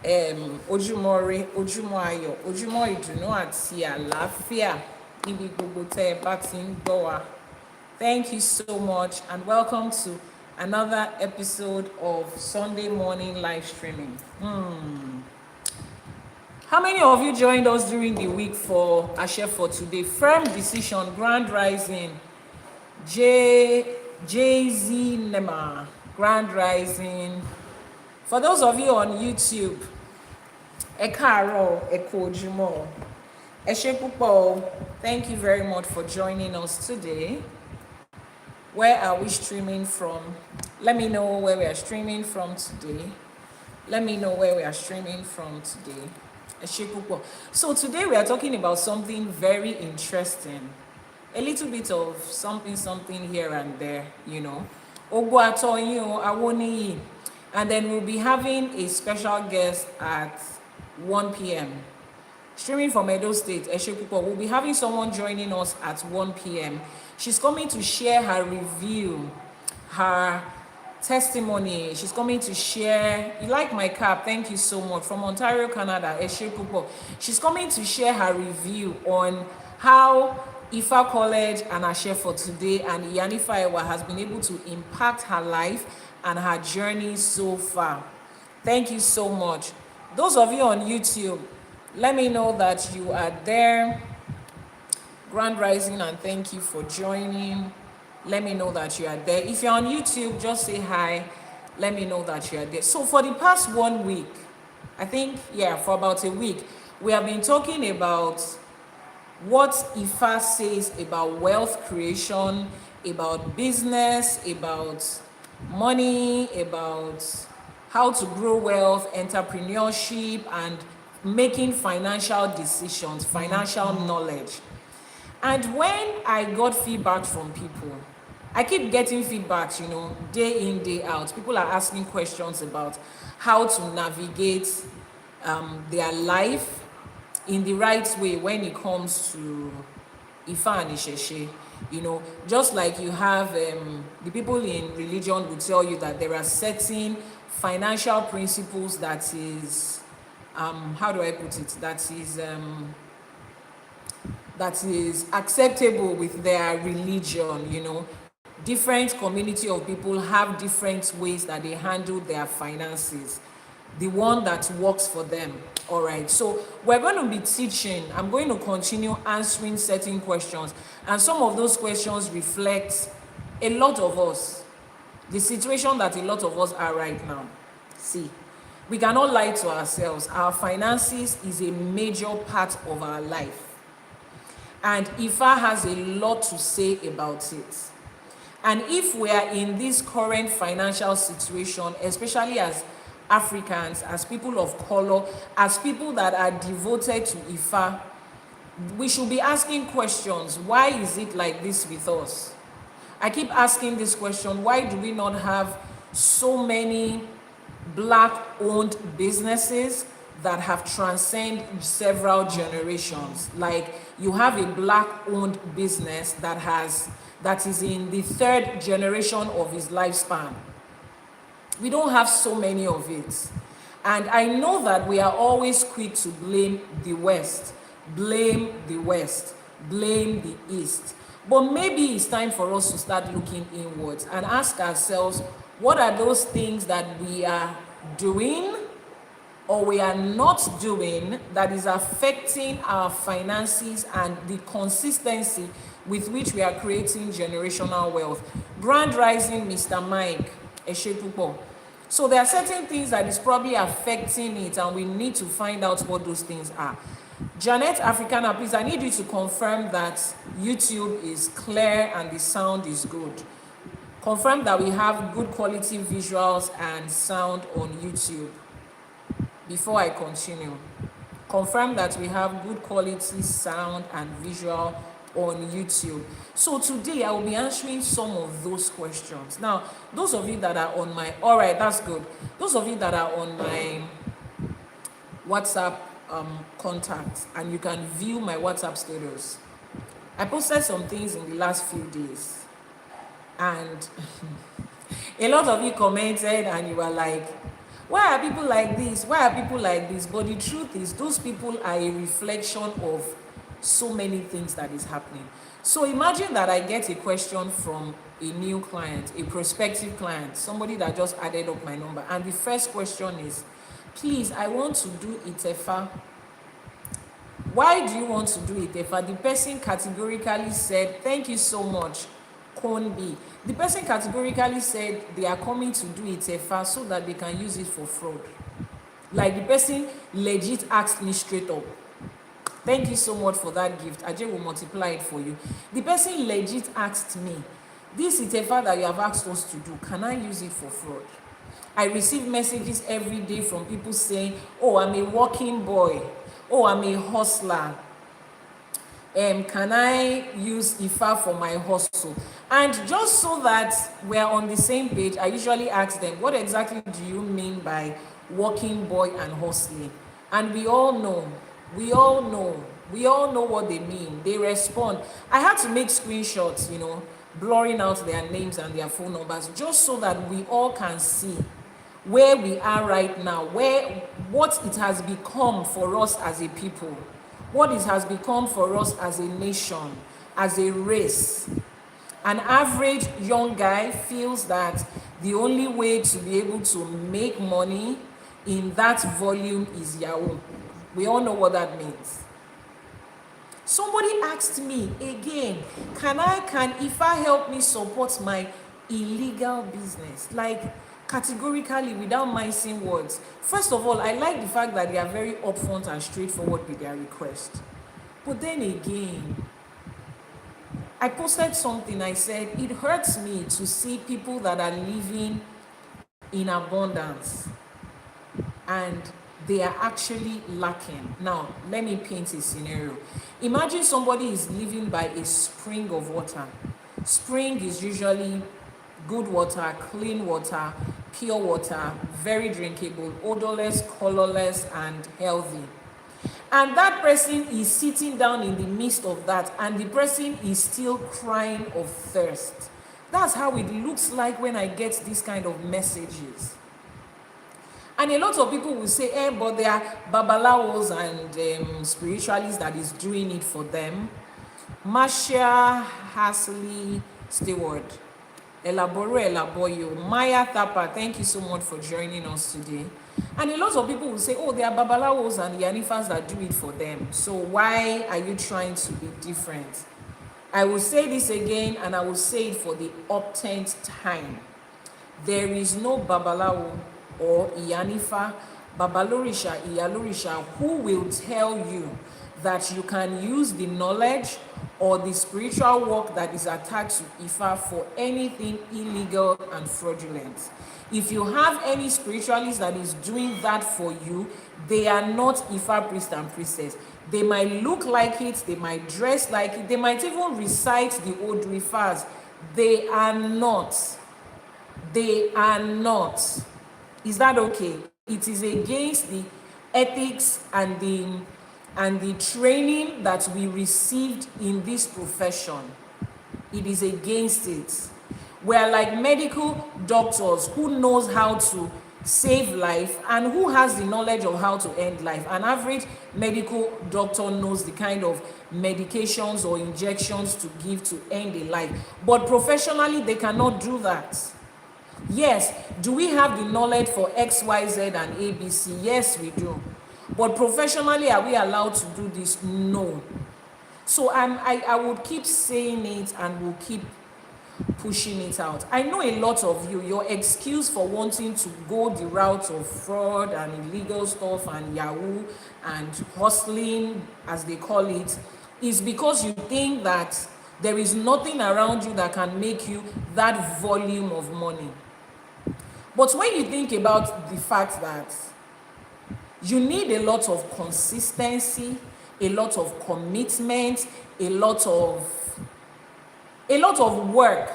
ojúmọ́ ire, ojúmọ́ ayọ̀, ojúmọ́ ìdùnnú àti àlàáfíà níbi gbogbo tẹ́ ẹ bá ti ń gbọ́ wa. Thank you so much and welcome to another episode of Sunday morning live streaming. How many of you joined us during the week for Àṣẹ for today? Firm decision, grand rising, Jay-Z Nema, grand rising. For those of you on YouTube, ẹ káàárọ̀, ẹ kú ojúmọ́, ẹ ṣé púpọ̀. Thank you very much for joining us today. Where are we streaming from? Let me know where we are streaming from today. Let me know where we are streaming from today. Ẹ ṣé púpọ̀. So today we are talking about something very interesting. A little bit of something here and there, you know. Ogbo atoyin o, awoniyi. And then we'll be having a special guest at 1 p.m. Streaming from Edo State, Eshe Pupo. We'll be having someone joining us at 1 p.m. She's coming to share her review, her testimony. She's coming to share, you like my cap, thank you so much, from Ontario, Canada, Eshe Pupo. She's coming to share her review on how Ifá College and Àṣẹ for today and Iyanifa Ewa has been able to impact her life and her journey so far. Thank you so much. Those of you on YouTube, let me know that you are there. Grand rising and thank you for joining. Let me know that you are there. If you're on YouTube, just say hi. Let me know that you are there. So for the past 1 week, I think, yeah, for about a week, we have been talking about what Ifá says about wealth creation, about business, about money, about how to grow wealth, entrepreneurship, and making financial decisions, financial knowledge. And when I got feedback from people, I keep getting feedbacks, you know, day in, day out. People are asking questions about how to navigate their life in the right way when it comes to Ifá and ÌṢÄШE. You know, just like you have the people in religion will tell you that there are certain financial principles that is how do I put it, that is acceptable with their religion. You know, different community of people have different ways that they handle their finances, the one that works for them. All right, so we're going to be teaching. I'm going to continue answering certain questions, and some of those questions reflect a lot of us, the situation that a lot of us are right now. See, we cannot lie to ourselves. Our finances is a major part of our life, and Ifá has a lot to say about it. And if we are in this current financial situation, especially as Africans, as people of color, as people that are devoted to Ifá, we should be asking questions. Why is it like this with us? I keep asking this question. Why do we not have so many Black-owned businesses that have transcended several generations? Like, you have a Black-owned business that is in the 3rd generation of his lifespan. We don't have so many of it. And I know that we are always quick to blame the West, blame the West, blame the East. But maybe it's time for us to start looking inwards and ask ourselves, what are those things that we are doing or we are not doing that is affecting our finances and the consistency with which we are creating generational wealth? Grand rising, Mr. Mike. So there are certain things that is probably affecting it, and we need to find out what those things are. Janet Africana, please, I need you to confirm that YouTube is clear and the sound is good. Confirm that we have good quality visuals and sound on YouTube before I continue. Confirm that we have good quality sound and visual on YouTube. So today I will be answering some of those questions. Now, those of you that are on my, all right, that's good. Those of you that are on my WhatsApp contact, and you can view my WhatsApp status. I posted some things in the last few days, and a lot of you commented and you were like, Why are people like this? Why are people like this? But the truth is, those people are a reflection of so many things that is happening. So imagine that I get a question from a new client, a prospective client, somebody that just added up my number. And the first question is, please, I want to do Itefa. Why do you want to do Itefa? The person categorically said, thank you so much, Konbi. The person categorically said they are coming to do Itefa so that they can use it for fraud. Like the person legit asked me straight up, thank you so much for that gift. Ajay will multiply it for you. The person legit asked me, this Itefa that you have asked us to do, can I use it for fraud? I receive messages every day from people saying, oh, I'm a working boy. Oh, I'm a hustler. Can I use Ifa for my hustle? And just so that we're on the same page, I usually ask them, what exactly do you mean by working boy and hustling? And we all know what they mean. They respond. I had to make screenshots, blurring out their names and their phone numbers, just so that we all can see where we are right now, what it has become for us as a people, what it has become for us as a nation, as a race. An average young guy feels that the only way to be able to make money in that volume is Yahoo. We all know what that means. Somebody asked me again, can Ifa help me support my illegal business? Like, categorically, without mincing words. First of all, I like the fact that they are very upfront and straightforward with their request. But then again, I posted something. I said, it hurts me to see people that are living in abundance and they are actually lacking. Now, let me paint a scenario. Imagine somebody is living by a spring of water. Spring is usually good water, clean water, pure water, very drinkable, odorless, colorless, and healthy. And that person is sitting down in the midst of that, and the person is still crying of thirst. That's how it looks like when I get these kind of messages. And a lot of people will say, but there are babalawos and spiritualists that is doing it for them. Marcia Hasley Stewart, Àbọrú, Àbọyè, Maya Thapa, thank you so much for joining us today. And a lot of people will say, there are babalawos and Iyanifas that do it for them. So why are you trying to be different? I will say this again, and I will say it for the uptenth time. There is no babalawo or Iyanifa, babalorisha, iyalorisha, who will tell you that you can use the knowledge or the spiritual work that is attached to Ifa for anything illegal and fraudulent. If you have any spiritualist that is doing that for you, they are not Ifa priest and priestess. They might look like it, they might dress like it, they might even recite the Odù Ifás. They are not. They are not. Is that okay? It is against the ethics and the training that we received in this profession. It is against it. We are like medical doctors who knows how to save life and who has the knowledge of how to end life. An average medical doctor knows the kind of medications or injections to give to end a life. But professionally, they cannot do that. Yes, do we have the knowledge for X, Y, Z, and ABC? Yes, we do. But professionally, are we allowed to do this? No. So I would keep saying it and will keep pushing it out. I know a lot of you, your excuse for wanting to go the route of fraud and illegal stuff and Yahoo and hustling, as they call it, is because you think that there is nothing around you that can make you that volume of money. But when you think about the fact that you need a lot of consistency, a lot of commitment, a lot of work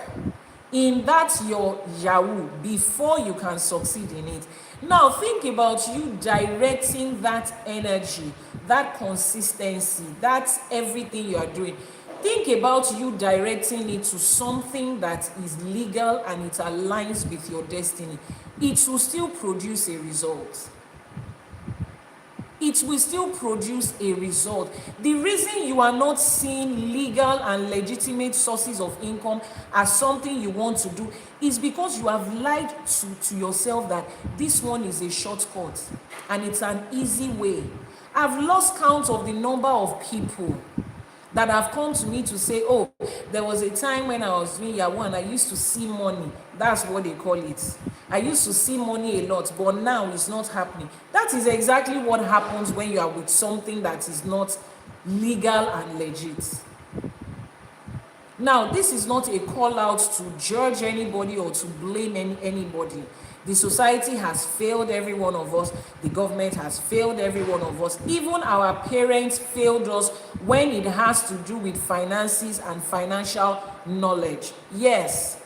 in that your Yahoo before you can succeed in it. Now think about you directing that energy, that consistency, that's everything you are doing. think about you directing it to something that is legal and it aligns with your destiny. It will still produce a result. It will still produce a result. The reason you are not seeing legal and legitimate sources of income as something you want to do is because you have lied to yourself that this one is a shortcut and it's an easy way. I've lost count of the number of people that have come to me to say, oh, there was a time when I was doing Yahoo and I used to see money. That's what they call it. I used to see money a lot, but now it's not happening. That is exactly what happens when you are with something that is not legal and legit. Now, this is not a call out to judge anybody or to blame anybody. The society has failed every one of us. The government has failed every one of us. Even our parents failed us when it has to do with finances and financial knowledge. Yes.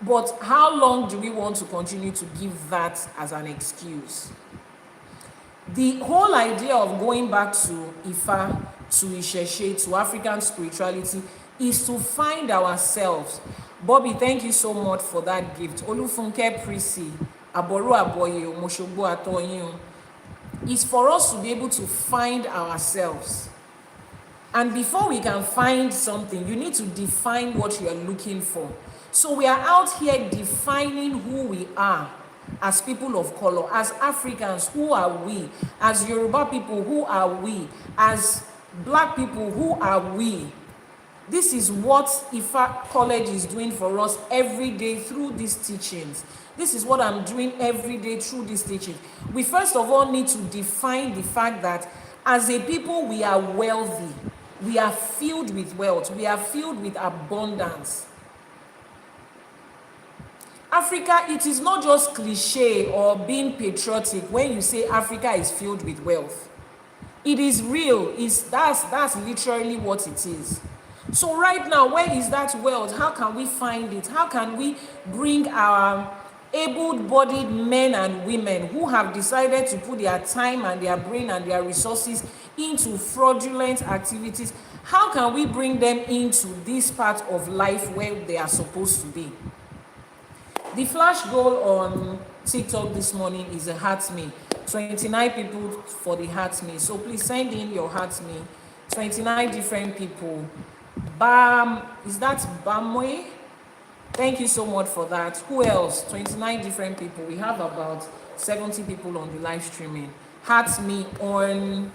But how long do we want to continue to give that as an excuse? The whole idea of going back to Ifa, to ÌṢÄШE, to African spirituality is to find ourselves. Bobby, thank you so much for that gift. Olufunke Prisi, Àbọrú Àbọyè, Moshogbo Atoyin. Is for us to be able to find ourselves. And before we can find something, you need to define what you are looking for. So we are out here defining who we are as people of color, as Africans, who are we? As Yoruba people, who are we? As Black people, who are we? This is what Ifa College is doing for us every day through these teachings. This is what I'm doing every day through these teachings. We first of all need to define the fact that as a people, we are wealthy. We are filled with wealth. We are filled with abundance. Africa, it is not just cliche or being patriotic when you say Africa is filled with wealth. It is real. That's literally what it is. So right now, where is that wealth? How can we find it? How can we bring our able-bodied men and women who have decided to put their time and their brain and their resources into fraudulent activities, how can we bring them into this part of life where they are supposed to be? The flash goal on TikTok this morning is a heart me. 29 people for the heart me. So please send in your heart me. 29 different people. Is that Bamwe? Thank you so much for that. Who else? 29 different people. We have about 70 people on the live streaming. Heart me on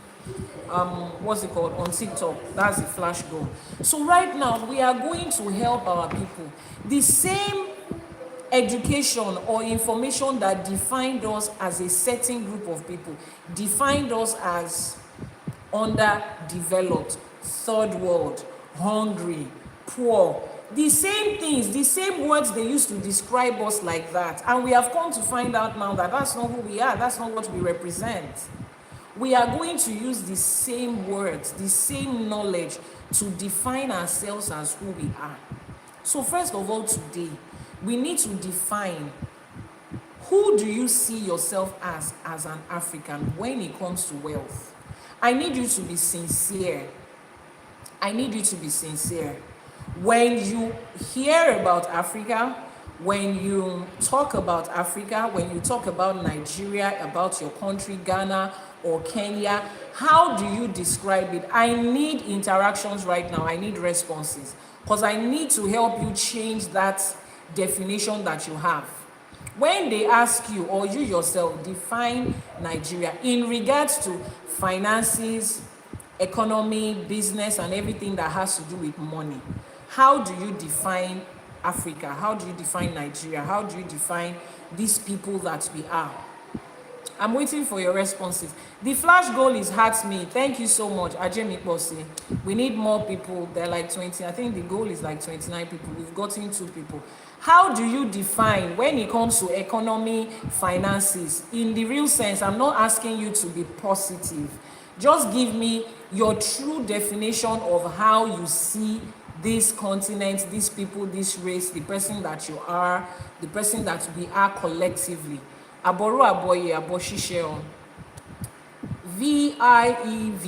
what's it called, on TikTok. That's the flash goal. So right now we are going to help our people. The same education or information that defined us as a certain group of people, defined us as underdeveloped, third world, hungry, poor. The same things, the same words they used to describe us like that. And we have come to find out now that that's not who we are. That's not what we represent. We are going to use the same words, the same knowledge to define ourselves as who we are. So first of all, today, we need to define who do you see yourself as an African when it comes to wealth. I need you to be sincere. I need you to be sincere. When you hear about Africa, when you talk about Africa, when you talk about Nigeria, about your country, Ghana or Kenya, how do you describe it? I need interactions right now. I need responses because I need to help you change that definition that you have. When they ask you or you yourself define Nigeria in regards to finances, economy, business, and everything that has to do with money, how do you define Africa? How do you define Nigeria? How do you define these people that we are? I'm waiting for your responses. The flash goal is heart me. Thank you so much, Ajemi Bosi. We need more people. They're like 20. I think the goal is like 29 people. We've gotten 2 people. How do you define when it comes to economy, finances? In the real sense, I'm not asking you to be positive. Just give me your true definition of how you see this continent, these people, this race, the person that you are, the person that we are collectively. Àbọrú Àbọyè, Àbọṣíṣẹ. VIEV.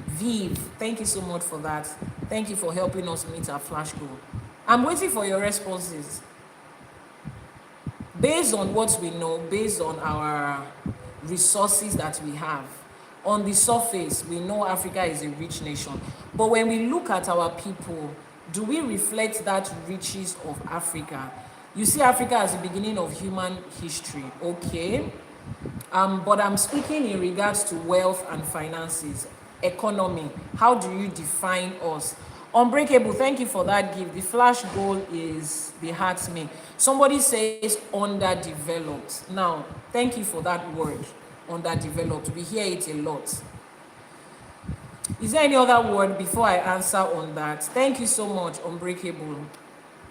Viv. Thank you so much for that. Thank you for helping us meet our flash goal. I'm waiting for your responses. Based on what we know, based on our resources that we have, on the surface, we know Africa is a rich nation. But when we look at our people, do we reflect that riches of Africa? You see Africa as the beginning of human history, okay? But I'm speaking in regards to wealth and finances, economy. How do you define us? Unbreakable, thank you for that gift. The flash goal is the heart me. Somebody says underdeveloped. Now, thank you for that word, underdeveloped. We hear it a lot. Is there any other word before I answer on that? Thank you so much, Unbreakable.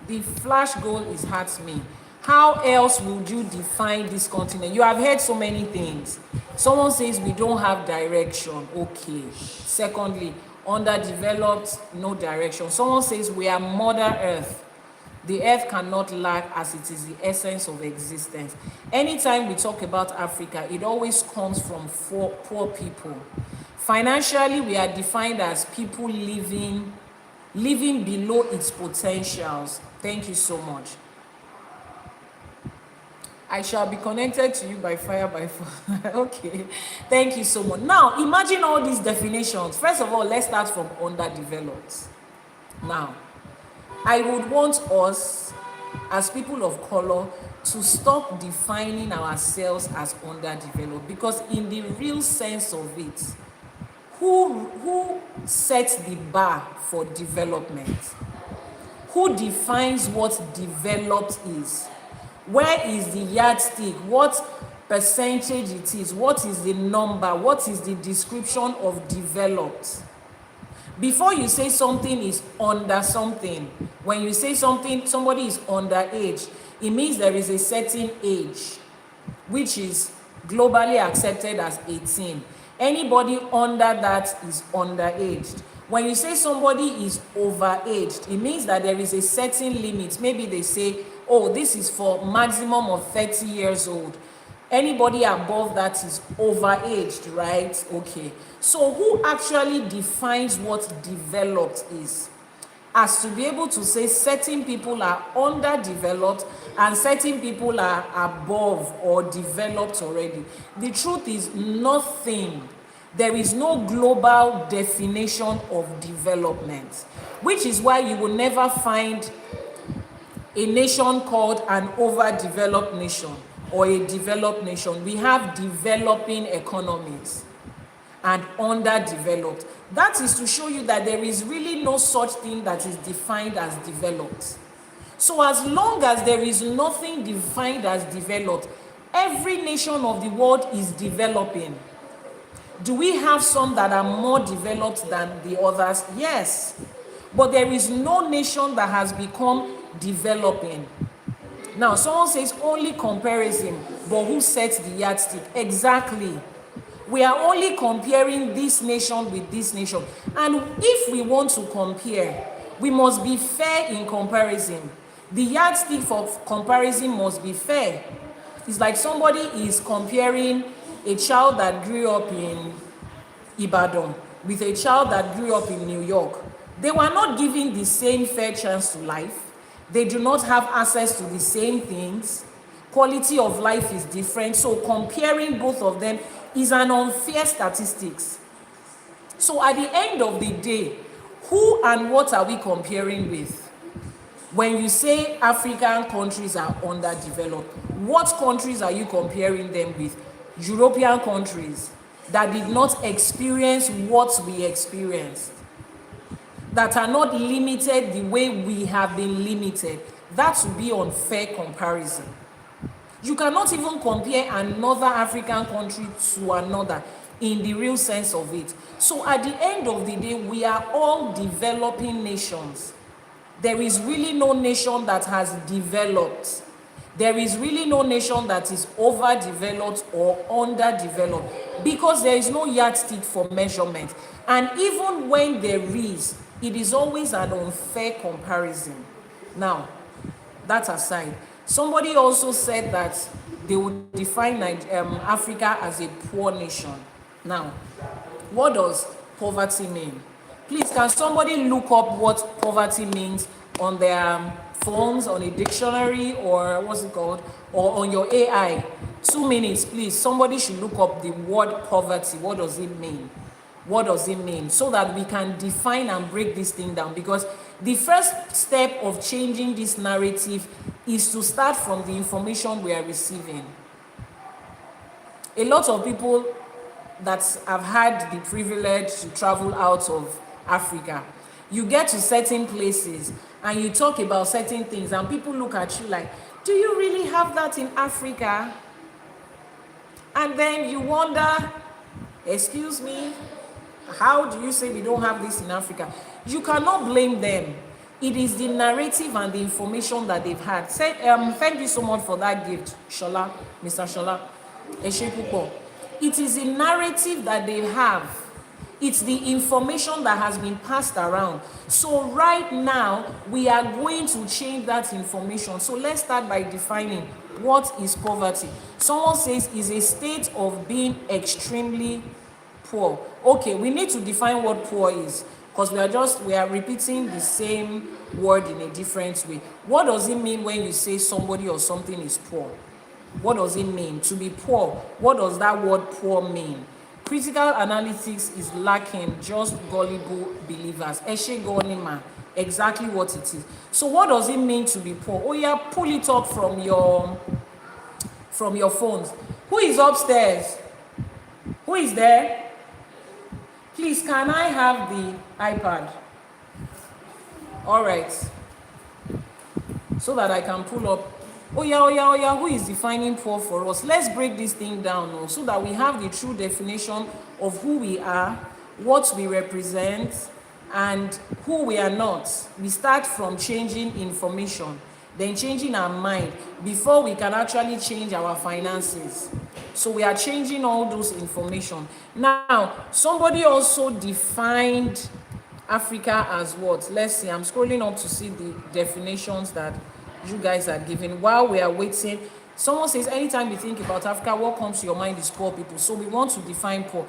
The flash goal is heart me. How else would you define this continent? You have heard so many things. Someone says we don't have direction. Okay. Secondly, underdeveloped, no direction. Someone says we are Mother Earth. The earth cannot lack as it is the essence of existence. Anytime we talk about Africa, it always comes from poor people. Financially, we are defined as people living below its potentials. Thank you so much. I shall be connected to you by fire, by fire. Okay, thank you so much. Now, imagine all these definitions. First of all, let's start from underdeveloped. Now, I would want us, as people of color, to stop defining ourselves as underdeveloped, because in the real sense of it, who sets the bar for development? Who defines what developed is? Where is the yardstick? What percentage it is? What is the number? What is the description of developed? Before you say something is under something, when you say somebody is underage, it means there is a certain age, which is globally accepted as 18. Anybody under that is underaged. When you say somebody is overaged, it means that there is a certain limit. Maybe they say, oh, this is for maximum of 30 years old. Anybody above that is overaged, right? Okay. So who actually defines what developed is? As to be able to say certain people are underdeveloped and certain people are above or developed already. The truth is nothing. There is no global definition of development, which is why you will never find a nation called an overdeveloped nation or a developed nation. We have developing economies and underdeveloped. That is to show you that there is really no such thing that is defined as developed. So as long as there is nothing defined as developed, every nation of the world is developing. Do we have some that are more developed than the others? Yes. But there is no nation that has become developing. Now, someone says only comparison, but who sets the yardstick? Exactly. We are only comparing this nation with this nation. And if we want to compare, we must be fair in comparison. The yardstick for comparison must be fair. It's like somebody is comparing a child that grew up in Ibadan with a child that grew up in New York. They were not given the same fair chance to life. They do not have access to the same things. Quality of life is different. So comparing both of them is an unfair statistics. So at the end of the day, who and what are we comparing with? When you say African countries are underdeveloped, what countries are you comparing them with? European countries that did not experience what we experienced, that are not limited the way we have been limited. That would be unfair comparison. You cannot even compare another African country to another in the real sense of it. So at the end of the day, we are all developing nations. There is really no nation that has developed. There is really no nation that is overdeveloped or underdeveloped, because there is no yardstick for measurement. And even when there is, it is always an unfair comparison. Now, that aside, somebody also said that they would define Africa as a poor nation. Now, what does poverty mean? Please, can somebody look up what poverty means on their phones, on a dictionary, or what's it called, or on your AI? 2 minutes, please. Somebody should look up the word poverty. What does it mean? What does it mean? So that we can define and break this thing down. Because the first step of changing this narrative is to start from the information we are receiving. A lot of people that have had the privilege to travel out of Africa, you get to certain places and you talk about certain things and people look at you like, do you really have that in Africa? And then you wonder, excuse me, how do you say we don't have this in Africa? You cannot blame them. It is the narrative and the information that they've had. Thank you so much for that gift, Shola, Mr. Shola. It is the narrative that they have. It's the information that has been passed around. So right now, we are going to change that information. So let's start by defining what is poverty. Someone says is a state of being extremely poor. Okay, we need to define what poor is, because we are repeating the same word in a different way. What does it mean when you say somebody or something is poor? What does it mean to be poor? What does that word poor mean? Critical analytics is lacking, just gullible believers. Eshe Gonima, exactly what it is. So what does it mean to be poor? Oh yeah, pull it up from your phones. Who is upstairs? Who is there? Please, can I have the iPad? All right. So that I can pull up. Oh yeah, who is defining poor for us? Let's break this thing down so that we have the true definition of who we are, what we represent, and who we are not. We start from changing information, then changing our mind before we can actually change our finances. So we are changing all those information. Now, somebody also defined Africa as what? Let's see, I'm scrolling up to see the definitions that you guys are giving. While we are waiting, someone says anytime you think about Africa, what comes to your mind is poor people. So we want to define poor.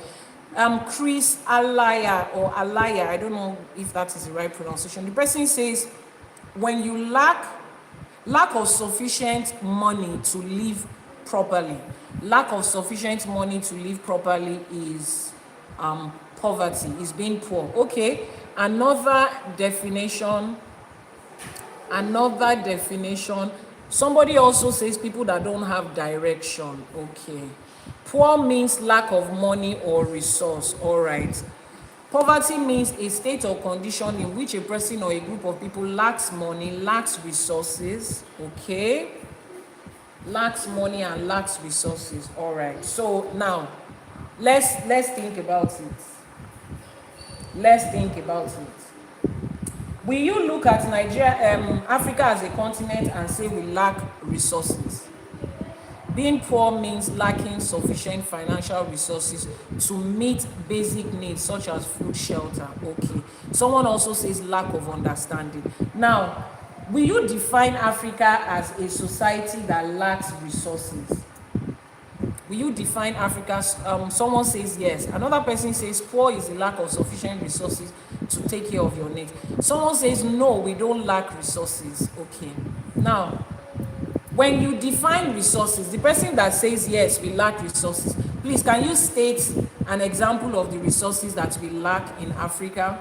Chris Alaya or Alaya, I don't know if that is the right pronunciation. The person says when you lack of sufficient money to live properly. Lack of sufficient money to live properly is poverty, is being poor. Okay, another definition. Somebody also says people that don't have direction. Okay, poor means lack of money or resource. All right, poverty means a state or condition in which a person or a group of people lacks money, lacks resources. Okay, lacks money and lacks resources. All right, so now let's think about it. Will you look at Africa as a continent and say we lack resources? Being poor means lacking sufficient financial resources to meet basic needs such as food, shelter. Okay. Someone also says lack of understanding. Now, will you define Africa as a society that lacks resources? Will you define Africa? Someone says yes. Another person says poor is the lack of sufficient resources to take care of your needs. Someone says no, we don't lack resources. Okay. Now, when you define resources, the person that says yes, we lack resources, please can you state an example of the resources that we lack in Africa?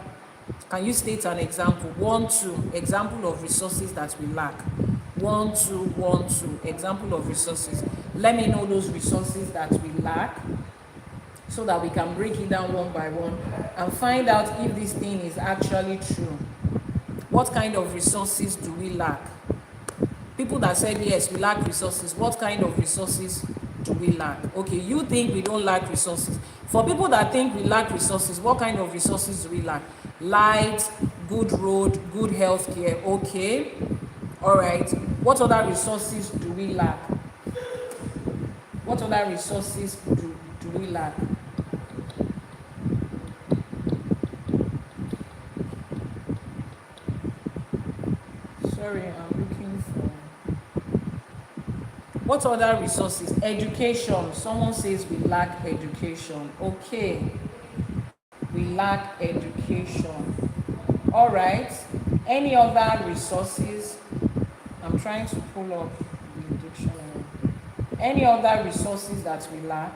Can you state an example? 1, 2, example of resources that we lack. 1, 2, 1, 2, example of resources. Let me know those resources that we lack so that we can break it down one by one and find out if this thing is actually true. What kind of resources do we lack? People that said yes, we lack resources. What kind of resources do we lack? Okay, you think we don't lack resources. For people that think we lack resources, what kind of resources do we lack? Light, good road, good health care. Okay. All right. What other resources do we lack? What other resources do we lack? Sorry, I'm looking for... What other resources? Education. Someone says we lack education. Okay. We lack education. All right. Any other resources? I'm trying to pull up the dictionary. Any other resources that we lack?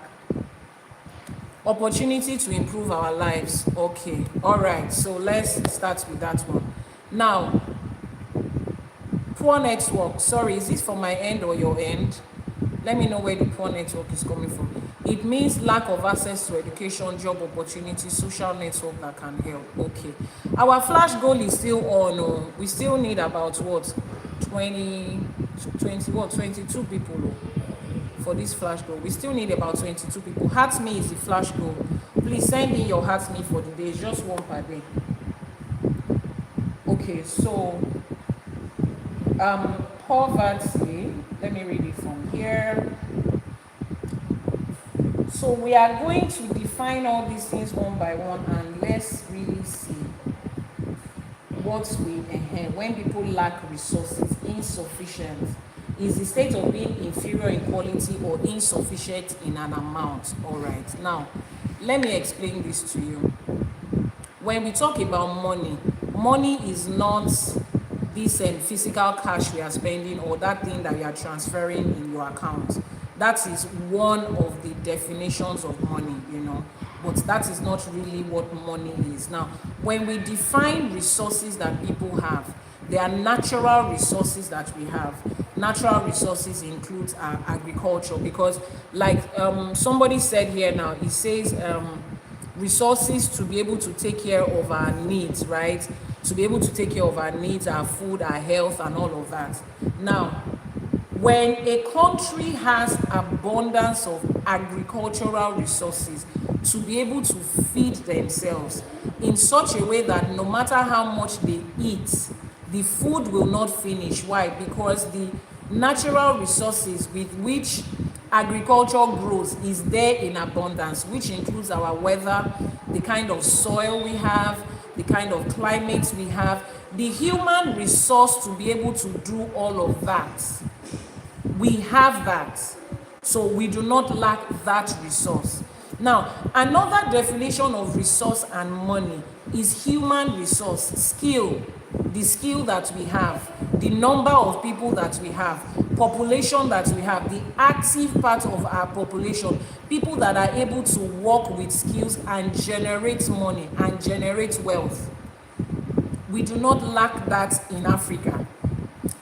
Opportunity to improve our lives. Okay. All right. So let's start with that one. Now, poor network. Sorry, is this from my end or your end? Let me know where the poor network is coming from. It means lack of access to education, job opportunities, social network that can help. Okay. Our flash goal is still on. Oh. We still need about what? 22 people for this flash goal. We still need about 22 people. Heart me is the flash goal. Please send in your heart me for the day. It's just one per day. Okay, so poverty. Let me read it from here. So we are going to define all these things one by one, and let's really see what we when people lack resources. Insufficient is the state of being inferior in quality or insufficient in an amount. All right, now let me explain this to you. When we talk about money, money is not this physical cash we are spending or that thing that you are transferring in your account. That is one of the definitions of money, you know, but that is not really what money is. Now, when we define resources that people have, there are natural resources that we have. Natural resources includes agriculture, because like somebody said here now, it says resources to be able to take care of our needs, right? To be able to take care of our needs, our food, our health, and all of that. Now, when a country has abundance of agricultural resources to be able to feed themselves in such a way that no matter how much they eat, the food will not finish. Why? Because the natural resources with which agriculture grows is there in abundance, which includes our weather, the kind of soil we have, the kind of climate we have, the human resource to be able to do all of that. We have that, so we do not lack that resource. Now, another definition of resource and money is human resource, skill, the skill that we have, the number of people that we have, population that we have, the active part of our population, people that are able to work with skills and generate money and generate wealth. We do not lack that in Africa.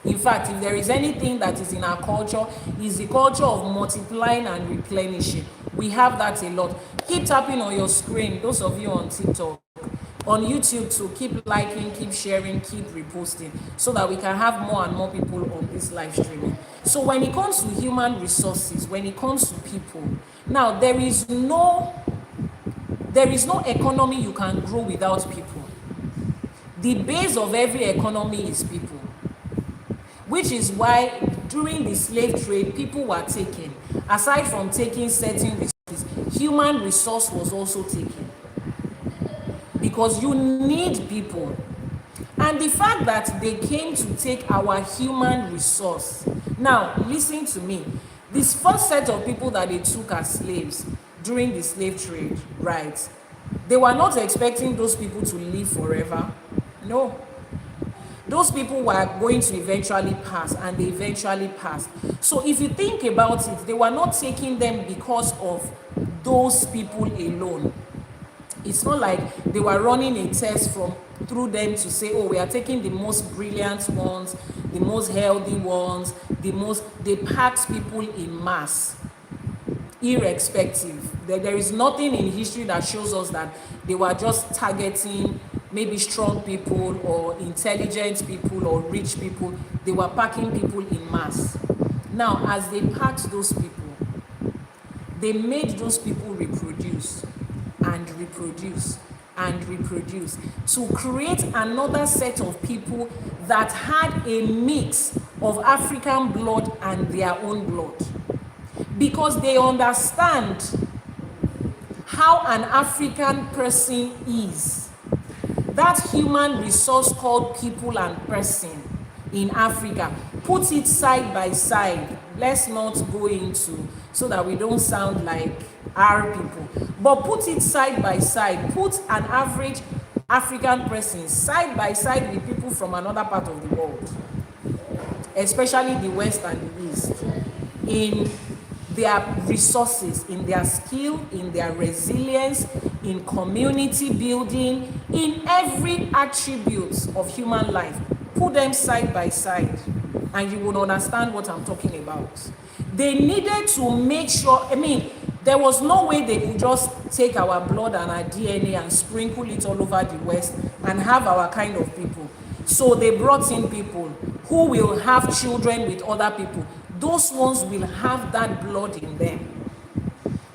In fact, if there is anything that is in our culture, is the culture of multiplying and replenishing. We have that a lot. Keep tapping on your screen, those of you on TikTok, on YouTube too. Keep liking, keep sharing, keep reposting, so that we can have more and more people on this live streaming. So when it comes to human resources, when it comes to people, now there is no economy you can grow without people. The base of every economy is people. Which is why during the slave trade, people were taken. Aside from taking certain resources, human resource was also taken. Because you need people. And the fact that they came to take our human resource. Now, listen to me. This first set of people that they took as slaves during the slave trade, right? They were not expecting those people to live forever. No. Those people were going to eventually pass, and they eventually passed. So if you think about it, they were not taking them because of those people alone. It's not like they were running a test through them to say, oh, we are taking the most brilliant ones, the most healthy ones, they packed people in mass, irrespective. There is nothing in history that shows us that they were just targeting maybe strong people or intelligent people or rich people. They were packing people in mass. Now, as they packed those people, they made those people reproduce and reproduce and reproduce to create another set of people that had a mix of African blood and their own blood, because they understand how an African person is. That human resource called people and person in Africa, put it side by side. Let's not go into, so that we don't sound like our people. But put it side by side, put an average African person side by side with people from another part of the world, especially the West and the East, in their resources, in their skill, in their resilience, in community building, in every attribute of human life. Put them side by side and you would understand what I'm talking about. They needed to make sure, there was no way they could just take our blood and our DNA and sprinkle it all over the West and have our kind of people. So they brought in people who will have children with other people. Those ones will have that blood in them,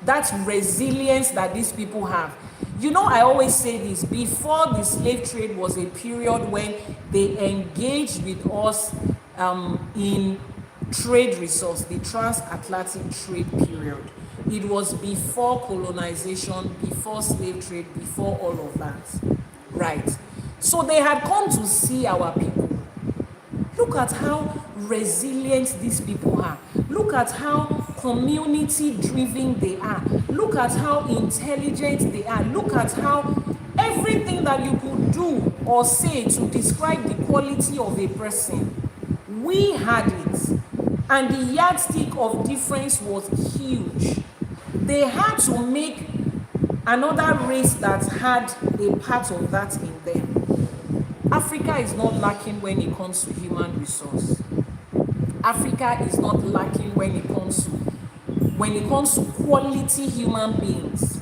that resilience that these people have. You know, I always say this, before the slave trade was a period when they engaged with us in trade resource, the transatlantic trade period. It was before colonization, before slave trade, before all of that, right? So they had come to see our people. Look at how resilient these people are. Look at how community-driven they are. Look at how intelligent they are. Look at how everything that you could do or say to describe the quality of a person, we had it. And the yardstick of difference was huge. They had to make another race that had a part of that in them. Africa is not lacking when it comes to human resource. Africa is not lacking when it comes to quality human beings.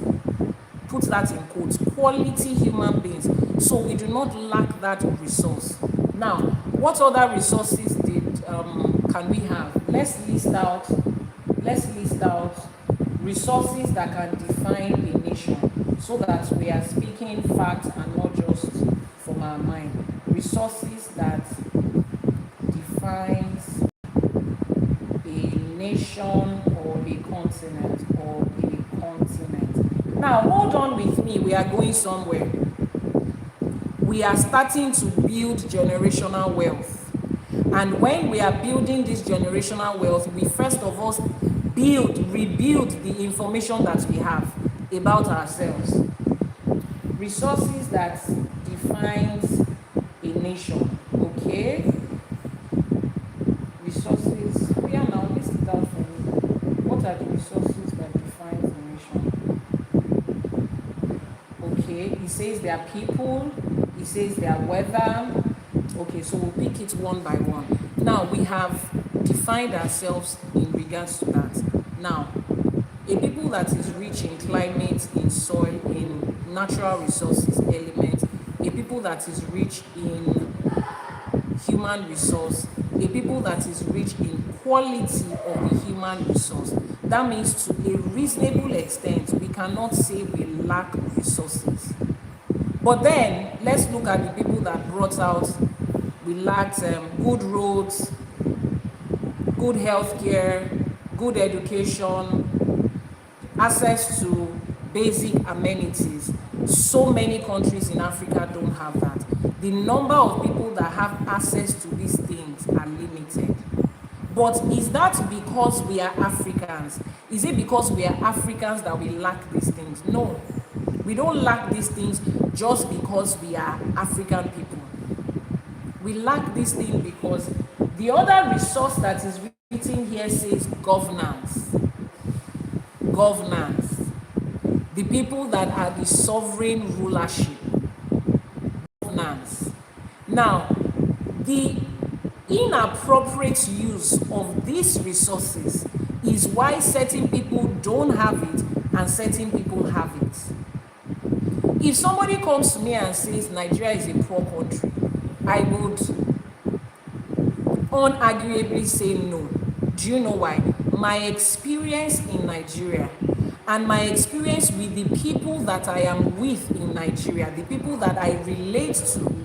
Put that in quotes, quality human beings. So we do not lack that resource. Now, what other resources can we have? Let's list out resources that can define a nation, so that we are speaking facts and not just from our mind. Resources that defines a nation or a continent Now hold on with me, we are going somewhere. We are starting to build generational wealth. And when we are building this generational wealth, we first of all rebuild the information that we have about ourselves. Resources that defines a nation, okay? Resources, yeah, now list it out for me. What are the resources that defines a nation? Okay, it says there are people, it says there are weather. Okay, so we'll pick it one by one. Now, we have defined ourselves in regards to that. Now, a people that is rich in climate, in soil, in natural resources, elements, a people that is rich in human resource, a people that is rich in quality of the human resource. That means to a reasonable extent, we cannot say we lack resources. But then, let's look at the people that brought out, we lacked good roads, good healthcare, good education, access to basic amenities. So many countries in Africa don't have that. The number of people that have access to these things are limited. But is that because we are Africans? Is it because we are Africans that we lack these things? No. We don't lack these things just because we are African people. We lack this thing because the other resource that is written here says governance. Governance. The people that are the sovereign rulership. Governance. Now, the inappropriate use of these resources is why certain people don't have it and certain people have it. If somebody comes to me and says Nigeria is a poor country, I would unarguably say no. Do you know why? My experience in Nigeria and my experience with the people that I am with in Nigeria, the people that I relate to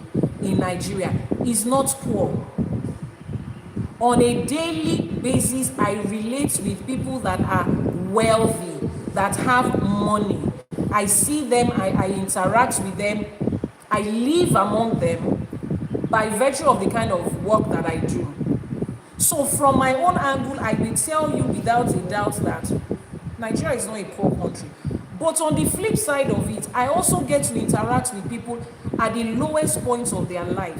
in Nigeria, is not poor. On a daily basis, I relate with people that are wealthy, that have money. I see them, I interact with them, I live among them by virtue of the kind of work that I do. So from my own angle, I will tell you without a doubt that Nigeria is not a poor country. But on the flip side of it, I also get to interact with people at the lowest points of their life.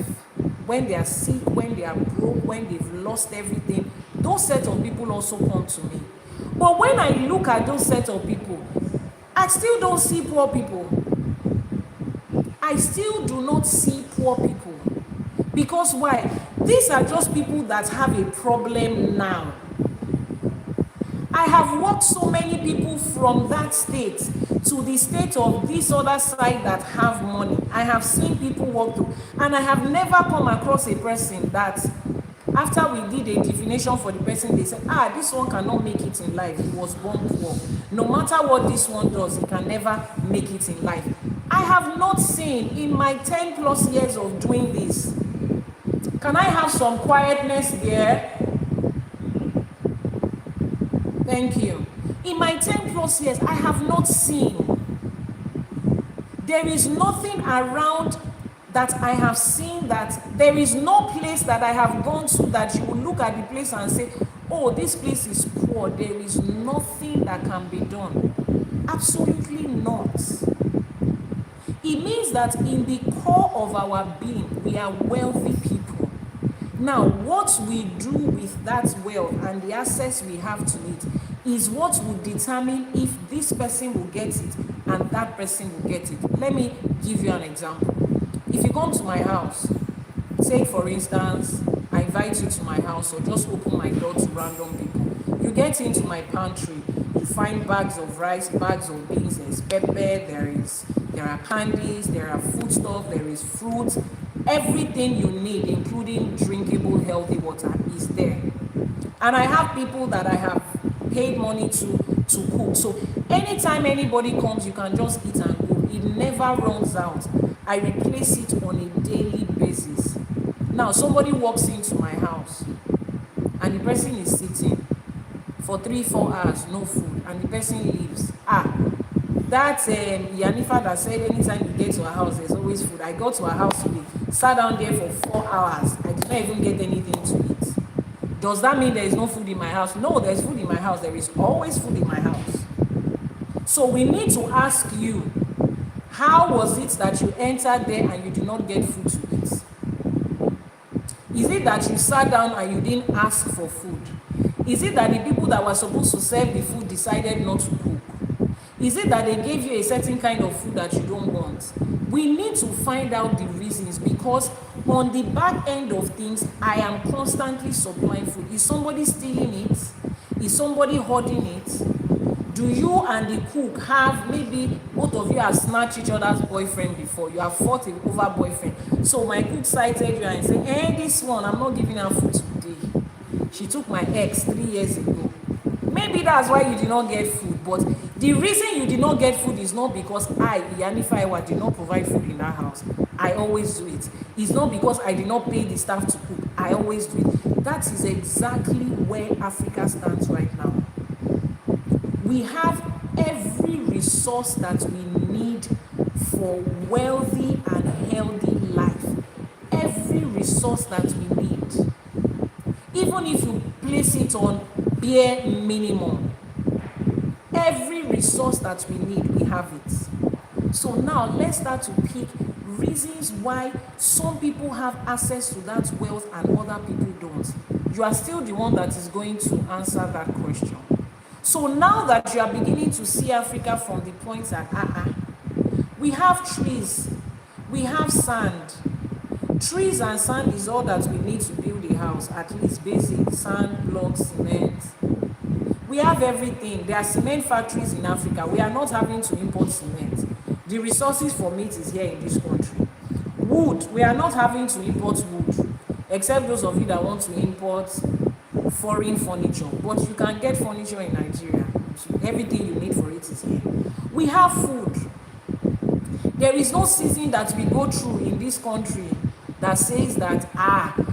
When they are sick, when they are broke, when they've lost everything, those set of people also come to me. But when I look at those set of people, I still don't see poor people. I still do not see poor people. Because why? These are just people that have a problem now. I have watched so many people from that state to the state of this other side that have money. I have seen people walk through, and I have never come across a person that after we did a divination for the person, they said, this one cannot make it in life. He was born poor. No matter what this one does, he can never make it in life. I have not seen in my 10 plus years of doing this. Can I have some quietness there? Thank you. In my 10 plus years, I have not seen. There is nothing around that I have seen, that there is no place that I have gone to that you will look at the place and say, oh, this place is poor. There is nothing that can be done. Absolutely not. It means that in the core of our being, we are wealthy people. Now, what we do with that wealth and the access we have to it is what will determine if this person will get it and that person will get it. Let me give you an example. If you come to my house, say for instance, I invite you to my house or just open my door to random people. You get into my pantry, you find bags of rice, bags of beans, there's pepper, there are candies, there are foodstuff, there is fruit. Everything you need, including drinkable, healthy water, is there. And I have people that I have paid money to cook. So anytime anybody comes, you can just eat and go. It never runs out. I replace it on a daily basis. Now, somebody walks into my house and the person is sitting for 3-4 hours, no food, and the person leaves. That's Iyanifa that said anytime you get to a house, there's always food. I got to a house today, sat down there for 4 hours. I did not even get anything to eat. Does that mean there is no food in my house? No, there's food in my house. There is always food in my house. So we need to ask you, how was it that you entered there and you did not get food to eat? Is it that you sat down and you didn't ask for food? Is it that the people that were supposed to serve the food decided not to cook? Is it that they gave you a certain kind of food that you don't want? We need to find out the reasons, because on the back end of things, I am constantly supplying food. Is somebody stealing it? Is somebody hoarding it? Do you and the cook have, maybe both of you have snatched each other's boyfriend before? You have fought over boyfriend. So my cook cited you and said, this one, I'm not giving her food today. She took my ex 3 years ago. Maybe that's why you did not get food. But the reason you did not get food is not because I, Iyanifa Ewa, did not provide food in that house. I always do it. It's not because I did not pay the staff to cook. I always do it. That is exactly where Africa stands right now. We have every resource that we need for wealthy and healthy life. Every resource that we need. Even if you place it on bare minimum, every resource that we need, we have it. So now let's start to pick reasons why some people have access to that wealth and other people don't. You are still the one that is going to answer that question. So now that you are beginning to see Africa from the point that we have trees, we have sand. Trees and sand is all that we need to build a house, at least basic sand, blocks, cement. We have everything. There are cement factories in Africa. We are not having to import cement. The resources for meat is here in this country. Wood, we are not having to import wood, except those of you that want to import foreign furniture. But you can get furniture in Nigeria. Everything you need for it is here. We have food. There is no season that we go through in this country that says that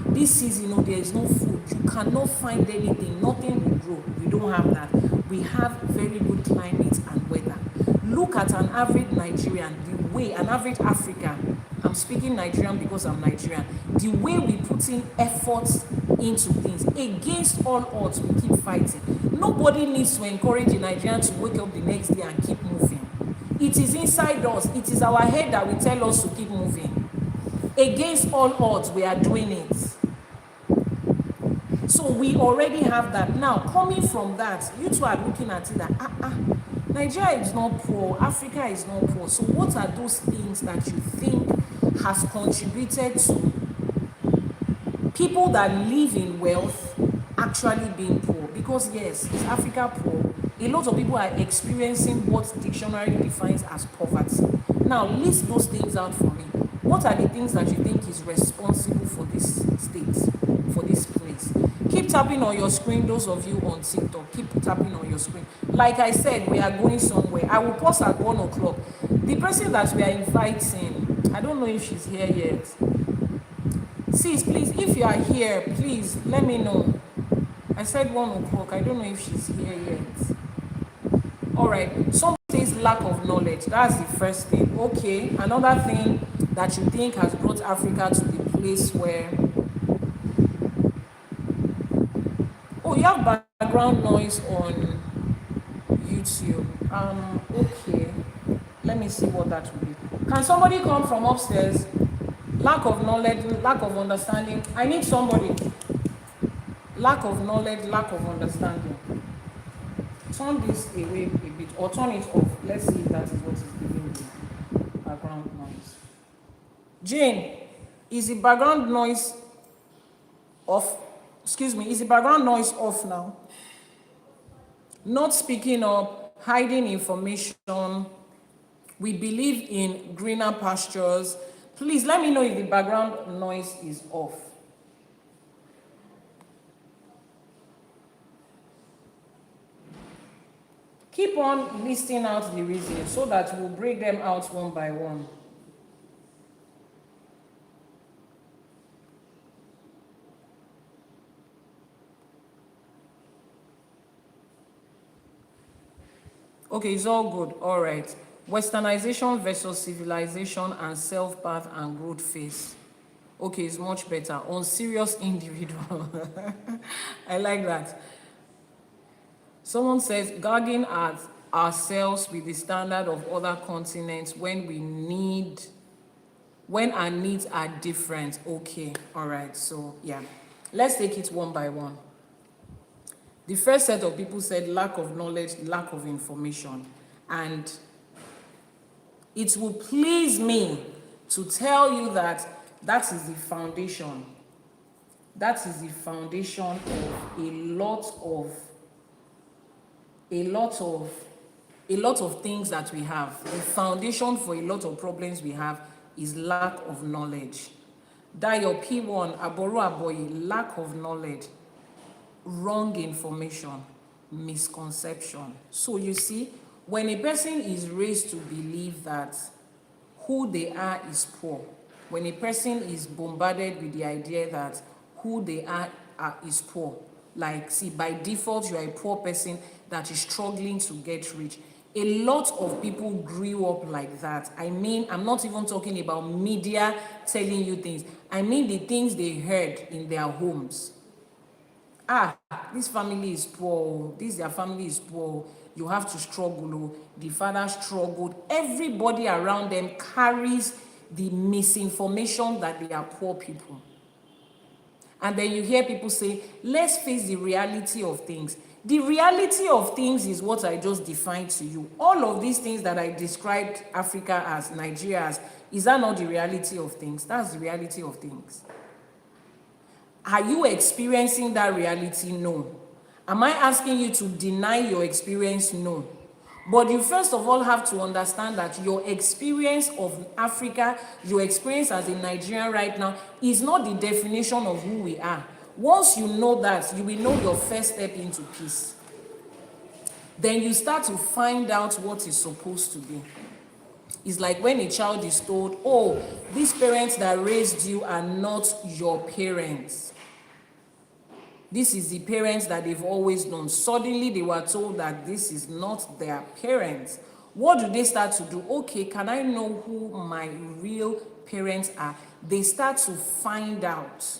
this season there is no food. You cannot find anything. Nothing will grow. We don't have that. We have very good climate and weather. Look at an average Nigerian, the way an average African, I'm speaking Nigerian because I'm Nigerian, the way we put in efforts into things against all odds, we keep fighting. Nobody needs to encourage a Nigerian to wake up the next day and keep moving. It is inside us. It is our head that will tell us to keep moving. Against all odds, we are doing it. So we already have that. Now, coming from that, you two are looking at it that, Nigeria is not poor, Africa is not poor. So what are those things that you think has contributed to people that live in wealth actually being poor? Because yes, is Africa poor? A lot of people are experiencing what dictionary defines as poverty. Now, list those things out for me. What are the things that you think is responsible for this state, for this place? Keep tapping on your screen, those of you on TikTok. Keep tapping on your screen. Like I said, we are going somewhere. I will pause at 1 o'clock. The person that we are inviting, I don't know if she's here yet. Sis, please, if you are here, please let me know. I said 1 o'clock. I don't know if she's here yet. All right. Some says lack of knowledge. That's the first thing. Okay. Another thing that you think has brought Africa to the place where... Oh, you have background noise on YouTube. Okay. Let me see what that will be. Can somebody come from upstairs? Lack of knowledge, lack of understanding. I need somebody. Lack of knowledge, lack of understanding. Turn this away a bit or turn it off. Let's see if that is what is giving the background noise. Jane, is the background noise off? Excuse me, is the background noise off now? Not speaking up, hiding information. We believe in greener pastures. Please let me know if the background noise is off. Keep on listing out the reasons so that we'll break them out one by one. Okay, it's all good. All right. Westernization versus civilization and self-path and growth phase. Okay, it's much better. On serious individual. I like that. Someone says, gagging at ourselves with the standard of other continents when our needs are different. Okay, all right. So, yeah. Let's take it one by one. The first set of people said lack of knowledge, lack of information. And it will please me to tell you that that is the foundation. That is the foundation of a lot of things that we have. The foundation for a lot of problems we have is lack of knowledge. Dayo P1, Àbọrú Àbọyè, lack of knowledge. Wrong information, misconception. So you see, when a person is raised to believe that who they are is poor, when a person is bombarded with the idea that who they are is poor, like, see, by default, you are a poor person that is struggling to get rich. A lot of people grew up like that. I mean, I'm not even talking about media telling you things. I mean the things they heard in their homes. This family is poor, their family is poor, you have to struggle, the father struggled. Everybody around them carries the misinformation that they are poor people. And then you hear people say, let's face the reality of things. The reality of things is what I just defined to you. All of these things that I described Africa as, Nigeria as, is that not the reality of things? That's the reality of things. Are you experiencing that reality? No. Am I asking you to deny your experience? No. But you first of all have to understand that your experience of Africa, your experience as a Nigerian right now, is not the definition of who we are. Once you know that, you will know your first step into peace. Then you start to find out what is supposed to be. It's like when a child is told, oh, these parents that raised you are not your parents. This is the parents that they've always known. Suddenly they were told that this is not their parents. What do they start to do? Okay, can I know who my real parents are? They start to find out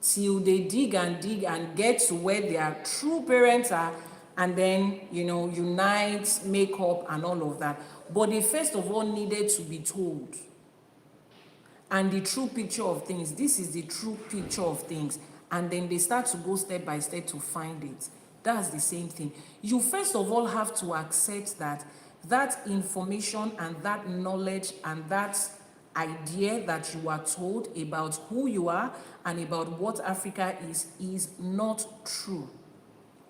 till they dig and dig and get to where their true parents are. and then, you know, unite, make up, and all of that. But they first of all needed to be told. And the true picture of things, this is the true picture of things. And then they start to go step by step to find it. That's the same thing. You first of all have to accept that that information and that knowledge and that idea that you are told about who you are and about what Africa is not true.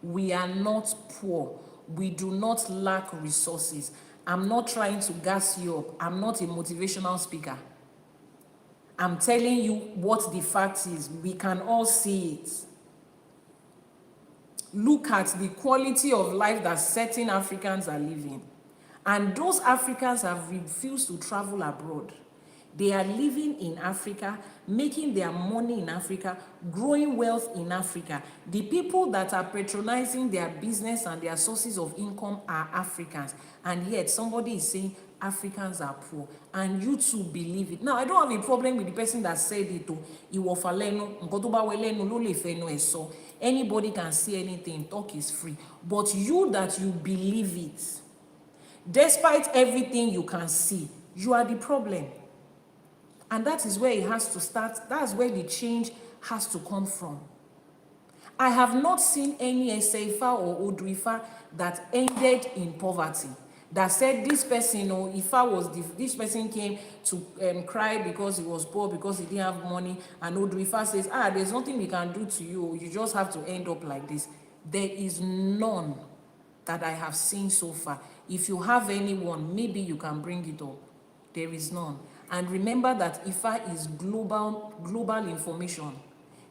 We are not poor. We do not lack resources. I'm not trying to gas you up. I'm not a motivational speaker. I'm telling you what the fact is. We can all see it. Look at the quality of life that certain Africans are living. And those Africans have refused to travel abroad. They are living in Africa, making their money in Africa, growing wealth in Africa. The people that are patronizing their business and their sources of income are Africans. And yet somebody is saying Africans are poor. And you too believe it. Now, I don't have a problem with the person that said it. Anybody can see anything. Talk is free. But you that you believe it, despite everything you can see, you are the problem. And that is where it has to start. That's where the change has to come from. I have not seen any Ifa or Odù Ifá that ended in poverty. That said this person, or Ifa was this person came to cry because he was poor, because he didn't have money, and Odù Ifá says, there's nothing we can do to you. You just have to end up like this. There is none that I have seen so far. If you have anyone, maybe you can bring it up. There is none. And remember that Ifa is global information.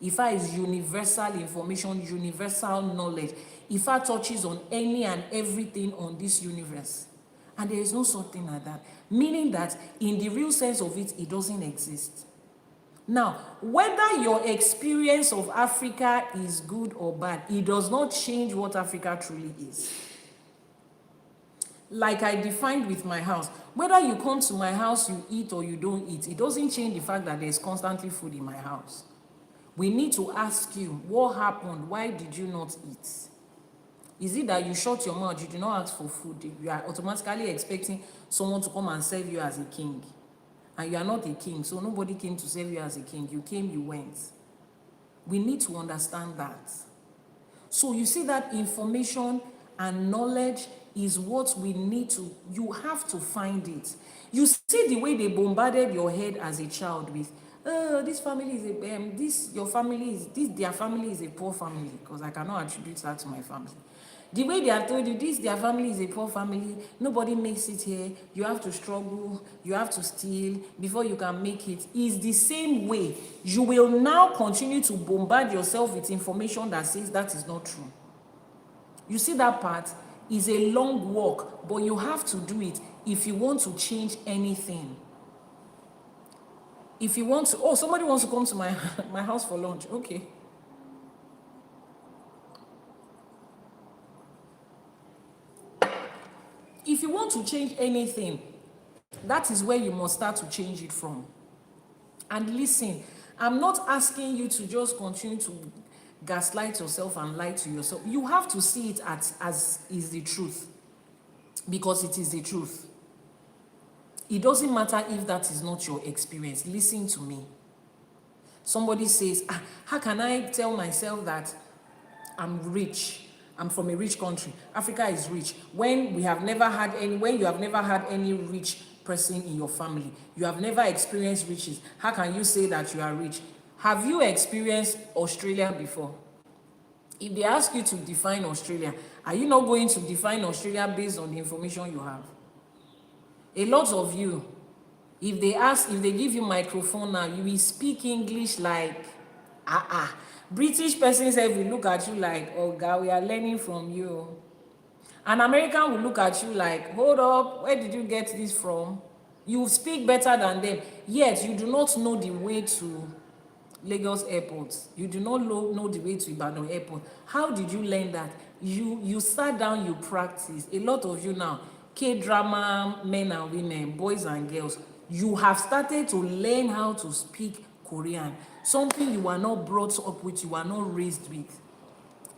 Ifa is universal information, universal knowledge. Ifa touches on any and everything on this universe. And there is no such thing like that. Meaning that in the real sense of it, it doesn't exist. Now, whether your experience of Africa is good or bad, it does not change what Africa truly is. Like I defined with my house, whether you come to my house, you eat or you don't eat, it doesn't change the fact that there's constantly food in my house. We need to ask you, what happened? Why did you not eat? Is it that you shut your mouth, you did not ask for food, you are automatically expecting someone to come and serve you as a king? And you are not a king, so nobody came to serve you as a king. You came, you went. We need to understand that. So you see that information and knowledge is what we need to, you have to find it. You see the way they bombarded your head as a child with, this family is a, their family is a poor family, because I cannot attribute that to my family. The way they have told you, their family is a poor family, nobody makes it here, you have to struggle, you have to steal before you can make it, is the same way you will now continue to bombard yourself with information that says that is not true. You see that part? Is a long walk, but you have to do it if you want to change anything. If you want to, somebody wants to come to my house for lunch. Okay. If you want to change anything, that is where you must start to change it from. And listen, I'm not asking you to just continue to gaslight yourself and lie to yourself. You have to see it as is the truth, because it is the truth. It doesn't matter if that is not your experience. Listen to me. Somebody says, how can I tell myself that I'm rich? I'm from a rich country. Africa is rich. When you have never had any rich person in your family, you have never experienced riches, how can you say that you are rich? Have you experienced Australia before? If they ask you to define Australia, are you not going to define Australia based on the information you have? A lot of you, if they give you microphone now, you will speak English like, British persons will look at you like, oh God, we are learning from you. An American will look at you like, hold up, where did you get this from? You speak better than them, yet you do not know the way to Lagos Airport. You do not know the way to Ibadan Airport. How did you learn that? You sat down, you practice. A lot of you now, K-drama, men and women, boys and girls, you have started to learn how to speak Korean. Something you were not brought up with, you were not raised with.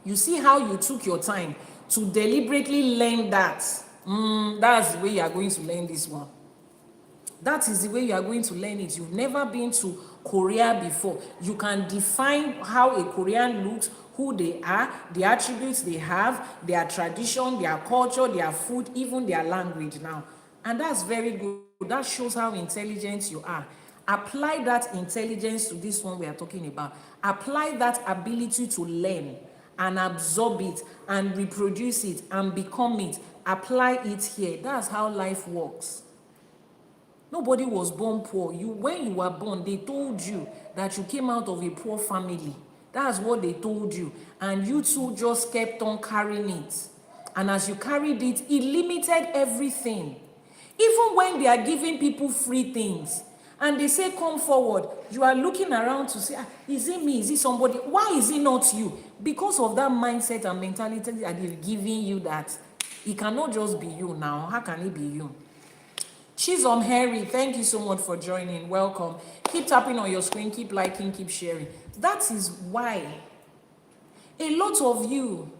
You see how you took your time to deliberately learn that. That's the way you are going to learn this one. That is the way you are going to learn it. You've never been to Korea before. You can define how a Korean looks, who they are, the attributes they have, their tradition, their culture, their food, even their language now. And that's very good. That shows how intelligent you are. Apply that intelligence to this one we are talking about. Apply that ability to learn and absorb it and reproduce it and become it. Apply it here. That's how life works. Nobody was born poor. When you were born, they told you that you came out of a poor family. That's what they told you. And you too just kept on carrying it. And as you carried it, it limited everything. Even when they are giving people free things, and they say, come forward, you are looking around to say, is it me? Is it somebody? Why is it not you? Because of that mindset and mentality that they've given you, that it cannot just be you now. How can it be you? Chisom Harry, thank you so much for joining. Welcome. Keep tapping on your screen, keep liking, keep sharing. That is why a lot of you,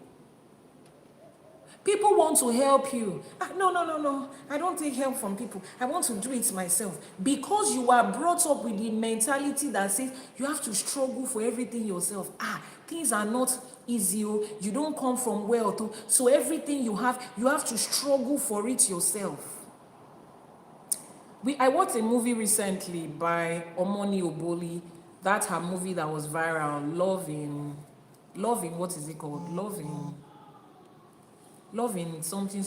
people want to help you. No. I don't take help from people. I want to do it myself. Because you are brought up with the mentality that says you have to struggle for everything yourself. Things are not easy. You don't come from wealth. So everything you have to struggle for it yourself. I watched a movie recently by Omoni Oboli. That's her movie that was viral. Loving, what is it called? Loving something.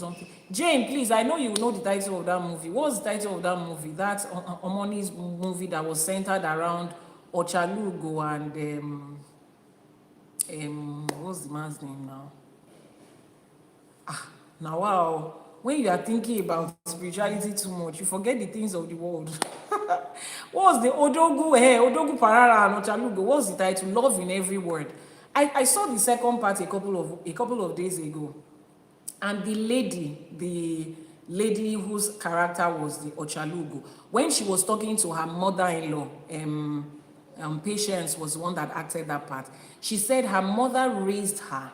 Jane, please, I know you know the title of that movie. What's the title of that movie? That's Omoni's movie that was centered around Ochalugo and what's the man's name now? Now wow. When you are thinking about spirituality too much, you forget the things of the world. What's the Odogu Parara and Ochalugo? What's the title? Love in Every Word. I saw the second part a couple of days ago. And the lady whose character was the Ochalugo, when she was talking to her mother-in-law, Patience was the one that acted that part. She said her mother raised her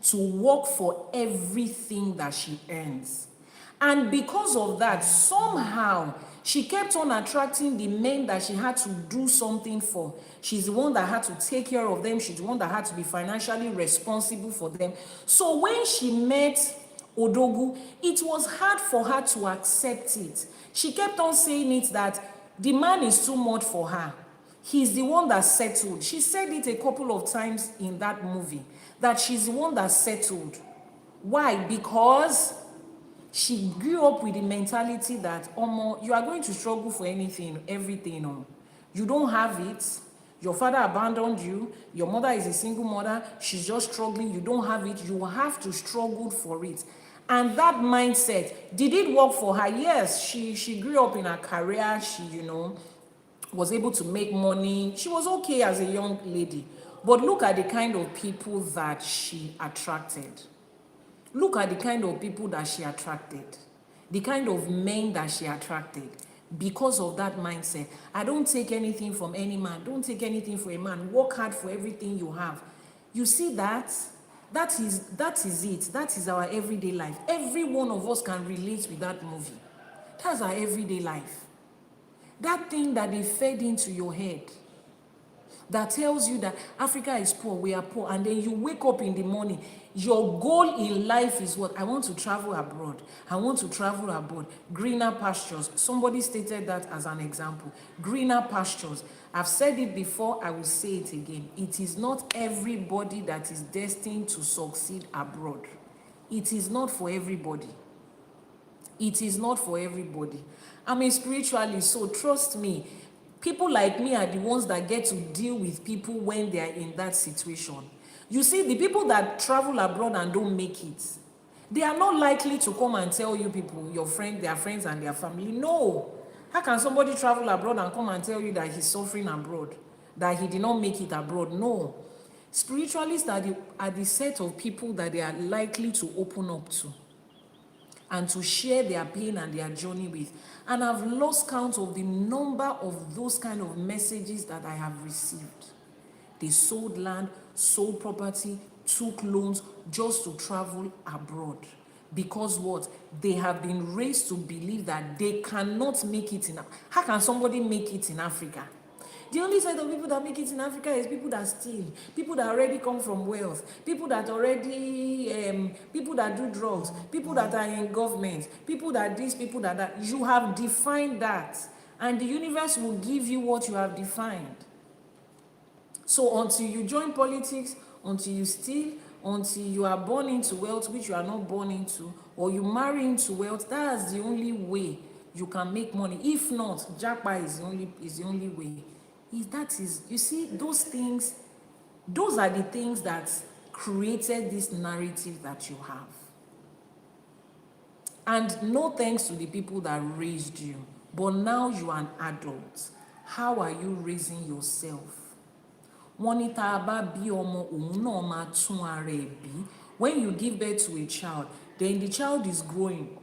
to work for everything that she earns. And because of that, somehow, she kept on attracting the men that she had to do something for. She's the one that had to take care of them. She's the one that had to be financially responsible for them. So when she met Odogu, it was hard for her to accept it. She kept on saying it that the man is too much for her. He's the one that settled. She said it a couple of times in that movie, that she's the one that settled. Why? Because she grew up with the mentality that, you are going to struggle for anything, everything. You don't have it. Your father abandoned you. Your mother is a single mother. She's just struggling. You don't have it. You have to struggle for it. And that mindset, did it work for her? Yes, she grew up in a career. She, was able to make money. She was okay as a young lady. But look at the kind of people that she attracted. Look at the kind of people that she attracted. The kind of men that she attracted. Because of that mindset. I don't take anything from any man. Don't take anything for a man. Work hard for everything you have. You see that? That is it. That is our everyday life. Every one of us can relate with that movie. That's our everyday life. That thing that they fed into your head that tells you that Africa is poor, we are poor, and then you wake up in the morning, your goal in life is what? I want to travel abroad. I want to travel abroad. Greener pastures. Somebody stated that as an example. Greener pastures. I've said it before, I will say it again. It is not everybody that is destined to succeed abroad. It is not for everybody. It is not for everybody. I'm a spiritualist, so trust me, people like me are the ones that get to deal with people when they are in that situation. You see, the people that travel abroad and don't make it, they are not likely to come and tell you people, their friends and their family. No. How can somebody travel abroad and come and tell you that he's suffering abroad, that he did not make it abroad? No. Spiritualists are the set of people that they are likely to open up to and to share their pain and their journey with. And I've lost count of the number of those kind of messages that I have received. They sold land, sold property, took loans just to travel abroad. Because what? They have been raised to believe that they cannot make it in. How can somebody make it in Africa? The only set of people that make it in Africa is people that steal, people that already come from wealth, people that already, people that do drugs, people that are in government, people that this, people that that. You have defined that, and the universe will give you what you have defined. So until you join politics, until you steal, until you are born into wealth, which you are not born into, or you marry into wealth, that's the only way you can make money. If not, japa is the only way. That is, you see, those things, those are the things that created this narrative that you have. And no thanks to the people that raised you, but now you are an adult. How are you raising yourself? When you give birth to a child, then the child is growing.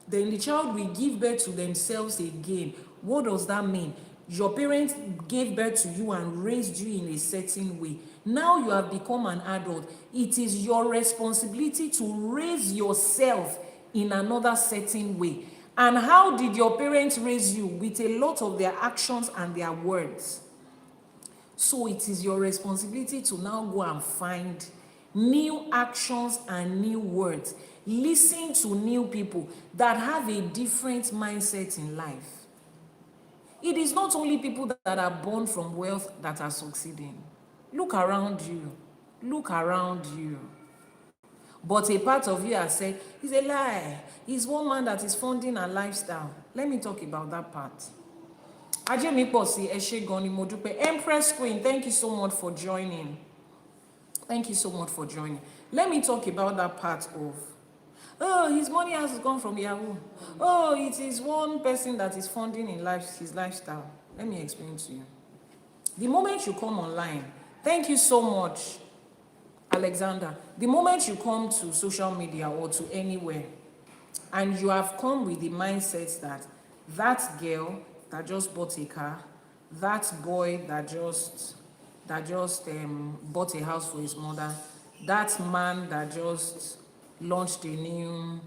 Then the child will give birth to themselves again. What does that mean? Your parents gave birth to you and raised you in a certain way. Now you have become an adult. It is your responsibility to raise yourself in another certain way. And how did your parents raise you? With a lot of their actions and their words. So it is your responsibility to now go and find new actions and new words. Listen to new people that have a different mindset in life. It is not only people that are born from wealth that are succeeding. Look around you. Look around you. But a part of you has said, it's a lie. It's one man that is funding a lifestyle. Let me talk about that part. Empress Queen, thank you so much for joining. Thank you so much for joining. Let me talk about that part of, oh, his money has gone from Yahoo. Oh, it is one person that is funding in his lifestyle. Let me explain to you. The moment you come online, thank you so much, Alexander. The moment you come to social media or to anywhere, and you have come with the mindset that that girl that just bought a car, that boy that just bought a house for his mother, that man that just launched a new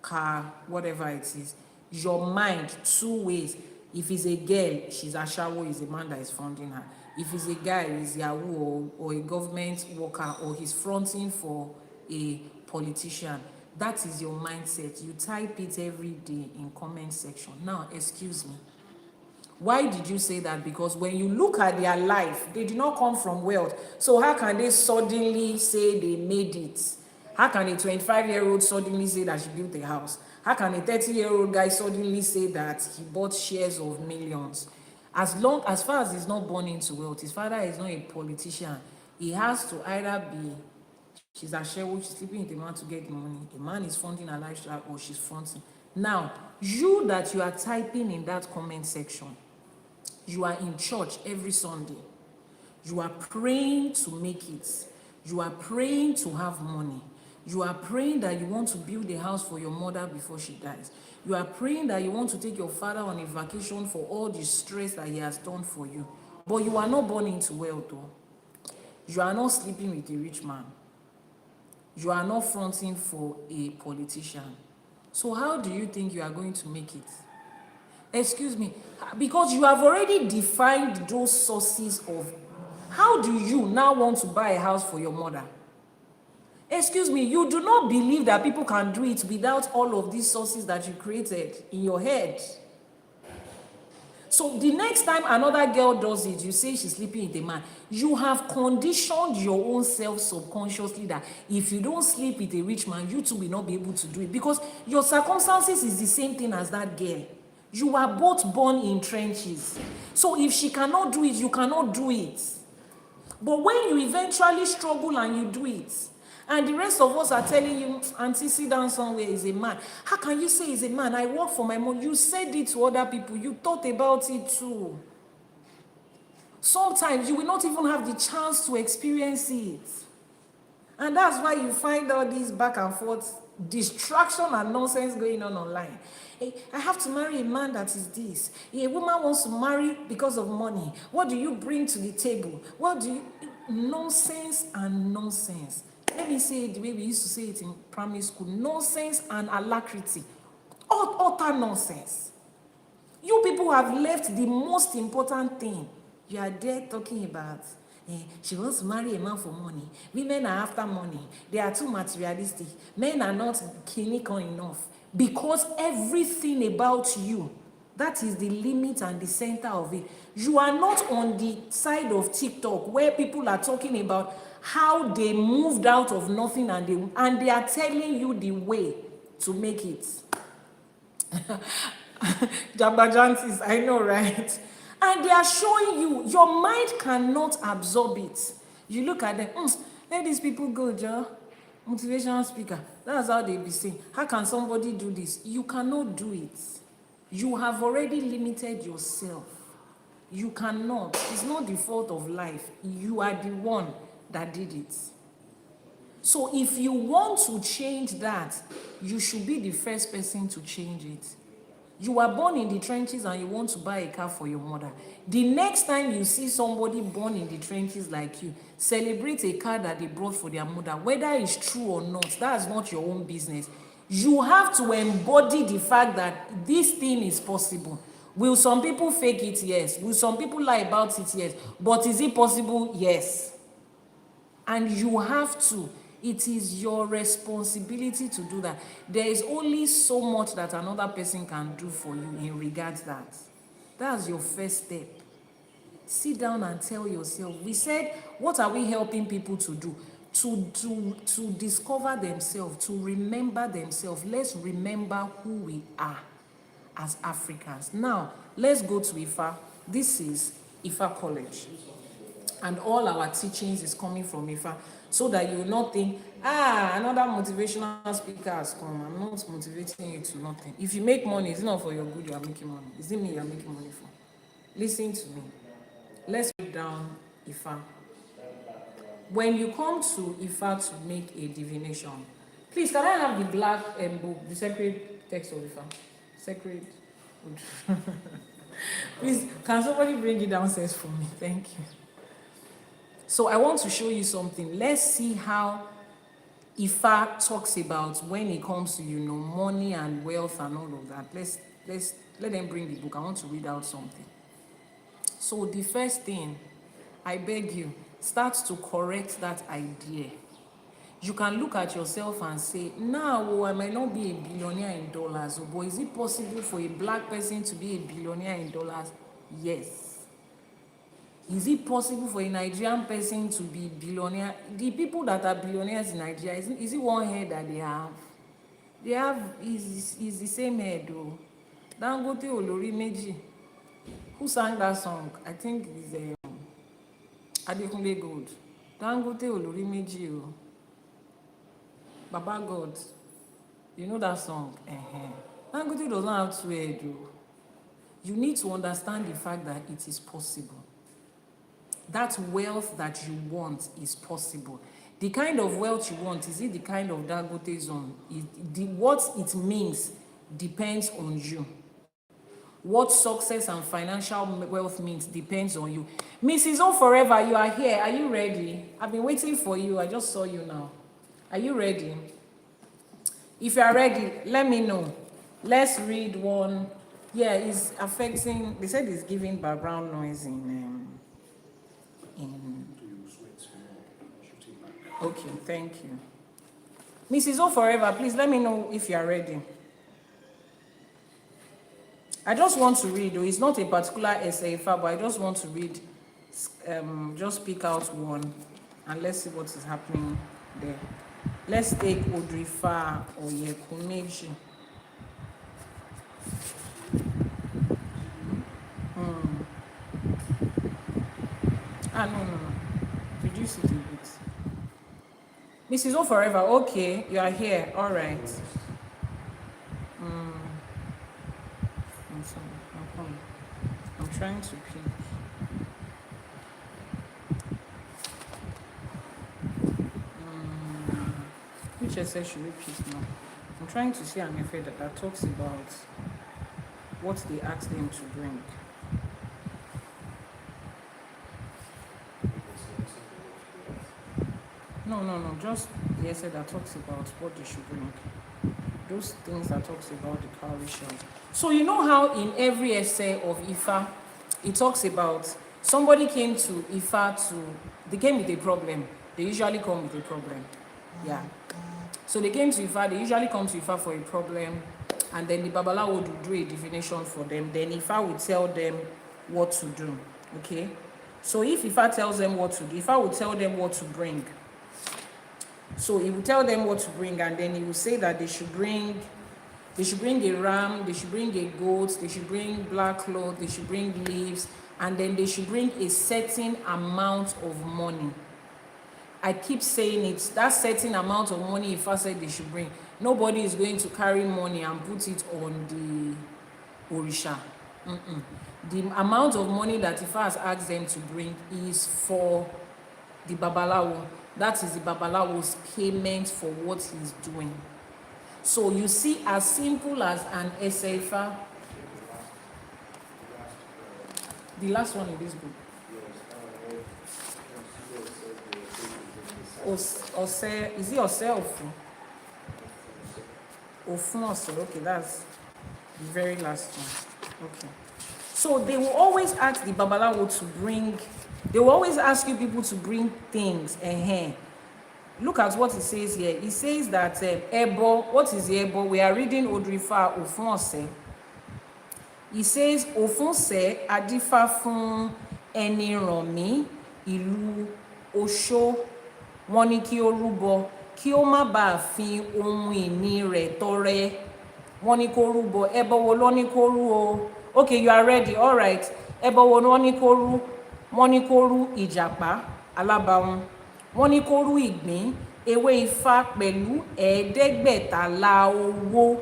car, whatever it is, your mind, two ways. If it's a girl, she's a shawo, is a man that is funding her. If it's a guy, he's Yahoo or a government worker, or he's fronting for a politician. That is your mindset. You type it every day in comment section. Now, excuse me. Why did you say that? Because when you look at their life, they did not come from wealth. So how can they suddenly say they made it? How can a 25-year-old suddenly say that she built a house? How can a 30-year-old guy suddenly say that he bought shares of millions? As far as he's not born into wealth, his father is not a politician. He has to either be, she's a shareholder, she's sleeping with a man to get the money. The man is funding a lifestyle, or she's fronting. Now, you that you are typing in that comment section, you are in church every Sunday. You are praying to make it. You are praying to have money. You are praying that you want to build a house for your mother before she dies. You are praying that you want to take your father on a vacation for all the stress that he has done for you. But you are not born into wealth, though. You are not sleeping with a rich man. You are not fronting for a politician. So how do you think you are going to make it? Excuse me, because you have already defined those sources of, how do you now want to buy a house for your mother? Excuse me, you do not believe that people can do it without all of these sources that you created in your head. So the next time another girl does it, you say she's sleeping with a man, you have conditioned your own self subconsciously that if you don't sleep with a rich man, you too will not be able to do it, because your circumstances is the same thing as that girl. You are both born in trenches. So if she cannot do it, you cannot do it. But when you eventually struggle and you do it, and the rest of us are telling you, Auntie, sit down somewhere, is a man. How can you say he's a man? I work for my mom. You said it to other people. You thought about it too. Sometimes you will not even have the chance to experience it. And that's why you find all these back and forth distraction and nonsense going on online. Hey, I have to marry a man that is this. A woman wants to marry because of money. What do you bring to the table? What do you... Nonsense and nonsense. let me say it the way we used to say it in primary school, nonsense and alacrity. Utter nonsense. You people have left the most important thing. You are there talking about, she wants to marry a man for money. Women are after money. They are too materialistic. Men are not clinical enough. Because everything about you, that is the limit and the center of it. You are not on the side of TikTok where people are talking about how they moved out of nothing and they are telling you the way to make it. Jabajantis, I know, right? And they are showing you, your mind cannot absorb it. You look at them, let these people go, Joe. Motivational speaker. That's how they be saying. How can somebody do this? You cannot do it. You have already limited yourself. You cannot. It's not the fault of life. You are the one that did it. So if you want to change that, you should be the first person to change it. You were born in the trenches and you want to buy a car for your mother. The next time you see somebody born in the trenches like you, celebrate a car that they brought for their mother. Whether it's true or not, that's not your own business. You have to embody the fact that this thing is possible. Will some people fake it? Yes. Will some people lie about it? Yes. But is it possible? Yes. And you have to. It is your responsibility to do that. There is only so much that another person can do for you in regards to that. That's your first step. Sit down and tell yourself. We said, what are we helping people to do? To discover themselves, to remember themselves. Let's remember who we are as Africans. Now, let's go to Ifa. This is Ifa College. And all our teachings is coming from Ifa. So that you will not think, another motivational speaker has come. I'm not motivating you to nothing. If you make money, it's not for your good you are making money. Is it me you are making money for? Listen to me. Let's break down Ifa. When you come to Ifa to make a divination, please, can I have the black book, the sacred text of Ifa? Sacred. Please, can somebody bring it downstairs for me? Thank you. So I want to show you something. Let's see how Ifa talks about when it comes to, money and wealth and all of that. Let them bring the book. I want to read out something. So the first thing, I beg you, start to correct that idea. You can look at yourself and say, I might not be a billionaire in dollars, but is it possible for a black person to be a billionaire in dollars? Yes. Is it possible for a Nigerian person to be billionaire? The people that are billionaires in Nigeria, is it one head that they have? They have is the same head though. Dangote Olori Meji. Who sang that song? I think it's Adekunle Gold. Dangote Olori Meji. Baba God. You know that song? Dangote does not have two heads though. You need to understand the fact that it is possible. That wealth that you want is possible. The kind of wealth you want, is it the kind of Dangote zone? What it means depends on you. What success and financial wealth means depends on you. Mrs. O Forever, you are here. Are you ready? I've been waiting for you. I just saw you now. Are you ready? If you are ready, let me know. Let's read one. Yeah, it's affecting, they said it's giving background noise in okay, thank you. Mrs. O Forever, please let me know if you are ready. I just want to read, though. It's not a particular essay, but I just want to read, just pick out one, and let's see what is happening there. Let's take Odù Ifá or Yekumeji. No. Reduce it a bit. Mrs. O Forever, okay, you are here. All right. I'm sorry. I'm trying to pick. Which essay should we pick now? I'm trying to see an essay that talks about what they asked them to bring. No. Just the essay that talks about what they should bring. Those things that talks about the cowrie shells. So you know how in every essay of Ifa, it talks about somebody came to Ifa they came with a problem. They usually come with a problem. Yeah. So they came to Ifa, they usually come to Ifa for a problem, and then the Babalawo would do a divination for them. Then Ifa would tell them what to do. Okay? So if Ifa tells them what to do, Ifa would tell them what to bring. So he will tell them what to bring, and then he will say that they should bring a ram, they should bring a goat, they should bring black cloth, they should bring leaves, and then they should bring a certain amount of money. I keep saying it, that certain amount of money if I said they should bring. Nobody is going to carry money and put it on the Orisha. The amount of money that Ifa has asked them to bring is for the Babalawo. That is the Babalawo's payment for what he's doing. So you see, as simple as an Ifa, the last one in this book. Ose, is it Ose or Ofun? Ofun Ose, okay, that's the very last one. Okay. So they will always ask the Babalawo to bring, they will always ask you people to bring things. Look at what it says here. It says that Ebo, what is the Ebo? We are reading Odù Ifá Ofun Ose. It says Ofun Se Adifa fún ẹni ràn mí ìlú Oṣó, wọ́n ní kí ó rúbọ kí ó má bàa fi ohun ìní rẹ̀ tọrẹ, wọ́n ní kó rúbọ. Ẹbọ wo ló ní kó rú o? Okay, you are ready. All right. Ẹbọ wo ló ní kó rú? Wọ́n ní kó rú ìjàpá alábàáhùn, wọ́n ní kó rú ìgbín, ewé ifá pẹ̀lú ẹ̀ẹ́dẹ́gbẹ̀tàlá owó.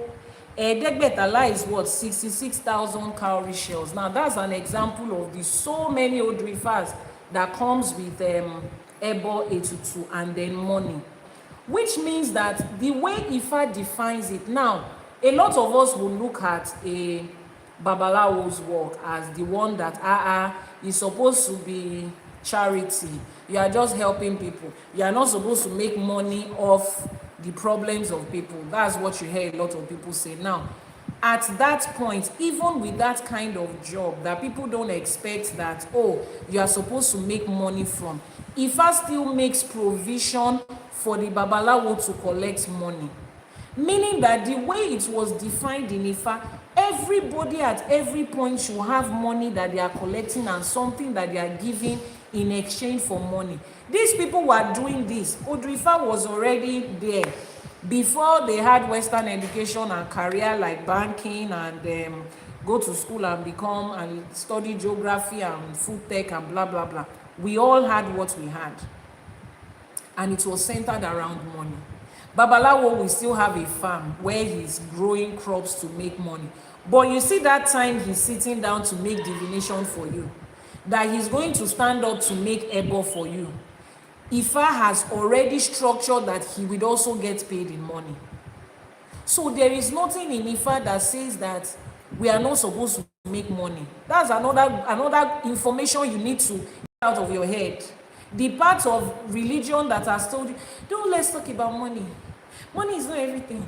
Ẹ̀ẹ́dẹ́gbẹ̀tàlá is what? 66,000 cowrie shells. Now that's an example of the so many Odù Ifás that comes with Ebo Etutu and then money. Which means that the way Ifa defines it, now a lot of us will look at a Babalawo's work as the one that is supposed to be charity. You are just helping people. You are not supposed to make money off the problems of people. That's what you hear a lot of people say. Now, at that point, even with that kind of job that people don't expect that, oh, you are supposed to make money from, Ifa still makes provision for the Babalawo to collect money. Meaning that the way it was defined in Ifa, everybody at every point should have money that they are collecting and something that they are giving in exchange for money. These people were doing this. Odù Ifá was already there before they had Western education and career like banking and go to school and become and study geography and food tech and blah blah blah. We all had what we had, and it was centered around money. Babalawo will still have a farm where he's growing crops to make money, but you see that time he's sitting down to make divination for you, that he's going to stand up to make ebo for you. Ifa has already structured that he will also get paid in money. So there is nothing in Ifa that says that we are not supposed to make money. That's another information you need to get out of your head. The part of religion that has told you, don't let's talk about money. Money is not everything.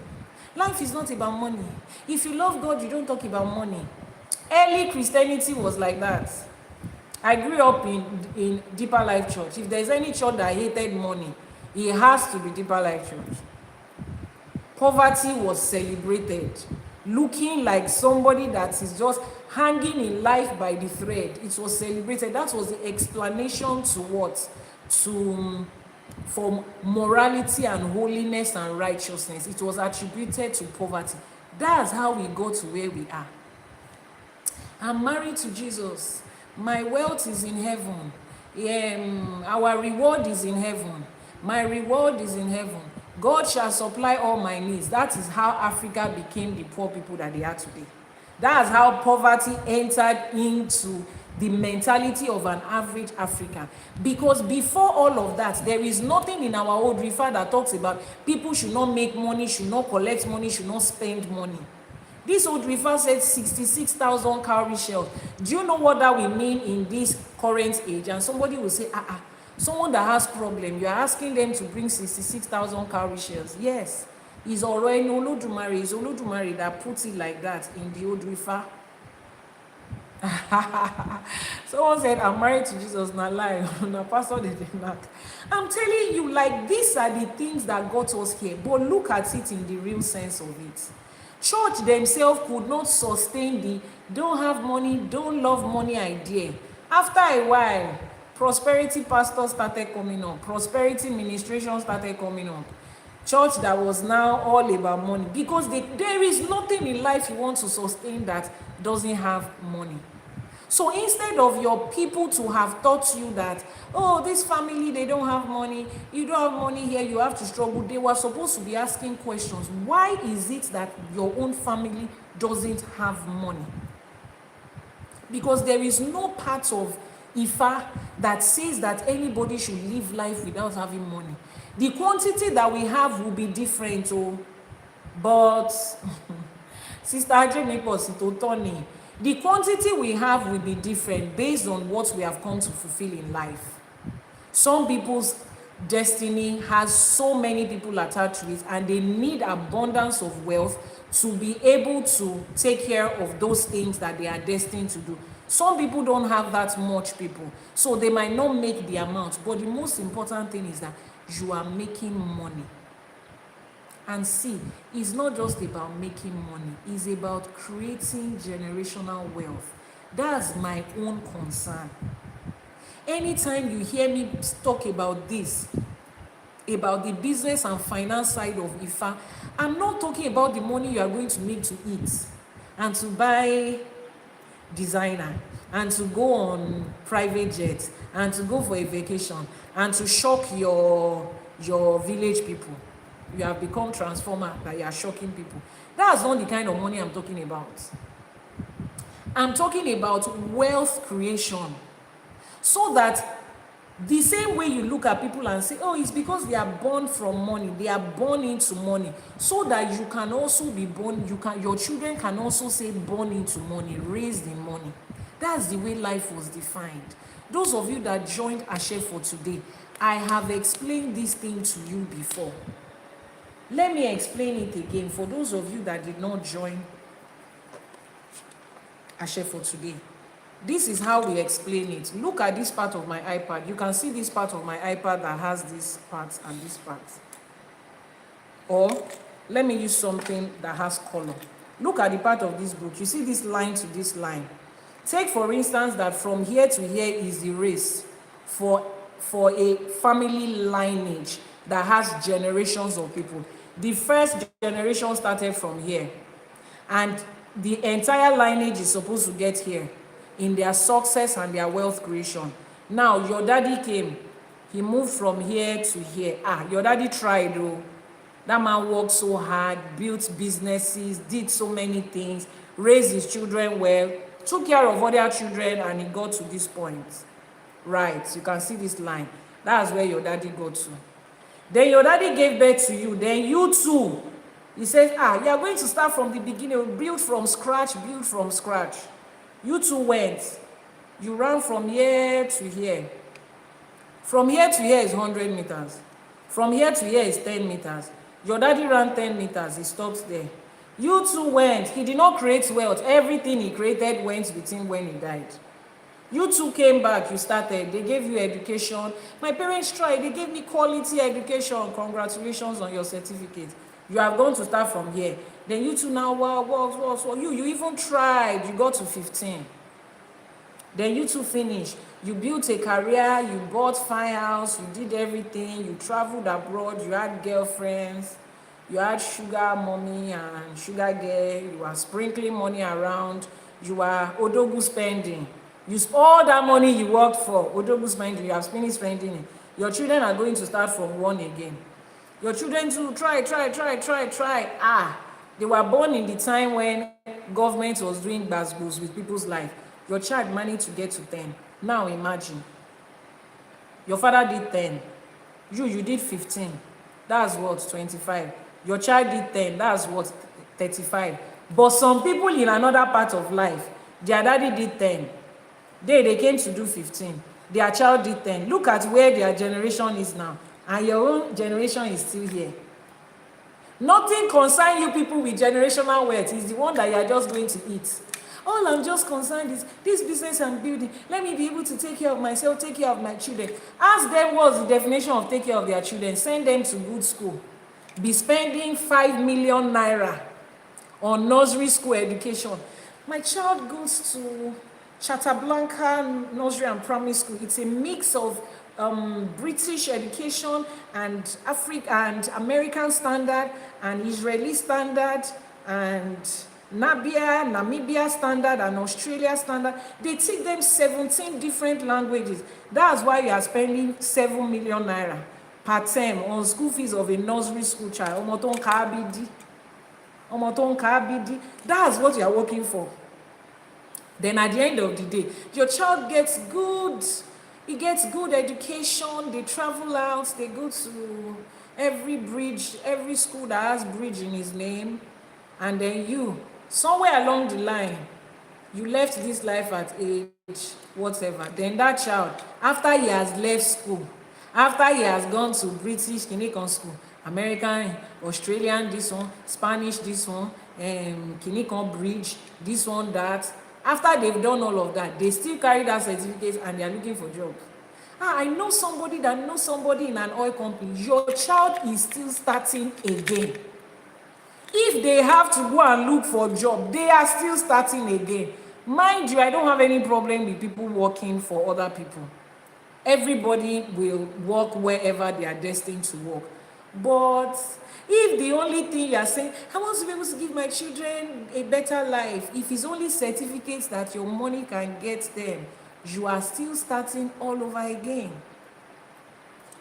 Life is not about money. If you love God, you don't talk about money. Early Christianity was like that. I grew up in Deeper Life Church. If there's any church that hated money, it has to be Deeper Life Church. Poverty was celebrated. Looking like somebody that is just hanging in life by the thread. It was celebrated. That was the explanation to what? For morality and holiness and righteousness. It was attributed to poverty. That's how we got to where we are. I'm married to Jesus. My wealth is in heaven. Our reward is in heaven. My reward is in heaven. God shall supply all my needs. That is how Africa became the poor people that they are today. That's how poverty entered into the mentality of an average African. Because before all of that, there is nothing in our Odù Ifá that talks about people should not make money, should not collect money, should not spend money. This Odù Ifá said 66,000 cowrie shells. Do you know what that will mean in this current age? And somebody will say, Someone that has problem, you are asking them to bring 66,000 cowrie shells. Yes, it's already Olódùmarè. It's Olódùmarè that puts it like that in the Odù Ifá. Someone said, I'm married to Jesus. Not lie. Na pastor they did not. I'm telling you, like, these are the things that got us here. But look at it in the real sense of it. Church themselves could not sustain the don't have money, don't love money idea. After a while, prosperity pastors started coming up. Prosperity ministration started coming up. Church that was now all about money. Because there is nothing in life you want to sustain that doesn't have money. So instead of your people to have taught you that, oh, this family, they don't have money, you don't have money here, you have to struggle, they were supposed to be asking questions. Why is it that your own family doesn't have money? Because there is no part of Ifá that says that anybody should live life without having money. The quantity that we have will be different, but Sister Ajenipo Tony, the quantity we have will be different based on what we have come to fulfill in life. Some people's destiny has so many people attached to it, and they need abundance of wealth to be able to take care of those things that they are destined to do. Some people don't have that much people, so they might not make the amount, but the most important thing is that you are making money. And see, it's not just about making money, it's about creating generational wealth. That's my own concern. Anytime you hear me talk about this, about the business and finance side of Ifá, I'm not talking about the money you are going to make to eat and to buy designer and to go on private jets and to go for a vacation and to shock your village people. You have become transformer that you are shocking people. That's not the kind of money I'm talking about. I'm talking about wealth creation. So that the same way you look at people and say, oh, it's because they are born from money, they are born into money, so that you can also be born, your children can also say born into money, raised in money. That's the way life was defined. Those of you that joined Ìṣẹ̀ṣe for today, I have explained this thing to you before. Let me explain it again for those of you that did not join İṣẹ̀ṣe for today. This is how we explain it. Look at this part of my iPad. You can see this part of my iPad that has this part and this part. Or let me use something that has color. Look at the part of this book. You see this line to this line. Take for instance that from here to here is the race for a family lineage that has generations of people. The first generation started from here, and the entire lineage is supposed to get here in their success and their wealth creation. Now your daddy came, he moved from here to here. Your daddy tried though. That man worked so hard, built businesses, did so many things, raised his children well, took care of other children, and he got to this point. Right, you can see this line. That's where your daddy got to. Then your daddy gave birth to you. Then you too, he says, you are going to start from the beginning, build from scratch, build from scratch. You two went. You ran from here to here. From here to here is 100 meters. From here to here is 10 meters. Your daddy ran 10 meters. He stopped there. You two went. He did not create wealth. Everything he created went with him when he died. You two came back. You started. They gave you education. My parents tried. They gave me quality education. Congratulations on your certificate. You have gone to start from here. Then you two now work. You even tried. You got to 15. Then you two finished. You built a career. You bought fine house. You did everything. You traveled abroad. You had girlfriends. You had sugar mommy and sugar girl. You were sprinkling money around. You were odogu spending. All that money you worked for, odogu spending, you have finished spending it. Your children are going to start from one again. Your children too, try. They were born in the time when government was doing gbasgbos with people's life. Your child managed to get to 10. Now imagine. Your father did 10. You did 15. That's what, 25. Your child did 10. That's what, 35. But some people in another part of life, their daddy did 10. They came to do 15. Their child did 10. Look at where their generation is now. And your own generation is still here. Nothing concerns you people with generational wealth. Is the one that you are just going to eat. All I'm just concerned is this business I'm building. Let me be able to take care of myself, take care of my children. Ask them what's the definition of take care of their children. Send them to good school. Be spending 5 million naira on nursery school education. My child goes to Chatablanca Nursery and Primary School. It's a mix of British education and American standard and Israeli standard and Namibia standard and Australia standard. They teach them 17 different languages. That's why you are spending 7 million naira per term on school fees of a nursery school child. That's what you are working for. Then at the end of the day, your child gets good. He gets good education. They travel out. They go to every bridge, every school that has bridge in his name. And then you, somewhere along the line, you left this life at age whatever. Then that child, after he has left school, after he has gone to British Kinikon school, American, Australian, this one, Spanish, this one, Kinikon bridge, this one, that. After they've done all of that, they still carry that certificate and they are looking for job. I know somebody that knows somebody in an oil company. Your child is still starting again. If they have to go and look for a job, they are still starting again. Mind you, I don't have any problem with people working for other people. Everybody will work wherever they are destined to work. But if the only thing you are saying, I want to be able to give my children a better life, if it's only certificates that your money can get them, you are still starting all over again.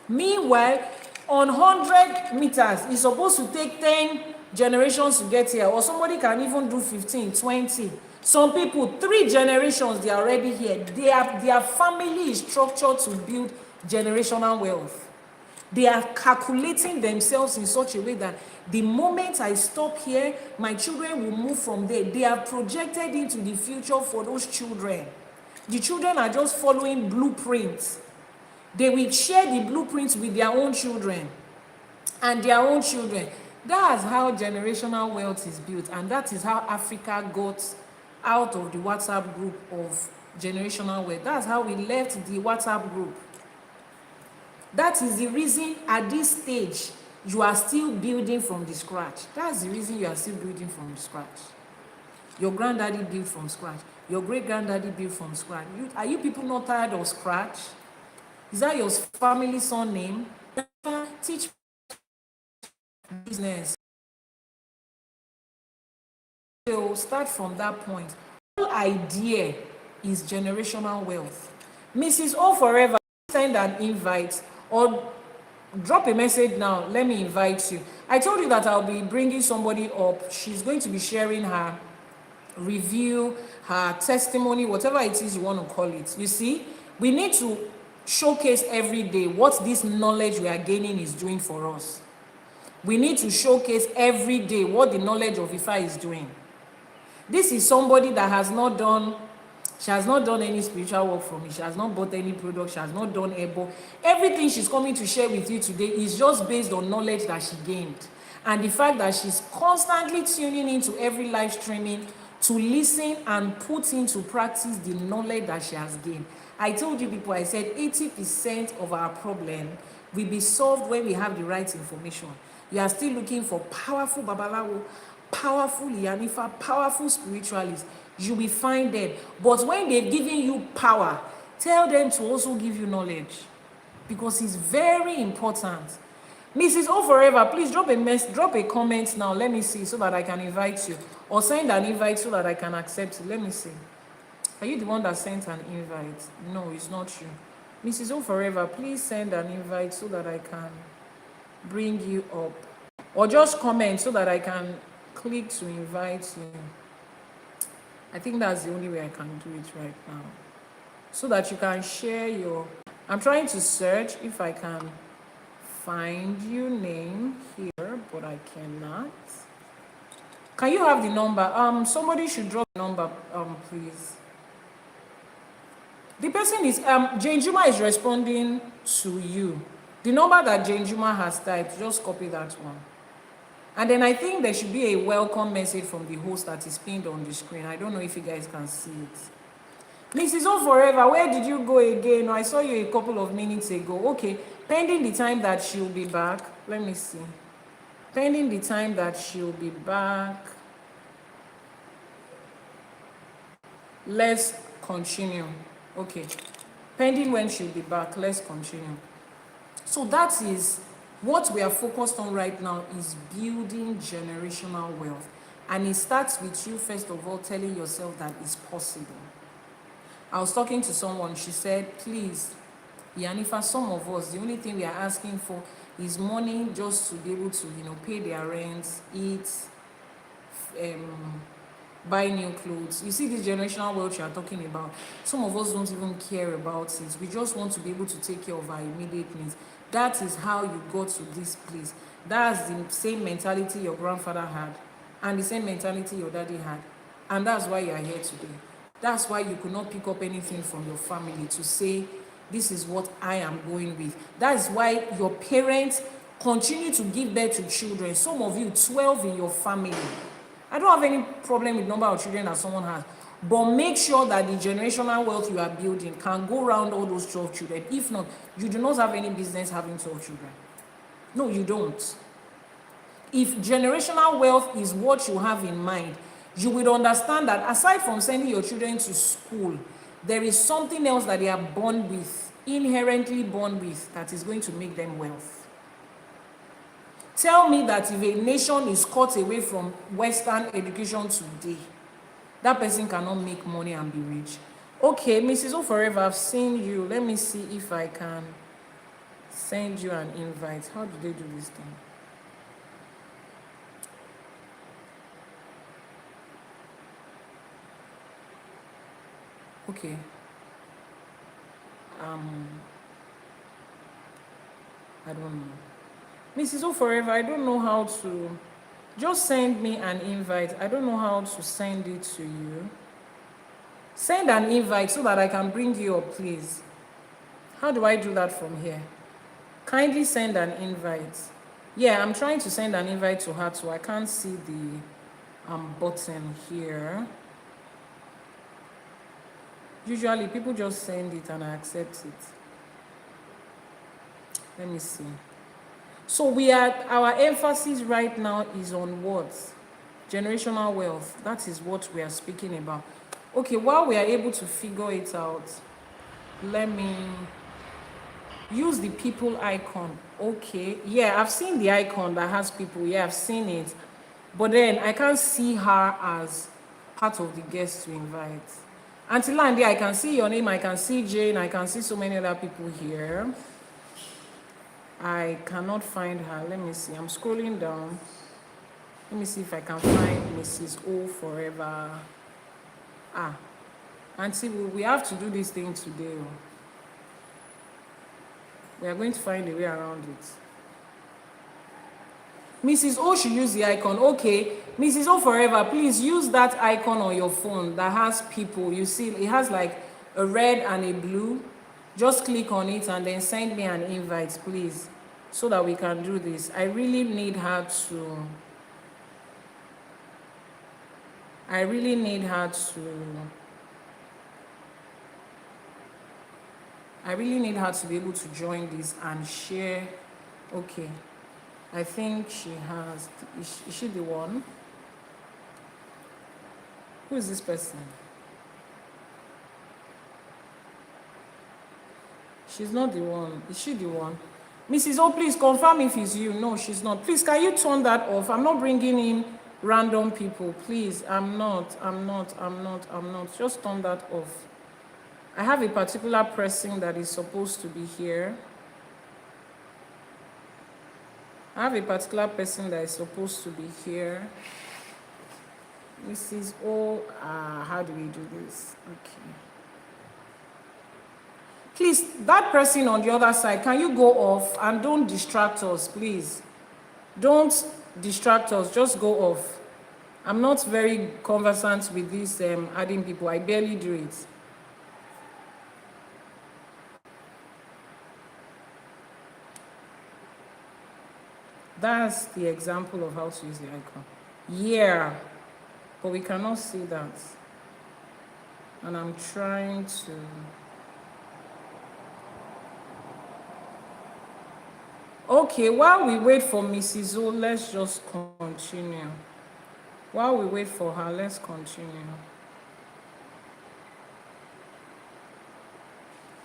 Meanwhile, on 100 meters, it's supposed to take 10 generations to get here, or somebody can even do 15, 20. Some people, 3 generations, they are already here. Their family is structured to build generational wealth. They are calculating themselves in such a way that the moment I stop here, my children will move from there. They are projected into the future for those children. The children are just following blueprints. They will share the blueprints with their own children and their own children. That's how generational wealth is built, and that is how Africa got out of the WhatsApp group of generational wealth. That's how we left the WhatsApp group. That is the reason at this stage you are still building from the scratch. That's the reason you are still building from the scratch. Your granddaddy built from scratch. Your great-granddaddy built from scratch. Are you people not tired of scratch? Is that your family surname? Teach business. So start from that point. The whole idea is generational wealth. Mrs. O Forever, send an invite or drop a message now. Let me invite you. I told you that I'll be bringing somebody up. She's going to be sharing her review, her testimony, whatever it is you want to call it. You see, we need to showcase every day what this knowledge we are gaining is doing for us. We need to showcase every day what the knowledge of Ifa is doing. This is somebody that has not done, she has not done any spiritual work for me. She has not bought any product. She has not done ebo. Everything she's coming to share with you today is just based on knowledge that she gained. And the fact that she's constantly tuning into every live streaming to listen and put into practice the knowledge that she has gained. I told you people, I said 80% of our problem will be solved when we have the right information. You are still looking for powerful Babalawo, powerful Iyanifa, powerful spiritualists. You will find them. But when they've given you power, tell them to also give you knowledge, because it's very important. Mrs. O Forever, please drop a comment now. Let me see so that I can invite you, or send an invite so that I can accept it. Let me see. Are you the one that sent an invite? No, it's not you. Mrs. O Forever, please send an invite so that I can bring you up, or just comment so that I can click to invite you. I think that's the only way I can do it right now, so that you can share your, I'm trying to search if I can find your name here, but I cannot. Can you have the number? Somebody should drop the number, please. The person is, Jane Juma is responding to you. The number that Jane Juma has typed, just copy that one. And then I think there should be a welcome message from the host that is pinned on the screen. I don't know if you guys can see it. Mrs. O Forever, where did you go again? I saw you a couple of minutes ago. Okay, pending the time that she'll be back. Let me see. Pending the time that she'll be back. Let's continue. Okay. Pending when she'll be back, let's continue. So that is what we are focused on right now, is building generational wealth. And it starts with you, first of all, telling yourself that it's possible. I was talking to someone, she said, please, Iyanifa, some of us, the only thing we are asking for is money just to be able to, pay their rents, eat, buy new clothes. You see this generational wealth you are talking about, some of us don't even care about it. We just want to be able to take care of our immediate needs. That is how you got to this place. That's the same mentality your grandfather had, and the same mentality your daddy had. And that's why you are here today. That's why you could not pick up anything from your family to say, this is what I am going with. That is why your parents continue to give birth to children. Some of you, 12 in your family. I don't have any problem with the number of children that someone has. But make sure that the generational wealth you are building can go around all those 12 children. If not, you do not have any business having 12 children. No, you don't. If generational wealth is what you have in mind, you will understand that aside from sending your children to school, there is something else that they are born with, inherently born with, that is going to make them wealth. Tell me that if a nation is cut away from Western education today, that person cannot make money and be rich. Okay, Mrs. O Forever, I've seen you. Let me see if I can send you an invite. How do they do this thing? Okay. I don't know. Mrs. O Forever, I don't know how to. Just send me an invite. I don't know how to send it to you. Send an invite so that I can bring you up, please. How do I do that from here? Kindly send an invite. Yeah, I'm trying to send an invite to her too. I can't see the button here. Usually people just send it and I accept it. Let me see. So our emphasis right now is on what? Generational wealth. That is what we are speaking about. Okay, while we are able to figure it out, let me use the people icon. Okay, yeah, I've seen the icon that has people. Yeah, I've seen it. But then I can't see her as part of the guests to invite. Auntie Landy, I can see your name, I can see Jane, I can see so many other people here. I cannot find her. Let me see. I'm scrolling down. Let me see if I can find Mrs. O Forever. Auntie, we have to do this thing today. We are going to find a way around it. Mrs. O should use the icon. Okay, Mrs. O Forever, please use that icon on your phone that has people. You see, it has like a red and a blue. Just click on it and then send me an invite, please, so that we can do this. I really need her to be able to join this and share. Okay, I think she has. Is she the one? Who is this person? She's not the one. Is she the one? Mrs. O, please confirm if it's you. No, she's not. Please, can you turn that off? I'm not bringing in random people. Please, I'm not. Just turn that off. I have a particular person that is supposed to be here. Mrs. O, how do we do this? Okay. Please, that person on the other side, can you go off and don't distract us, please? Don't distract us, just go off. I'm not very conversant with this adding people. I barely do it. That's the example of how to use the icon. Yeah, but we cannot see that. And I'm trying to... Okay, while we wait for Mrs. O, let's just continue. While we wait for her, let's continue.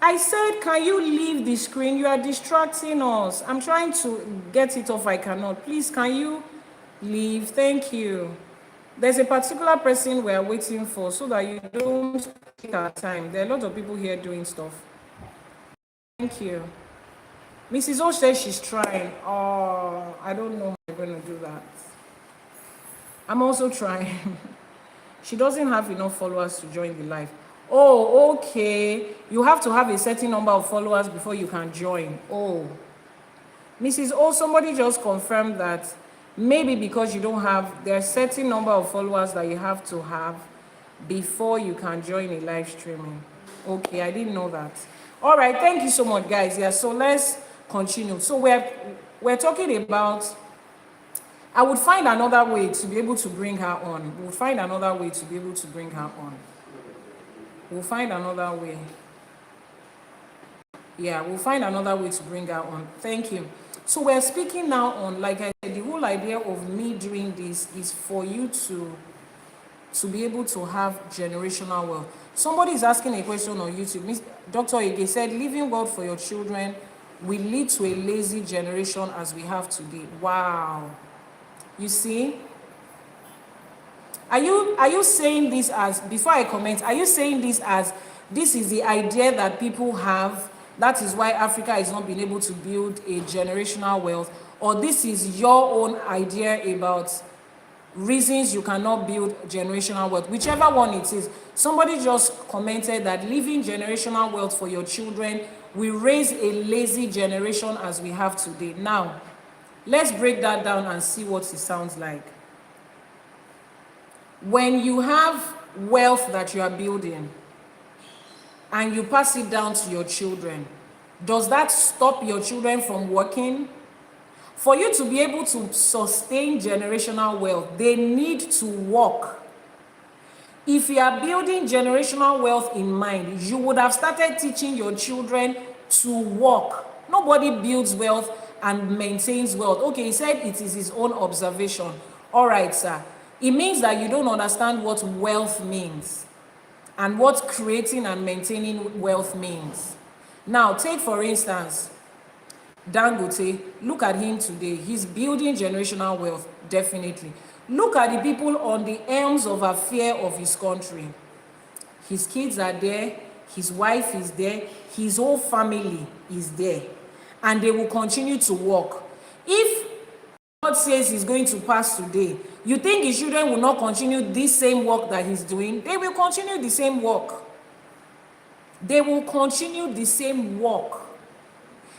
I said, can you leave the screen? You are distracting us. I'm trying to get it off. I cannot. Please, can you leave? Thank you. There's a particular person we are waiting for so that you don't take our time. There are a lot of people here doing stuff. Thank you. Mrs. O says she's trying. Oh, I don't know how I'm going to do that. I'm also trying. She doesn't have enough followers to join the live. Oh, okay. You have to have a certain number of followers before you can join. Oh. Mrs. O, somebody just confirmed that maybe because you don't have, there's a certain number of followers that you have to have before you can join a live streaming. Okay, I didn't know that. All right, thank you so much, guys. Yeah, so let's continue. So we're talking about, I would find another way to be able to bring her on. We'll find another way to be able to bring her on. We'll find another way. Yeah, we'll find another way to bring her on. Thank you. So we're speaking now on, like I said, the whole idea of me doing this is for you to be able to have generational wealth. Somebody is asking a question on YouTube. Dr. Ige said, living wealth for your children will lead to a lazy generation as we have today. Wow. You see? Are you saying this as, before I comment, are you saying this as this is the idea that people have, that is why Africa is not being able to build a generational wealth, or this is your own idea about reasons you cannot build generational wealth? Whichever one it is. Somebody just commented that leaving generational wealth for your children will raise a lazy generation as we have today. Now, let's break that down and see what it sounds like. When you have wealth that you are building and you pass it down to your children, does that stop your children from working? For you to be able to sustain generational wealth, they need to work. If you are building generational wealth in mind, you would have started teaching your children to work. Nobody builds wealth and maintains wealth. Okay, he said it is his own observation. All right, sir. It means that you don't understand what wealth means and what creating and maintaining wealth means. Now, take for instance, Dangote. Look at him today. He's building generational wealth, definitely. Look at the people on the helms of affairs of his country. His kids are there, his wife is there, his whole family is there, and they will continue to work. If God says he's going to pass today, you think his children will not continue this same work that he's doing? They will continue the same work. They will continue the same work.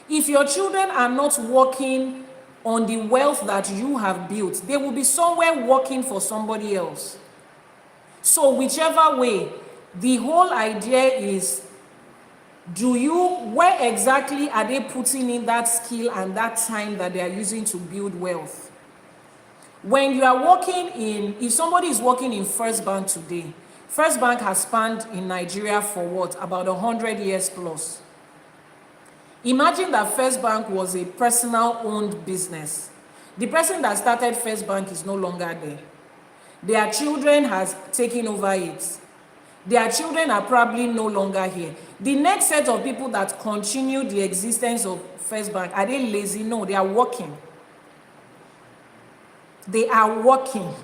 If your children are not working on the wealth that you have built, they will be somewhere working for somebody else. So whichever way, the whole idea is, where exactly are they putting in that skill and that time that they are using to build wealth? When you are working in, if somebody is working in First Bank today, First Bank has spanned in Nigeria for what? About 100 years plus. Imagine that First Bank was a personal owned business. The person that started First Bank is no longer there. Their children has taken over it. Their children are probably no longer here. The next set of people that continue the existence of First Bank, are they lazy? No, they are working. They are working.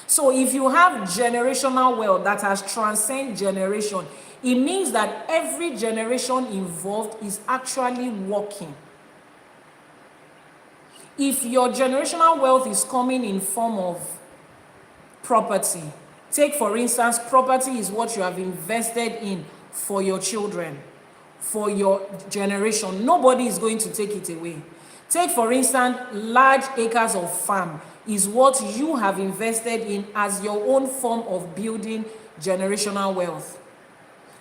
So if you have generational wealth that has transcended generation, it means that every generation involved is actually working. If your generational wealth is coming in form of property, take for instance, property is what you have invested in for your children, for your generation. Nobody is going to take it away. Take for instance, large acres of farm is what you have invested in as your own form of building generational wealth.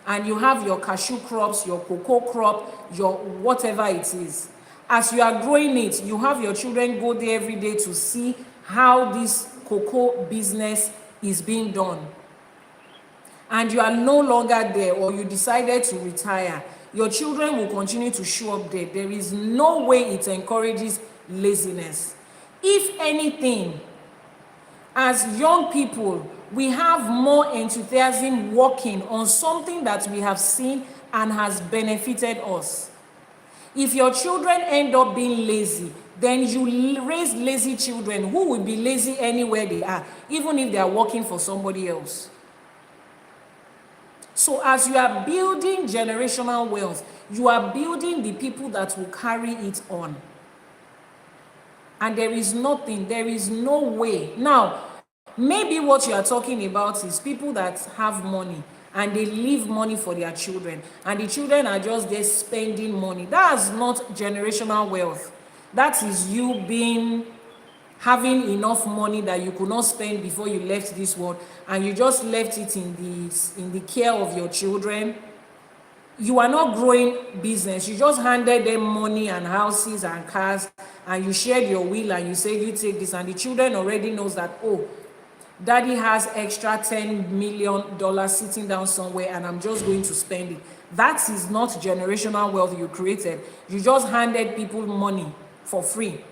And you have your cashew crops, your cocoa crop, your whatever it is. As you are growing it, you have your children go there every day to see how this cocoa business is being done. And you are no longer there, or you decided to retire, your children will continue to show up there. There is no way it encourages laziness. If anything, as young people, we have more enthusiasm working on something that we have seen and has benefited us. If your children end up being lazy, then you raise lazy children who will be lazy anywhere they are, even if they are working for somebody else. So as you are building generational wealth, you are building the people that will carry it on. And there is nothing, there is no way. Now, maybe what you are talking about is people that have money and they leave money for their children, and the children are just there spending money. That's not generational wealth. That is you having enough money that you could not spend before you left this world, and you just left it in the care of your children. You are not growing business. You just handed them money and houses and cars, and you shared your will and you say, you take this, and the children already knows that, oh, daddy has extra $10 million sitting down somewhere and I'm just going to spend it. That is not generational wealth you created. You just handed people money for free.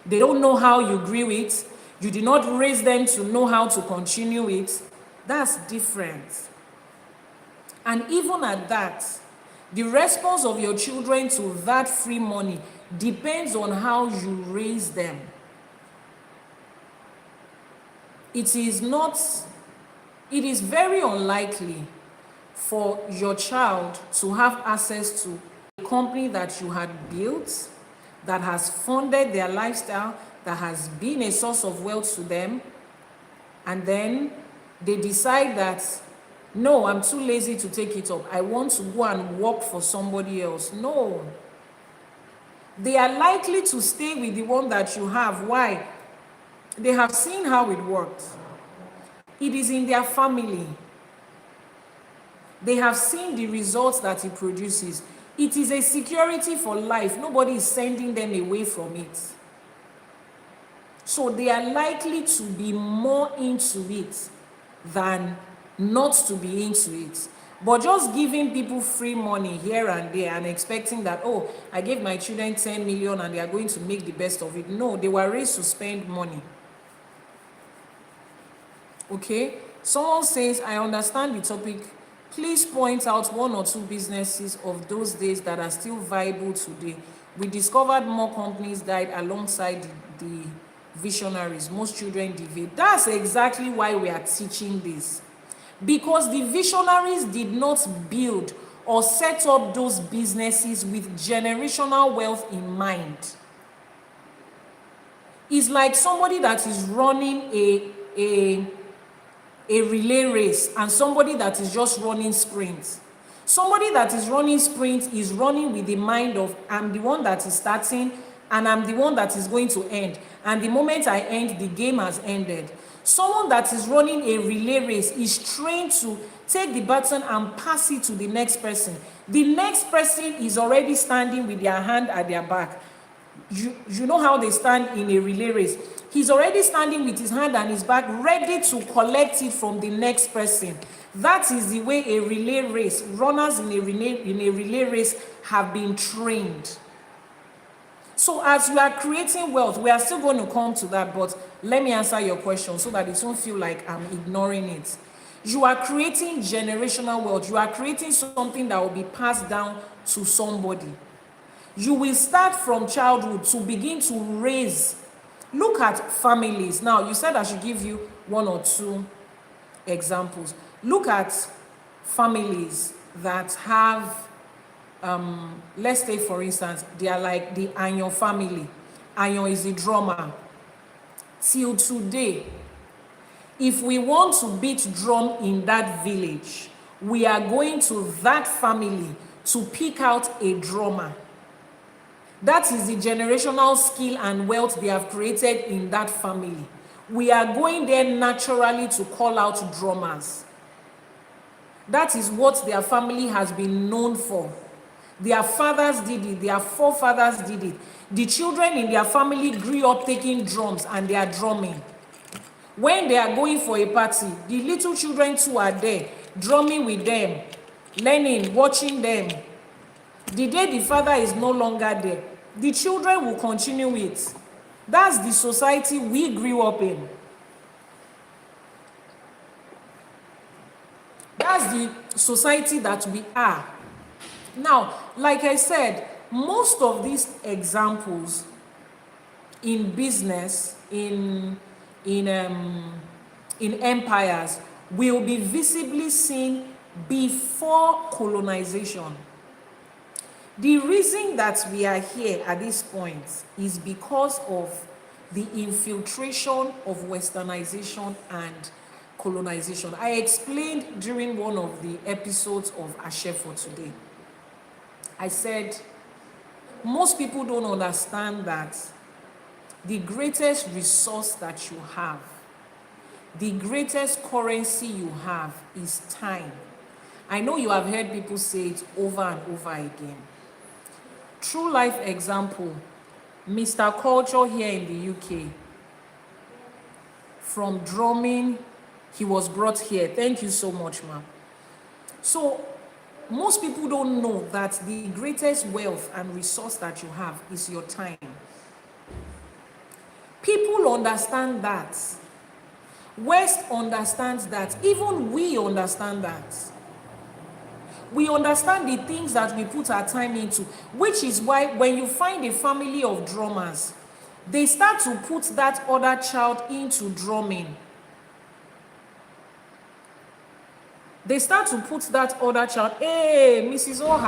They don't know how you grew it. You did not raise them to know how to continue it. That's different. And even at that, the response of your children to that free money depends on how you raise them. It is very unlikely for your child to have access to a company that you had built, that has funded their lifestyle, that has been a source of wealth to them, and then they decide that, no, I'm too lazy to take it up. I want to go and work for somebody else. No. They are likely to stay with the one that you have. Why? They have seen how it works. It is in their family. They have seen the results that it produces. It is a security for life. Nobody is sending them away from it. So they are likely to be more into it than not to be into it. But just giving people free money here and there and expecting that, oh, I gave my children 10 million and they are going to make the best of it. No, they were raised to spend money. Okay? Someone says, I understand the topic. Please point out one or two businesses of those days that are still viable today. We discovered more companies died alongside the visionaries. Most children deviate. That's exactly why we are teaching this. Because the visionaries did not build or set up those businesses with generational wealth in mind. It's like somebody that is running a relay race and somebody that is just running sprints. Somebody that is running sprints is running with the mind of, I'm the one that is starting and I'm the one that is going to end. And the moment I end, the game has ended. Someone that is running a relay race is trained to take the baton and pass it to the next person. The next person is already standing with their hand at their back. You know how they stand in a relay race. He's already standing with his hand and his back, ready to collect it from the next person. That is the way a relay race, runners in a relay race have been trained. So as we are creating wealth, we are still going to come to that, but let me answer your question so that it won't feel like I'm ignoring it. You are creating generational wealth. You are creating something that will be passed down to somebody. You will start from childhood to begin to raise. Look at families. Now, you said I should give you one or two examples. Look at families that have, let's say for instance, they are like the Àyàn family. Àyàn is the drummer. Till today, if we want to beat drum in that village, we are going to that family to pick out a drummer. That is the generational skill and wealth they have created in that family. We are going there naturally to call out drummers. That is what their family has been known for. Their fathers did it. Their forefathers did it. The children in their family grew up taking drums and they are drumming. When they are going for a party, the little children too are there, drumming with them, learning, watching them. The day the father is no longer there, the children will continue it. That's the society we grew up in. That's the society that we are. Now, like I said, most of these examples in business, in empires, will be visibly seen before colonization. The reason that we are here at this point is because of the infiltration of westernization and colonization. I explained during one of the episodes of ÌŞÄÉ for today. I said, most people don't understand that the greatest resource that you have, the greatest currency you have is time. I know you have heard people say it over and over again. True life example, Mr. Culture here in the UK. From drumming, he was brought here. Thank you so much, ma'am. So, most people don't know that the greatest wealth and resource that you have is your time. People understand that. West understands that. Even we understand that. We understand the things that we put our time into, which is why when you find a family of drummers, they start to put that other child into drumming. They start to put that other child. Hey, Mrs. O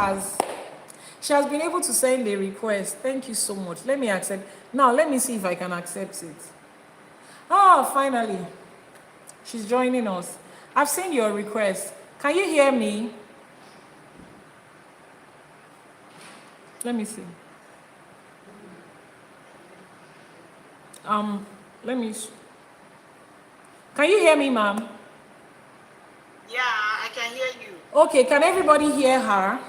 she has been able to send a request. Thank you so much. Let me accept. Now, let me see if I can accept it. Oh, finally. She's joining us. I've seen your request. Can you hear me? Let me see. Let me. Can you hear me, ma'am? Yeah, I can hear you. Okay, can everybody hear her?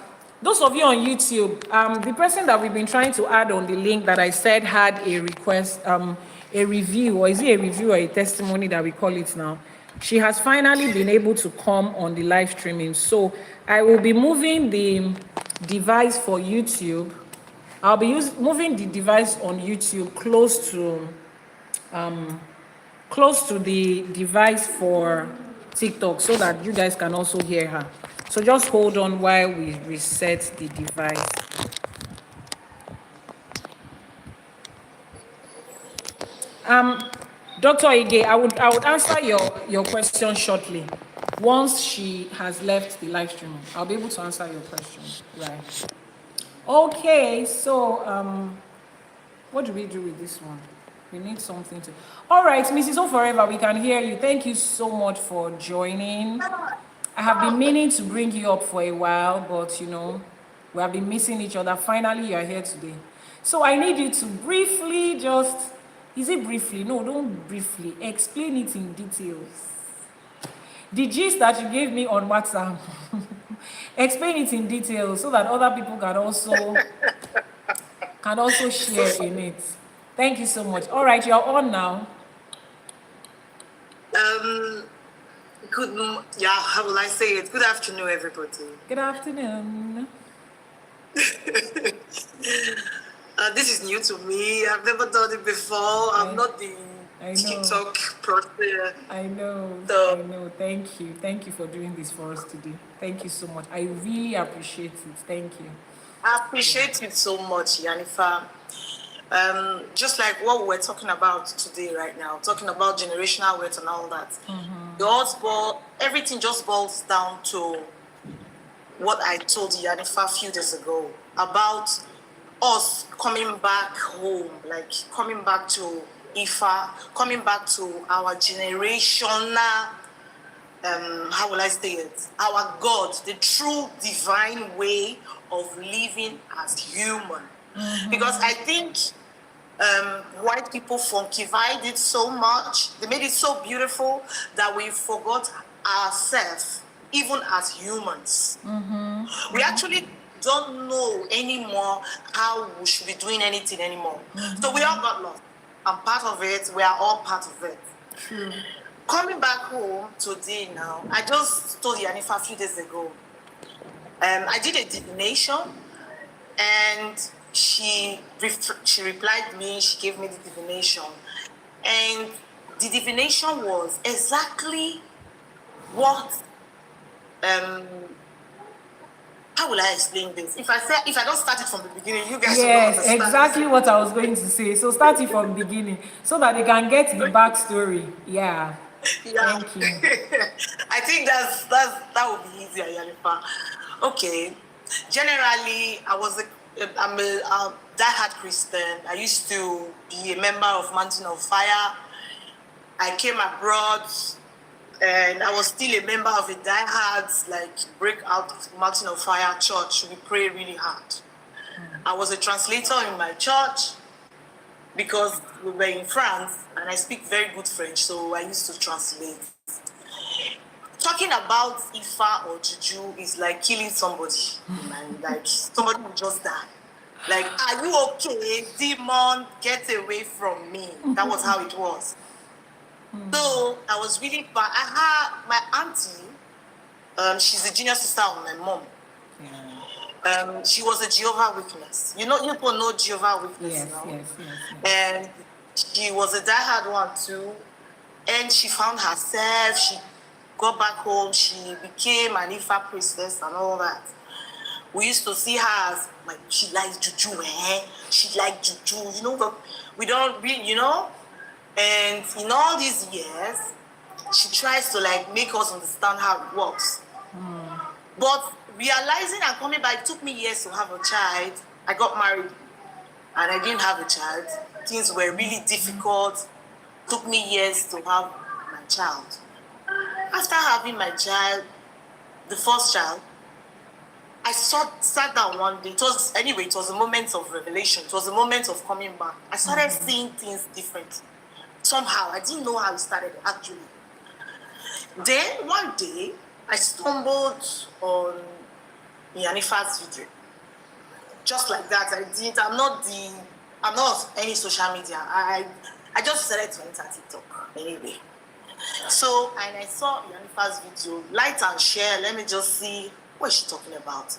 Those of you on YouTube, the person that we've been trying to add on the link that I said had a request, a review, or is it a review or a testimony that we call it now? She has finally been able to come on the live streaming. So I will be moving the device for YouTube. I'll be moving the device on YouTube close to the device for TikTok so that you guys can also hear her. So just hold on while we reset the device. Dr. Ige, I would answer your question shortly. Once she has left the live stream, I'll be able to answer your question. Right. Okay, so what do we do with this one? We need something to. All right, Mrs. O Forever, we can hear you. Thank you so much for joining. I have been meaning to bring you up for a while, but you know, we have been missing each other. Finally, you are here today. So I need you to briefly is it briefly? No, don't briefly. Explain it in details. The gist that you gave me on WhatsApp. Explain it in detail so that other people can also share in it. Thank you so much. All right, you're on now. How will I say it? Good afternoon, everybody. Good afternoon. This is new to me. I've never done it before. I'm not the TikTok person. I know. Thank you. Thank you for doing this for us today. Thank you so much. I really appreciate it. Thank you. I appreciate it so much, Iyanifa. Just like what we're talking about today, right now, talking about generational wealth and all that. Everything just boils down to what I told Iyanifa a few days ago about us coming back home, like coming back to Ifá, coming back to our generational, how will I say it? Our God, the true divine way of living as human. Because I think white people funkified it so much, they made it so beautiful that we forgot ourselves, even as humans. We actually don't know anymore how we should be doing anything anymore. So we all got lost. I'm part of it. We are all part of it. True. Coming back home today now, I just told Iyanifa a few days ago. I did a divination, and she replied to me. She gave me the divination, and the divination was exactly what. How will I explain this? If I don't start it from the beginning, you guys will not Yes, understand. exactly what I was going to say. So start it from the beginning so that they can get the backstory. Yeah. Yeah. Thank you. I think that would be easier, Iyanifa. Okay. Generally, I'm a diehard Christian. I used to be a member of Mountain of Fire. I came abroad, and I was still a member of a diehard, like, breakout Mountain of Fire church. We pray really hard. I was a translator in my church because we were in France, and I speak very good French, so I used to translate. Talking about Ifa or Juju is like killing somebody. Like, somebody will just die. Like, are you okay? Demon, get away from me. That was how it was. So I was really bad. I had my auntie, she's a junior sister of my mom. She was a Jehovah Witness. You people know Jehovah Witness, Yes, now? yes. And she was a diehard one too. And she found herself, she got back home, she became an Ifa priestess and all that. We used to see her as, like, she likes Juju, she likes Juju, but we don't really, and in all these years, she tries to, like, make us understand how it works. But realizing and coming back, it took me years to have a child. I got married and I didn't have a child. Things were really difficult. Took me years to have my child. After having my child, the first child, I sat down one day. It was a moment of revelation. It was a moment of coming back. I started seeing things differently. Somehow, I didn't know how it started actually. Then one day, I stumbled on Iyanifa's video. Just like that, I'm not any social media. I just decided to enter TikTok anyway. So, and I saw Iyanifa's video, like and share, let me just see what is she talking about.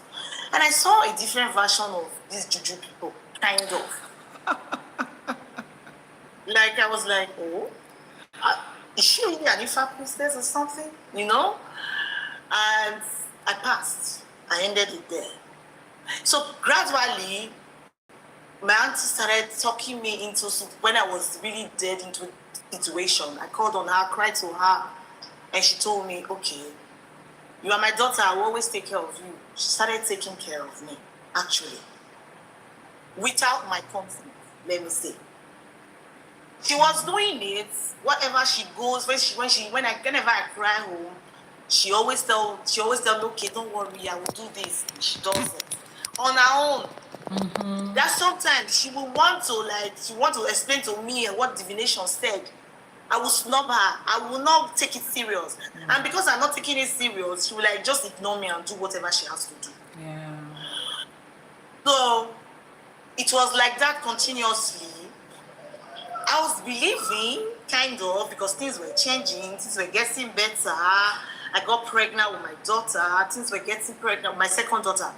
And I saw a different version of these Juju people, kind of. Like, I was like, oh, is she really an Ifa priestess or something? And I passed. I ended it there. So gradually, my auntie started talking me into, when I was really dead into a situation. I called on her, cried to her, and she told me, okay, you are my daughter, I will always take care of you. She started taking care of me, actually. Without my consent, let me say. She was doing it, whatever she goes, whenever I cry home, she always tell me, okay, don't worry, I will do this. She does it on her own. That sometimes she will want to explain to me what divination said. I will snub her. I will not take it serious. And because I'm not taking it serious, she will just ignore me and do whatever she has to do. Yeah. So it was like that continuously. I was believing, kind of, because things were changing, things were getting better. I got pregnant with my daughter. Things were getting pregnant with my second daughter.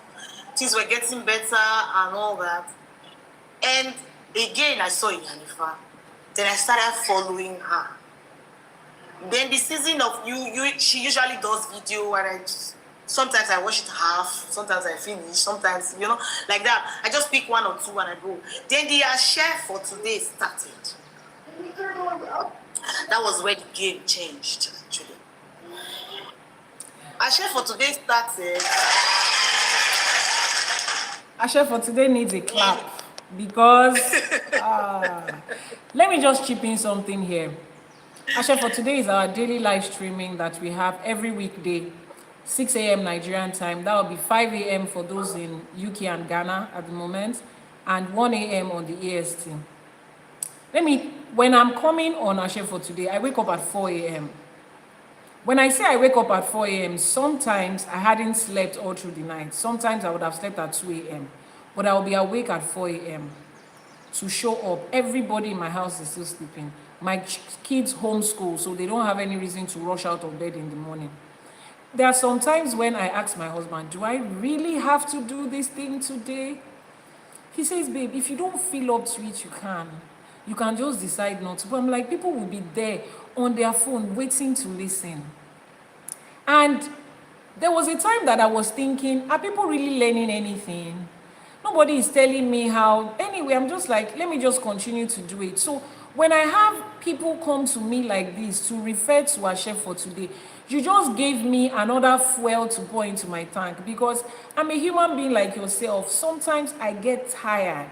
Things were getting better and all that. And again, I saw Iyanifa. Then I started following her. Then the season of she usually does video, and sometimes I watch it half, sometimes I finish, sometimes, like that. I just pick one or two and I go. Then the share for today started. That was where the game changed, actually. Share for today started. Ashe for today needs a clap because let me just chip in something here. Ashe for today is our daily live streaming that we have every weekday, 6 a.m. Nigerian time. That will be 5 a.m. for those in UK and Ghana at the moment, and 1 a.m. on the EST. When I'm coming on Ashe for today, I wake up at 4 a.m. When I say I wake up at 4 a.m., sometimes I hadn't slept all through the night. Sometimes I would have slept at 2 a.m. But I'll be awake at 4 a.m. to show up. Everybody in my house is still sleeping. My kids homeschool, so they don't have any reason to rush out of bed in the morning. There are some times when I ask my husband, do I really have to do this thing today? He says, babe, if you don't feel up to it, you can. You can just decide not to. But I'm like, people will be there on their phone waiting to listen. And there was a time that I was thinking, are people really learning anything? Nobody is telling me how. Anyway, I'm just like, let me just continue to do it. So when I have people come to me like this to refer to Àṣẹ for today, you just gave me another fuel to pour into my tank, because I'm a human being like yourself. Sometimes I get tired.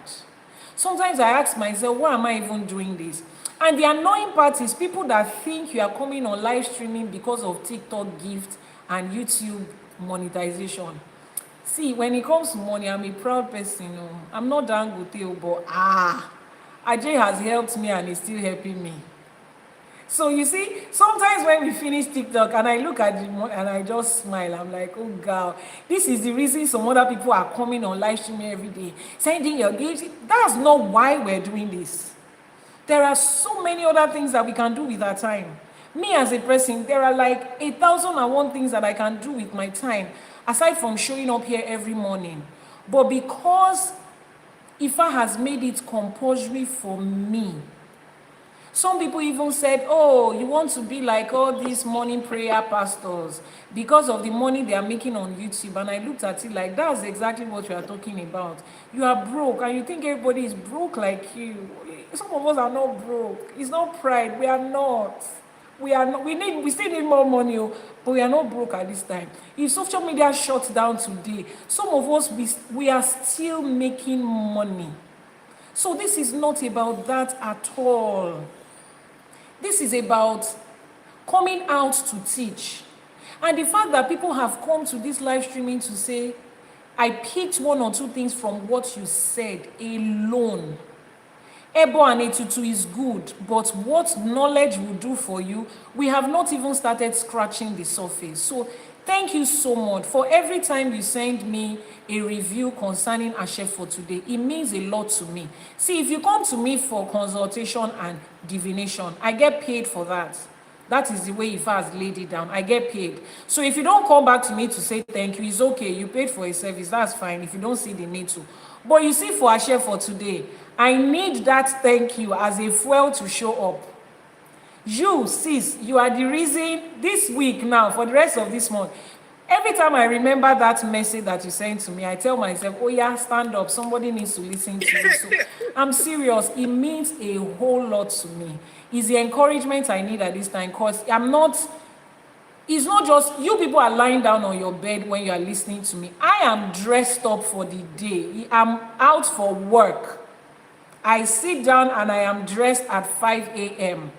Sometimes I ask myself, why am I even doing this? And the annoying part is people that think you are coming on live streaming because of TikTok gift and YouTube monetization. See, when it comes to money, I'm a proud person. No? I'm not Dangote, but Ajay has helped me and is still helping me. So you see, sometimes when we finish TikTok and I look at it and I just smile, I'm like, oh God, this is the reason some other people are coming on live streaming every day, sending your gifts. That's not why we're doing this. There are so many other things that we can do with our time. Me as a person, there are like 1,001 things that I can do with my time, aside from showing up here every morning. But because Ifa has made it compulsory for me, some people even said, oh, you want to be like all these morning prayer pastors because of the money they are making on YouTube. And I looked at it like, that's exactly what you are talking about. You are broke and you think everybody is broke like you. Some of us are not broke. It's not pride. We are not. We are not. We still need more money, but we are not broke at this time. If social media shuts down today, some of us, we are still making money. So this is not about that at all. This is about coming out to teach. And the fact that people have come to this live streaming to say, I picked one or two things from what you said alone. Ebo and Etutu is good, but what knowledge will do for you, we have not even started scratching the surface. So thank you so much for every time you send me a review concerning Àṣẹ for today. It means a lot to me. See, if you come to me for consultation and divination, I get paid for that. That is the way Ifa has laid it down. I get paid. So if you don't come back to me to say thank you, it's okay. You paid for a service. That's fine if you don't see the need to. But you see, for Àṣẹ for today, I need that thank you as a fuel to show up. You, sis, you are the reason this week now, for the rest of this month, every time I remember that message that you sent to me, I tell myself, oh yeah, stand up. Somebody needs to listen to you. So I'm serious. It means a whole lot to me. It's the encouragement I need at this time, because it's not just, you people are lying down on your bed when you are listening to me. I am dressed up for the day. I'm out for work. I sit down and I am dressed at 5 a.m.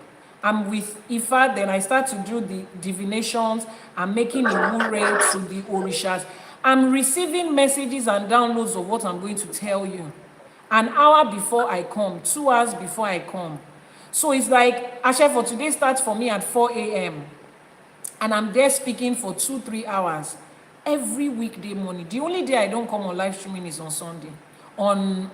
I'm with Ifa, then I start to do the divinations. I'm making the wure to the orishas. I'm receiving messages and downloads of what I'm going to tell you. An hour before I come, 2 hours before I come. So it's like, Àṣẹ for today starts for me at 4 a.m. And I'm there speaking for 2-3 hours every weekday morning. The only day I don't come on live streaming is on Sunday, on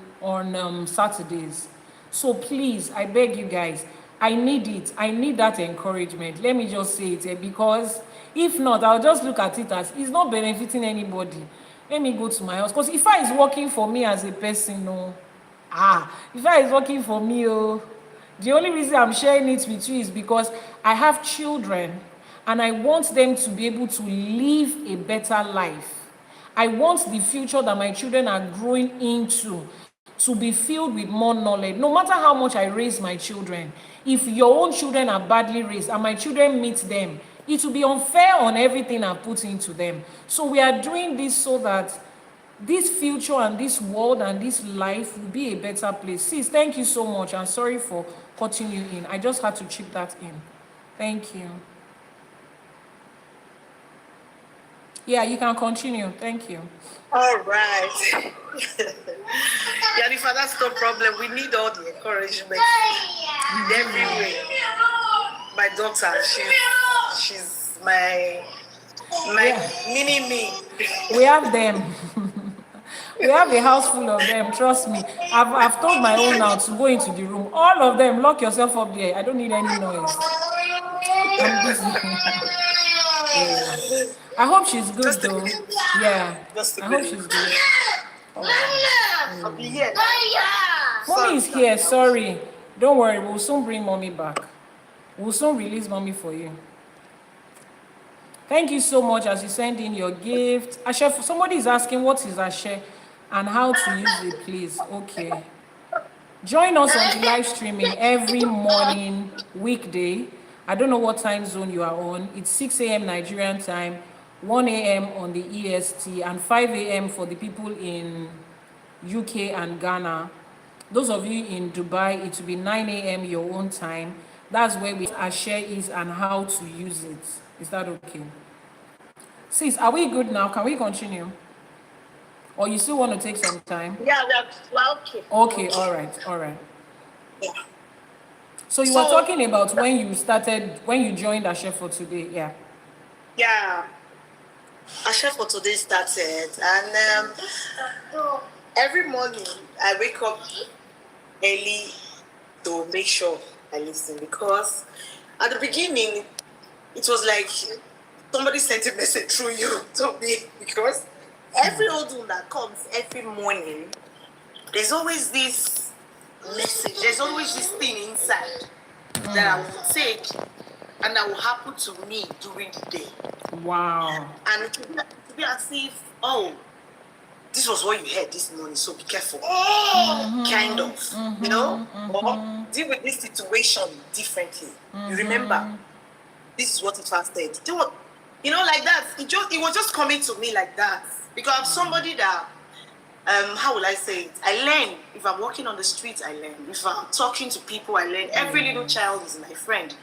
Saturdays. So please, I beg you guys, I need it. I need that encouragement. Let me just say it, because if not, I'll just look at it as it's not benefiting anybody. Let me go to my house, because Ifa is working for me as a person. No, Ifa is working for me. Oh, the only reason I'm sharing it with you is because I have children, and I want them to be able to live a better life. I want the future that my children are growing into to be filled with more knowledge. No matter how much I raise my children, if your own children are badly raised and my children meet them, it will be unfair on everything I put into them. So we are doing this so that this future and this world and this life will be a better place. Sis, thank you so much. I'm sorry for cutting you in. I just had to chip that in. Thank you. Yeah, you can continue. Thank you. All right. Iyanifa, that's no problem. We need all the encouragement in every way. My daughter, she's my mini me. We have them. We have a house full of them, trust me. I've told my own now to go into the room. All of them, lock yourself up there. I don't need any noise. I'm busy. Yeah. I hope she's good though. Yeah. I hope she's good. I'll be here. Mommy is here, sorry. Don't worry, we'll soon bring mommy back. We'll soon release mommy for you. Thank you so much as you send in your gift. Ashe, somebody is asking what is Ashe and how to use it, please. Okay. Join us on the live streaming every morning, weekday. I don't know what time zone you are on. It's 6 a.m. Nigerian time, 1 a.m. on the EST, and 5 a.m. for the people in UK and Ghana. Those of you in Dubai, it will be 9 a.m. your own time. That's where Ashe is and how to use it. Is that okay? Sis, are we good now? Can we continue? Or you still want to take some time? Yeah, we're okay. Okay, all right. Yeah. So you were talking about when you joined Ashe for today, yeah. Yeah. Ashe for today started, and every morning I wake up early to make sure I listen, because at the beginning it was like somebody sent a message through you to me, because every Odù that comes every morning, there's always this message, there's always this thing inside that I will take and that will happen to me during the day. Wow. And it will be as if, oh, this was what you heard this morning, so be careful. Kind of, you know? Or deal with this situation differently. You remember, this is what it was said. You know, like that. It was just coming to me like that. Because I'm somebody that, how will I say it? I learn. If I'm walking on the street, I learn. If I'm talking to people, I learn. Every little child is my friend.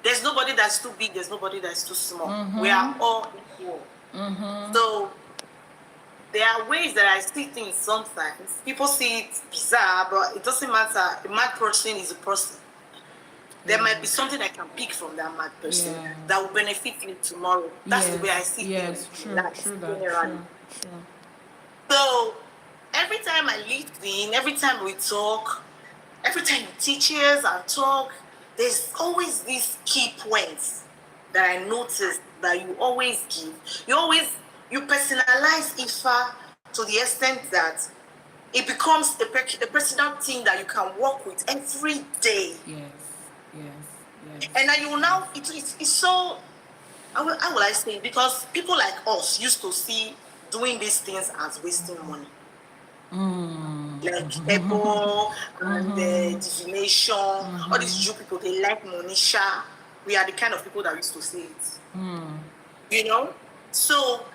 There's nobody that's too big. There's nobody that's too small. We are all equal. So there are ways that I see things sometimes. People see it bizarre, but it doesn't matter. A mad person is a person. There might be something I can pick from that mad person that will benefit me tomorrow. That's the way I see things. True that. So every time I listen, every time we talk, every time teachers and talk, there's always these key points that I notice that you always give. You personalize Ifa to the extent that it becomes a personal thing that you can work with every day. Yes. And then you will now, it's so, how will I say it? Because people like us used to see doing these things as wasting money. Like Ebo and divination, all these Jew people, they like Monisha. We are the kind of people that used to say it. You know? So,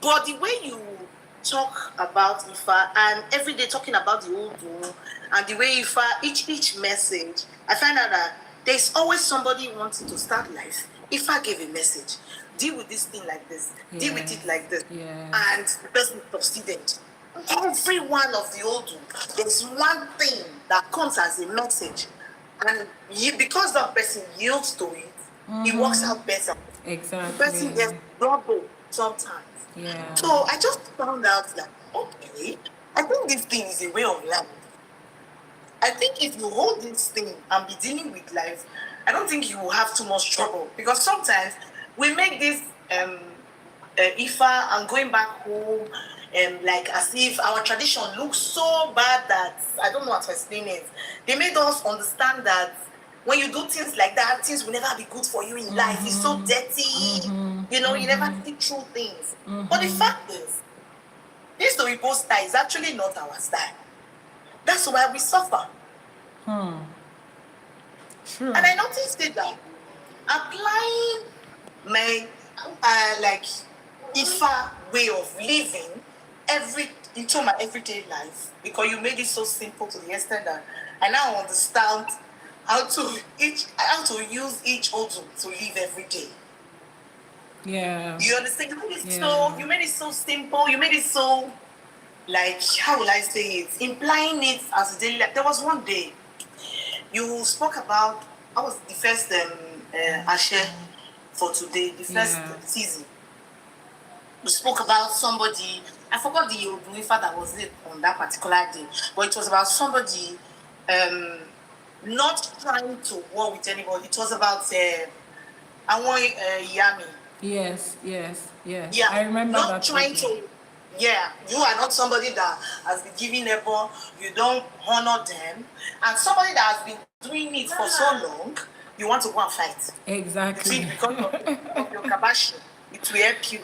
but the way you talk about Ifa and every day talking about the Odù and the way Ifa, each message, I find out that there's always somebody wanting to start life. Ifa gave a message. Deal with this thing like this. Deal with it like this. And the person succeeded. Every one of the Odù, there's one thing that comes as a message. And because that person yields to it, it works out better. Exactly. The person gets double sometimes. So I just found out that, okay, I think this thing is a way of life. I think if you hold this thing and be dealing with life, I don't think you will have too much trouble. Because sometimes we make this Ifa and going back home, like as if our tradition looks so bad that I don't know how to explain it. They made us understand that when you do things like that, things will never be good for you in life. It's so dirty. You know, you never see true things. But the fact is, this Oyibo style is actually not our style. That's why we suffer. True. And I noticed it that applying my like Ifa way of living into my everyday life, because you made it so simple to the extent that I now understand how to use each Odù to live every day. You understand? You made it so simple. You made it so, like, how will I say it? Implying it as a daily life. There was one day you spoke about, I was the first Ashe for today, the first season. We spoke about somebody, I forgot the Odù Ifá that was it on that particular day, but it was about somebody not trying to war with anybody. It was about àwọn Iyami. Yes. Yeah, I remember not that. Trying to, you are not somebody that has been giving effort, you don't honor them, and somebody that has been doing it for so long, you want to go and fight. Exactly. Because of your kabashi, it will help you.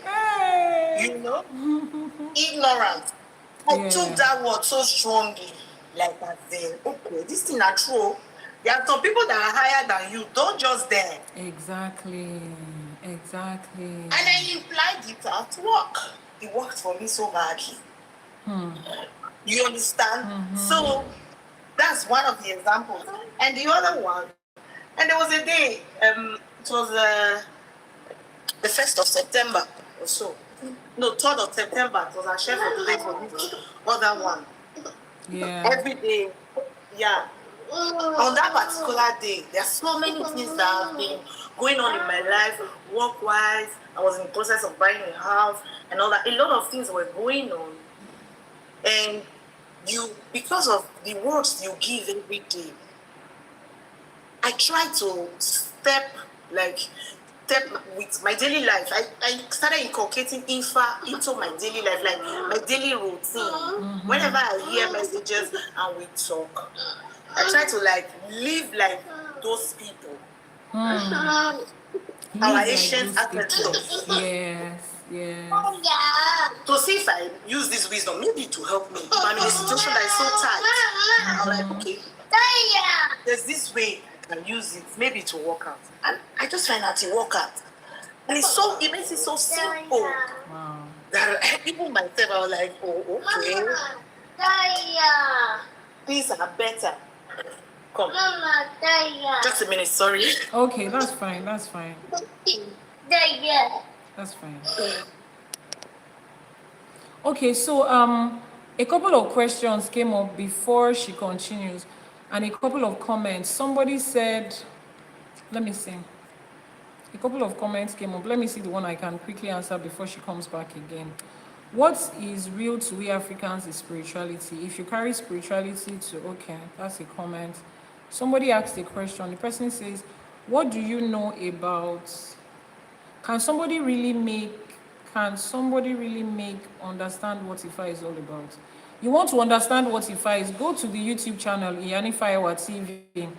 You know? Ignorance. I took that word so strongly. Like that then, okay, this thing are true. There are some people that are higher than you. Don't just there. Exactly. And I implied it at work. It worked for me so badly. You understand? So that's one of the examples. And the other one, and there was a day, it was the 1st of September or so. No, 3rd of September. It was a chef of the day for me. Other one. Yeah. Every day. Yeah. On that particular day, there are so many things that have been going on in my life, work-wise. I was in the process of buying a house and all that. A lot of things were going on. And because of the words you give every day, I try to step with my daily life. I started inculcating Ifa into my daily life, like my daily routine. Whenever I hear messages and we talk, I try to live like those people. Our ancient ancestors. Yes. To see if I use this wisdom, maybe to help me. If I'm in a situation that is so tight, I'm like, okay, there's this way I can use it, maybe to work out. And I just find out to work out. And it makes it so simple. Wow. That even myself, I was like, oh, okay. These are better. Come. Just a minute, sorry. Okay, that's fine. That's fine. Okay, so a couple of questions came up before she continues, and a couple of comments. Somebody said, let me see. A couple of comments came up. Let me see the one I can quickly answer before she comes back again. What is real to we Africans is spirituality. If you carry spirituality to, okay, that's a comment. Somebody asked a question. The person says, what do you know about, can somebody really make understand what Ifa is all about? You want to understand what Ifa is, go to the YouTube channel, Iyanifa Ewa TV,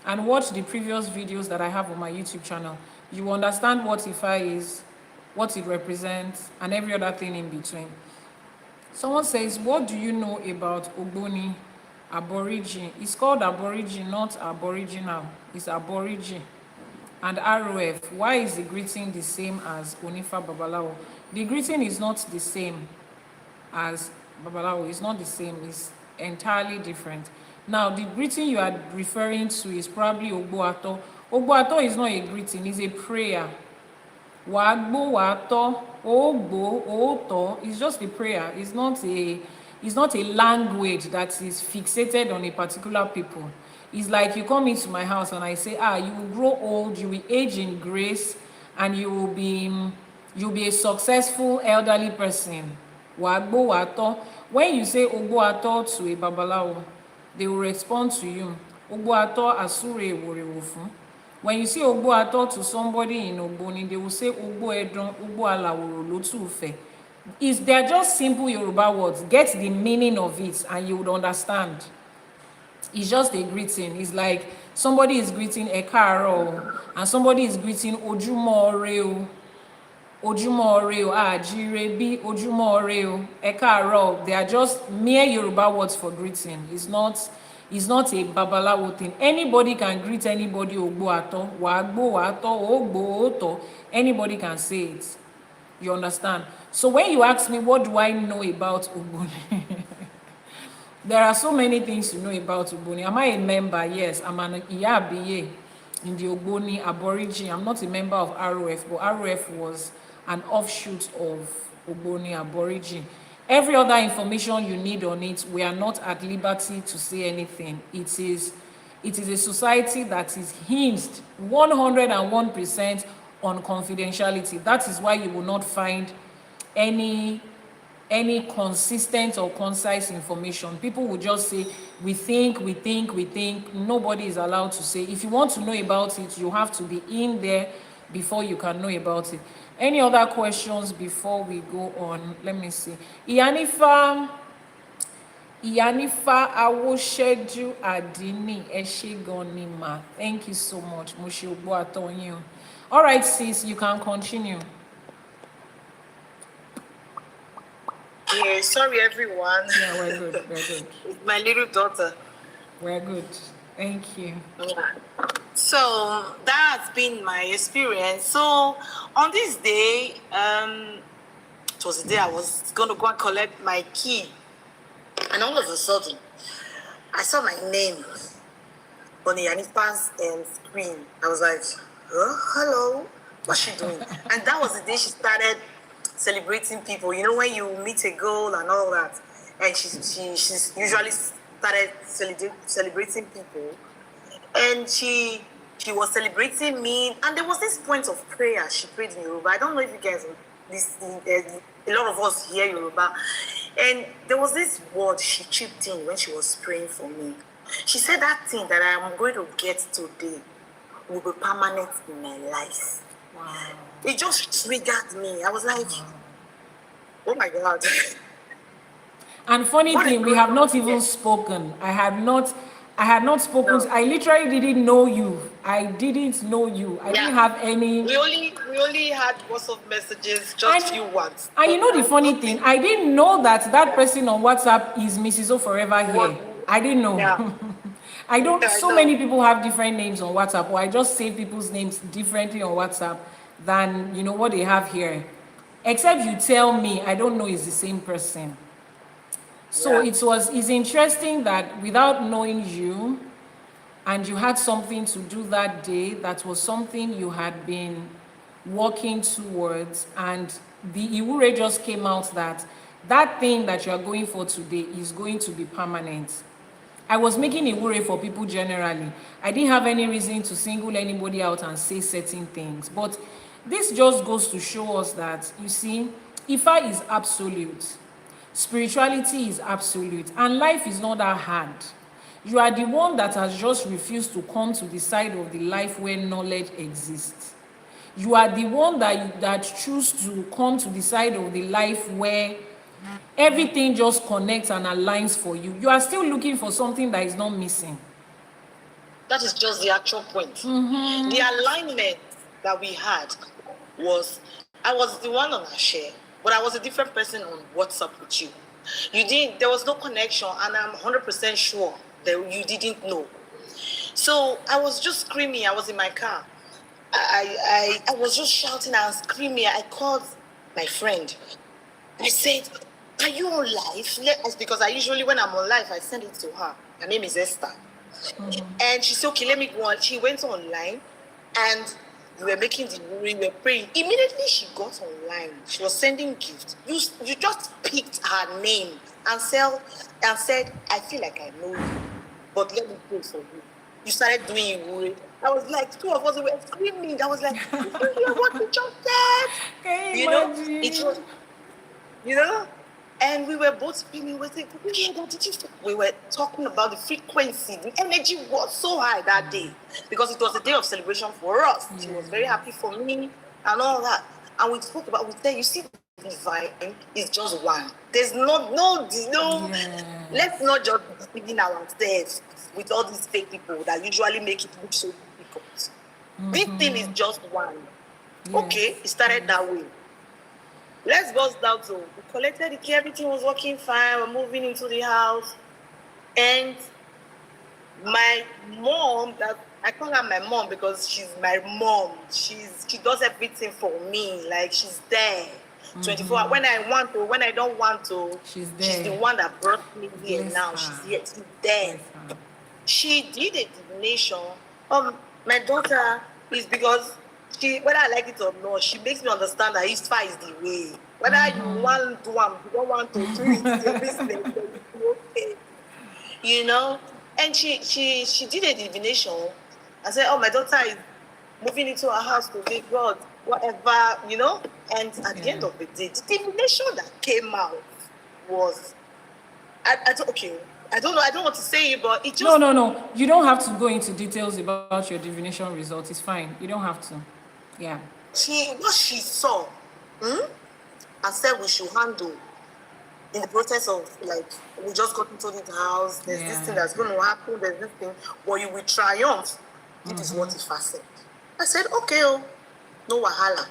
and watch the previous videos that I have on my YouTube channel. You will understand what Ifa is, what it represents, and every other thing in between. Someone says, what do you know about Ogboni Aborigine? It's called Aborigine, not Aboriginal. It's Aborigine. And ROF, why is the greeting the same as Onifa Babalawo? The greeting is not the same as Babalawo. It's not the same. It's entirely different. Now, the greeting you are referring to is probably Ogboato. Ogboato is not a greeting. It's a prayer. Wagbo, Wato, Ogbo, Oto. It's just a prayer. It's not a language that is fixated on a particular people. It's like you come into my house and I say, you will grow old, you will age in grace, and you'll be a successful elderly person. Wagbo, Wato. When you say Ogboato to a Babalawo, they will respond to you. Ogboato asure worewofu. When you say Ogboato to somebody in Ogboni, they will say Ogbo Edon, Ogbo Alaworo Lotufe. They're just simple Yoruba words. Get the meaning of it and you would understand. It's just a greeting. It's like somebody is greeting Ekaro and somebody is greeting Ojumo Oreo. Ojumo Oreo, Jirebi, Ojumo Oreo, Ekaro. They are just mere Yoruba words for greeting. It's not a Babalawo thing. Anybody can greet anybody Ogboato, Wagbo, Wato, Ogbo, Oto. Anybody can say it. You understand? So when you ask me, what do I know about Ogboni? There are so many things to know about Ogboni. Am I a member? Yes, I'm an Iyabiye in the Ogboni Aborigine. I'm not a member of ROF, but ROF was an offshoot of Ogboni Aborigine. Every other information you need on it, we are not at liberty to say anything. It is a society that is hinged 101% on confidentiality. That is why you will not find any consistent or concise information. People will just say, we think. Nobody is allowed to say. If you want to know about it, you have to be in there before you can know about it. Any other questions before we go on? Let me see. Iyanifa Awoseju Adini Eshegonima. Thank you so much. All right, sis, you can continue. Yeah, sorry everyone. Yeah, we're good. It's my little daughter. We're good. Thank you. Yeah. So that has been my experience. So on this day, it was the day I was going to go and collect my key. And all of a sudden, I saw my name on Iyanifa's screen. I was like, hello, what's she doing? And that was the day she started celebrating people. You know, when you meet a girl and all that, and she's usually started celebrating people. And she was celebrating me, and there was this point of prayer she prayed in Yoruba. I don't know if you guys listen, a lot of us hear Yoruba. And there was this word she chipped in when she was praying for me. She said that thing that I am going to get today will be permanent in my life. Wow. It just triggered me. I was like, oh my God. And funny thing, we have not even spoken. I had not spoken. No. I literally didn't know you. I didn't know you. I didn't have any. We only had WhatsApp messages, just few words. And you know the funny thing, I didn't know that person on WhatsApp is Mrs. O Forever here. I didn't know. Yeah. I don't. So many people have different names on WhatsApp, or I just save people's names differently on WhatsApp than what they have here. Except you tell me, I don't know it's the same person. So it's interesting that without knowing you, and you had something to do that day, that was something you had been working towards, and the Iwure just came out that thing that you are going for today is going to be permanent. I was making Iwure for people generally. I didn't have any reason to single anybody out and say certain things, but this just goes to show us that, you see, Ifa is absolute. Spirituality is absolute, and life is not that hard. You are the one that has just refused to come to the side of the life where knowledge exists. You are the one that choose to come to the side of the life where everything just connects and aligns for you. You are still looking for something that is not missing. That is just the actual point. Mm-hmm. The alignment that we had was, I was the one on our share, but I was a different person on WhatsApp with you. There was no connection, and I'm 100% sure that you didn't know. So I was just screaming. I was in my car. I was just shouting and screaming. I called my friend. I said, are you on live? Because I usually, when I'm on live, I send it to her. Her name is Esther. Mm-hmm. And she said, okay, let me go on. She went online, and we were making we were praying. Immediately she got online. She was sending gifts. You just picked her name and said, I feel like I know you, but let me pray for you. You started doing it. I was like, two of us were screaming. I was like, you hear what you just said? It was, and we were both screaming. We were talking about the frequency. The energy was so high that day because it was a day of celebration for us. She was very happy for me and all that. And we spoke about, we said, you see, the divine is just one. There's no. Let's not just be deceiving ourselves with all these fake people that usually make it look so difficult. Mm-hmm. This thing is just one. Yes. Okay, it started that way. Let's bust down. So we collected the key, everything was working fine. We're moving into the house. And my mom, that I call her my mom because she's my mom. She does everything for me. Like, she's there 24 hours. When I want to, when I don't want to, she's the one that brought me here. Yes, now. She's here. She's there. Yes, she did a divination. My daughter is because whether I like it or not, she makes me understand that Ifa is the way. Whether you want to, you don't want to do it, your business, okay. And she did a divination. I said, my daughter is moving into our house today, God, whatever, you know. And at the end of the day, the divination that came out was, I don't, okay, I don't know, I don't want to say it, but it just... No. You don't have to go into details about your divination result. It's fine. You don't have to. Yeah. What she saw, and said we should handle in the process of, like, we just got into the house, there's this thing that's going to happen, there's this thing, but you will triumph. This is what Ifá said. I said, okay, no wahala.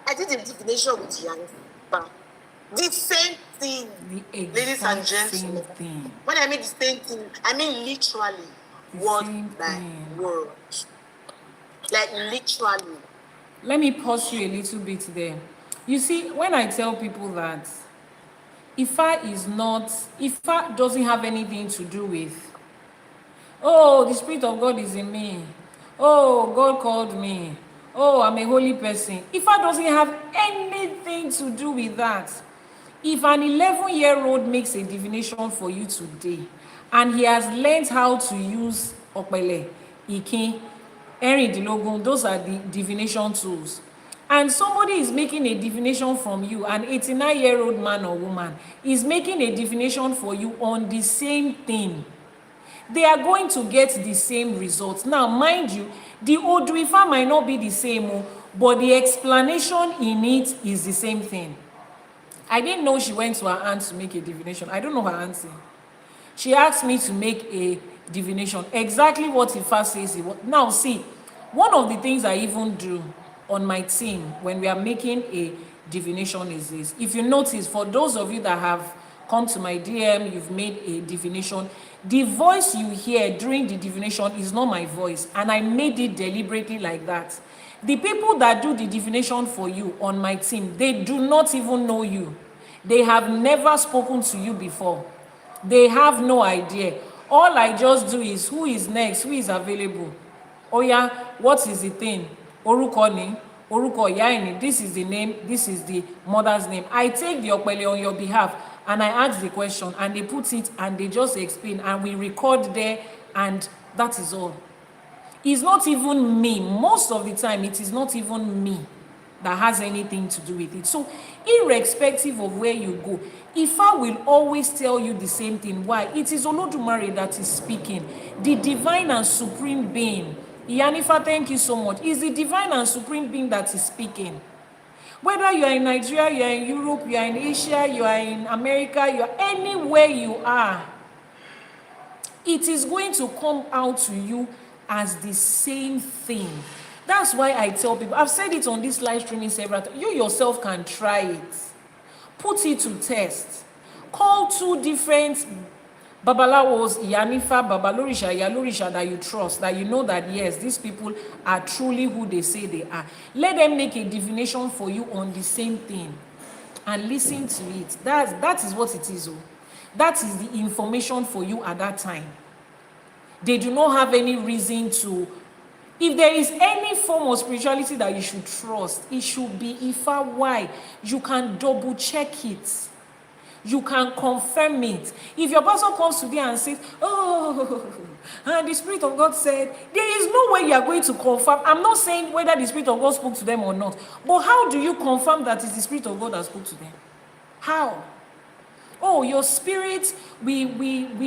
I did the divination with Iyanifa. The same thing, ladies and gentlemen. When I mean the same thing, I mean literally, word by word. Like literally. Let me pause you a little bit there. You see, when I tell people that Ifá doesn't have anything to do with, oh, the Spirit of God is in me. Oh, God called me. Oh, I'm a holy person. Ifá doesn't have anything to do with that. If an 11-year-old makes a divination for you today, and he has learned how to use Opele, Ikin, Erindilogun, those are the divination tools, and somebody is making a divination from you, an 89-year-old man or woman is making a divination for you on the same thing, they are going to get the same results. Now, mind you, the Odù Ifá might not be the same, but the explanation in it is the same thing. I didn't know she went to her aunt to make a divination. I don't know her auntie. She asked me to make a divination. Exactly what Ifá says it was. Now, see, one of the things I even do on my team when we are making a divination is this. If you notice, for those of you that have come to my DM, you've made a divination, the voice you hear during the divination is not my voice, and I made it deliberately like that. The people that do the divination for you on my team, they do not even know you. They have never spoken to you before. They have no idea. All I just do is, who is next, who is available? Oh yeah, what is the thing? Orúkọ ni, orúkọ ìyá ẹ̀ ni, this is the name, this is the mother's name. I take the Opele on your behalf, and I ask the question, and they put it, and they just explain, and we record there, and that is all. It's not even me. Most of the time, it is not even me that has anything to do with it. So, irrespective of where you go, Ifá will always tell you the same thing. Why? It is Elédùmarè that is speaking. The divine and supreme being. Iyanifa, thank you so much. It's the divine and supreme being that is speaking. Whether you are in Nigeria, you are in Europe, you are in Asia, you are in America, you are anywhere you are, it is going to come out to you as the same thing. That's why I tell people, I've said it on this live streaming several times, you yourself can try it. Put it to test. Call 2 different Babalawos, Iyanifa, Babalorisha, Iyalorisha, that you trust, that you know that yes, these people are truly who they say they are. Let them make a divination for you on the same thing and listen to it. That is what it is. That is the information for you at that time. They do not have any reason to. If there is any form of spirituality that you should trust, it should be Ifá. Why? You can double check it. You can confirm it. If your pastor comes today and says, oh, and the Spirit of God said, there is no way you are going to confirm. I'm not saying whether the Spirit of God spoke to them or not, but how do you confirm that it's the Spirit of God that spoke to them? How? Oh, your spirit, we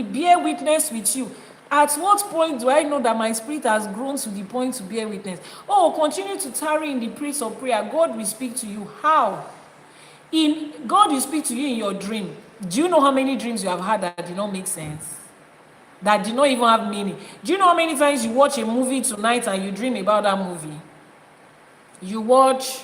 bear witness with you. At what point do I know that my spirit has grown to the point to bear witness? Oh, continue to tarry in the place of prayer. God will speak to you. How? God will speak to you in your dream. Do you know how many dreams you have had that did not make sense? That did not even have meaning? Do you know how many times you watch a movie tonight and you dream about that movie? You watch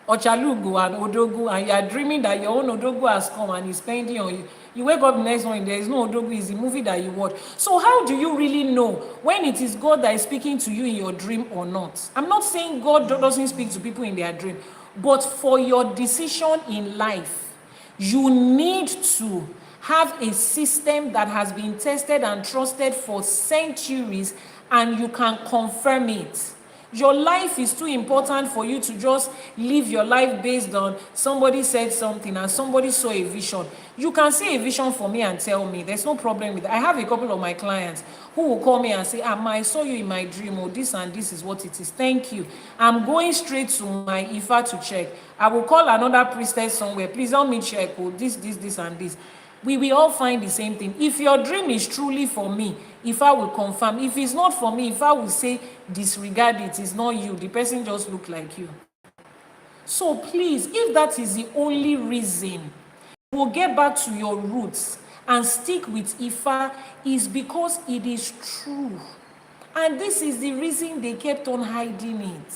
Ochalugu and Odogu, and you are dreaming that your own Odogu has come and is spending on you. You wake up the next morning, there is no Odogu, it's the movie that you watch. So how do you really know when it is God that is speaking to you in your dream or not? I'm not saying God doesn't speak to people in their dream, but for your decision in life, you need to have a system that has been tested and trusted for centuries, and you can confirm it. Your life is too important for you to just live your life based on somebody said something and somebody saw a vision. You can see a vision for me and tell me. There's no problem with that. I have a couple of my clients who will call me and say, Ma, I saw you in my dream, or this and this is what it is. Thank you. I'm going straight to my Ifa to check. I will call another priestess somewhere. Please help me check. Oh, this, and this. We will all find the same thing. If your dream is truly for me, Ifa will confirm. If it's not for me, Ifa will say, disregard it. It's not you. The person just look like you. So please, if that is the only reason, we'll get back to your roots and stick with Ifa, is because it is true. And this is the reason they kept on hiding it.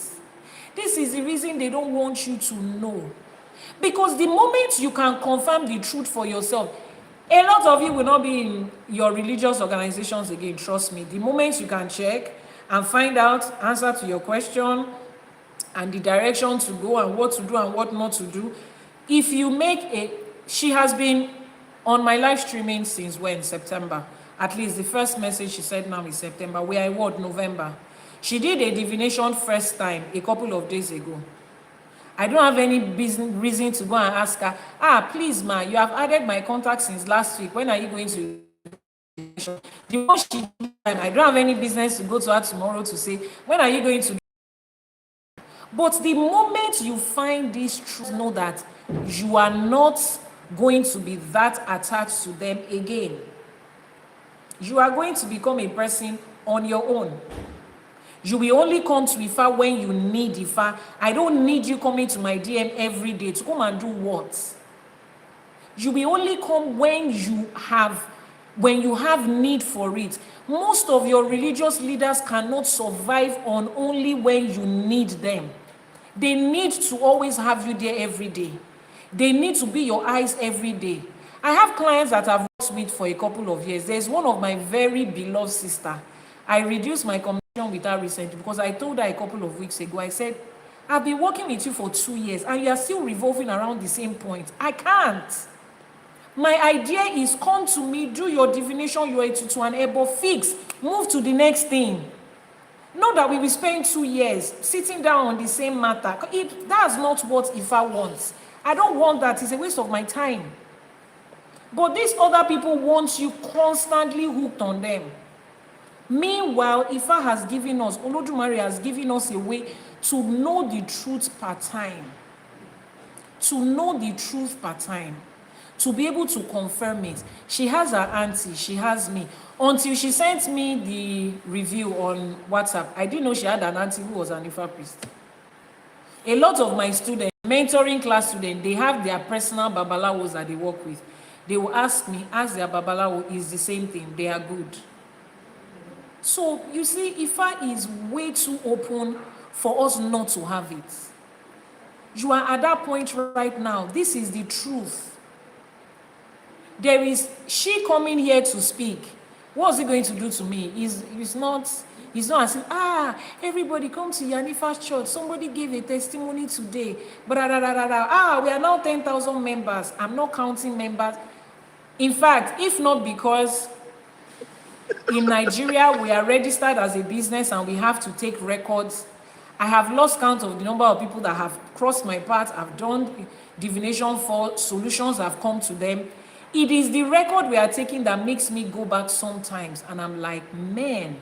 This is the reason they don't want you to know. Because the moment you can confirm the truth for yourself, a lot of you will not be in your religious organizations again, trust me. The moment you can check and find out answer to your question and the direction to go and what to do and what not to do, if you make a... She has been on my live streaming since when? September. At least the first message she said now is September. We are in what? November. She did a divination first time a couple of days ago. I don't have any reason to go and ask her, please, ma, you have added my contact since last week. When are you going to? The more she did, I don't have any business to go to her tomorrow to say, when are you going to? But the moment you find this truth, know that you are not going to be that attached to them again. You are going to become a person on your own. You will only come to Ifa when you need Ifa. I don't need you coming to my DM every day to come and do what? You will only come when you have need for it. Most of your religious leaders cannot survive on only when you need them. They need to always have you there every day. They need to be your eyes every day. I have clients that I've worked with for a couple of years. There's one of my very beloved sister. I reduced my communication with her recently because I told her a couple of weeks ago, I said, I've been working with you for 2 years and you are still revolving around the same point. I can't. My idea is come to me, do your divination, your etutu and ebo, fix, move to the next thing. Not that we will spend 2 years sitting down on the same matter. That's not what Ifa wants. I don't want that. It's a waste of my time. But these other people want you constantly hooked on them. Meanwhile, Ifa has given us, Elédùmarè has given us a way to know the truth per time. To know the truth per time. To be able to confirm it. She has her auntie, she has me. Until she sent me the review on WhatsApp, I didn't know she had an auntie who was an Ifa priest. A lot of my students, mentoring class students, they have their personal babalawos that they work with. They will ask me, ask their babalawo, is the same thing. They are good. So, you see, Ifa is way too open for us not to have it. You are at that point right now. This is the truth. There is, she coming here to speak. What is it going to do to me? It's not as if, everybody come to Iyanifa's church. Somebody gave a testimony today. We are now 10,000 members. I'm not counting members. In fact, if not because in Nigeria, we are registered as a business and we have to take records. I have lost count of the number of people that have crossed my path, have done divination for, solutions have come to them. It is the record we are taking that makes me go back sometimes. And I'm like, man,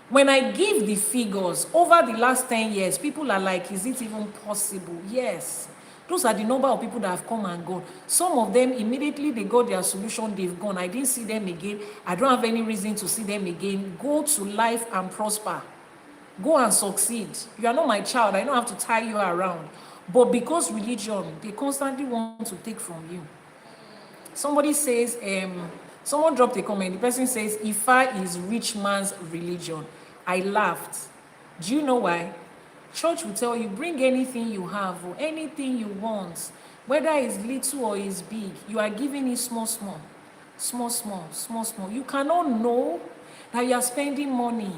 when I give the figures over the last 10 years, people are like, is it even possible? Yes. Those are the number of people that have come and gone. Some of them, immediately they got their solution, they've gone. I didn't see them again. I don't have any reason to see them again. Go to life and prosper. Go and succeed. You are not my child. I don't have to tie you around. But because religion, they constantly want to take from you. Somebody says, someone dropped a comment. The person says, Ifa is rich man's religion. I laughed. Do you know why? Church will tell you, bring anything you have or anything you want, whether it's little or it's big. You are giving it small, small. Small, small, small, small. You cannot know that you are spending money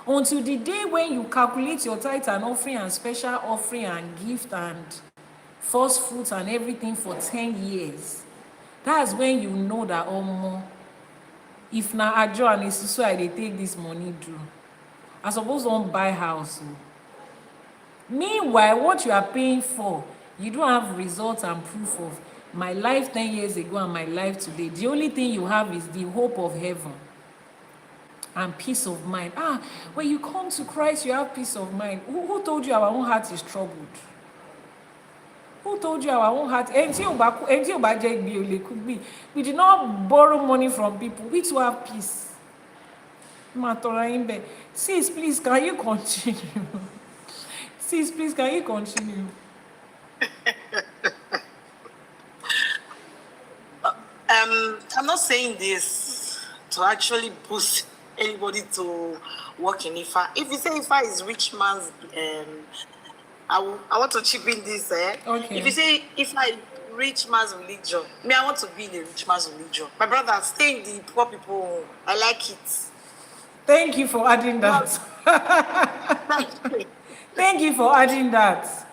until the day when you calculate your tithe and offering and special offering and gift and first fruits and everything for 10 years. That's when you know that, if na ajo and isusu I dey take this money do. I suppose don't buy house. Meanwhile, what you are paying for, you don't have results and proof of my life 10 years ago and my life today. The only thing you have is the hope of heaven and peace of mind. When you come to Christ, you have peace of mind. Who told you our own heart is troubled? Who told you our own heart? We did not borrow money from people. We too have peace. Sis, please, can you continue? Sis, please, can you continue? I'm not saying this to actually boost anybody to work in Ifa. If you say Ifa is rich man's, I want to chip in this. Okay. If you say Ifa is rich man's religion, I want to be in the rich man's religion. My brother, stay in the poor people home. I like it. Thank you for adding that. Thank you for adding that.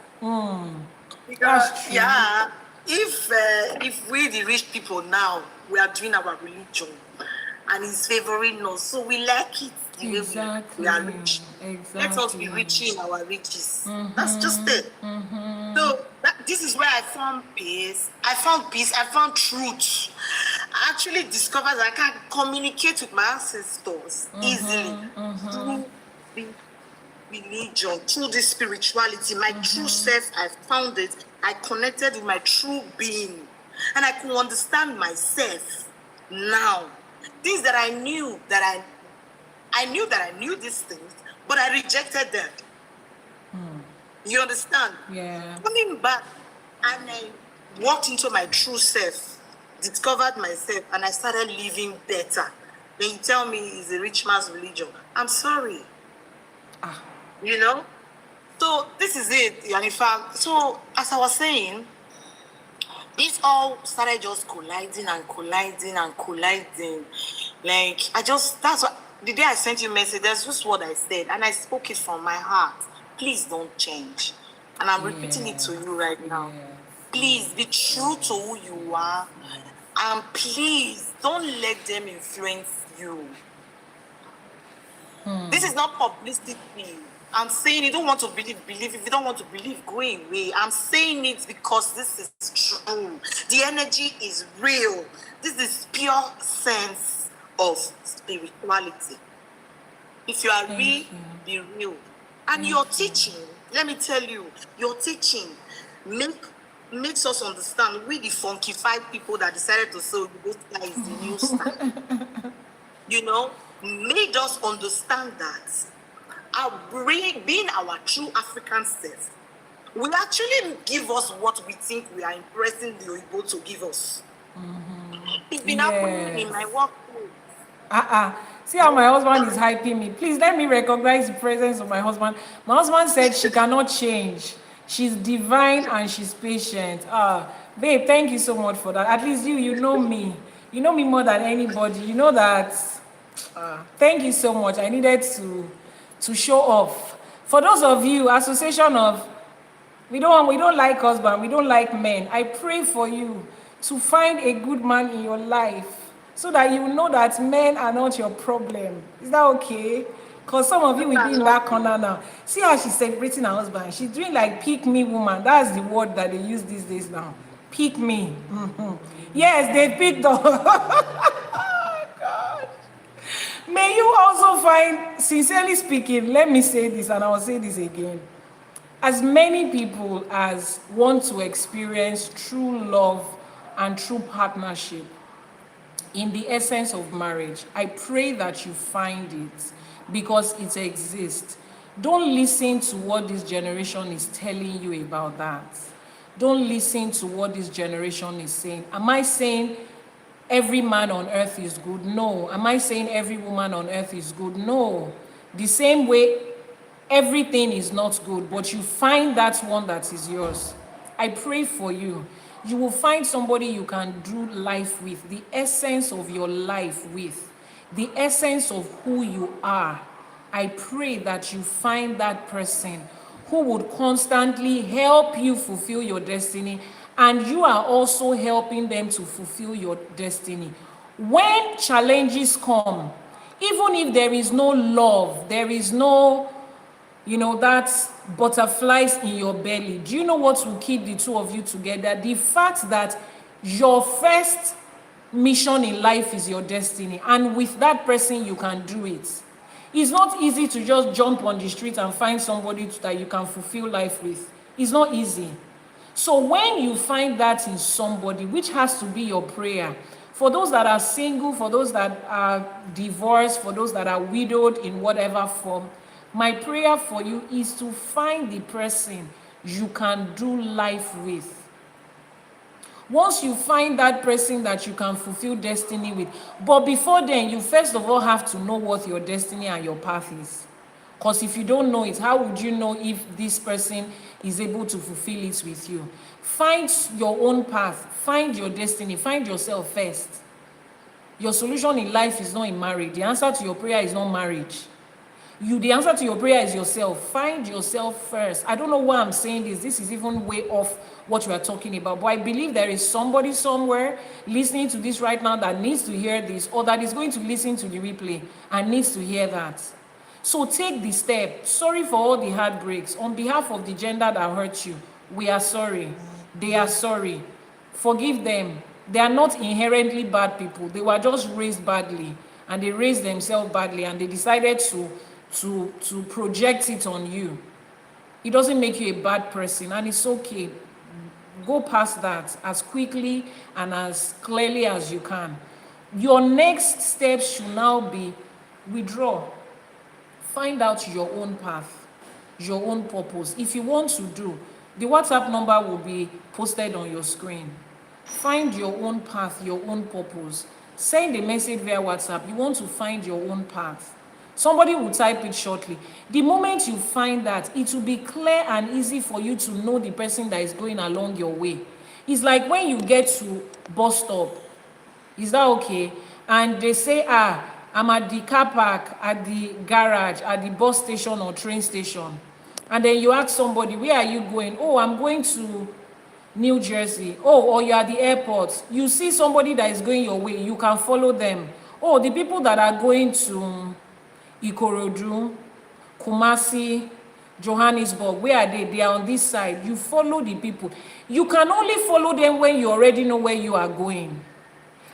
That's true. Yeah. If we the rich people now, we are doing our religion and it's favoring us, so we like it the way we are rich. Exactly. Let us be rich in our riches. That's just it. So this is where I found peace. I found truth. I actually discovered that I can communicate with my ancestors easily through the religion, through this spirituality. My true self, I found it. I connected with my true being, and I could understand myself now. Things that I knew that I knew these things, but I rejected them. You understand? Yeah. Coming back, and I walked into my true self, discovered myself, and I started living better. Then you tell me it's a rich man's religion. I'm sorry. You know? So this is it, Iyanifa. So as I was saying, this all started just colliding and colliding and colliding. Like, that's what, the day I sent you a message, that's just what I said. And I spoke it from my heart. Please don't change. And I'm repeating it to you right now. Please be true to who you are. And please don't let them influence you. This is not publicity. I'm saying you don't want to believe. If you don't want to believe, go away. I'm saying it because this is true. The energy is real. This is pure sense of spirituality. If you are real, be real. And your teaching, let me tell you, your teaching makes us understand. We the funkified people that decided to say this guy is the new star. You know, made us understand that being our true African self will actually give us what we think we are impressing the Oyibo to give us. It's been happening in my workplace. See how my husband is hyping me. Please let me recognize the presence of my husband. My husband said she cannot change. She's divine and she's patient. Babe, thank you so much for that. At least you know me. You know me more than anybody. You know that. Thank you so much. I needed to show off. For those of you, association of, we don't like husband, we don't like men. I pray for you to find a good man in your life so that you know that men are not your problem. Is that okay? Because some of you will be in that corner now. See how she's celebrating her husband. She's doing like pick me woman. That's the word that they use these days now. Pick me. Yes, they picked up. God. May you also find, sincerely speaking, let me say this and I will say this again. As many people as want to experience true love and true partnership in the essence of marriage, I pray that you find it because it exists. Don't listen to what this generation is telling you about that. Don't listen to what this generation is saying. Am I saying every man on earth is good? No. Am I saying every woman on earth is good? No. The same way, everything is not good, but you find that one that is yours. I pray for you. You will find somebody you can do life with, the essence of your life with, the essence of who you are. I pray that you find that person who would constantly help you fulfill your destiny, and you are also helping them to fulfill your destiny. When challenges come, Even if there is no love, there is no, that butterflies in your belly, do you know what will keep the two of you together? The fact that your first mission in life is your destiny, and with that person you can do it. It's not easy to just jump on the street and find somebody that you can fulfill life with. It's not easy. So when you find that in somebody, which has to be your prayer, for those that are single, for those that are divorced, for those that are widowed in whatever form, my prayer for you is to find the person you can do life with. Once you find that person that you can fulfill destiny with, but before then, you first of all have to know what your destiny and your path is. Because if you don't know it, how would you know if this person is able to fulfill it with you? Find your own path, find your destiny, find yourself first. Your solution in life is not in marriage. The answer to your prayer is not marriage. The answer to your prayer is yourself. Find yourself first. I don't know why I'm saying this. This is even way off what we are talking about. But I believe there is somebody somewhere listening to this right now that needs to hear this, or that is going to listen to the replay and needs to hear that. So take the step. Sorry for all the heartbreaks. On behalf of the gender that hurt you, we are sorry. They are sorry. Forgive them. They are not inherently bad people. They were just raised badly, and they raised themselves badly, and they decided to project it on you. It doesn't make you a bad person, and it's okay. Go past that as quickly and as clearly as you can. Your next step should now be withdraw. Find out your own path, your own purpose. If you want to do, the WhatsApp number will be posted on your screen. Find your own path, your own purpose. Send a message via WhatsApp. You want to find your own path. Somebody will type it shortly. The moment you find that, it will be clear and easy for you to know the person that is going along your way. It's like when you get to bus stop. Is that okay? And they say, I'm at the car park, at the garage, at the bus station or train station. And then you ask somebody, where are you going? Oh, I'm going to New Jersey. Oh, or you're at the airport. You see somebody that is going your way, you can follow them. Oh, the people that are going to Ikorodu, Kumasi, Johannesburg, where are they? They are on this side. You follow the people. You can only follow them when you already know where you are going.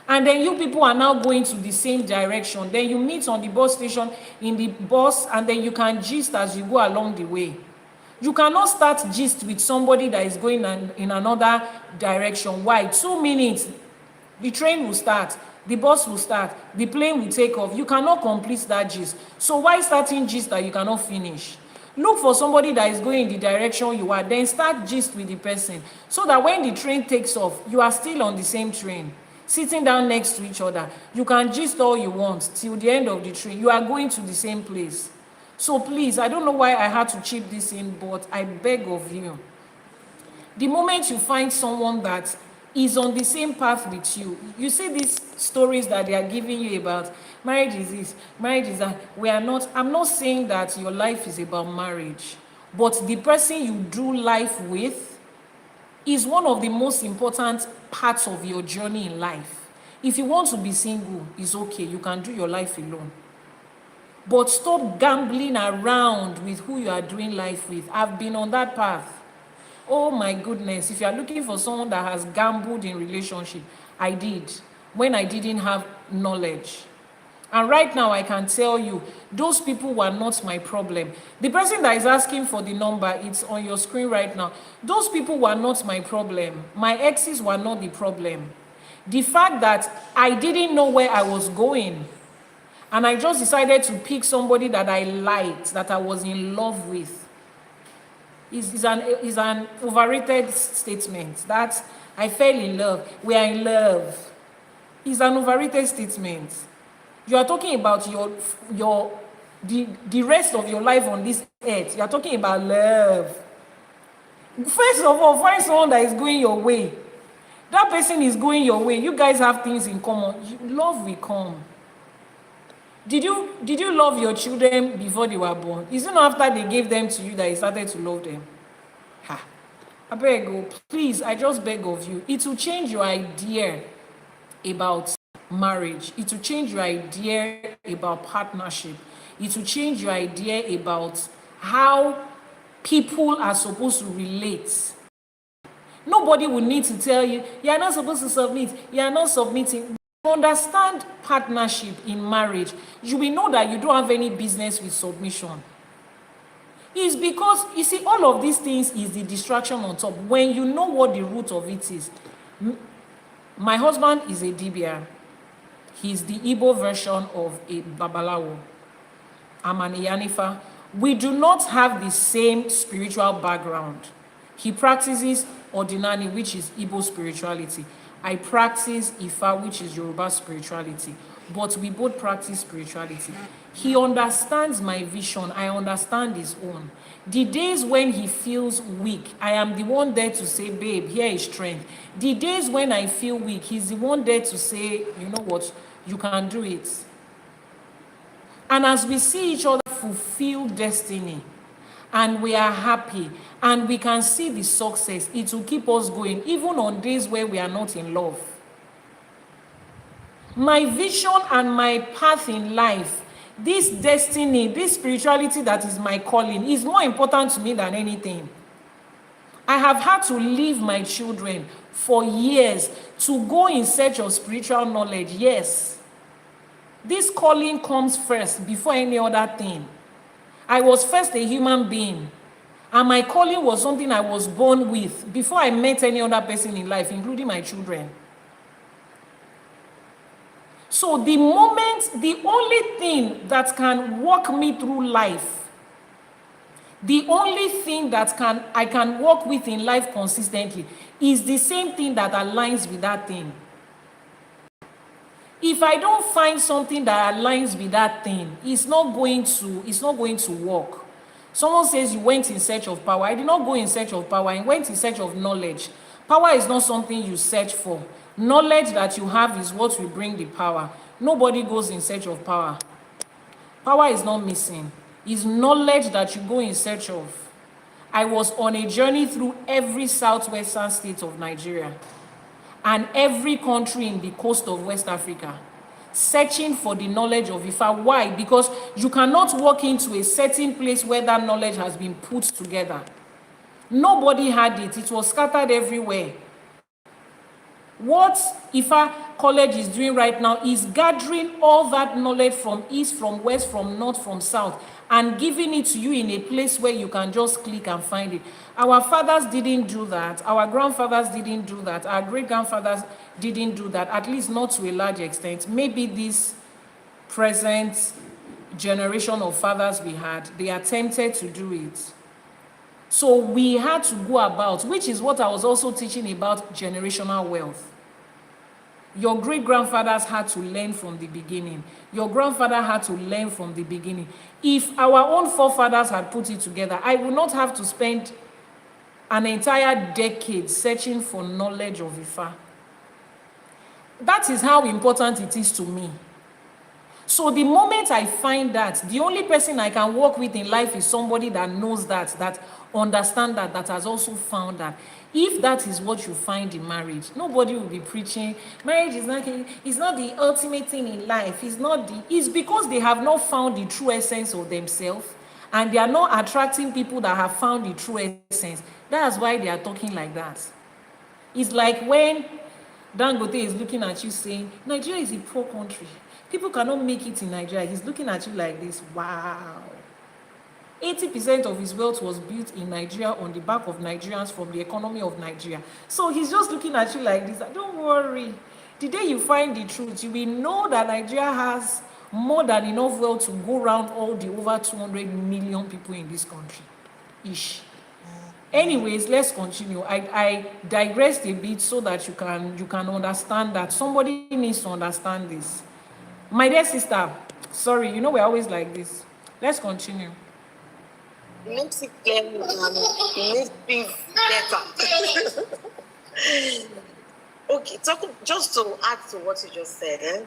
And then you people are now going to the same direction. Then you meet on the bus station in the bus, and then you can gist as you go along the way. You cannot start gist with somebody that is going in another direction. Why? 2 minutes, the train will start, the bus will start, the plane will take off. You cannot complete that gist. So why starting gist that you cannot finish? Look for somebody that is going in the direction you are, then start gist with the person, so that when the train takes off, you are still on the same train, sitting down next to each other. You can gist all you want till the end of the train. You are going to the same place. So please, I don't know why I had to chip this in, but I beg of you, the moment you find someone that is on the same path with you, you see these stories that they are giving you about marriage is this, marriage is that. I'm not saying that your life is about marriage, but the person you do life with is one of the most important parts of your journey in life. If you want to be single, it's okay, you can do your life alone. But stop gambling around with who you are doing life with. I've been on that path. Oh my goodness, if you are looking for someone that has gambled in relationship, I did, when I didn't have knowledge. And right now I can tell you, those people were not my problem. The person that is asking for the number, it's on your screen right now. Those people were not my problem. My exes were not the problem. The fact that I didn't know where I was going, and I just decided to pick somebody that I liked, that I was in love with, is an overrated statement. That I fell in love, we are in love, is an overrated statement. You are talking about the rest of your life on this earth. You are talking about love. First of all, find someone that is going your way. That person is going your way. You guys have things in common. Love will come. Did you love your children before they were born? Is it not after they gave them to you that you started to love them? I beg you, please, I just beg of you. It will change your idea about marriage. It will change your idea about partnership. It will change your idea about how people are supposed to relate. Nobody will need to tell you, you are not supposed to submit, you are not submitting. You understand partnership in marriage, you will know that you don't have any business with submission. It's because, you see, all of these things is the distraction on top. When you know what the root of it is. My husband is a Dibia. He's the Igbo version of a Babalawo. I'm an Iyanifa. We do not have the same spiritual background. He practices Ordinary, which is Igbo spirituality. I practice Ifa, which is Yoruba spirituality. But we both practice spirituality. He understands my vision. I understand his own. The days when he feels weak, I am the one there to say, babe, here is strength. The days when I feel weak, he's the one there to say, you know what, you can do it. And as we see each other fulfill destiny, and we are happy, and we can see the success, it will keep us going, even on days where we are not in love. My vision and my path in life, this destiny, this spirituality that is my calling, is more important to me than anything. I have had to leave my children for years to go in search of spiritual knowledge. Yes, this calling comes first before any other thing. I was first a human being, and my calling was something I was born with before I met any other person in life, including my children. So the only thing that can walk me through life, the only thing that I can walk with in life consistently is the same thing that aligns with that thing. If I don't find something that aligns with that thing, it's not going to work. Someone says you went in search of power. I did not go in search of power. I went in search of knowledge. Power is not something you search for. Knowledge that you have is what will bring the power. Nobody goes in search of power. Power is not missing. It's knowledge that you go in search of. I was on a journey through every southwestern state of Nigeria and every country in the coast of West Africa, searching for the knowledge of Ifa. Why? Because you cannot walk into a certain place where that knowledge has been put together. Nobody had it. It was scattered everywhere. What Ifa College is doing right now is gathering all that knowledge from east, from west, from north, from south, and giving it to you in a place where you can just click and find it. Our fathers didn't do that. Our grandfathers didn't do that. Our great-grandfathers didn't do that, at least not to a large extent. Maybe this present generation of fathers we had, they attempted to do it. So we had to go about, which is what I was also teaching about generational wealth. Your great-grandfathers had to learn from the beginning. Your grandfather had to learn from the beginning. If our own forefathers had put it together, I would not have to spend an entire decade searching for knowledge of Ifa. That is how important it is to me. So the moment I find that, the only person I can work with in life is somebody that knows that understands that has also found that. If that is what you find in marriage, nobody will be preaching, marriage is not the ultimate thing in life. It's because they have not found the true essence of themselves, and they are not attracting people that have found the true essence. That's why they are talking like that. It's like when Dangote is looking at you saying, Nigeria is a poor country. People cannot make it in Nigeria. He's looking at you like this. Wow. 80% of his wealth was built in Nigeria on the back of Nigerians from the economy of Nigeria. So he's just looking at you like this. Don't worry. The day you find the truth, you will know that Nigeria has more than enough wealth to go around all the over 200 million people in this country. Ish. Anyways, let's continue. I digressed a bit so that you can understand that. Somebody needs to understand this. My dear sister, sorry, we're always like this. Let's continue. It makes it clear and it makes things better. Okay, just to add to what you just said,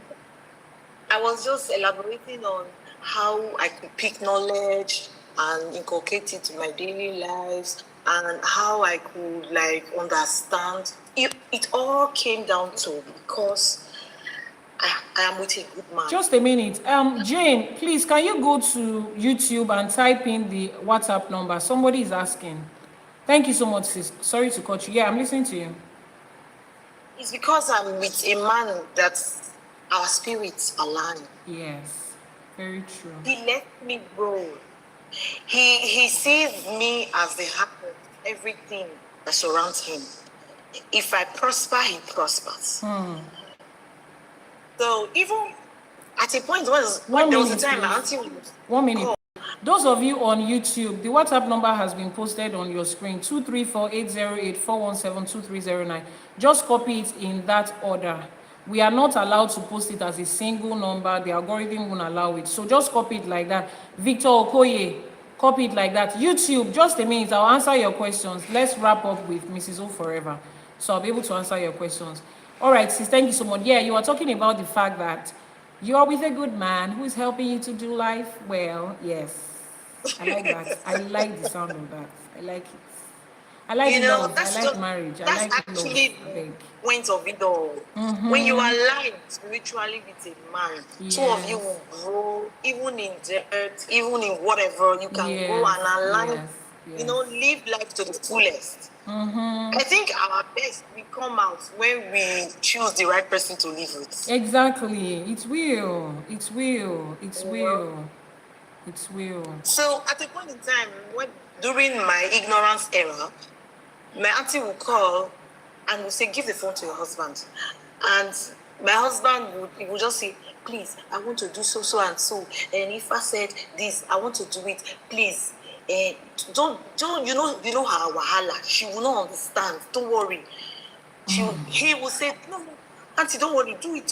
I was just elaborating on how I could pick knowledge and inculcate it in my daily lives, and how I could understand. It all came down to because I am with a good man. Just a minute. Jane, please, can you go to YouTube and type in the WhatsApp number? Somebody is asking. Thank you so much, sis. Sorry to cut you. Yeah, I'm listening to you. It's because I'm with a man that our spirits align. Yes, very true. He let me grow. He sees me as the heart of everything that surrounds him. If I prosper, he prospers. So even at a point when there was a time my auntie would 1 minute. Those of you on YouTube, the WhatsApp number has been posted on your screen, 234-808-417-2309. Just copy it in that order. We are not allowed to post it as a single number. The algorithm won't allow it. So just copy it like that. Victor Okoye, copy it like that. YouTube, just a minute, I'll answer your questions. Let's wrap up with Mrs. O Forever. So I'll be able to answer your questions. All right, sis, thank you so much. Yeah, you are talking about the fact that you are with a good man who is helping you to do life well. Yes, I like that. I like the sound of that. I like it. I like love. I like marriage. I like actually love. the point of it all. When you align spiritually with a man, two of you will grow, even in dirt, even in whatever, you can grow and align, you know, live life to the fullest. I think our best will come out when we choose the right person to live with. Exactly. It will. It will. It will. It will. So at a point in time, during my ignorance era, my auntie will call and will say, give the phone to your husband. And my husband would just say, please, I want to do so and so. And if I said this, I want to do it, please. Don't you know her wahala. She will not understand. Don't worry. He will say, no, auntie, don't worry, do it.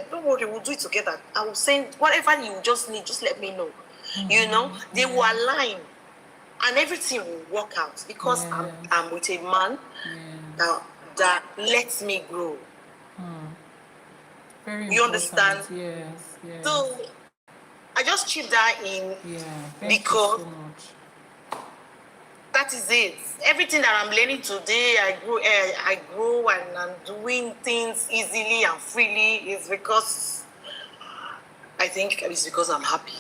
Don't worry, we'll do it together. I will send whatever you just need, just let me know. You know, they will align. And everything will work out because I'm with a man that lets me grow. Very you understand? Yes. So I just keep that in because that is it. Everything that I'm learning today, I grow and I'm doing things easily and freely is because I think it's because I'm happy.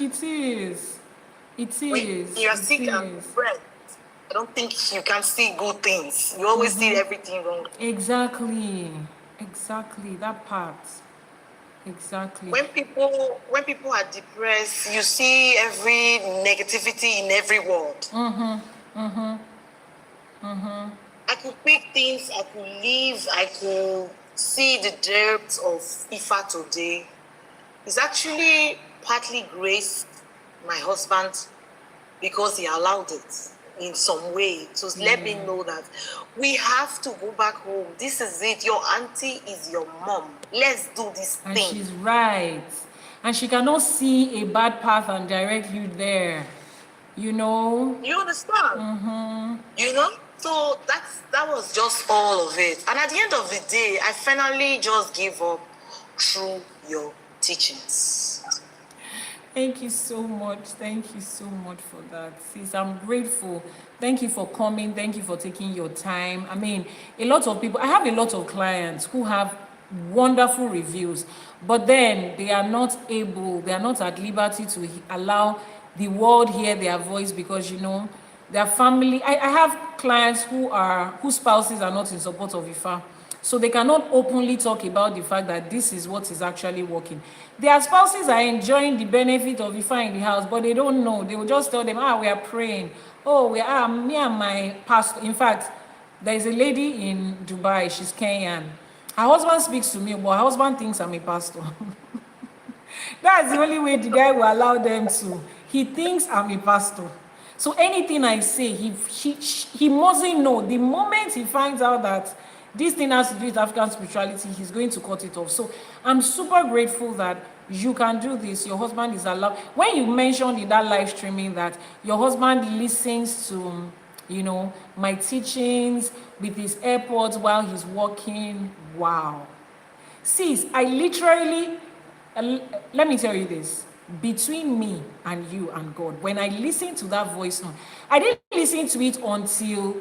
It is. When you're sick and depressed, I don't think you can see good things. You always see everything wrong. Exactly. That part. Exactly. When people are depressed, you see every negativity in every word. I could pick things, I could live, I could see the depth of Ifa today. It's actually partly grace my husband because he allowed it in some way to let me know that we have to go back home. This is it. Your auntie is your mom. Let's do this thing. And she's right. And she cannot see a bad path and direct you there. You know? You understand? You know? So that was just all of it. And at the end of the day, I finally just gave up through your teachings. Thank you so much. Thank you so much for that, sis. I'm grateful. Thank you for coming. Thank you for taking your time. I mean, a lot of people, I have a lot of clients who have wonderful reviews, but then they are not at liberty to allow the world hear their voice because, you know, their family. I have clients whose spouses are not in support of Ifa. So they cannot openly talk about the fact that this is what is actually working. Their spouses are enjoying the benefit of Ifa in the house, but they don't know. They will just tell them, we are praying. Oh, me and my pastor. In fact, there is a lady in Dubai, she's Kenyan. Her husband speaks to me, but her husband thinks I'm a pastor. That's the only way the guy will allow them to. He thinks I'm a pastor. So anything I say, he mustn't know. The moment he finds out that this thing has to do with African spirituality, he's going to cut it off. So I'm super grateful that you can do this. Your husband is allowed. When you mentioned in that live streaming that your husband listens to, you know, my teachings with his AirPods while he's working, wow. Sis, I literally, let me tell you this. Between me and you and God, when I listened to that voice note, I didn't listen to it until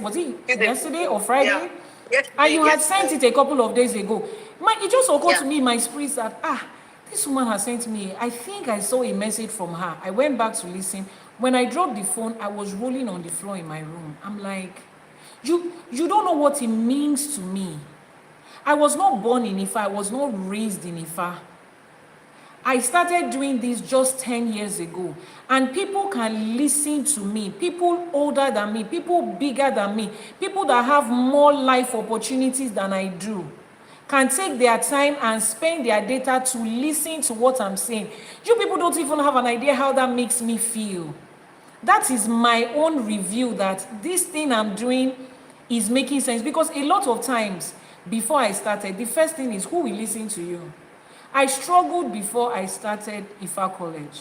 was it yesterday or Friday? And you had Yesterday. sent it a couple of days ago. It just occurred Yeah. to me in my spirit that, this woman has sent me. I think I saw a message from her. I went back to listen. When I dropped the phone, I was rolling on the floor in my room. I'm like, you don't know what it means to me. I was not born in Ifa. I was not raised in Ifa. I started doing this just 10 years ago, and people can listen to me. People older than me, people bigger than me, people that have more life opportunities than I do, can take their time and spend their data to listen to what I'm saying. You people don't even have an idea how that makes me feel. That is my own review, that this thing I'm doing is making sense. Because a lot of times, before I started, the first thing is, who will listen to you? I struggled before I started Ifa College.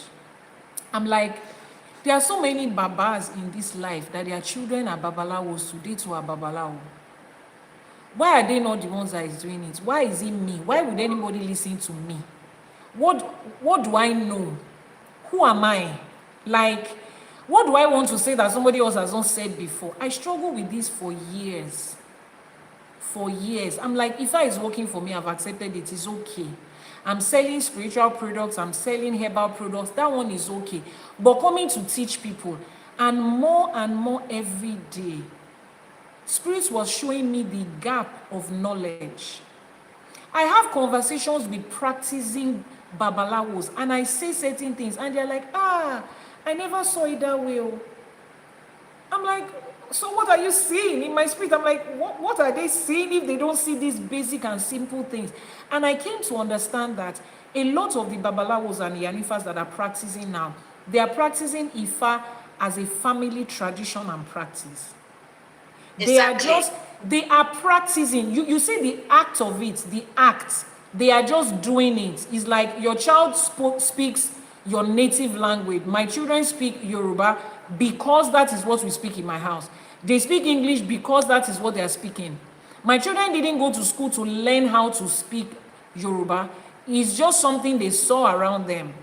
I'm like, there are so many babas in this life that their children are babalawos today to are babalawo. Why are they not the ones that is doing it? Why is it me? Why would anybody listen to me? What do I know? Who am I? Like, what do I want to say that somebody else has not said before? I struggle with this for years. For years. I'm like, Ifa is working for me. I've accepted it. It's okay. I'm selling spiritual products. I'm selling herbal products. That one is okay. But coming to teach people, and more every day, Spirit was showing me the gap of knowledge. I have conversations with practicing babalawos, and I say certain things, and they're like, I never saw it that way. I'm like, so what are you seeing? In my spirit, I'm like, what are they seeing if they don't see these basic and simple things? And I came to understand that a lot of the babalawos and Iyanifas that are practicing now, they are practicing Ifa as a family tradition and practice. Exactly. They are practicing. You see the act of it, the act. They are just doing it. It's like your child speaks your native language. My children speak Yoruba because that is what we speak in my house. They speak English because that is what they are speaking. My children didn't go to school to learn how to speak Yoruba. It's just something they saw around them.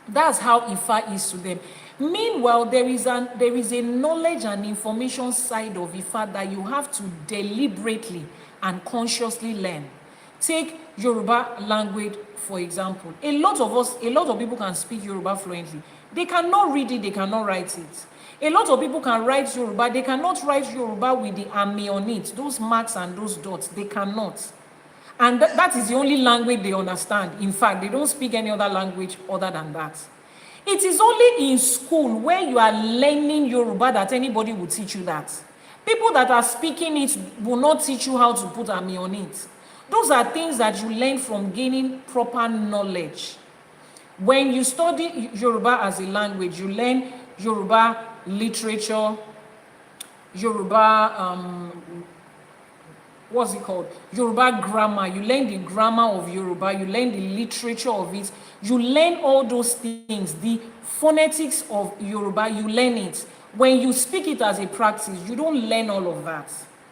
That's how Ifa is to them. Meanwhile, there is a knowledge and information side of Ifa that you have to deliberately and consciously learn. Take Yoruba language, for example. A lot of people can speak Yoruba fluently. They cannot read it, they cannot write it. A lot of people can write Yoruba, they cannot write Yoruba with the ami on it, those marks and those dots, they cannot. And that is the only language they understand. In fact, they don't speak any other language other than that. It is only in school where you are learning Yoruba that anybody will teach you that. People that are speaking it will not teach you how to put ami on it. Those are things that you learn from gaining proper knowledge. When you study Yoruba as a language, you learn Yoruba literature, Yoruba, what's it called? Yoruba grammar. You learn the grammar of Yoruba, you learn the literature of it, you learn all those things. The phonetics of Yoruba, you learn it. When you speak it as a practice, you don't learn all of that.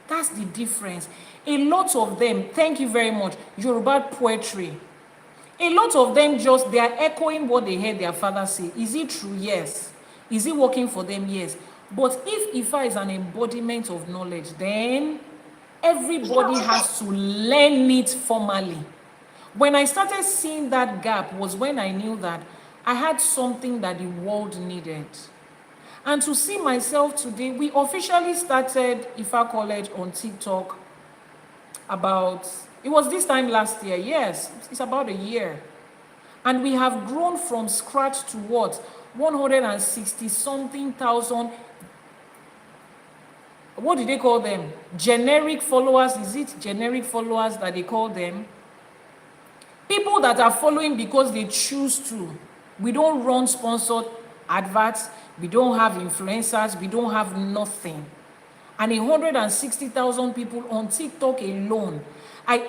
That's the difference. A lot of them, thank you very much, Yoruba poetry. A lot of them they are echoing what they heard their father say. Is it true? Yes. Is it working for them? Yes. But if Ifa is an embodiment of knowledge, then everybody has to learn it formally. When I started seeing that gap was when I knew that I had something that the world needed. And to see myself today, we officially started Ifa College on TikTok it was this time last year. Yes, it's about a year. And we have grown from scratch to what? 160 something thousand. What do they call them? Generic followers. Is it generic followers that they call them? People that are following because they choose to. We don't run sponsored adverts. We don't have influencers. We don't have nothing. And 160,000 people on TikTok alone.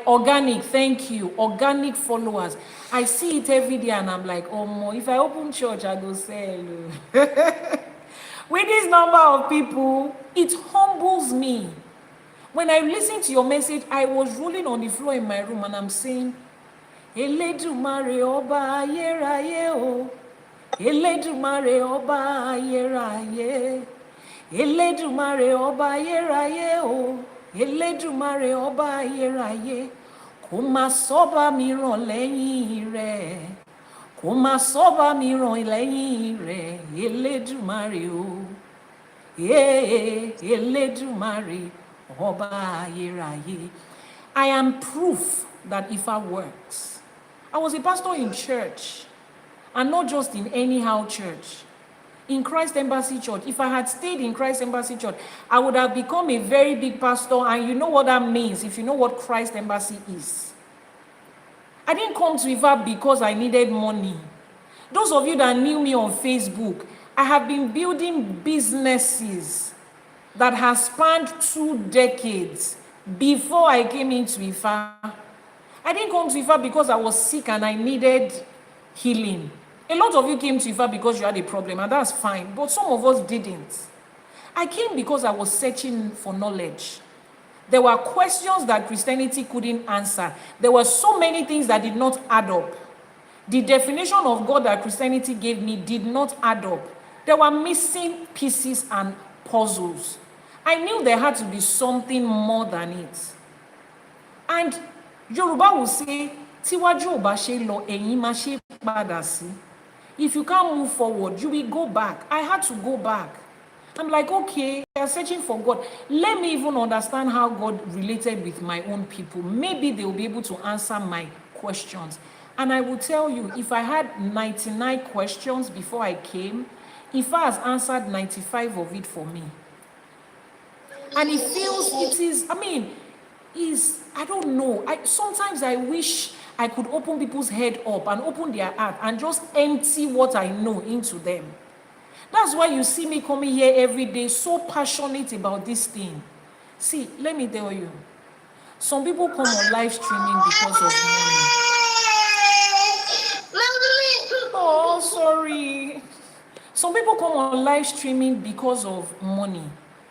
Organic, thank you, organic followers. I see it every day and I'm like, oh, if I open church, I go sell. With this number of people, it humbles me. When I listen to your message, I was rolling on the floor in my room and I'm saying, Elédùmarè ọba ayérayé o, Elédùmarè ọba ayérayé, Elédùmarè ọba ayérayé o, Elédùmarè ọba ayérayé, kò má sọ́ba mìíràn lẹ́yìn rẹ̀, kò má sọ́ba mìíràn lẹ́yìn rẹ̀, Elédùmarè o. Elédùmarè ọba ayérayé. I am proof that Ifá works. I was a pastor in church, and not just in anyhow church. In Christ Embassy Church. If I had stayed in Christ Embassy Church, I would have become a very big pastor, and you know what that means if you know what Christ Embassy is. I didn't come to Ifá because I needed money. Those of you that knew me on Facebook, I have been building businesses that have spanned 2 decades before I came into Ifá. I didn't come to Ifá because I was sick and I needed healing. A lot of you came to Ifá because you had a problem, and that's fine, but some of us didn't. I came because I was searching for knowledge. There were questions that Christianity couldn't answer. There were so many things that did not add up. The definition of God that Christianity gave me did not add up. There were missing pieces and puzzles. I knew there had to be something more than it. And Yoruba will say, Tíwájú ò bá ṣe lọ, ẹ̀yìn máa ṣe padà sí. If you can't move forward, you will go back. I had to go back. I'm like, okay, you're searching for God. Let me even understand how God related with my own people. Maybe they will be able to answer my questions. And I will tell you, if I had 99 questions before I came, Ifá has answered 95 of it for me. And it feels, it is, I don't know. Sometimes I wish I could open people's head up and open their heart and just empty what I know into them. That's why you see me coming here every day, so passionate about this thing. See, let me tell you, some people come on live streaming because of money. Oh, sorry. Some people come on live streaming because of money.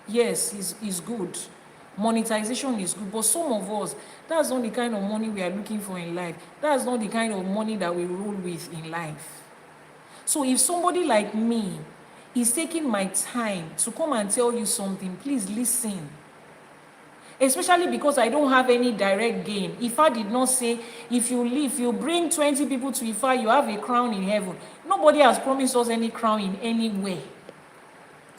Yes, it's good. Monetization is good, but some of us, that's not the kind of money we are looking for in life. That's not the kind of money that we roll with in life. So if somebody like me is taking my time to come and tell you something, please listen. Especially because I don't have any direct gain. Ifá did not say, if you bring 20 people to Ifá, you have a crown in heaven. Nobody has promised us any crown in any way.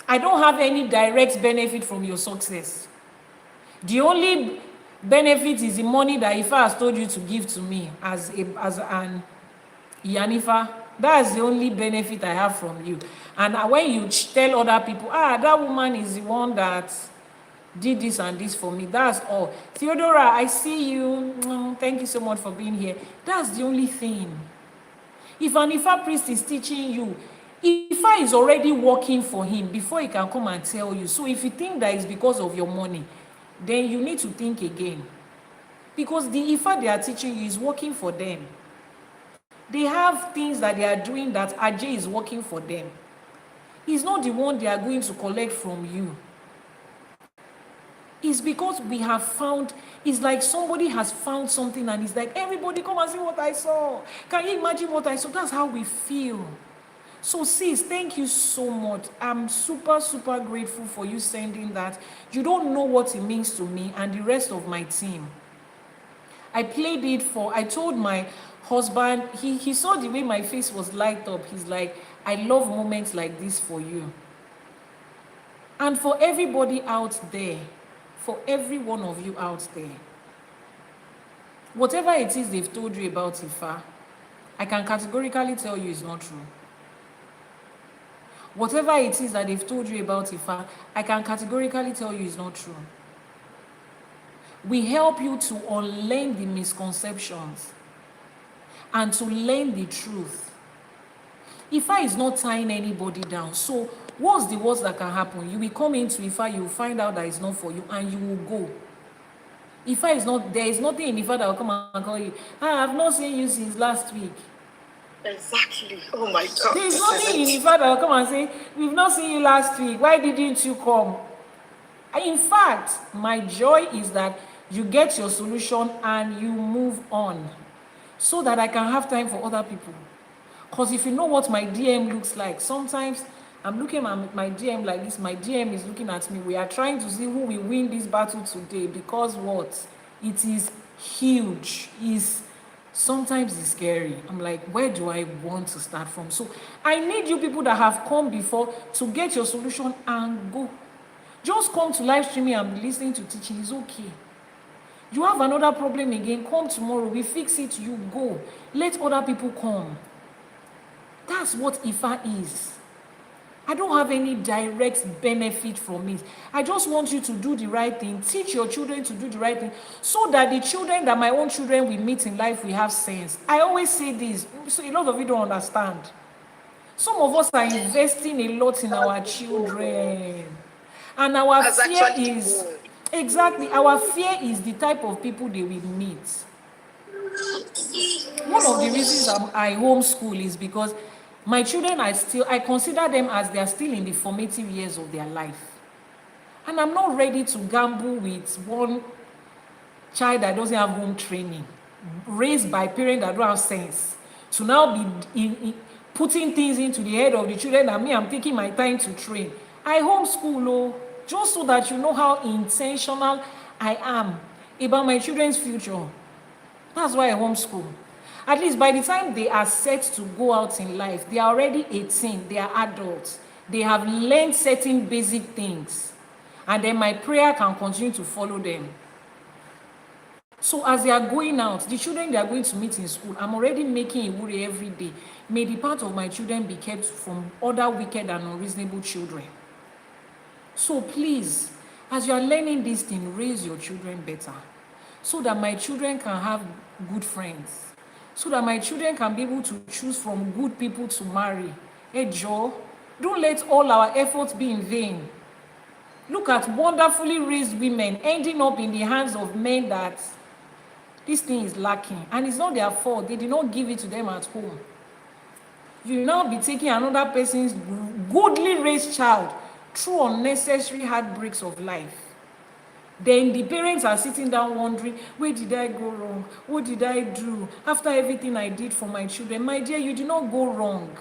I don't have any direct benefit from your success. The only benefit is the money that Ifá has told you to give to me as an Iyanifa. That's the only benefit I have from you. And when you tell other people, that woman is the one that did this and this for me, that's all. Theodora, I see you. Thank you so much for being here. That's the only thing. If an Ifá priest is teaching you, Ifá is already working for him before he can come and tell you. So if you think that it's because of your money, then you need to think again. Because the Ifá they are teaching you is working for them. They have things that they are doing that Ajay is working for them. He's not the one they are going to collect from you. It's because we have found, it's like somebody has found something and it's like, everybody come and see what I saw. Can you imagine what I saw? That's how we feel. So sis, thank you so much. I'm super, super grateful for you sending that. You don't know what it means to me and the rest of my team. I played it I told my husband, he saw the way my face was light up. He's like, I love moments like this for you. And for everybody out there, for every one of you out there, whatever it is they've told you about Ifá, I can categorically tell you it's not true. Whatever it is that they've told you about Ifá, I can categorically tell you it's not true. We help you to unlearn the misconceptions and to learn the truth. Ifá is not tying anybody down. So what's the worst that can happen? You will come into Ifá, you will find out that it's not for you, and you will go. Ifá is not, there is nothing in Ifá that will come and call you, I've not seen you since last week. Exactly. Oh my God. There is nothing in Ifá that will come and say, we've not seen you last week. Why didn't you come? In fact, my joy is that you get your solution and you move on so that I can have time for other people. Because if you know what my DM looks like, sometimes I'm looking at my GM like this. My GM is looking at me. We are trying to see who will win this battle today, because what? It is huge. Sometimes it's scary. I'm like, where do I want to start from? So I need you people that have come before to get your solution and go. Just come to live streaming and be listening to teaching. It's okay. You have another problem again, come tomorrow. We fix it, you go. Let other people come. That's what Ifa is. I don't have any direct benefit from it. I just want you to do the right thing. Teach your children to do the right thing, so that the children that my own children will meet in life will have sense. I always say this, so a lot of you don't understand. Some of us are investing a lot in our children. And our fear is, exactly, our fear is the type of people they will meet. One of the reasons I homeschool is because my children I consider them as they are still in the formative years of their life. And I'm not ready to gamble with one child that doesn't have home training, raised by parents that don't have sense, to now be putting things into the head of the children that I'm taking my time to train. I homeschool, just so that you know how intentional I am about my children's future. That's why I homeschool. At least by the time they are set to go out in life, they are already 18, they are adults. They have learned certain basic things. And then my prayer can continue to follow them. So as they are going out, the children they are going to meet in school, I'm already making a worry every day. May the path of my children be kept from other wicked and unreasonable children. So please, as you are learning this thing, raise your children better, so that my children can have good friends, so that my children can be able to choose from good people to marry. Hey Joe, don't let all our efforts be in vain. Look at wonderfully raised women ending up in the hands of men that this thing is lacking, and it's not their fault. They did not give it to them at home. You will now be taking another person's goodly raised child through unnecessary heartbreaks of life. Then the parents are sitting down wondering, where did I go wrong? What did I do after everything I did for my children? My dear, you did not go wrong.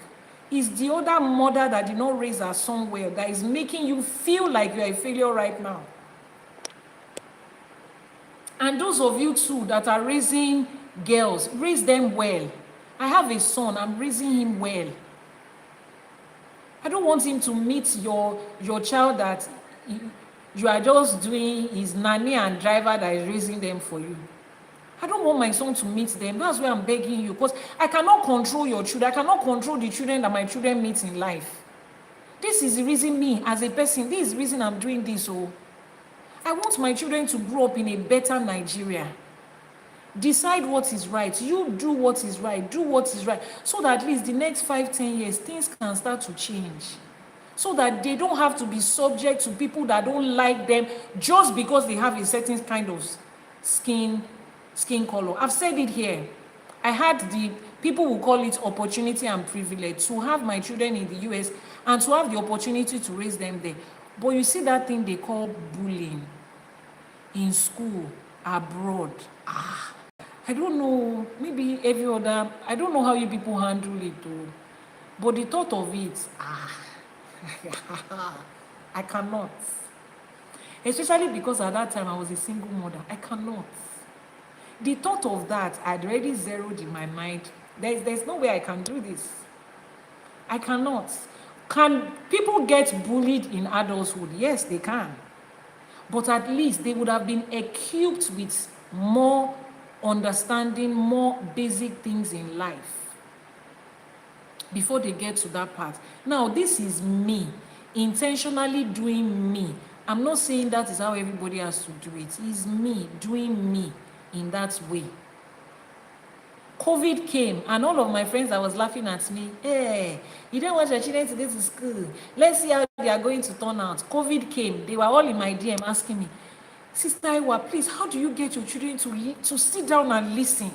It's the other mother that did not raise her son well that is making you feel like you are a failure right now. And those of you too that are raising girls, raise them well. I have a son, I'm raising him well. I don't want him to meet your child that you are just doing his nanny and driver that is raising them for you. I don't want my son to meet them. That's why I'm begging you, because I cannot control your children. I cannot control the children that my children meet in life. This is the reason me, as a person, this is the reason I'm doing this. Oh, I want my children to grow up in a better Nigeria. Decide what is right. You do what is right. Do what is right. So that at least the next 5-10 years, things can start to change. So that they don't have to be subject to people that don't like them just because they have a certain kind of skin color. I've said it here. I had the people who call it opportunity and privilege to have my children in the US and to have the opportunity to raise them there. But you see that thing they call bullying in school, abroad. I don't know, maybe every other, I don't know how you people handle it though. But the thought of it, I cannot. Especially because at that time I was a single mother. I cannot. The thought of that I'd already zeroed in my mind. There's no way I can do this. I cannot. Can people get bullied in adulthood? Yes, they can. But at least they would have been equipped with more understanding, more basic things in life before they get to that part. Now, this is me, intentionally doing me. I'm not saying that is how everybody has to do it. It's me doing me in that way. COVID came, and all of my friends that was laughing at me, hey, you don't want your children to go to school. Let's see how they are going to turn out. COVID came. They were all in my DM asking me, Sister Ewa, please, how do you get your children to sit down and listen?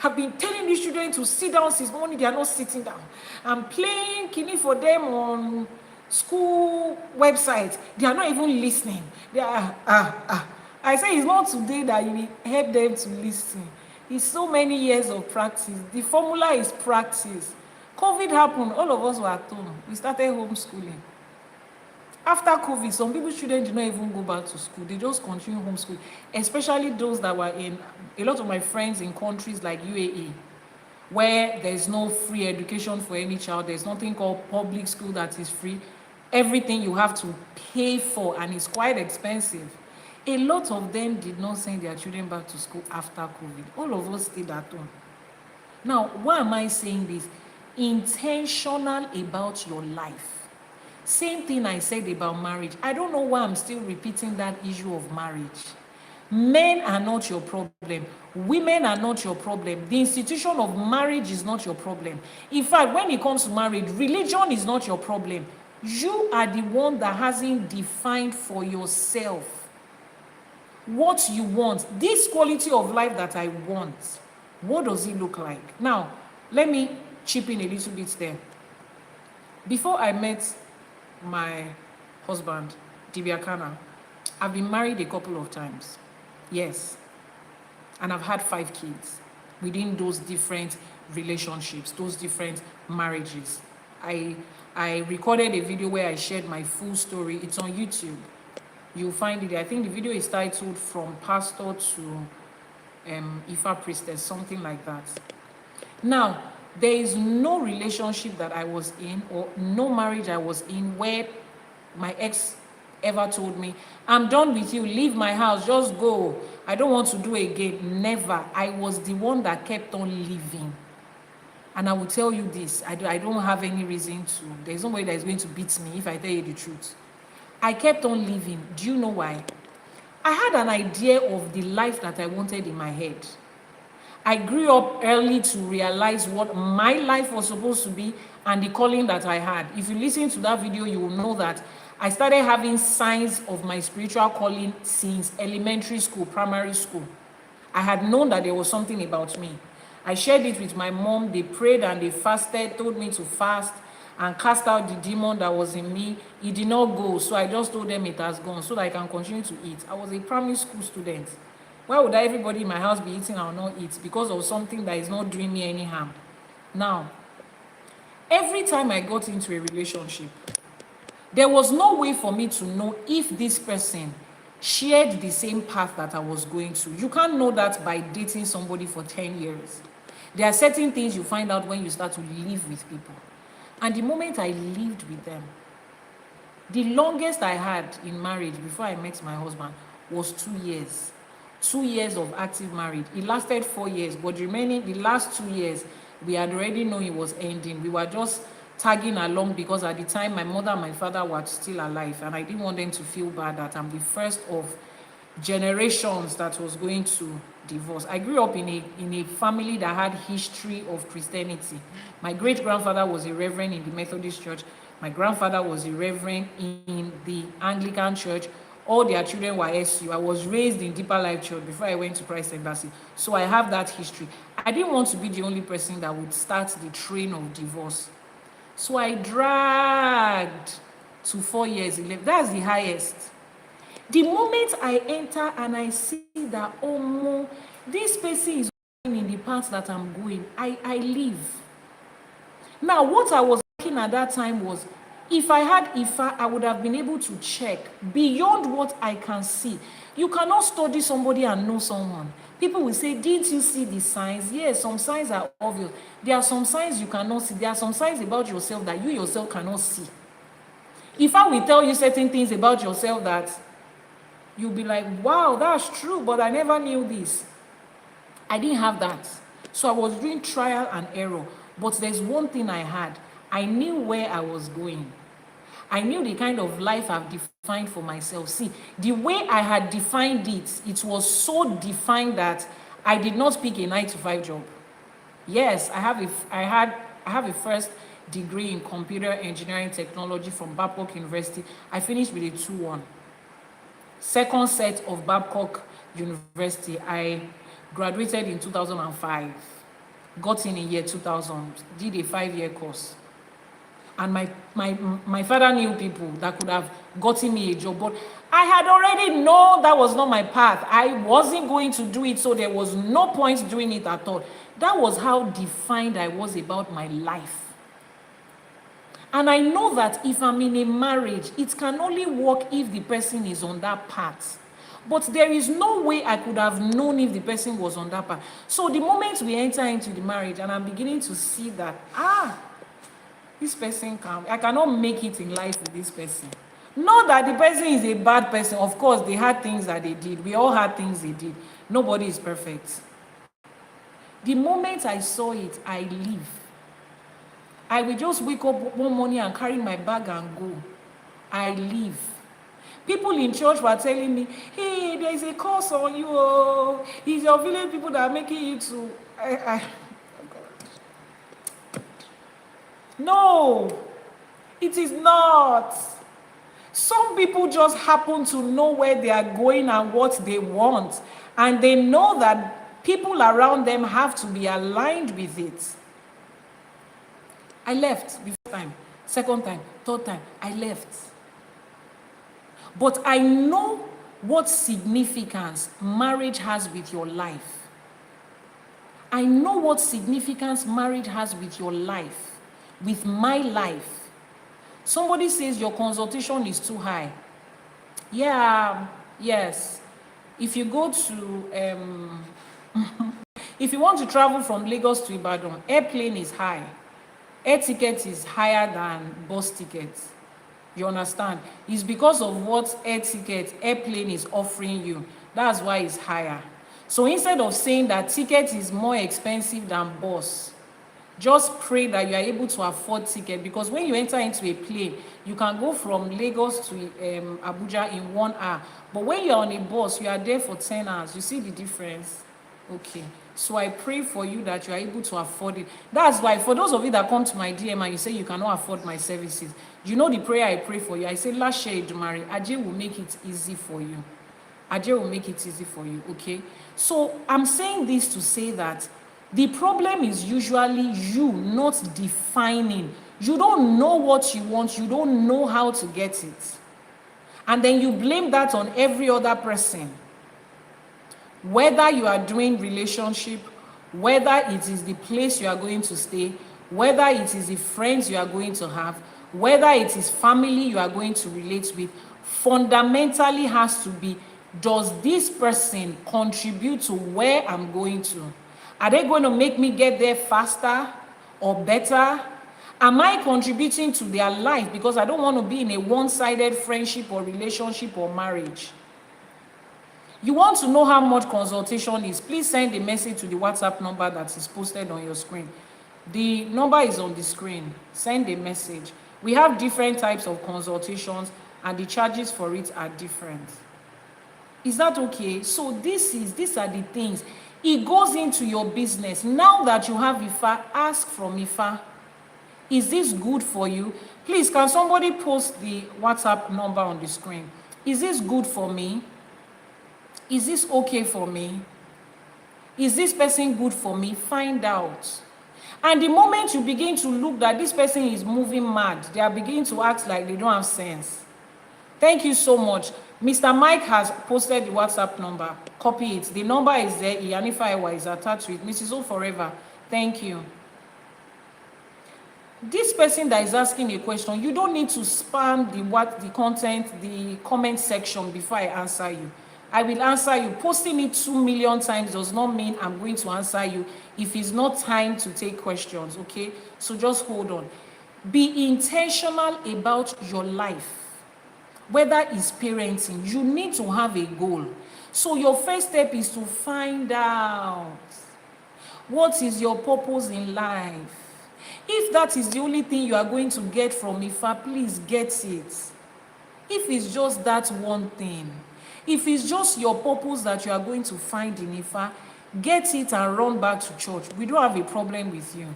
I've been telling these children to sit down since morning. They are not sitting down. I'm playing kidney for them on school websites. They are not even listening. They are, I say it's not today that you will help them to listen. It's so many years of practice. The formula is practice. COVID happened, all of us were at home. We started homeschooling. After COVID, some people's children did not even go back to school. They just continue homeschooling, especially those that were in, a lot of my friends in countries like UAE, where there's no free education for any child. There's nothing called public school that is free. Everything you have to pay for, and it's quite expensive. A lot of them did not send their children back to school after COVID. All of us stayed at home. Now, why am I saying this? Intentional about your life. Same thing I said about marriage. I don't know why I'm still repeating that issue of marriage. Men are not your problem. Women are not your problem. The institution of marriage is not your problem. In fact, when it comes to marriage, religion is not your problem. You are the one that hasn't defined for yourself what you want. This quality of life that I want, what does it look like? Now, let me chip in a little bit there. Before I met my husband, Dibiakana, I've been married a couple of times. Yes. And I've had 5 kids within those different relationships, those different marriages. I recorded a video where I shared my full story. It's on YouTube. You'll find it. I think the video is titled From Pastor to Ifa Priestess, something like that. Now, there is no relationship that I was in, or no marriage I was in, where my ex ever told me, I'm done with you, leave my house, just go, I don't want to do it again. Never. I was the one that kept on living. And I will tell you this, I don't have any reason to, there's nobody that is going to beat me if I tell you the truth. I kept on living. Do you know why? I had an idea of the life that I wanted in my head. I grew up early to realize what my life was supposed to be and the calling that I had. If you listen to that video, you will know that I started having signs of my spiritual calling since elementary school, primary school. I had known that there was something about me. I shared it with my mom. They prayed and they fasted, told me to fast and cast out the demon that was in me. It did not go, so I just told them it has gone so that I can continue to eat. I was a primary school student. Why would everybody in my house be eating and not eat? Because of something that is not doing me any harm. Now, every time I got into a relationship, there was no way for me to know if this person shared the same path that I was going to. You can't know that by dating somebody for 10 years. There are certain things you find out when you start to live with people. And the moment I lived with them, the longest I had in marriage before I met my husband was 2 years. 2 years of active marriage. It lasted 4 years, but remaining the last 2 years, we had already known it was ending. We were just tagging along because at the time my mother and my father were still alive, and I didn't want them to feel bad that I'm the first of generations that was going to divorce. I grew up in a family that had history of Christianity. My great-grandfather was a reverend in the Methodist Church. My grandfather was a reverend in the Anglican Church. All their children were SU. I was raised in Deeper Life Church before I went to Christ Embassy. So I have that history. I didn't want to be the only person that would start the train of divorce. So I dragged to 4 years, 11. That's the highest. The moment I enter and I see that, oh no, this person is going in the path that I'm going, I leave. Now, what I was thinking at that time was, if I had Ifa, I would have been able to check beyond what I can see. You cannot study somebody and know someone. People will say, didn't you see the signs? Yes, some signs are obvious. There are some signs you cannot see. There are some signs about yourself that you yourself cannot see. Ifa will tell you certain things about yourself that you'll be like, wow, that's true, but I never knew this. I didn't have that. So I was doing trial and error. But there's one thing I had. I knew where I was going. I knew the kind of life I've defined for myself. See, the way I had defined it, it was so defined that I did not pick a 9-to-5 job. Yes, I have a first degree in computer engineering technology from Babcock University. I finished with a 2-1. Second set of Babcock University, I graduated in 2005. Got in year 2000, did a 5-year course. And my father knew people that could have gotten me a job, but I had already known that was not my path. I wasn't going to do it, so there was no point doing it at all. That was how defined I was about my life. And I know that if I'm in a marriage, it can only work if the person is on that path. But there is no way I could have known if the person was on that path. So the moment we enter into the marriage and I'm beginning to see that, this person I cannot make it in life with this person. Not that the person is a bad person. Of course, they had things that they did. We all had things they did. Nobody is perfect. The moment I saw it, I leave. I will just wake up one morning and carry my bag and go. I leave. People in church were telling me, hey, there is a curse on you. Oh. It's your village people that are making you to... No, it is not. Some people just happen to know where they are going and what they want. And they know that people around them have to be aligned with it. I left the first time, second time, third time, I left. But I know what significance marriage has with your life. I know what significance marriage has with your life, with my life. Somebody says your consultation is too high. Yeah, yes. If you go to, if you want to travel from Lagos to Ibadan, airplane is high. Air ticket is higher than bus tickets. You understand? It's because of what airplane is offering you. That's why it's higher. So instead of saying that ticket is more expensive than bus, just pray that you are able to afford ticket, because when you enter into a plane, you can go from Lagos to Abuja in 1 hour. But when you're on a bus, you are there for 10 hours. You see the difference? Okay. So I pray for you that you are able to afford it. That's why for those of you that come to my DM and you say you cannot afford my services, you know the prayer I pray for you. I say, Elédùmarè, Ajé will make it easy for you. Ajé will make it easy for you, okay? So I'm saying this to say that the problem is usually you not defining. You don't know what you want. You don't know how to get it. And then you blame that on every other person. Whether you are doing relationship, whether it is the place you are going to stay, whether it is the friends you are going to have, whether it is family you are going to relate with, fundamentally has to be, does this person contribute to where I'm going to? Are they going to make me get there faster or better? Am I contributing to their life? Because I don't want to be in a one-sided friendship or relationship or marriage. You want to know how much consultation is? Please send a message to the WhatsApp number that is posted on your screen. The number is on the screen. Send a message. We have different types of consultations and the charges for it are different. Is that okay? So these are the things. It goes into your business. Now that you have Ifá, ask from Ifá. Is this good for you? Please, can somebody post the WhatsApp number on the screen? Is this good for me? Is this okay for me? Is this person good for me? Find out. And the moment you begin to look that this person is moving mad, they are beginning to act like they don't have sense. Thank you so much. Mr. Mike has posted the WhatsApp number. Copy it. The number is there. Iyanifa Ewa is attached to it. Mrs. O Forever. Thank you. This person that is asking a question, you don't need to spam the content, the comment section before I answer you. I will answer you. Posting it 2 million times does not mean I'm going to answer you if it's not time to take questions, okay? So just hold on. Be intentional about your life. Whether it's parenting, you need to have a goal. So your first step is to find out what is your purpose in life. If that is the only thing you are going to get from Ifá, please get it. If it's just that one thing, if it's just your purpose that you are going to find in Ifá, get it and run back to church. We don't have a problem with you.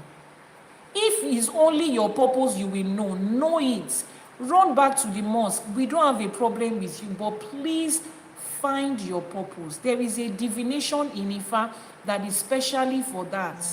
If it's only your purpose you will know it. Run back to the mosque. We don't have a problem with you, but please find your purpose. There is a divination in Ifá that is specially for that.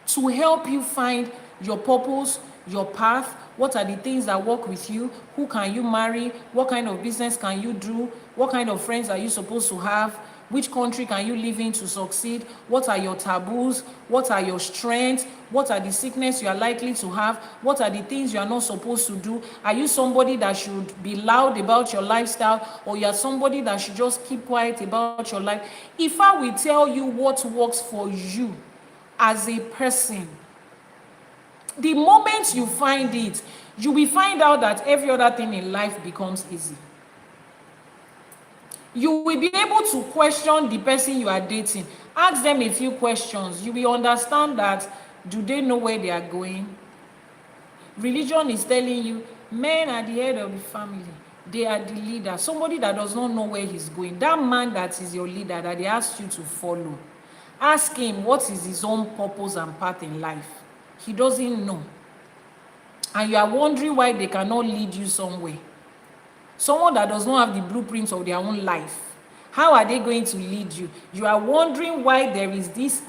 To help you find your purpose, your path, what are the things that work with you, who can you marry, what kind of business can you do, what kind of friends are you supposed to have, Which country can you live in to succeed? What are your taboos? What are your strengths? What are the sickness you are likely to have? What are the things you are not supposed to do? Are you somebody that should be loud about your lifestyle, or you are somebody that should just keep quiet about your life? If I will tell you what works for you as a person, the moment you find it, you will find out that every other thing in life becomes easy. You will be able to question the person you are dating. Ask them a few questions. You will understand that, do they know where they are going? Religion is telling you, men are the head of the family. They are the leader. Somebody that does not know where he's going, that man that is your leader, that they ask you to follow, ask him what is his own purpose and path in life. He doesn't know. And you are wondering why they cannot lead you somewhere. Someone that does not have the blueprints of their own life, how are they going to lead you? You are wondering why there is this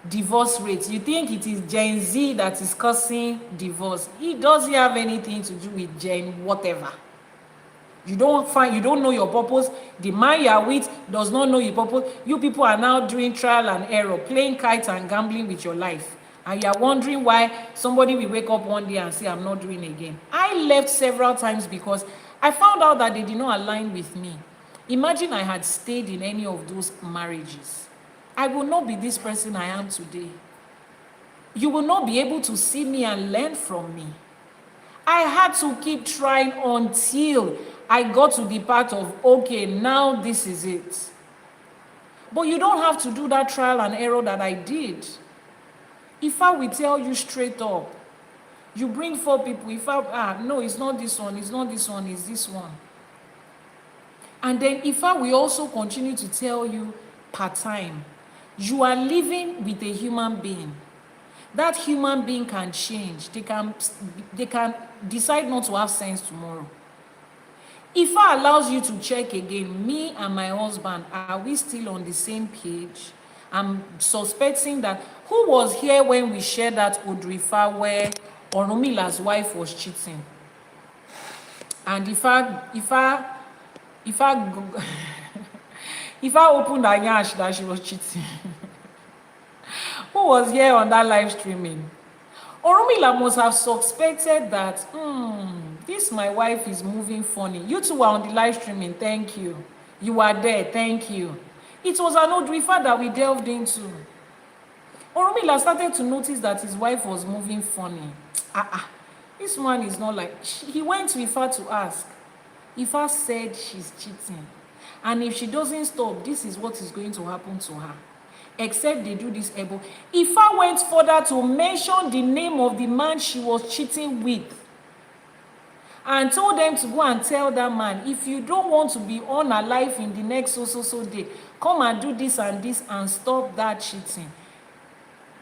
divorce rate. You think it is Gen Z that is causing divorce. It doesn't have anything to do with Gen whatever. You don't know your purpose. The man you are with does not know your purpose. You people are now doing trial and error, playing kites and gambling with your life. And you are wondering why somebody will wake up one day and say, I'm not doing again. I left several times because I found out that they did not align with me. Imagine I had stayed in any of those marriages. I will not be this person I am today. You will not be able to see me and learn from me. I had to keep trying until I got to the part of, okay, now this is it. But you don't have to do that trial and error that I did. If I will tell you straight up, you bring 4 people, no, it's not this one, it's not this one, it's this one. And then if I will also continue to tell you part-time, you are living with a human being. That human being can change. They can decide not to have sense tomorrow. Ifa allows you to check again, me and my husband, are we still on the same page? I'm suspecting that, who was here when we shared that Odù Ifá where Orumila's wife was cheating? And Ifa opened her yash that she was cheating. Who was here on that live streaming? Orumila must have suspected that, this my wife is moving funny. You two were on the live streaming, thank you. You were there, thank you. It was an Odù Ifá that we delved into. Orumila started to notice that his wife was moving funny. This man is not like... He went to Ifa to ask. Ifa said she's cheating. And if she doesn't stop, this is what is going to happen to her. Except they do this able. Ifa went further to mention the name of the man she was cheating with. And told them to go and tell that man, if you don't want to be unalive in the next so day, come and do this and stop that cheating.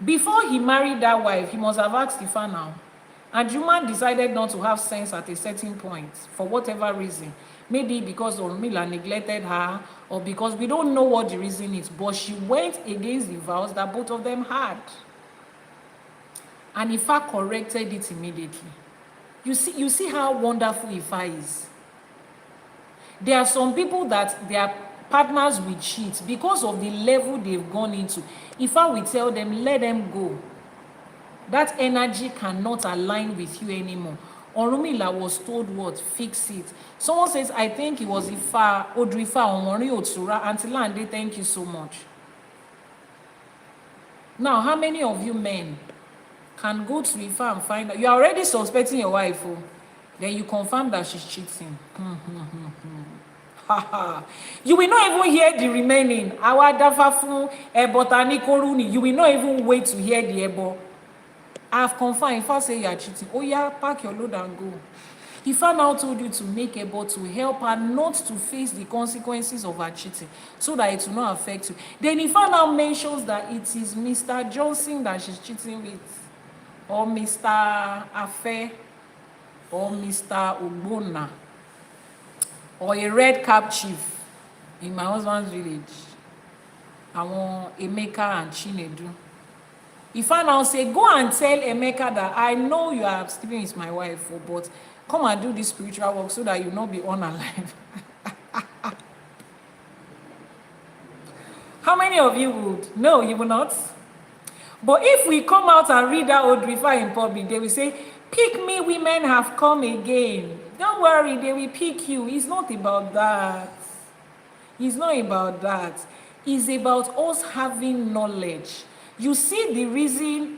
Before he married that wife, he must have asked Ifa now. And the woman decided not to have sense at a certain point, for whatever reason. Maybe because Orumila neglected her, or because we don't know what the reason is. But she went against the vows that both of them had. And Ifa corrected it immediately. You see how wonderful Ifa is. There are some people that their partners will cheat because of the level they've gone into. Ifa will tell them, let them go. That energy cannot align with you anymore. Orumila was told what? Fix it. Someone says, I think it was Ifa, Odù Ifá, Omori Otura, Auntie Lande, thank you so much. Now, how many of you men can go to Ifa and find out? You are already suspecting your wife, then you confirm that she's cheating. You will not even hear the remaining. You will not even wait to hear the ebo. I have confirmed. If I say you are cheating, oh yeah, pack your load and go. If I now told you to make ebo to help her not to face the consequences of her cheating, so that it will not affect you. Then if I now mentions that it is Mr. Johnson that she's cheating with, or Mr. Afe, or Mr. Ogbonna, or a red cap chief in my husband's village, àwọn Emeka and Chinedu. If I now say, go and tell Emeka that I know you are sleeping with my wife, but come and do this spiritual work so that you will not be unalive. many of you would? No, you will not. But if we come out and read that Odù Ifá in public, they will say, pick me, women have come again. Don't worry, they will pick you. It's not about that. It's not about that. It's about us having knowledge. You see the reason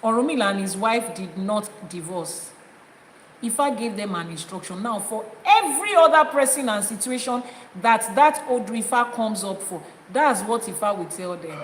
Orunmila and his wife did not divorce. Ifá gave them an instruction. Now, for every other person and situation that Odù Ifá comes up for, that's what Ifá will tell them.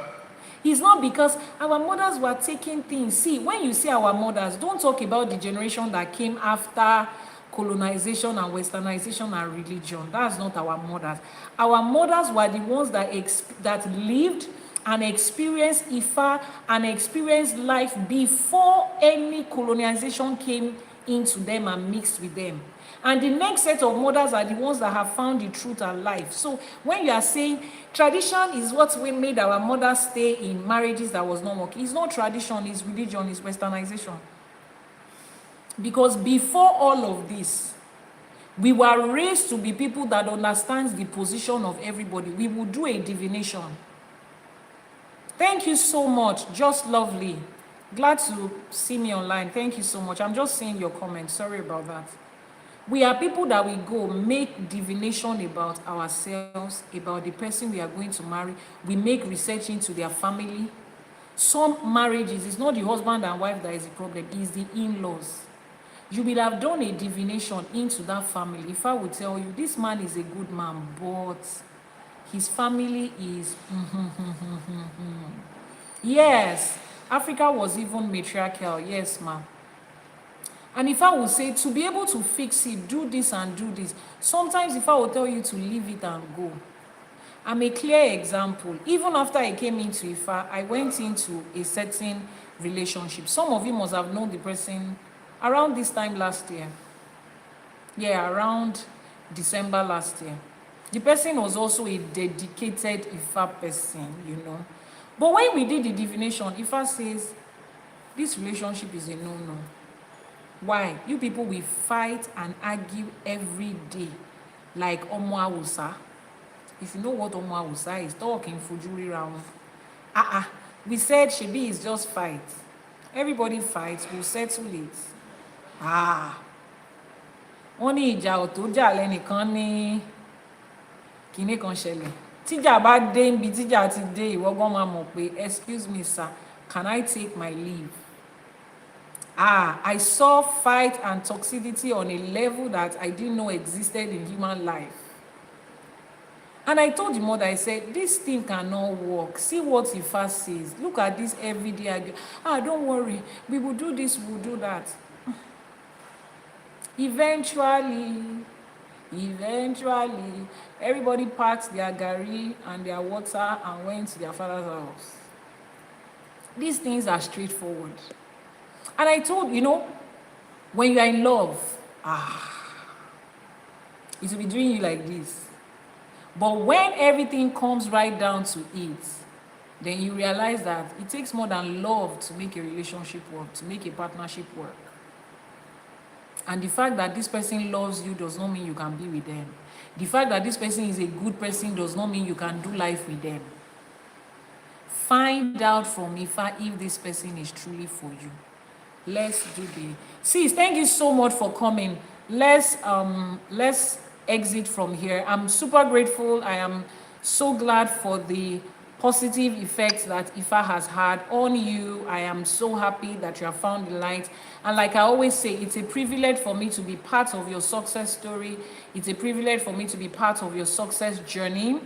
It's not because our mothers were taking things. See, when you see our mothers, don't talk about the generation that came after colonization and westernization and religion. That's not our mothers. Our mothers were the ones that lived and experienced Ifá and experienced life before any colonization came into them and mixed with them. And the next set of mothers are the ones that have found the truth and life. So when you are saying tradition is what we made our mothers stay in marriages that was not working, it's not tradition, it's religion, it's westernization. Because before all of this, we were raised to be people that understands the position of everybody. We would do a divination. Thank you so much. Just lovely. Glad to see me online. Thank you so much. I'm just seeing your comments. Sorry about that. We are people that we go make divination about ourselves, about the person we are going to marry. We make research into their family. Some marriages, it's not the husband and wife that is the problem, it's the in-laws. You will have done a divination into that family. If I would tell you, this man is a good man, but his family is... Yes, Africa was even matriarchal. Yes, ma'am. And if I would say, to be able to fix it, do this and do this. Sometimes if I would tell you to leave it and go. I'm a clear example. Even after I came into Ifá, I went into a certain relationship. Some of you must have known the person around this time last year. Yeah, around December last year. The person was also a dedicated Ifá person, you know. But when we did the divination, Ifá says, this relationship is a no-no. Why? You people will fight and argue every day like Omo Awusa. If you know what Omo Awusa is, talking Fujuri round. We said Shebi is just fight. Everybody fights, we'll settle it. Wọ́n ní ìjà ò tó jà lẹ́nìkan ní kíní kan ṣẹlẹ̀. Tíjà bá dé níbi tíjà ti dé, ìwọ gan máa mọ̀ pé, excuse me sir, can I take my leave? I saw fight and toxicity on a level that I didn't know existed in human life. And I told the mother, I said, this thing cannot work. See what Ifá says. Look at this everyday argument. Don't worry. We will do this, we will do that. Eventually, everybody packed their gari and their water and went to their father's house. These things are straightforward. And I told, you know, when you are in love, it will be doing you like this. But when everything comes right down to it, then you realize that it takes more than love to make a relationship work, to make a partnership work. And the fact that this person loves you does not mean you can be with them. The fact that this person is a good person does not mean you can do life with them. Find out from Ifá if this person is truly for you. Let's do the... Sis, thank you so much for coming. Let's exit from here. I'm super grateful. I am so glad for the positive effects that Ifá has had on you. I am so happy that you have found the light. And like I always say, it's a privilege for me to be part of your success story. It's a privilege for me to be part of your success journey.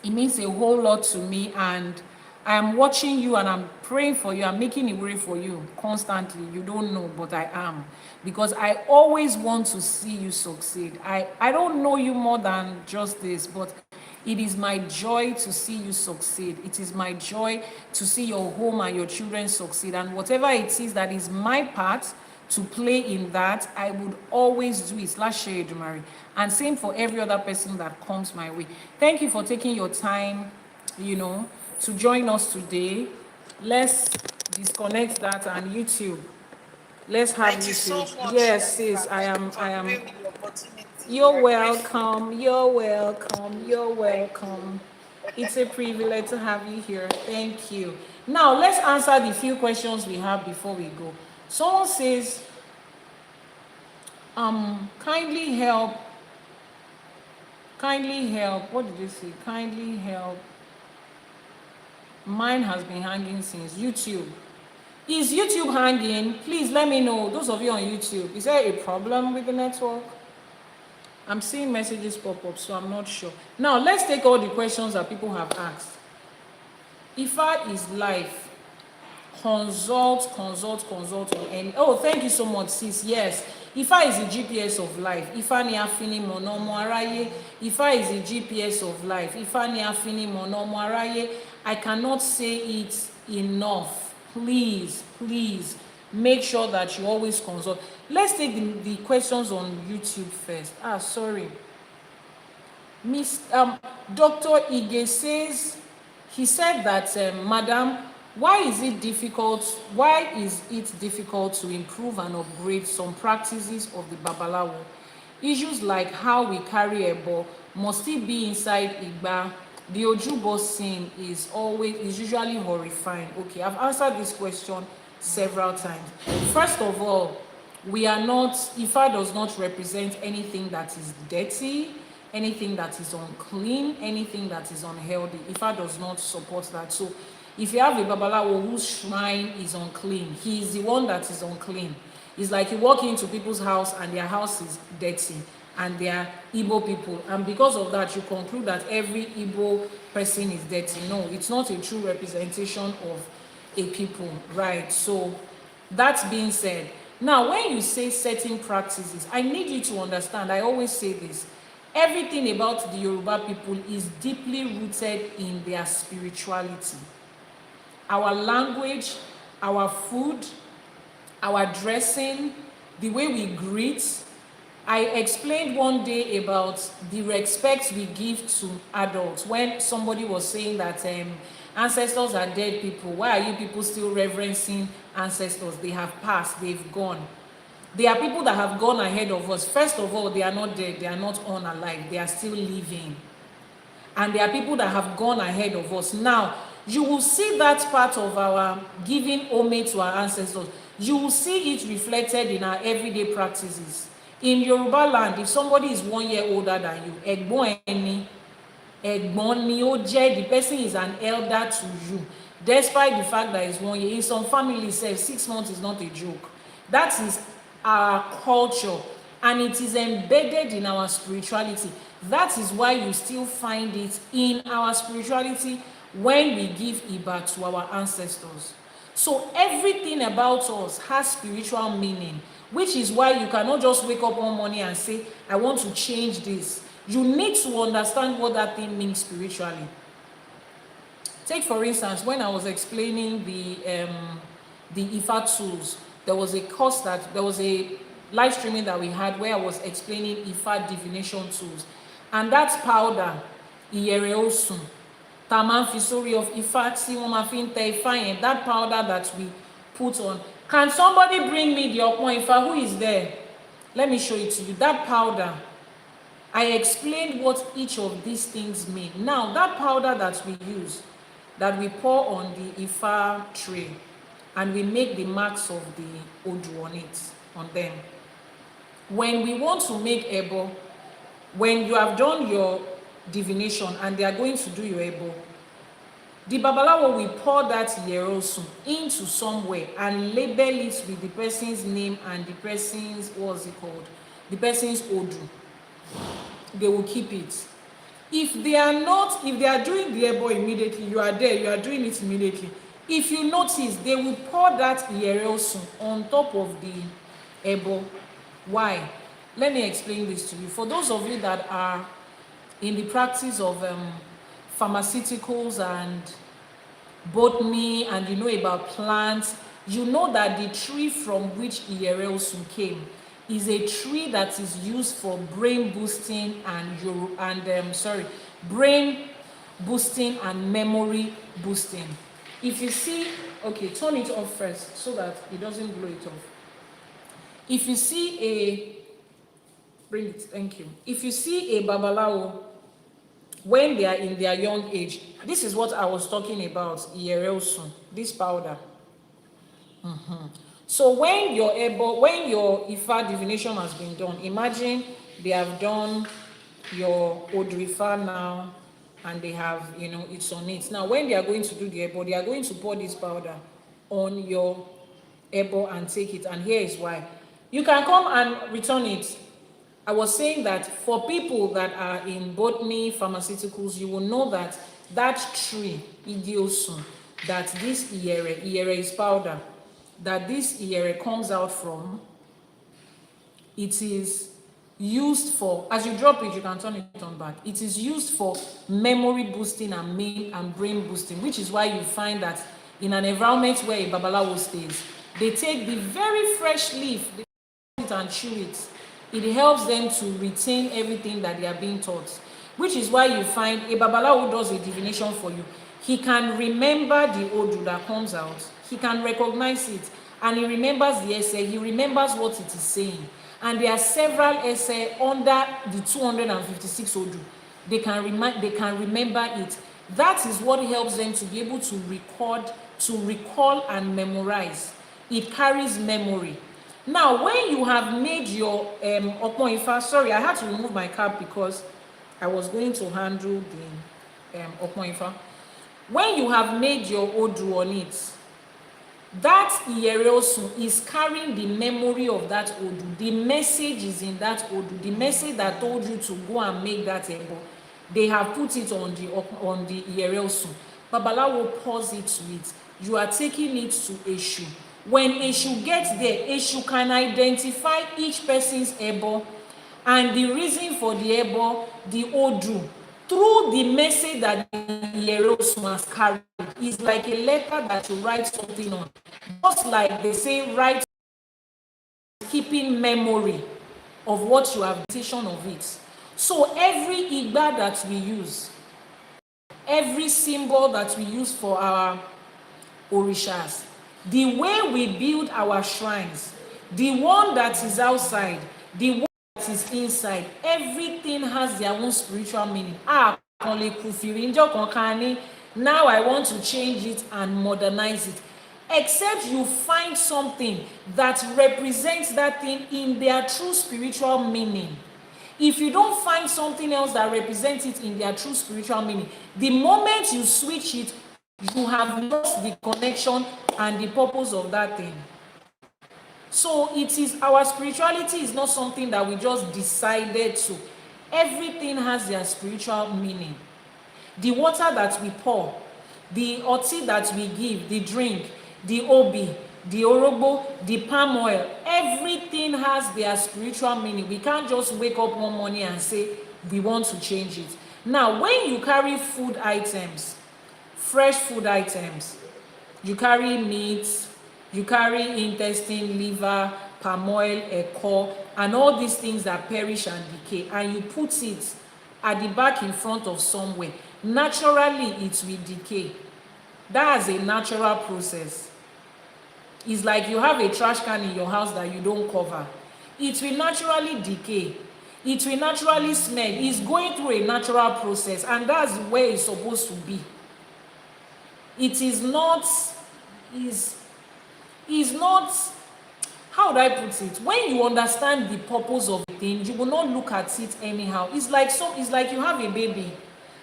It means a whole lot to me, and I am watching you and I'm praying for you. I'm making a way for you constantly. You don't know, but I am. Because I always want to see you succeed. I don't know you more than just this, but it is my joy to see you succeed. It is my joy to see your home and your children succeed. And whatever it is that is my part to play in that, I would always do it. Elédùmarè. And same for every other person that comes my way. Thank you for taking your time, you know, to join us today. Let's disconnect that and YouTube. Let's have Thank you YouTube. so much. Yes, sis, I am. Opportunity. You're welcome. You're welcome. You're welcome. It's a privilege to have you here. Thank you. Now, let's answer the few questions we have before we go. Someone says, kindly help, what did you say? Kindly help. Mine has been hanging since YouTube. Is YouTube hanging? Please let me know. Those of you on YouTube, is there a problem with the network? I'm seeing messages pop up, so I'm not sure. Now, let's take all the questions that people have asked. Ifa is live. Consult on any. Oh, thank you so much, sis. Yes. Ifa is the GPS of life. Ifa ni afini monomo araye. Ifa is the GPS of life. Ifa ni afini monomo araye. I cannot say it enough. Please, make sure that you always consult. Let's take the questions on YouTube first. Sorry. Dr. Ige says, he said that, Madam, why is it difficult to improve and upgrade some practices of the Babalawo? Issues like how we carry a ball, must it be inside Igba? The Ojubo scene is usually horrifying. Okay, I've answered this question several times. First of all, Ifa does not represent anything that is dirty, anything that is unclean, anything that is unhealthy. Ifa does not support that. So if you have a Babalawo whose shrine is unclean, he is the one that is unclean. It's like you walk into people's house and their house is dirty and they are Igbo people, and because of that you conclude that every Igbo person is dirty. No, it's not a true representation of a people, right? So that being said, now when you say certain practices, I need you to understand, I always say this, everything about the Yoruba people is deeply rooted in their spirituality. Our language, our food, our dressing, the way we greet. I explained one day about the respect we give to adults when somebody was saying that ancestors are dead people. Why are you people still reverencing ancestors? They have passed, they've gone. There are people that have gone ahead of us. First of all, they are not dead, they are not unalive, they are still living. And there are people that have gone ahead of us. Now, you will see that part of our giving homage to our ancestors. You will see it reflected in our everyday practices. In Yoruba land, if somebody is 1 year older than you, Egbon ni o je, the person is an elder to you, despite the fact that it's 1 year. In some families, 6 months is not a joke. That is our culture, and it is embedded in our spirituality. That is why you still find it in our spirituality when we give Iba to our ancestors. So everything about us has spiritual meaning, which is why you cannot just wake up one morning and say, I want to change this. You need to understand what that thing means spiritually. Take for instance, when I was explaining the Ifa tools, there was a live streaming that we had where I was explaining Ifa divination tools. And that's powder, Iyereosun, Taman Fisori of Ifa, Siwomafin Teifayen, that powder that we put on. Can somebody bring me the Okmo Ifa? Who is there? Let me show it to you. That powder, I explained what each of these things mean. Now, that powder that we use, that we pour on the Ifa tray, and we make the marks of the Odù on them. When we want to make Ebo, when you have done your divination and they are going to do your Ebo, the Babalawo will pour that Yerosun into somewhere and label it with the person's name and the person's, the person's Odù. They will keep it. If they are doing the Ebo immediately, you are there, you are doing it immediately. If you notice, they will pour that Yerosun on top of the Ebo. Why? Let me explain this to you. For those of you that are in the practice of pharmaceuticals and botany, and you know about plants, you know that the tree from which Iyereosun came is a tree that is used for brain boosting brain boosting and memory boosting. If you see, okay, turn it off first so that it doesn't blow it off. If you see bring it, thank you. If you see a Babalawo when they are in their young age. This is what I was talking about, Iyerelsun, this powder. So when your Ifa divination has been done, imagine they have done your Odù Ifá now, and they have, it's on it. Now, when they are going to do the Ebo, they are going to pour this powder on your Ebo and take it. And here is why. You can come and return it. I was saying that for people that are in botany, pharmaceuticals, you will know that that tree, Idiosun, that this Iyere is powder, that this Iyere comes out from, it is used for, as you drop it, you can turn it on back. It is used for memory boosting and brain boosting, which is why you find that in an environment where a Babalawo stays, they take the very fresh leaf, they put it and chew it. It helps them to retain everything that they are being taught, which is why you find a Babalawo does a divination for you. He can remember the Odù that comes out. He can recognize it, and he remembers the essay. He remembers what it is saying. And there are several essays under the 256 Odù. They can remember it. That is what helps them to be able to recall and memorize. It carries memory. Now, when you have made your Opon Ifa, sorry, I had to remove my cap because I was going to handle the Opon Ifa. When you have made your Odù on it, that Iyerelsun is carrying the memory of that Odù. The message is in that Odù. The message that told you to go and make that Ebo, they have put it on the Iyerelsun. Babalawo pours it to it. You are taking it to Eshu. When Eshu gets there, Eshu can identify each person's Ebo and the reason for the Ebo, the Odù, through the message that the Iyerelsun has carried. Is like a letter that you write something on. Just like they say, write, keeping memory of what you have decision of it. So every Igba that we use, every symbol that we use for our Orishas, the way we build our shrines, the one that is outside, the one that is inside, everything has their own spiritual meaning. Now I want to change it and modernize it. Except you find something that represents that thing in their true spiritual meaning. If you don't find something else that represents it in their true spiritual meaning, the moment you switch it, you have lost the connection and the purpose of that thing. So it is, our spirituality is not something that we just decided to. Everything has their spiritual meaning. The water that we pour, the oti that we give, the drink, the obi, the orobo, the palm oil, everything has their spiritual meaning. We can't just wake up one morning and say we want to change it. Now, when you carry food items, fresh food items, you carry meat, you carry intestine, liver, palm oil, eko, and all these things that perish and decay, and you put it at the back in front of somewhere, naturally it will decay. That's a natural process. It's like you have a trash can in your house that you don't cover. It will naturally decay. It will naturally smell. It's going through a natural process, and that's where it's supposed to be. It is not, how would I put it? When you understand the purpose of a thing, you will not look at it anyhow. It's like you have a baby,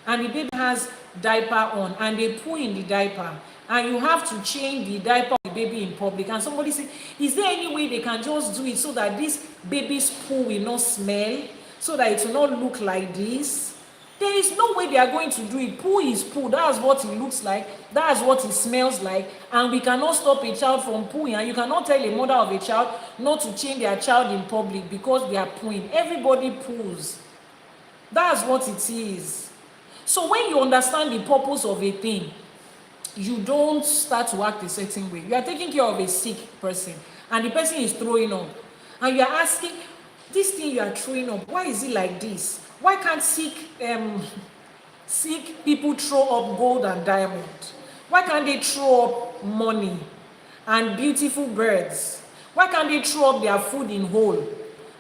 and the baby has diaper on, and they poo in the diaper, and you have to change the diaper of the baby in public, and somebody say, is there any way they can just do it so that this baby's poo will not smell, so that it will not look like this? There is no way they are going to do it. Poo is poo. That's what it looks like. That's what it smells like. And we cannot stop a child from pooing. And you cannot tell a mother of a child not to change their child in public because they are pooing. Everybody poos. That's what it is. So when you understand the purpose of a thing, you don't start to act a certain way. You are taking care of a sick person, and the person is throwing up. And you are asking, this thing you are throwing up, why is it like this? Why can't sick people throw up gold and diamond? Why can't they throw up money and beautiful birds? Why can't they throw up their food in whole?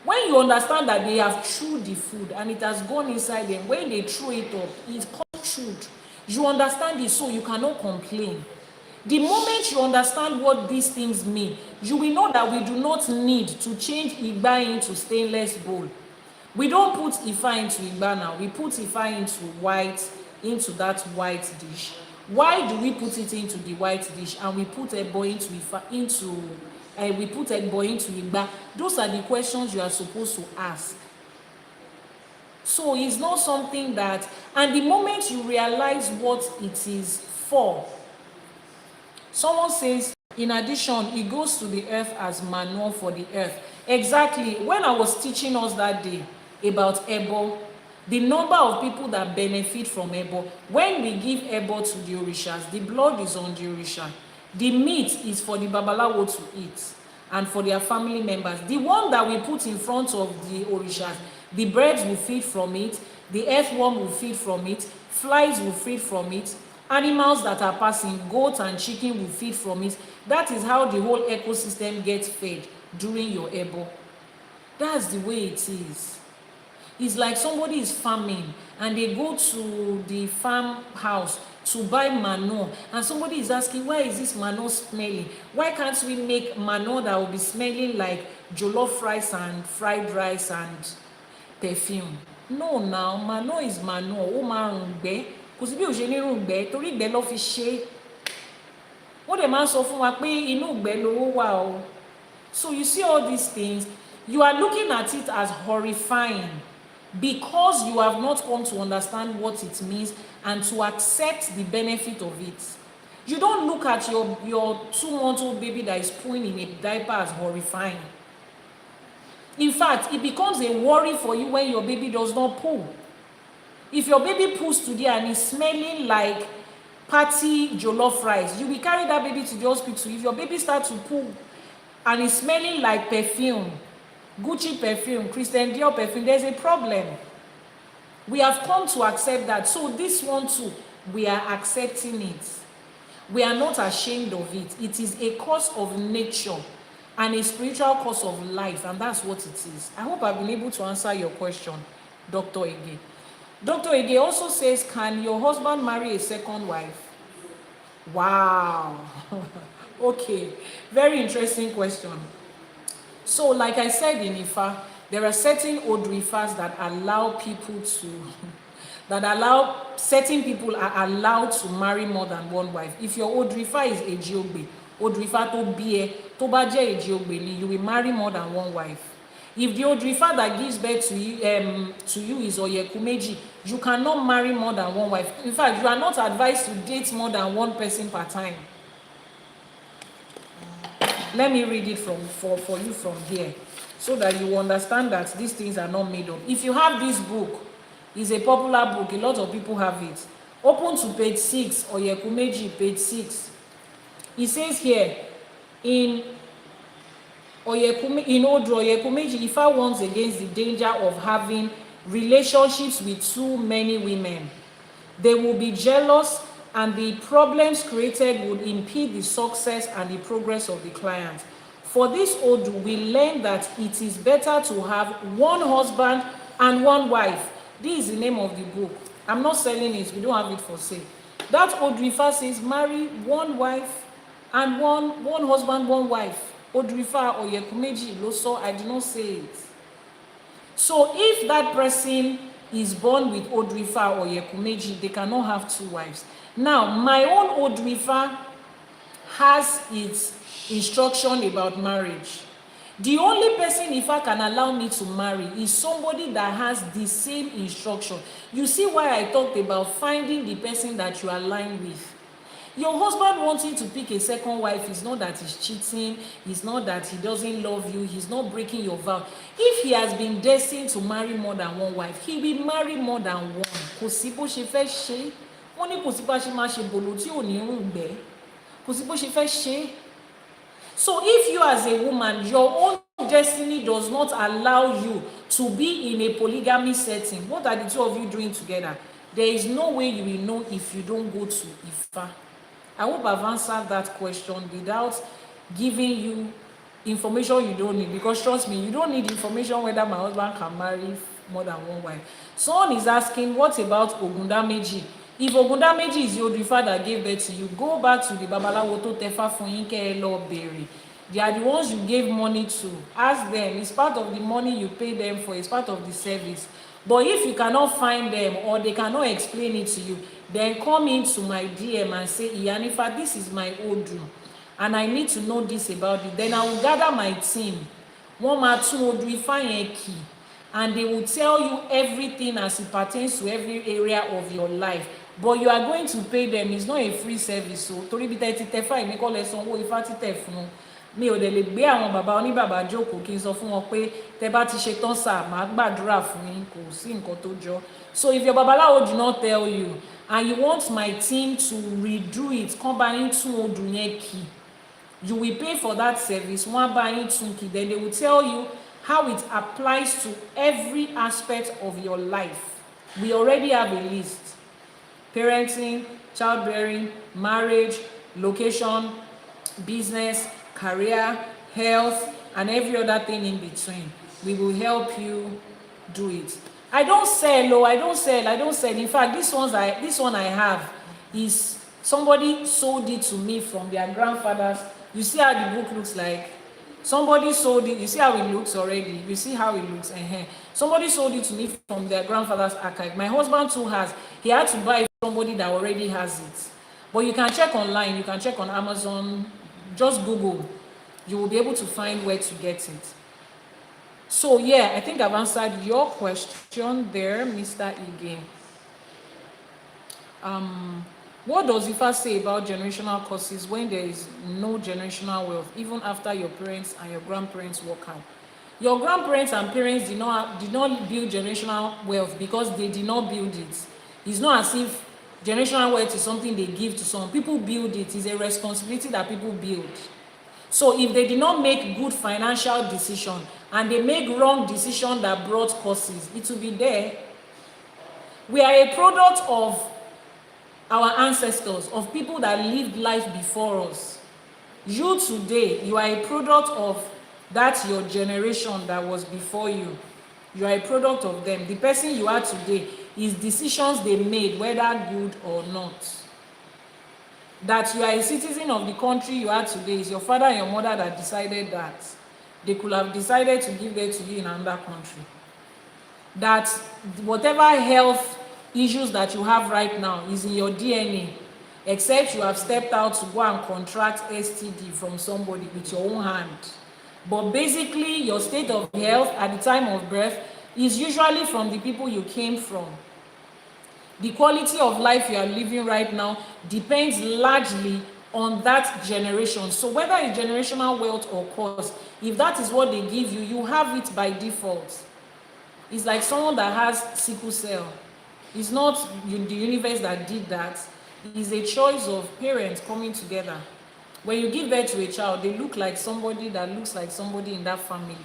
When you understand that they have chewed the food and it has gone inside them, when they throw it up, it comes chewed. You understand it, so you cannot complain. The moment you understand what these things mean, you will know that we do not need to change Igba into stainless bowl. We don't put Ifa into Igba now. We put Ifa into that white dish. Why do we put it into the white dish and we put Ebo into Ifa we put Ebo into Igba? Those are the questions you are supposed to ask. So it's not something that, and the moment you realize what it is for, someone says, in addition, it goes to the earth as manure for the earth. Exactly. When I was teaching us that day about Ebo, the number of people that benefit from Ebo, when we give Ebo to the Orishas, the blood is on the Orisha. The meat is for the Babalawo to eat and for their family members. The one that we put in front of the Orishas, the birds will feed from it, the earthworm will feed from it, flies will feed from it, animals that are passing, goats and chicken will feed from it. That is how the whole ecosystem gets fed during your Ebo. That's the way it is. It's like somebody is farming and they go to the farmhouse to buy manure and somebody is asking, why is this manure smelling? Why can't we make manure that will be smelling like jollof rice and fried rice and perfume? No, now manure is manure. Ó máa rùn gbẹ́. Kò sí bí ó ṣe ní rùn gbẹ́ torí ìgbẹ́ ló fi ṣe. Wọ́n dẹ̀ máa sọ fún wa pé inú ìgbẹ́ lówó wà o. So you see all these things, you are looking at it as horrifying because you have not come to understand what it means and to accept the benefit of it. You don't look at your 2-month-old baby that is pooing in a diaper as horrifying. In fact, it becomes a worry for you when your baby does not poo. If your baby poos today and is smelling like party jollof rice, you will carry that baby to the hospital. If your baby starts to poo and is smelling like perfume, Gucci perfume, Christian Dior perfume, there's a problem. We have come to accept that. So this one too, we are accepting it. We are not ashamed of it. It is a course of nature and a spiritual course of life, and that's what it is. I hope I've been able to answer your question, Dr. Ege. Dr. Ege also says, can your husband marry a second wife? Wow. Okay, very interesting question. So, like I said in Ifa, there are certain Odù Ifás that allow people to, certain people are allowed to marry more than one wife. If your Odù Ifá is Ejiogbe, Odù Ifá to be tó bá jẹ́ Ejiogbe, you will marry more than one wife. If the Odù Ifá that gives birth to you is Oyekumeji, you cannot marry more than one wife. In fact, you are not advised to date more than one person per time. Let me read it for you from here so that you understand that these things are not made up. If you have this book, it's a popular book, a lot of people have it. Open to page 6, Oyekumeji, page 6. It says here, in Odù Oyekumeji, Ifa warns against the danger of having relationships with too many women. They will be jealous and the problems created would impede the success and the progress of the client. For this Odù, we learn that it is better to have one husband and one wife. This is the name of the book. I'm not selling it. We don't have it for sale. That Odù Ifá says marry one wife and one husband, one wife. Odù Ifá Oyekumeji ló sọ, I did not say it. So if that person is born with Odù Ifá Oyekumeji, they cannot have two wives. Now, my own Odù Ifá has its instruction about marriage. The only person Ifa can allow me to marry is somebody that has the same instruction. You see why I talked about finding the person that you align with. Your husband wanting to pick a second wife is not that he's cheating, it's not that he doesn't love you, he's not breaking your vow. If he has been destined to marry more than one wife, he will marry more than one. Kò sí bó ṣe fẹ́ ṣe, wọ́n ní kò sí bá ṣe máa ṣe bòlò tí ò ní rùn gbẹ́. Kò sí bó ṣe fẹ́ ṣe. So if you as a woman, your own destiny does not allow you to be in a polygamy setting, what are the two of you doing together? There is no way you will know if you don't go to Ifa. I hope I've answered that question without giving you information you don't need, because trust me, you don't need information whether my husband can marry more than one wife. Someone is asking, what about Ogundameji? If Ogundameji is the Odù Ifá that gave birth to you, go back to the Babalawo tó tẹfá fún yín kẹ́ ẹ lọ bèrè. They are the ones you gave money to. Ask them. It's part of the money you pay them for. It's part of the service. But if you cannot find them or they cannot explain it to you, then come into my DM and say, Iyanifa, this is my Odù, and I need to know this about it. Then I will gather my team. Wọ́n máa tún Odù Ifá yẹn kì, and they will tell you everything as it pertains to every area of your life. But you are going to pay them. It's not a free service. So torí bí tẹ́ ti tẹfá èmi kọ́ lẹ sanwó Ifá títẹ̀ fún. Mi ò dẹ̀ lè gbé àwọn bàbá oníbàbá jókòó kí n sọ fún wọn pé tẹ́ bá ti ṣe tán sà máa gbàdúrà fún yín, kò sí nǹkan tó jọ. So if your babaláwo do not tell you and you want my team to redo it, kán bá yín tún Odù yẹn kì, you will pay for that service. Wọ́n á bá yín tún kì, then they will tell you how it applies to every aspect of your life. We already have a list: parenting, childbearing, marriage, location, business, career, health, and every other thing in between. We will help you do it. I don't sell. In fact, this one I have is somebody sold it to me from their grandfathers. You see how the book looks like? Somebody sold it. You see how it looks already? You see how it looks? Somebody sold it to me from their grandfather's archive. My husband too has. He had to buy somebody that already has it. But you can check online. You can check on Amazon. Just Google. You will be able to find where to get it. So yeah, I think I've answered your question there, Mr. Ige. What does Ifá say about generational curses when there is no generational wealth, even after your parents and your grandparents work out? Your grandparents and parents did not build generational wealth because they did not build it. It's not as if generational wealth is something they give to some. People build it. It's a responsibility that people build. So if they did not make good financial decision and they make wrong decision that brought curses, it will be there. We are a product of our ancestors, of people that lived life before us. You today, you are a product of that your generation that was before you. You are a product of them. The person you are today is decisions they made, whether good or not. That you are a citizen of the country you are today is your father and your mother that decided that. They could have decided to give birth to you in another country. That whatever health issues that you have right now is in your DNA, except you have stepped out to go and contract STD from somebody with your own hand. But basically, your state of health at the time of birth is usually from the people you came from. The quality of life you are living right now depends largely on that generation. So whether it's generational wealth or curse, if that is what they give you, you have it by default. It's like someone that has sickle cell. It's not the universe that did that. It's a choice of parents coming together. When you give birth to a child, they look like somebody that looks like somebody in that family.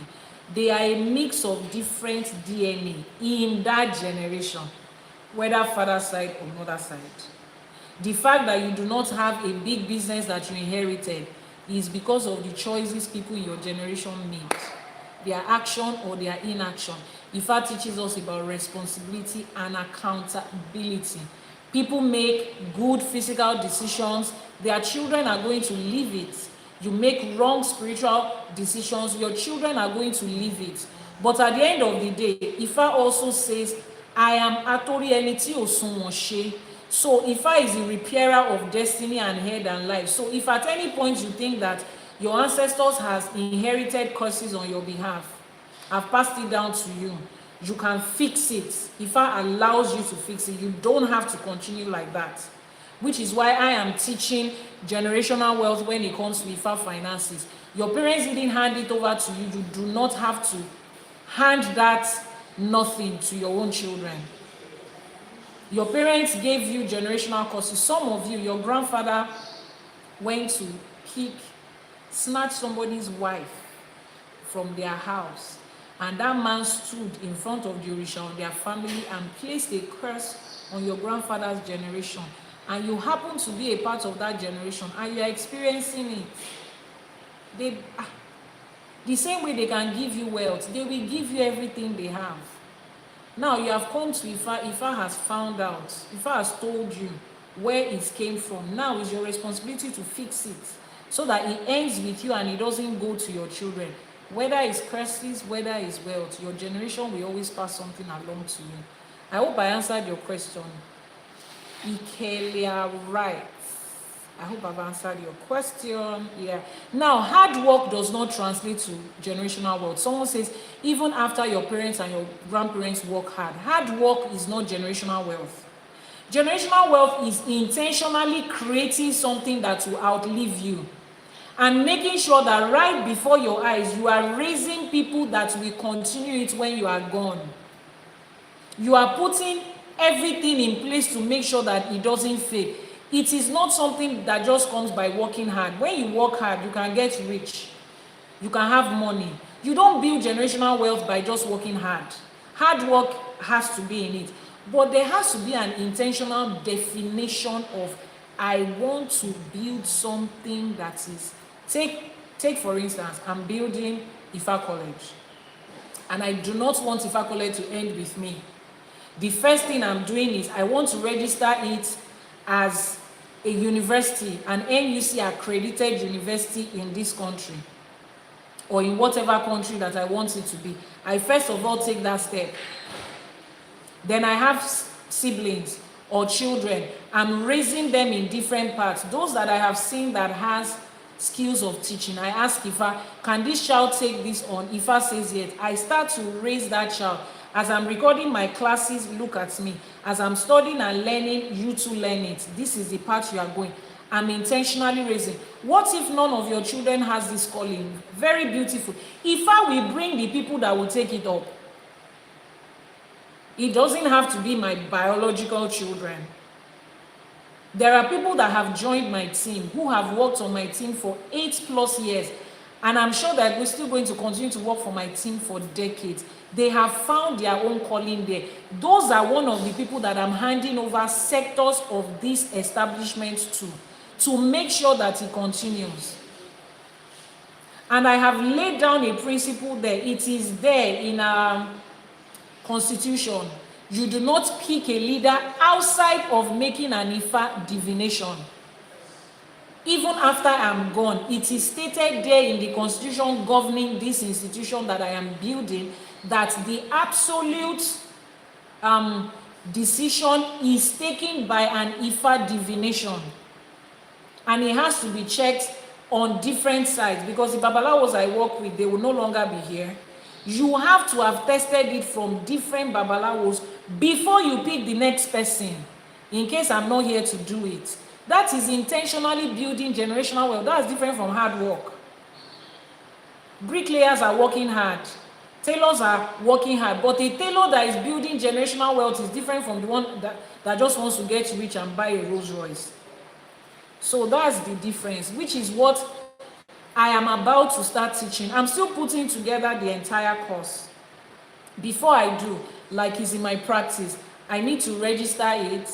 They are a mix of different DNA in that generation, whether father side or mother side. The fact that you do not have a big business that you inherited is because of the choices people in your generation made, their action or their inaction. Ifá teaches us about responsibility and accountability. People make good physical decisions, their children are going to live it. You make wrong spiritual decisions, your children are going to live it. But at the end of the day, Ifá also says, I am Atori Eniti Osunwonshe. So Ifá is the repairer of destiny and head and life. So if at any point you think that your ancestors has inherited curses on your behalf, have passed it down to you, you can fix it. Ifá allows you to fix it. You don't have to continue like that. Which is why I am teaching generational wealth when it comes to Ifá finances. Your parents didn't hand it over to you. You do not have to hand that nothing to your own children. Your parents gave you generational curses. Some of you, your grandfather went to snatch somebody's wife from their house, and that man stood in front of the Orisha of their family and placed a curse on your grandfather's generation, and you happen to be a part of that generation and you are experiencing it. The same way they can give you wealth, they will give you everything they have. Now you have come to Ifa, Ifa has found out, Ifa has told you where it came from. Now it's your responsibility to fix it so that it ends with you and it doesn't go to your children. Whether it's curses, whether it's wealth, your generation will always pass something along to you. I hope I answered your question. Ikelia, right. I hope I've answered your question. Yeah. Now, hard work does not translate to generational wealth. Someone says, even after your parents and your grandparents work hard work is not generational wealth. Generational wealth is intentionally creating something that will outlive you and making sure that right before your eyes, you are raising people that will continue it when you are gone. You are putting everything in place to make sure that it doesn't fail. It is not something that just comes by working hard. When you work hard, you can get rich. You can have money. You don't build generational wealth by just working hard. Hard work has to be in it. But there has to be an intentional definition of, I want to build something that is, take for instance, I'm building Ifa College. And I do not want Ifa College to end with me. The first thing I'm doing is I want to register it as a university, an NUC accredited university in this country or in whatever country that I want it to be. I first of all take that step. Then I have siblings or children. I'm raising them in different parts. Those that I have seen that has skills of teaching, I ask Ifa, can this child take this on? Ifa says yes. I start to raise that child. As I'm recording my classes, look at me. As I'm studying and learning, you too learn it. This is the path you are going. I'm intentionally raising. What if none of your children has this calling? Very beautiful. Ifa will bring the people that will take it up. It doesn't have to be my biological children. There are people that have joined my team, who have worked on my team for 8+ years. And I'm sure that we're still going to continue to work for my team for decades. They have found their own calling there. Those are one of the people that I'm handing over sectors of this establishment to make sure that it continues. And I have laid down a principle there. It is there in our constitution. You do not pick a leader outside of making an Ifa divination. Even after I'm gone, it is stated there in the constitution governing this institution that I am building that the absolute decision is taken by an Ifa divination. And it has to be checked on different sides, because the Babalawos I work with, they will no longer be here. You have to have tested it from different Babalawos before you pick the next person, in case I'm not here to do it. That is intentionally building generational wealth. That's different from hard work. Bricklayers are working hard. Tailors are working hard. But a tailor that is building generational wealth is different from the one that just wants to get rich and buy a Rolls Royce. So that's the difference, which is what I am about to start teaching. I'm still putting together the entire course. Before I do, like is in my practice, I need to register it.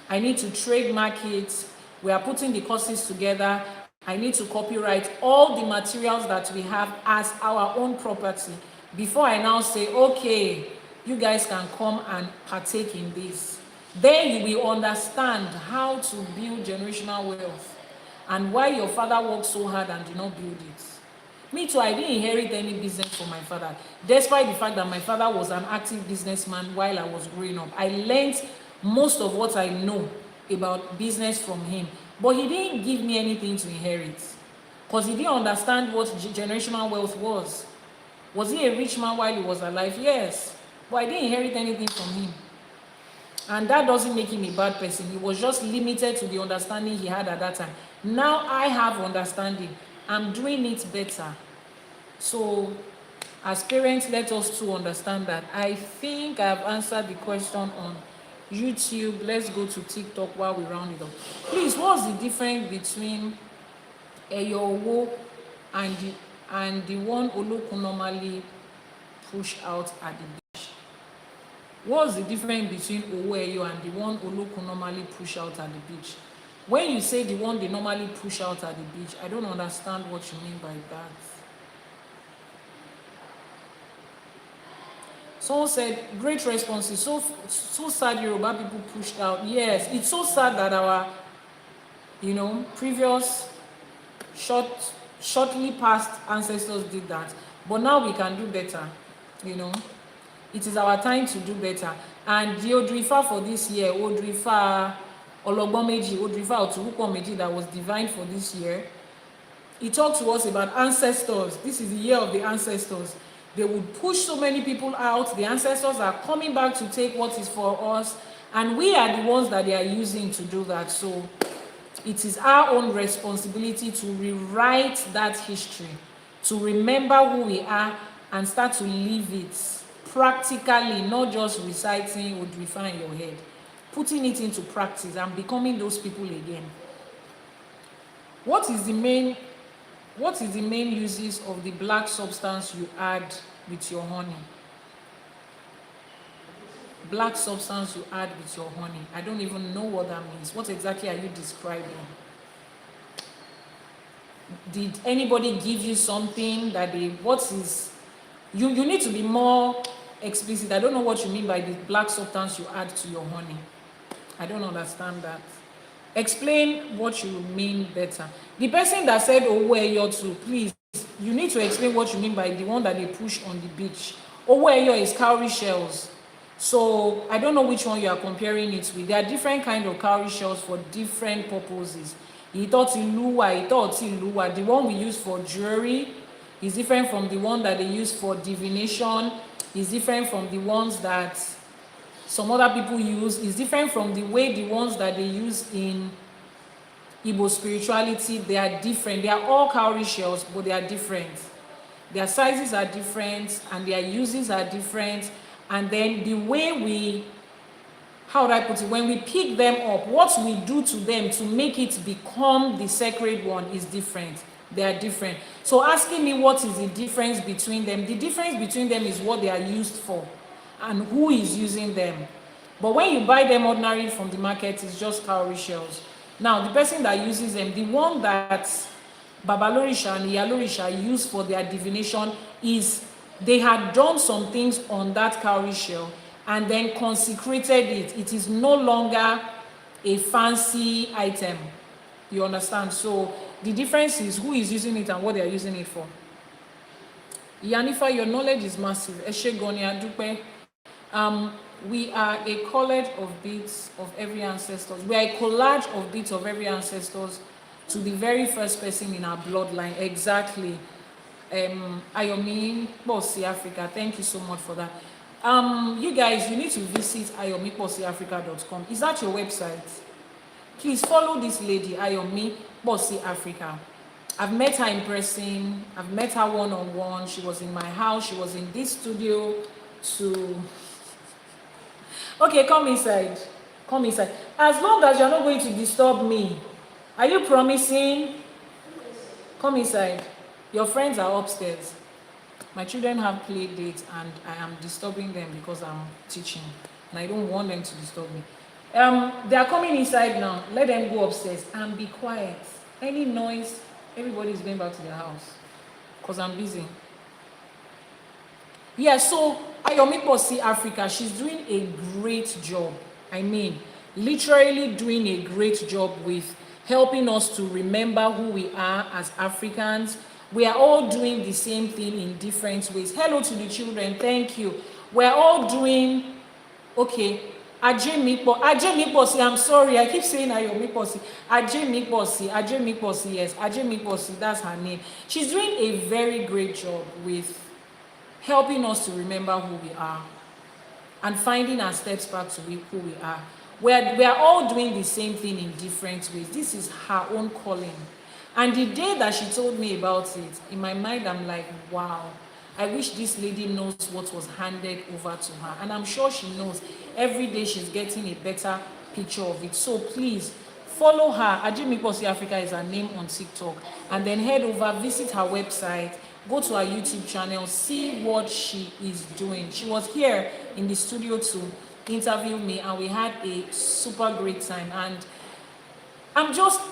I need to trademark it. We are putting the courses together. I need to copyright all the materials that we have as our own property before I now say, okay, you guys can come and partake in this. Then you will understand how to build generational wealth and why your father worked so hard and did not build it. Me too, I didn't inherit any business from my father, despite the fact that my father was an active businessman while I was growing up. I learned most of what I know about business from him, but he didn't give me anything to inherit because he didn't understand what generational wealth was. Was he a rich man while he was alive? Yes, but I didn't inherit anything from him. And that doesn't make him a bad person. He was just limited to the understanding he had at that time. Now I have understanding. I'm doing it better. So as parents, let us too understand that. I think I've answered the question on YouTube. Let's go to TikTok while we round it up. Please, what's the difference between Eyowo and the one Oloku normally push out at the beach? What's the difference between Owo-Eyo and the one Oloku normally push out at the beach? When you say the one they normally push out at the beach, I don't understand what you mean by that. Someone said, great responses. So sad Yoruba people pushed out. Yes, it's so sad that our, previous shortly past ancestors did that. But now we can do better. It is our time to do better. And the Odù Ifá for this year, Odù Ifá Ologbomeji, Odù Ifá Oturukomeji that was divined for this year, he talked to us about ancestors. This is the year of the ancestors. They would push so many people out. The ancestors are coming back to take what is for us, and we are the ones that they are using to do that. So it is our own responsibility to rewrite that history, to remember who we are and start to live it practically, not just reciting Odù Ifá in your head, putting it into practice and becoming those people again. What is the main uses of the black substance you add with your honey? Black substance you add with your honey. I don't even know what that means. What exactly are you describing? Did anybody give you something that you need to be more explicit. I don't know what you mean by the black substance you add to your honey. I don't understand that. Explain what you mean better. The person that said Owo Eyo too, please, you need to explain what you mean by the one that they push on the beach. Owo Eyo is cowrie shells. So I don't know which one you are comparing it with. There are different kinds of cowrie shells for different purposes. The one we use for jewelry is different from the one that they use for divination. Is different from the ones that some other people use. Is different from the ones that they use in Igbo spirituality. They are different. They are all cowrie shells, but they are different. Their sizes are different and their uses are different. And then the way how would I put it, when we pick them up, what we do to them to make it become the sacred one is different. They are different. So asking me what is the difference between them, the difference between them is what they are used for and who is using them. But when you buy them ordinarily from the market, it's just cowrie shells. Now, the person that uses them, the one that Babalorisha and Iyalorisha use for their divination is they had done some things on that cowrie shell and then consecrated it. It is no longer a fancy item. You understand? So the difference is who is using it and what they are using it for. Iyanifa, your knowledge is massive. Eshe Goni Adupe. We are a college of bits of every ancestor. We are a collage of bits of every ancestors to the very first person in our bloodline. Exactly. Ayomi Posi Africa. Thank you so much for that. You guys, you need to visit ayomiposiafrica.com. Is that your website? Please follow this lady, Ayomi Posi Africa. I've met her in person. I've met her one-on-one. She was in my house. She was in this studio to... Okay, come inside. Come inside. As long as you're not going to disturb me. Are you promising? Come inside. Your friends are upstairs. My children have play dates and I am disturbing them because I'm teaching. And I don't want them to disturb me. They are coming inside now. Let them go upstairs and be quiet. Any noise, everybody is going back to their house. Because I'm busy. Yeah, so Ayomi Posi Africa, she's doing a great job. I mean, literally doing a great job with helping us to remember who we are as Africans. We are all doing the same thing in different ways. Hello to the children, thank you. We're all doing, okay, Ajemiposi, I'm sorry, I keep saying Ayomi Posi. Ajemiposi, yes, Ajemiposi, that's her name. She's doing a very great job with helping us to remember who we are and finding our steps back to who we are. We are all doing the same thing in different ways. This is her own calling. And the day that she told me about it, in my mind, I'm like, wow, I wish this lady knows what was handed over to her. And I'm sure she knows. Every day she's getting a better picture of it. So please, follow her. Ajemiposi Africa is her name on TikTok. And then head over, visit her website, go to her YouTube channel, see what she is doing. She was here in the studio to interview me, and we had a super great time. And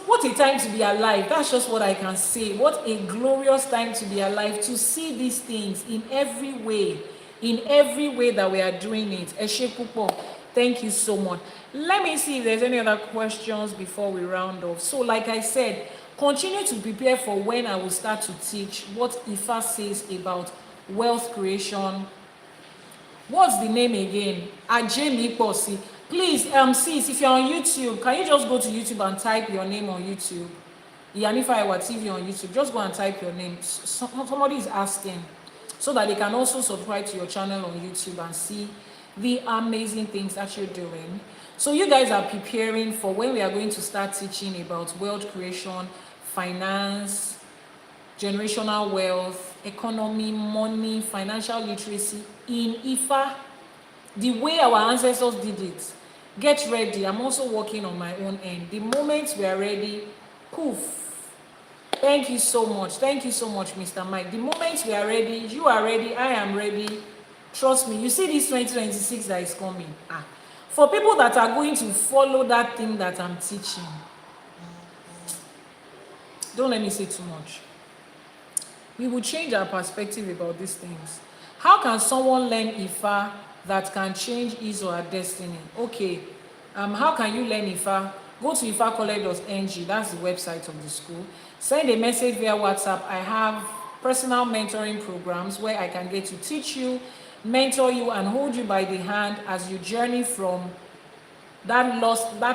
what a time to be alive. That's just what I can say. What a glorious time to be alive, to see these things in every way. in every way that we are doing it. Ẹ ṣé púpọ̀. Thank you so much. Let me see if there's any other questions before we round off. So like I said, continue to prepare for when I will start to teach what Ifa says about wealth creation. What's the name again? Ajemi Posi. Please, sis, if you're on YouTube, can you just go to YouTube and type your name on YouTube? Iyanifa Ewa TV on YouTube. Just go and type your name. Somebody is asking, so that they can also subscribe to your channel on YouTube and see the amazing things that you're doing. So you guys are preparing for when we are going to start teaching about wealth creation, finance, generational wealth, economy, money, financial literacy in Ifa, the way our ancestors did it. Get ready. I'm also working on my own end. The moment we are ready, poof. Thank you so much. Thank you so much, Mr. Mike. The moment we are ready, you are ready, I am ready. Trust me. You see this 2026 that is coming. For people that are going to follow that thing that I'm teaching, don't let me say too much. We will change our perspective about these things. How can someone learn Ifa that can change his or her destiny? Okay, how can you learn Ifa? Go to ifacollege.ng, that's the website of the school. Send a message via WhatsApp. I have personal mentoring programs where I can get to teach you, mentor you, and hold you by the hand as you journey from that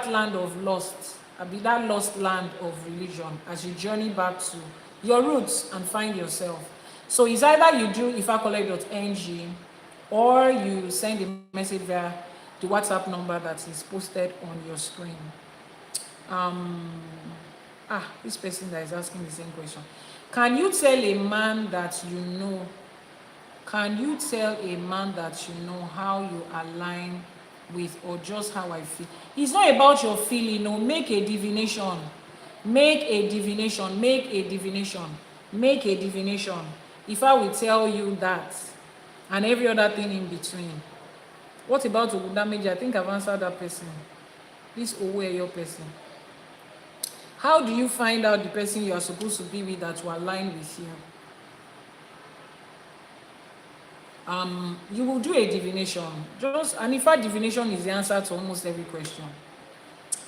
land of lost, that lost land of religion, as you journey back to your roots and find yourself. So it's either you do ifacollege.ng or you send a message via the WhatsApp number that is posted on your screen. This person that is asking the same question. Can you tell a man that you know? Can you tell a man that you know how you align with, or just how I feel? It's not about your feeling. No, make a divination. Make a divination. Make a divination. Make a divination. If I will tell you that, and every other thing in between. What about Ogundameji? I think I've answered that person. This your person. How do you find out the person you are supposed to be with that will align with you? You will do a divination. And if a divination is the answer to almost every question.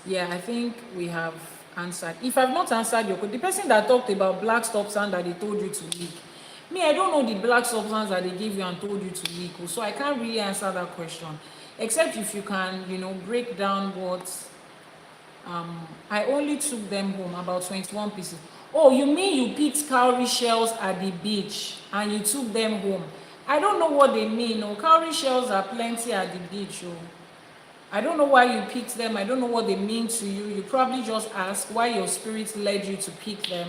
Yeah, I think we have answered. If I've not answered your question, the person that talked about black substance that they told you to leak. Me, I don't know the black substance that they gave you and told you to leak. So I can't really answer that question. Except if you can, break down what I only took them home, about 21 pieces. Oh, you mean you picked cowrie shells at the beach and you took them home? I don't know what they mean. No, cowrie shells are plenty at the beach. Oh. I don't know why you picked them. I don't know what they mean to you. You probably just ask why your spirit led you to pick them.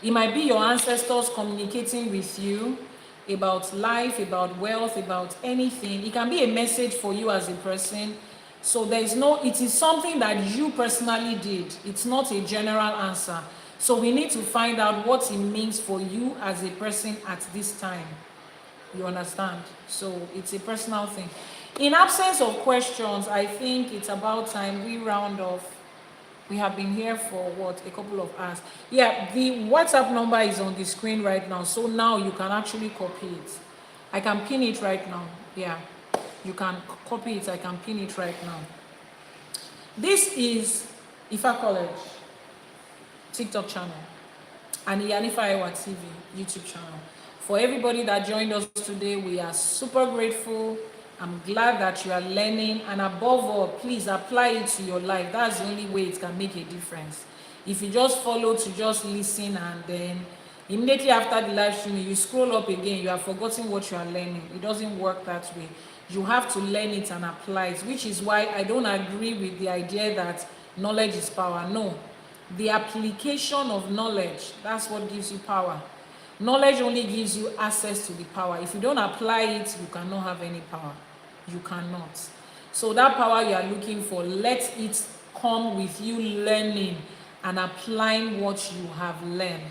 It might be your ancestors communicating with you about life, about wealth, about anything. It can be a message for you as a person. So it is something that you personally did. It's not a general answer. So we need to find out what it means for you as a person at this time. You understand? So it's a personal thing. In absence of questions, I think it's about time we round off. We have been here for a couple of hours. Yeah, the WhatsApp number is on the screen right now. So now you can actually copy it. I can pin it right now. Yeah. You can copy it. I can pin it right now. This is Ifa College TikTok channel and Iyanifa Ewa TV YouTube channel. For everybody that joined us today, we are super grateful. I'm glad that you are learning, and above all, please apply it to your life. That's the only way it can make a difference. If you just follow to just listen and then immediately after the live stream you scroll up again, you have forgotten what you are learning. It doesn't work that way. You have to learn it and apply it, which is why I don't agree with the idea that knowledge is power. No, the application of knowledge, that's what gives you power. Knowledge only gives you access to the power. If you don't apply it, you cannot have any power. You cannot. So that power you are looking for, let it come with you learning and applying what you have learned.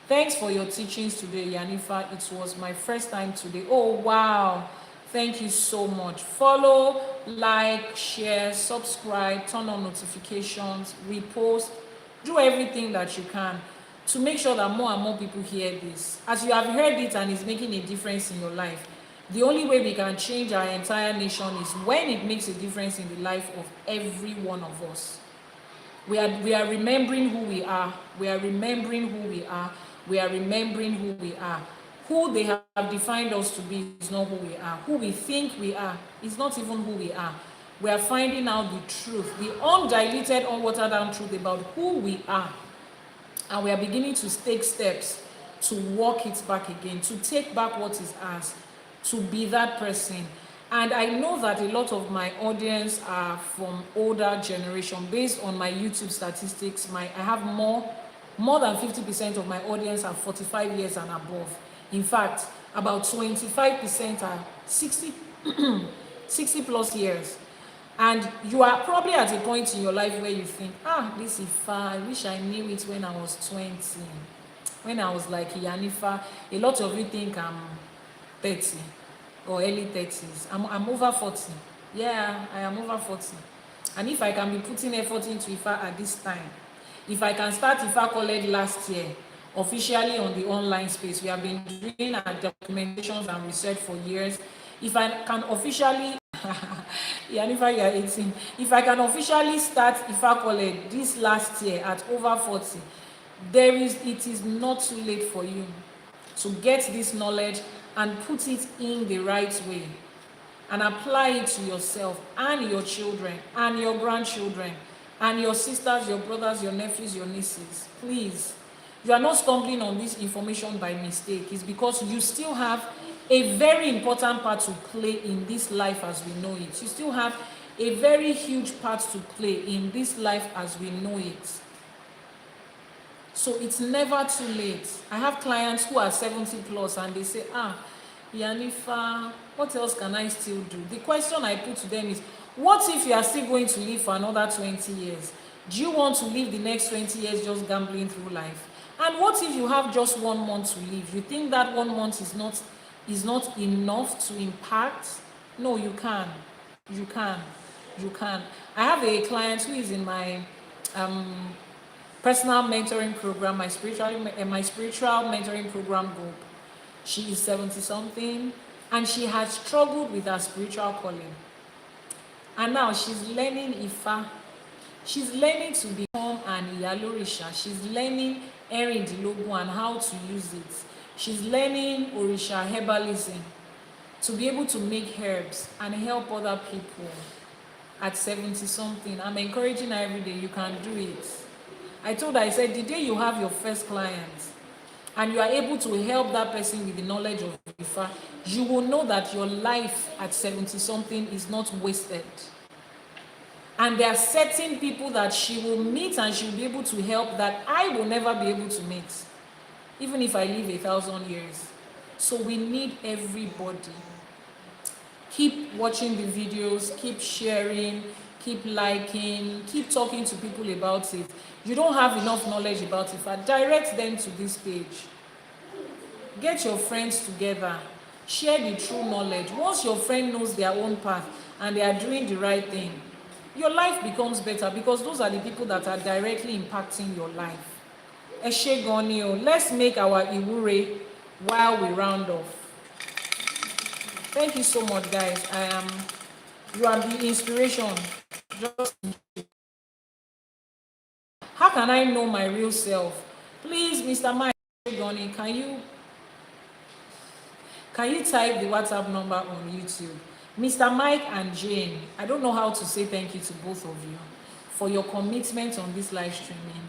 Thanks for your teachings today, Iyanifa. It was my first time today. Oh, wow. Thank you so much. Follow, like, share, subscribe, turn on notifications, repost, do everything that you can to make sure that more and more people hear this. As you have heard it and it's making a difference in your life, The only way we can change our entire nation is when it makes a difference in the life of every one of us. We are remembering who we are. We are remembering who we are. We are remembering who we are. Who they have defined us to be is not who we are. Who we think we are is not even who we are. We are finding out the truth, the undiluted, unwatered down truth about who we are. And we are beginning to take steps to walk it back again, to take back what is ours, to be that person. And I know that a lot of my audience are from older generation. Based on my YouTube statistics, I have more than 50% of my audience are 45 years and above. In fact, about 25% are 60 plus years. And you are probably at a point in your life where you think, this Ifá, I wish I knew it when I was 20. When I was like Iyanifa. A lot of you think I'm 30 or early 30s. I'm over 40. Yeah, I am over 40. And if I can be putting effort into Ifá at this time, if I can start Ifá College last year, officially on the online space, we have been doing our documentations and research for years. If I can officially, Iyanifa, you are 18. If I can officially start Ifá College this last year at over 40, it is not too late for you to get this knowledge and put it in the right way and apply it to yourself and your children and your grandchildren and your sisters, your brothers, your nephews, your nieces. Please, you are not stumbling on this information by mistake. It's because you still have a very important part to play in this life as we know it. You still have a very huge part to play in this life as we know it. So it's never too late. I have clients who are 70 plus and they say, Iyanifa, what else can I still do? The question I put to them is, what if you are still going to live for another 20 years? Do you want to live the next 20 years just gambling through life? And what if you have just 1 month to live? You think that 1 month is not enough to impact? No, you can. You can. You can. I have a client who is in my personal mentoring program, my spiritual mentoring program group. She is 70 something and she has struggled with her spiritual calling. And now she's learning Ifá. She's learning to become an Iyalorisha. She's learning Erindilogun and how to use it. She's learning Orisha herbalism to be able to make herbs and help other people at 70 something. I'm encouraging her every day, you can do it. I told her, I said, the day you have your first client and you are able to help that person with the knowledge of Ifá, you will know that your life at 70 something is not wasted. And there are certain people that she will meet and she will be able to help that I will never be able to meet, even if I live 1,000 years. So we need everybody. Keep watching the videos, keep sharing, keep liking, keep talking to people about it. You don't have enough knowledge about it, direct them to this page. Get your friends together, share the true knowledge. Once your friend knows their own path and they are doing the right thing, your life becomes better because those are the people that are directly impacting your life. Eshe goni o. Let's make our Iwure while we round off. Thank you so much, guys. You are the inspiration. How can I know my real self? Please, Mr. Mike, can you type the WhatsApp number on YouTube? Mr. Mike and Jane, I don't know how to say thank you to both of you for your commitment on this live streaming.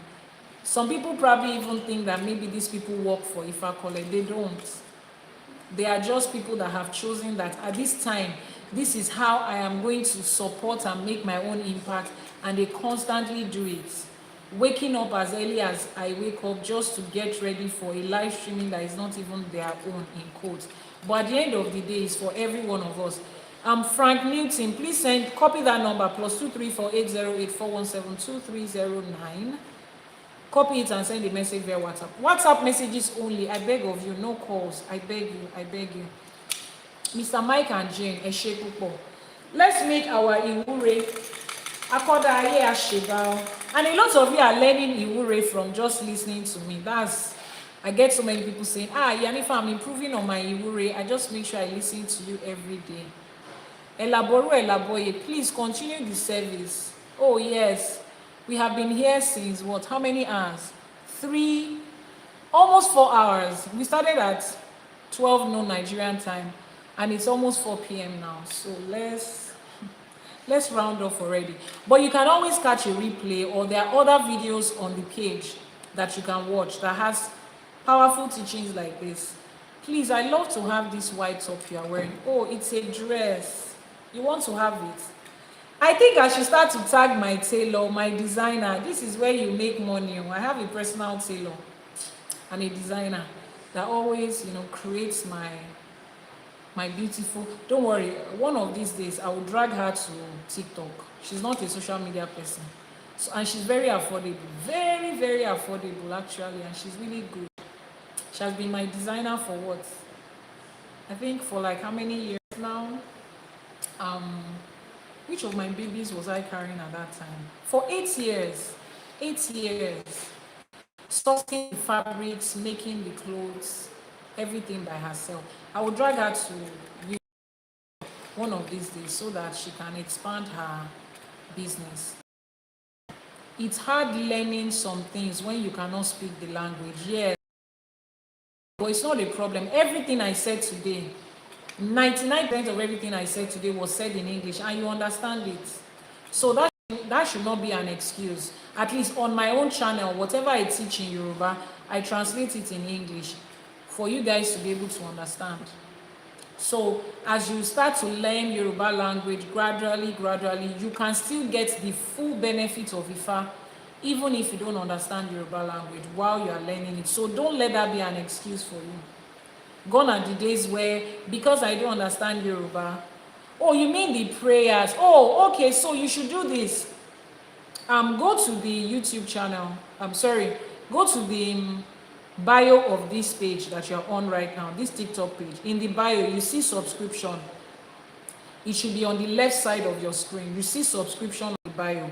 Some people probably even think that maybe these people work for Ifá College. They don't. They are just people that have chosen that at this time, this is how I am going to support and make my own impact, and they constantly do it. Waking up as early as I wake up just to get ready for a live streaming that is not even their own, in quotes. But at the end of the day, it's for every one of us. Frank Newton, please copy that number, +2348084172309. Copy it and send a message via WhatsApp. WhatsApp messages only, I beg of you, no calls. I beg you. Mr. Mike and Jane, Eshe Pupo. Let's make our Iwure Akodaye Ashebao. And a lot of you are learning Iwure from just listening to me. I get so many people saying, Iyanifa, I'm improving on my Iwure. I just make sure I listen to you every day. Àbọrú, Àbọyè, please continue the service. Oh yes, we have been here since what? How many hours? 3, almost 4 hours. We started at 12 noon Nigerian time, and it's almost 4 p.m. now. So let's round off already. But you can always catch a replay, or there are other videos on the page that you can watch that has powerful teachings like this. Please, I love to have this white top you are wearing. Oh, it's a dress. You want to have it? I think I should start to tag my tailor, my designer. This is where you make money. I have a personal tailor and a designer that always, creates my beautiful. Don't worry, one of these days I will drag her to TikTok. She's not a social media person, so, and she's very affordable, very, very affordable actually, and she's really good. She has been my designer for what? I think for like how many years now? Which of my babies was I carrying at that time? For 8 years. 8 years. Sourcing the fabrics, making the clothes, everything by herself. I will drag her to one of these days so that she can expand her business. It's hard learning some things when you cannot speak the language. Yeah, but it's not a problem. Everything I said today, 99% of everything I said today was said in English, and you understand it. So that should not be an excuse. At least on my own channel, whatever I teach in Yoruba, I translate it in English for you guys to be able to understand. So as you start to learn Yoruba language gradually, you can still get the full benefit of Ifa, even if you don't understand Yoruba language while you are learning it. So don't let that be an excuse for you. Gone are the days where, because I don't understand Yoruba, oh, you mean the prayers? Oh, okay, so you should do this. Go to the YouTube channel. Go to the bio of this page that you're on right now, this TikTok page. In the bio, you see subscription. It should be on the left side of your screen. You see subscription on the bio.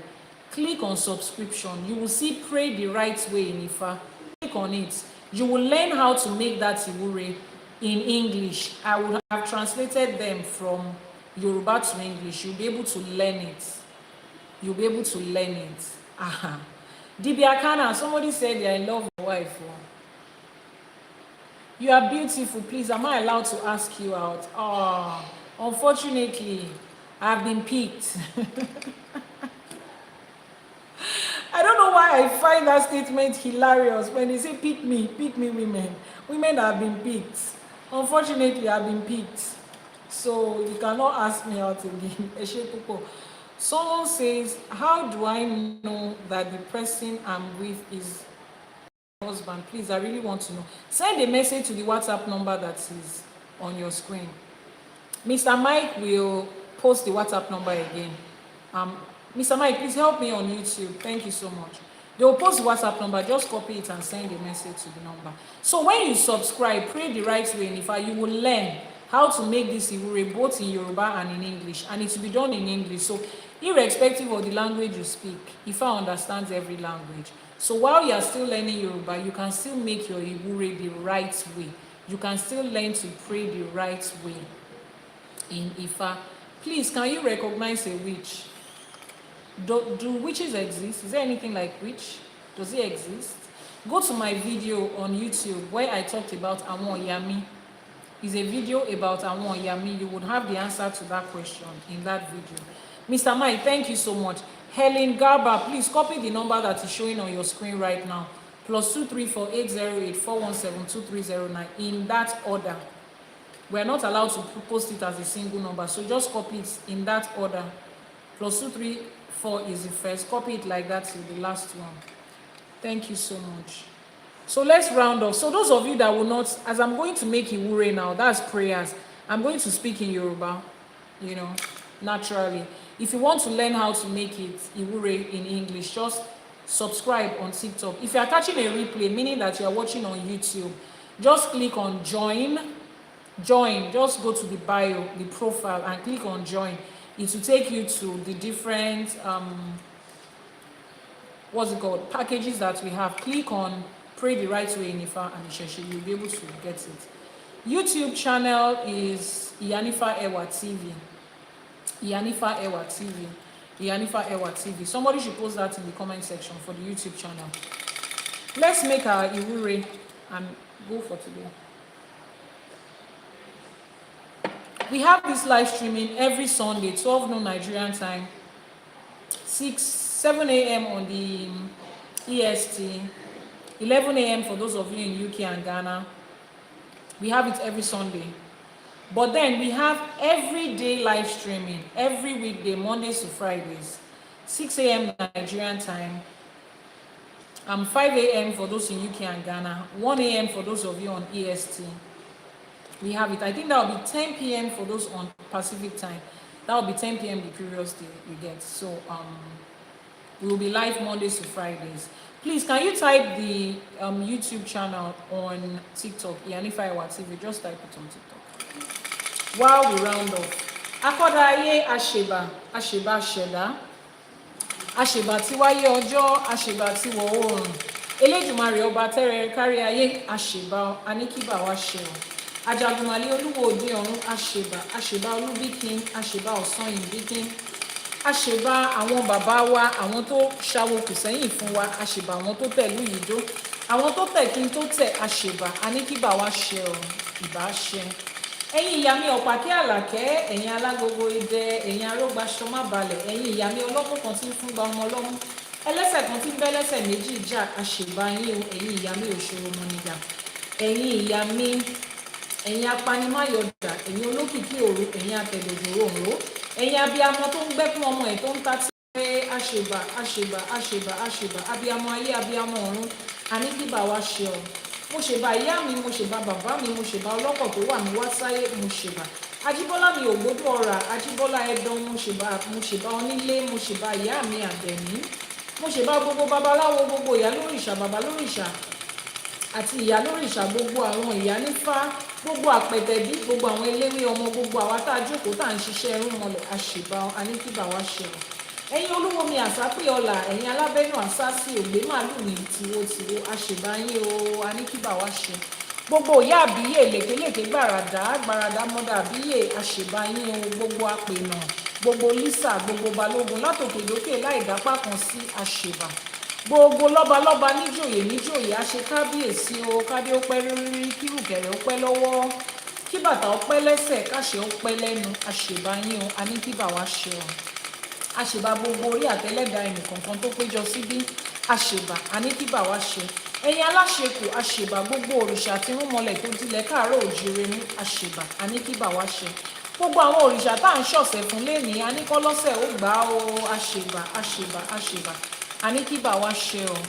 Click on subscription. You will see Pray the Right Way in Ifa. Click on it. You will learn how to make that Iwure in English. I would have translated them from Yoruba to English. You'll be able to learn it. You'll be able to learn it. Dibiakana, somebody said they're in love with your wife. You are beautiful. Please, am I allowed to ask you out? Oh, unfortunately, I've been picked. I don't know why I find that statement hilarious when they say pick me women. Women have been picked. Unfortunately, I've been picked. So you cannot ask me out again. Someone says, how do I know that the person I'm with is my husband? Please, I really want to know. Send a message to the WhatsApp number that is on your screen. Mr. Mike will post the WhatsApp number again. Mr. Mike, please help me on YouTube. Thank you so much. They will post the WhatsApp number. Just copy it and send a message to the number. So when you subscribe, Pray the Right Way in Ifa, you will learn how to make this Iwure both in Yoruba and in English. And it will be done in English. So irrespective of the language you speak, Ifa understands every language. So while you are still learning Yoruba, you can still make your Iwure the right way. You can still learn to pray the right way in Ifa. Please, can you recognize a witch? Do witches exist? Is there anything like witch? Does it exist? Go to my video on YouTube where I talked about àwọn Yami. It's a video about àwọn Yami. You would have the answer to that question in that video. Mr. Mike, thank you so much. Helen Garba, please copy the number that is showing on your screen right now. +234 808 417 2309 in that order. We are not allowed to post it as a single number, so just copy it in that order. +234 is the first. Copy it like that till the last one. Thank you so much. So let's round off. So those of you that will not, as I'm going to make Iwure now, that's prayers. I'm going to speak in Yoruba, naturally. If you want to learn how to make it Iwure in English, just subscribe on TikTok. If you are catching a replay, meaning that you are watching on YouTube, just click on join. Just go to the bio, the profile, and click on join. It will take you to the different packages that we have. Click on pray the right way in Ifa and ÌṢЭШE, you'll be able to get it. YouTube channel is Iyanifa Ewa TV. Iyanifa Ewa TV. Iyanifa Ewa TV. Somebody should post that in the comment section for the YouTube channel. Let's make our Iwure and go for today. We have this live streaming every Sunday, 12 noon Nigerian time, 7 a.m. on the EST, 11 a.m. for those of you in UK and Ghana. We have it every Sunday. But then we have everyday live streaming, every weekday, Mondays to Fridays, 6 a.m. Nigerian time, 5 a.m. for those in UK and Ghana, 1 a.m. for those of you on EST. We have it. I think that will be 10 p.m. for those on Pacific time. That will be 10 p.m. the previous day we get. So we will be live Mondays to Fridays. Please, can you type the YouTube channel on TikTok, Iyanifa Ewa TV? Just type it on TikTok. While we round off, Akodaye Asheba, Asheba Sheda, Asheba Tiwaye Ojo, Asheba Tiwo Oorun, Elédùmarè Ọba Tẹ́rẹ kárí ayé, Asheba Anikiba wa Ṣeun. Ajagunmalé Olúwo òde ọ̀run, àṣèbá Olúbíkin, àṣèbá Ọ̀sanyìnbíkin, àṣèbá àwọn bàbá wa, àwọn tó ṣàwòkù sẹ́yìn fún wa, àṣèbá àwọn tó tẹ̀lú yìí dó, àwọn tó tẹ̀ kí n tó tẹ̀, àṣèbá Aníkíbà wa ṣe ọ̀run, ìbá ṣe. Ẹ̀yin ìyá mi Ọ̀pákí Àlàkẹ́, ẹ̀yin alágogo idẹ, ẹ̀yin arógbáṣọ má balẹ̀, ẹ̀yin ìyá mi ọlọ́mú kan tí ń fún gba ọmọ ọlọ́mú, ẹlẹ́sẹ̀ kan tí ń bẹ́ lẹ́sẹ̀ méjì jà, àṣèbá yín o, ẹ̀yin ìyá mi òṣòro mọ́nìjà, ẹ̀yin ìyá mi ẹ̀yin apanimáyọ̀dà, ẹ̀yin olókìkí òru, ẹ̀yin atẹ̀lẹ̀dòrò òǹró, ẹ̀yin abiyamọ tó ń gbẹ́kún ọmọ ẹ̀ tó ń ta tí pé àṣèbà àṣèbà àṣèbà àṣèbà abiyamọ ayé abiyamọ ọ̀run, Aníkíbà wa ṣe ọ̀. Mo ṣèbà ìyá mi, mo ṣèbà bàbá mi, mo ṣèbà ọlọ́kọ̀ tó wà mí wá sáyé, mo ṣèbà Ajíbọ́lá mi ògbódò ọ̀rà, Ajíbọ́lá ẹ̀dán, mo ṣèbà onílé, mo ṣèbà ìyá mi Àbẹ̀ní, mo ṣèbà gbogbo babaláwo, gbogbo ìyá lórìṣà, bàbá lórìṣà àti ìyá lórìṣà, gbogbo àwọn ìyá nífá, gbogbo àpẹtẹbí, gbogbo àwọn eléwé ọmọ, gbogbo àwa tá a jókòó tá à ń ṣiṣẹ́ irúnmọlẹ̀, àṣèbá Aníkíbà wa ṣe ọ̀. Ẹ̀yin olúwo mi àsápè ọlà, ẹ̀yin alábẹ́nú àsásí ògbé màálù ní tiwotiwo, àṣèbá yín o, Aníkíbà wa ṣe. Gbogbo ìyá àbíyè lékeléké gbàràdá mọ́dà àbíyè, àṣèbá yín o, gbogbo àpènà, gbogbo lísà, gbogbo balógun látòkè lókè láì dápá kan sí, àṣèbá. Gbogbo lọ́balọ́ba níjòyè àṣẹ kábíyèsí o, kádé ó pẹ́ rírí, kírùkẹ̀rẹ̀ ó pẹ́ lọ́wọ́, kí bàtà ó pẹ́ lẹ́sẹ̀, káṣẹ ó pẹ́ lẹ́nu, àṣèbá yín o, Aníkíbà wa ṣe ọ̀. Àṣèbá gbogbo orí àtẹlẹ́dàá ẹnìkọ̀ọ̀kan tó péjọ síbí, àṣèbá Aníkíbà wa ṣe. Ẹ̀yin Aláṣẹkù, àṣèbá gbogbo òrìṣà tí ń mọlẹ̀ tó dilẹ̀ káàárọ̀ òjíire mú, àṣèbá Aníkíbà wa ṣe. Gbogbo àwọn òrìṣà tá à ń ṣọ̀sẹ̀ fún lénìí, aníkọ́lọ́sẹ̀ ó gbà ó, àṣèbá àṣèbá àṣèbá Aníkíbà wa ṣe ọ̀.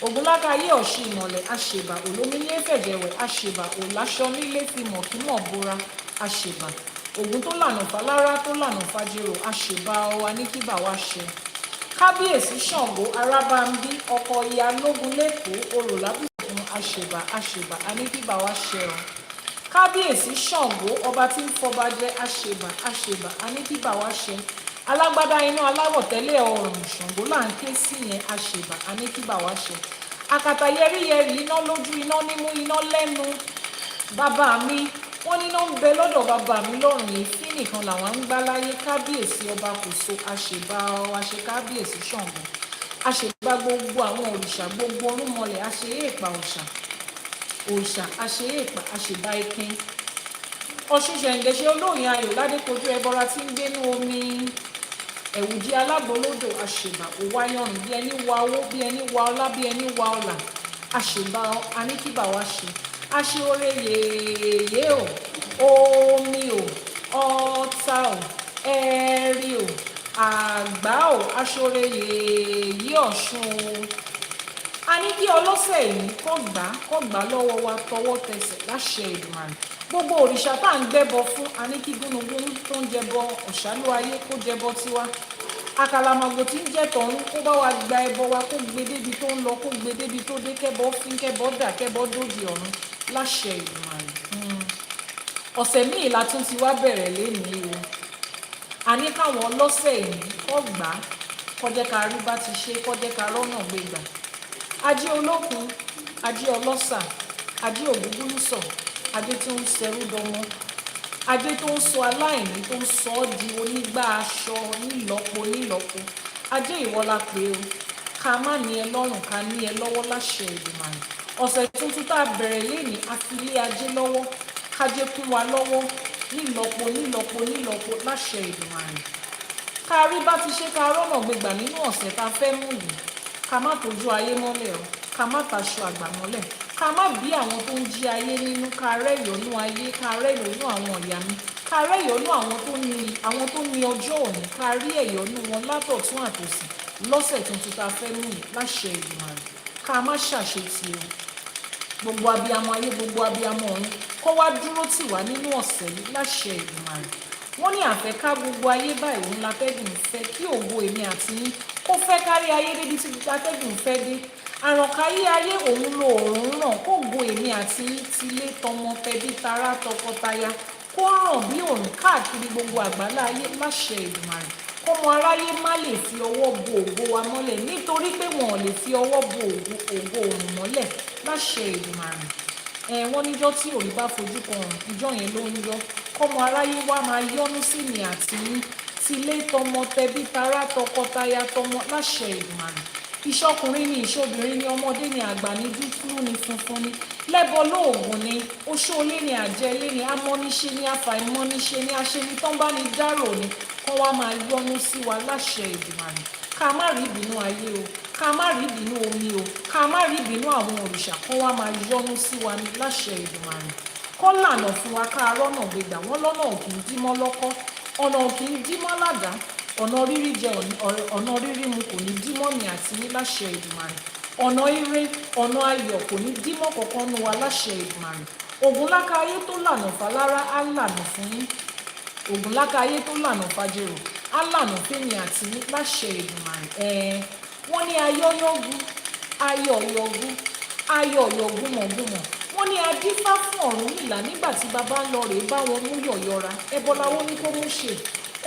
Ògúnlákayé ọ̀ṣì ìmọ̀lẹ̀, àṣèbà olómílé fẹ̀jẹ̀wẹ̀, àṣèbà òláṣọ nílé fi mọ̀kímọ̀ bóra, àṣèbà ògún tó lànà fálára tó lànà fàjèrò, àṣèbà ọ Aníkíbà wa ṣe. Kábíyèsí Ṣàngó Arábámbí, ọkọ ìyá lógun lẹ́kọ̀ọ́, orò lábùkún, àṣèbà àṣèbà Aníkíbà wa ṣe ọ̀. Kábíyèsí Ṣàngó ọba tí ń fọba jẹ, àṣèbà àṣèbà Aníkíbà wa ṣe. Alágbádá iná aláwọ̀ tẹ́lẹ̀ ọ̀rùn Ṣàngó là ń ké sí yẹn, àṣèbà Aníkíbà wa ṣe. Àkàtà yẹríyẹrí, iná lójú, iná nímú, iná lẹ́nu, bàbá mi wọ́n níná ń bẹ lọ́dọ̀ bàbá mi lọ́rùn, èéfín nìkan làwọn ń gbá láyé, kábíyèsí ọba kòso, àṣèbà àṣẹ kábíyèsí Ṣàngó, àṣèbà gbogbo àwọn òrìṣà, gbogbo orúnmọlẹ̀, àṣẹ èèpà òòṣà, àṣẹ èèpà, àṣèbà ikin, Ọ̀ṣun ṣẹ̀ǹgẹ̀ṣẹ̀ olóyin ayò ládékojú ẹbọra tí ń gbénú omi, ẹ̀wùjí alágbolódò, àṣèbà òwáyọrùn, bí ẹni wa owó, bí ẹni wa ọlá, bí ẹni wa ọlà, àṣèbà Aníkíbà wa ṣe. Àṣẹ oore yèyé o, omi o, ọ̀tá o, ẹ̀rí o, àgbá o, àṣẹ oore yèyé Ọ̀ṣun o. A ní kí ọlọ́sẹ̀ yìí kó gbà lọ́wọ́ wa tọwọ́ tẹsẹ̀ láṣẹ Èdùmàrè. Gbogbo òrìṣà tá à ń gbẹ́bọ fún, a ní kí gúnugún tó ń jẹbọ ọ̀ṣálú ayé kó jẹbọ tiwa. Àkàlàmàgbò tí ń jẹ́ tọ̀run kó bá wa gba ẹbọ wa, kó gbé débi tó ń lọ, kó gbé débi tó dé, kẹ́bọ fín, kẹ́bọ dà, kẹ́bọ dòdì ọ̀run láṣẹ Èdùmàrè. Ọ̀sẹ̀ míì la tún ti wá bẹ̀rẹ̀ lénìí o. A ní káwọn ọlọ́sẹ̀ yìí kó gbà á, kó jẹ́ ká rí bá ti ṣe, kó jẹ́ ká rọ́nà gbégbà. Ajé olókun, ajé ọlọ́ṣà, ajé ògúngúlùsọ̀, ajé tó ń ṣẹrú dọmọ, ajé tó ń sọ aláìní tó ń sọ ọ́ di onígbà aṣọ nílọ́po nílọ́po. Ajé ìwọ la pè o, ká má ní ẹ lọ́rùn, ká ní ẹ lọ́wọ́ láṣẹ Èdùmàrè. Ọ̀sẹ̀ tuntun tá a bẹ̀rẹ̀ lénìí, a fi lé ajé lọ́wọ́, kájé kún wa lọ́wọ́ nílọ́po nílọ́po nílọ́po láṣẹ Èdùmàrè. Ká rí bá ti ṣe ká rọ́nà gbégbà nínú ọ̀sẹ̀ tá a fẹ́ mú yìí. Ká má tójú ayé mọ́lẹ̀ o, ká má taṣọ àgbà mọ́lẹ̀, ká má bí àwọn tó ń jí ayé nínú, ká rẹ́yọ̀nú ayé, ká rẹ́yọ̀nú àwọn ìyá mi, ká rẹ́yọ̀nú àwọn tó ní ọjọ́ òní, ká rí ẹ̀yọ̀nú wọn látọ̀tún àtòsì lọ́sẹ̀ tuntun tá a fẹ́ mú yìí láṣẹ Èdùmàrè. Ká má ṣàṣetì o. Gbogbo abiyamọ ayé, gbogbo abiyamọ ọ̀run, kó wá dúró tì wá nínú ọ̀sẹ̀ yìí láṣẹ Èdùmàrè. Wọ́n ní àfẹ́ká gbogbo ayé báyìí òun látẹ́gùn fẹ́, kí ògo èmi àti yín kó fẹ́ kárí ayé débi tí látẹ́gùn fẹ́ dé. Àrànkáyé ayé òun lo òòrùn ràn, kó ògo èmi àti yín tilé tọmọ tẹbí tará tọkọtaya kó ràn bí òòrùn káàkiri gbogbo àgbálá ayé láṣẹ Èdùmàrè. Kọ́mọ aráyé má lè fi ọwọ́ bo ògo wa mọ́lẹ̀, nítorí pé wọn ò lè fi ọwọ́ bo ògo òòrùn mọ́lẹ̀ láṣẹ Èdùmàrè. Wọ́n níjọ́ tí òrí bá fojú kan ọ̀run, ìjọ́ yẹn ló ń yọ. Kọ́mọ aráyé wá máa yọ́nú sí mi àti yín, tilé tọmọ tẹbí tará tọkọtaya tọmọ láṣẹ Èdùmàrè. Ìṣọkùnrin ni ìṣobìnrin ni, ọmọdé ni, àgbà ni, dúdú ni, funfun ni, lẹ́bọ lóògùn ni, oṣóolé ni, àjẹlé ni, amọ́níṣe ni, afàìmọ́níṣe ni, aṣenitán bá ní dárò ni, kọ́ wá máa yọ́nú sí wa láṣẹ Èdùmàrè. Ká má rí ìbínú ayé o, ká má rí ìbínú omi o, ká má rí ìbínú àwọn òrìṣà, kọ́ wá máa yọ́nú sí wa ní láṣẹ Èdùmàrè. Kọ́ lànà fún wa ká rọ́nà gbégbà, wọ́n lọ́nà ò kì í dímọ́ lọ́kọ́, ọ̀nà ò kì í dímọ́ ládàá, ọ̀nà rírí jẹ ọ̀nà rírí mu kò ní dímọ́ mi àti ní láṣẹ Èdùmàrè. Ọ̀nà ire, ọ̀nà ayọ̀ kò ní dímọ́ kankan nu wa láṣẹ Èdùmàrè. Ògúnlákayé tó lànà falára á lànà fún yín. Ògúnlákayé tó lànà fàjèrò á lànà fẹ́mi àti ní láṣẹ Èdùmàrè. Wọ́n ní ayọ́yọ́gún, ayọ̀yọ̀gún, ayọ̀yọ̀gún mọ̀gúnmọ̀. Wọ́n ní adífá fún Ọ̀rúnmìlà nígbà tí baba ń lọ rèé bá wọn mú yọ̀yọ̀ra, ẹbọ lawó ní kó mú ṣe.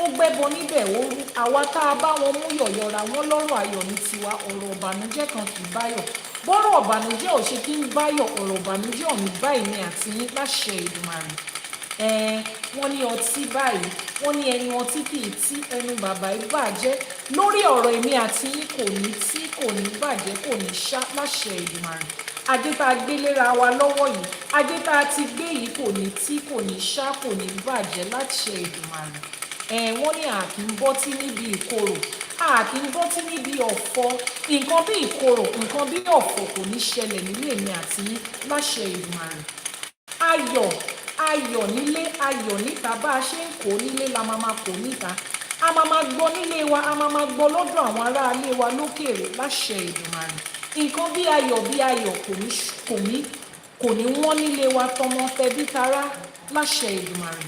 Ó gbẹ́bọ níbẹ̀ ó rú, àwa tá a bá wọn mú yọ̀yọ̀ra, wọn lọ́rọ̀ ayọ̀ ní tiwa, ọ̀rọ̀ ọ̀bànújẹ́ kan kì í báyọ̀. Bọ́rọ̀ ọ̀bànújẹ́ ò ṣe kí ń báyọ̀, ọ̀rọ̀ ọ̀bànújẹ́ ò ní báyìí ní àti yín láṣẹ Èdùmàrè. Wọ́n ní ọtí báyìí, wọ́n ní ẹni ọtí kì í tí ẹnu bàbá ẹ bàjẹ́. Lórí ọ̀rọ̀ èmi àti yín kò ní tí, kò ní bàjẹ́, kò ní ṣá láṣẹ Èdùmàrè. Ajé tá a gbé léra wa lọ́wọ́ yìí, ajé tá a ti gbé yìí kò ní tí, kò ní ṣá, kò ní bàjẹ́ láṣẹ Èdùmàrè. Wọ́n ní a kì í bọ́tí níbi ìkorò, a kì í bọ́tí níbi ọ̀fọ̀. Nǹkan bí ìkorò, nǹkan bí ọ̀fọ̀ kò ní ṣẹlẹ̀ nílé èmi àti yín láṣẹ Èdùmàrè. Ayọ̀, ayọ̀ nílé, ayọ̀ níta, bá a ṣe ń kó nílé la máa kó níta. A máa gbọ́ nílé wa, a máa gbọ́ lọ́dọ̀ àwọn aráalé wa lókèèrè láṣẹ Èdùmàrè. Nǹkan bí ayọ̀ kò ní wọ́n nílé wa tọmọ tẹbí tará láṣẹ Èdùmàrè.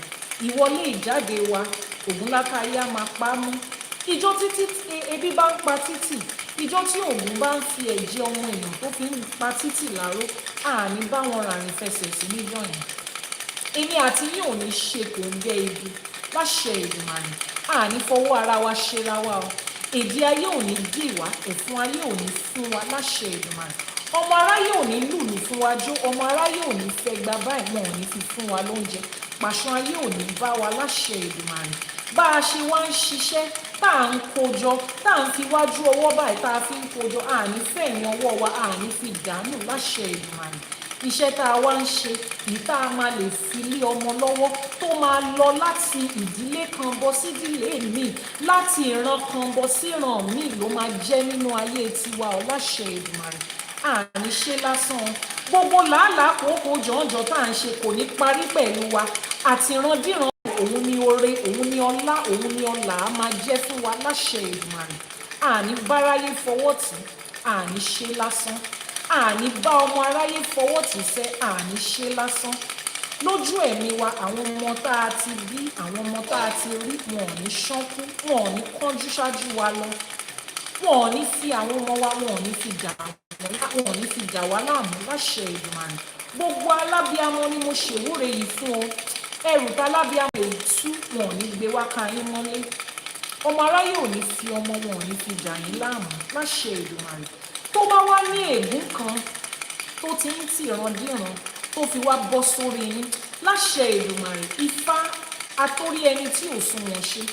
Ìwọlé ìjáde wa Ògúnlákayé á máa pa á mú. Ìjọ́ títí ebi bá ń pa títì, ìjọ́ tí Ògún bá ń fi ẹ̀jẹ̀ ọmọ èèyàn tó fi ń pa títì láró, àní bá wọn ràrìn fẹsẹ̀ sí níjọ́ yẹn. Èmi àti yín ò ní ṣe kòńgẹ́ ibi láṣẹ Èdùmàrè. Àní fọwọ́ ara wa ṣera wa o. Èdè ayé ò ní dì wá, ẹ̀fún ayé ò ní fún wa láṣẹ Èdùmàrè. Ọmọ aráyé ò ní lùlù fún wa jó, ọmọ aráyé ò ní fẹ́ gba báyìí, wọn ò ní fi fún wa lóúnjẹ. Pàṣán ayé ò ní bá wa láṣẹ Èdùmàrè. Bá a ṣe wá ń ṣiṣẹ́ tá à ń kójọ, tá à ń fi wájú ọwọ́ báyìí tá a fi ń kójọ, àní fẹ̀yìn ọwọ́ wa, àní fi dànù láṣẹ Èdùmàrè. Iṣẹ́ tá a wá ń ṣe yìí tá a máa lè fi lé ọmọ lọ́wọ́, tó máa lọ láti ìdílé kan bọ́ sí ìdílé míì, láti ìran kan bọ́ sí ìran míì ló máa jẹ́ nínú ayé tiwa láṣẹ Èdùmàrè. Àní ṣe lásán, gbogbo làálàá kòókò jọ̀ọ́jọ̀ tá à ń ṣe kò ní parí pẹ̀lú wa. Àtìrandíran òun ni oore, òun ni ọlá, òun ni ọlà á máa jẹ́ fún wa láṣẹ Èdùmàrè. Àní báráyé fọwọ́ tì, àní ṣe lásán. Àní bá ọmọ aráyé fọwọ́ tì sẹ́, àní ṣe lásán. Lójú ẹ̀mí wa, àwọn ọmọ tá a ti bí, àwọn ọmọ tá a ti rí, wọn ò ní ṣánkú, wọn ò ní kánjú ṣáájú wa lọ. Wọn ò ní fi àwọn ọmọ wa, wọn ò ní fi dà wá láàmú láṣẹ Èdùmàrè. Gbogbo alábíamọ ni mo ṣèwúre yìí fún ọ. Ẹrù tá alábíamọ èyí tú, wọn ò ní gbé wá ká yín mọ́lé. Ọmọ aráyé ò ní fi ọmọ, wọn ò ní fi dà yín láàmú láṣẹ Èdùmàrè. Tó bá wá ní ègún kan tó ti ń tìrandíran tó fi wá bọ́ sórí yín láṣẹ Èdùmàrè. Ifá atórí ẹni tí ò sunwọ̀n ṣe,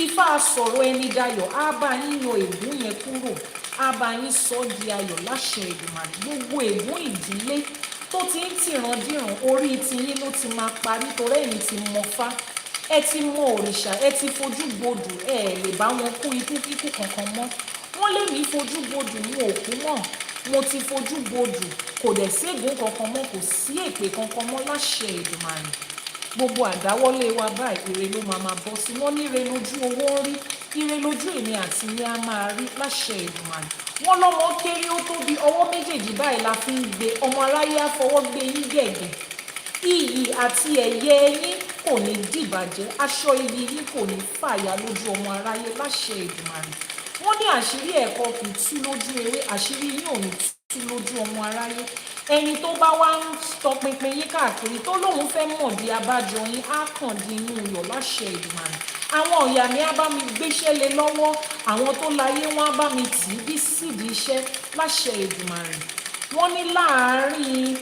Ifá sọ̀rọ̀ ẹni dayọ̀, á bá yín yọ ègún yẹn kúrò, á bá yín sọ di ayọ̀ láṣẹ Èdùmàrè. Gbogbo ègún ìdílé tó ti ń tìrandíran orí tiyín ló ti máa parí, torí ẹ̀yin ti mọ̀fá, ẹ ti mọ òrìṣà, ẹ ti fojú gbodù, ẹ lè bá wọn kú ikú kíkú kankan mọ́. Wọ́n lè mí fojú gbodù, mo ò kú mọ́, mo ti fojú gbodù, kò dẹ̀ ségún kankan mọ́, kò sí èpè kankan mọ́ láṣẹ Èdùmàrè. Gbogbo àdáwọ́lé wa báyìí ire ló máa bọ́ sí. Wọ́n ní ire lójú owó ń rí, ire lójú èmi àti yín á máa rí láṣẹ Èdùmàrè. Wọ́n lọ́mọ kéré ó tóbi, ọwọ́ méjèèjì báyìí la fi ń gbé, ọmọ aráyé á fọwọ́ gbé yín gẹ̀gẹ̀. Iyì àti ẹ̀yẹ yín kò ní dìbàjẹ́, aṣọ iyì yín kò ní fàya lójú ọmọ aráyé láṣẹ Èdùmàrè. Wọ́n ní àṣírí ẹ̀kọ́ kì í tú lójú ewé, àṣírí yín ò ní tú lójú ọmọ aráyé. Ẹni tó bá wá ń tọpinpin yín káàkiri tó lóun fẹ́ mọ̀ di abájọ yín á kàn di inú iyọ̀ láṣẹ Èdùmàrè. Àwọn ọ̀yà mi á bá mi gbéṣẹ́ lé lọ́wọ́, àwọn tó láyé wọn á bá mi tì í bí sídìí iṣẹ́ láṣẹ Èdùmàrè. Wọ́n ní láàárín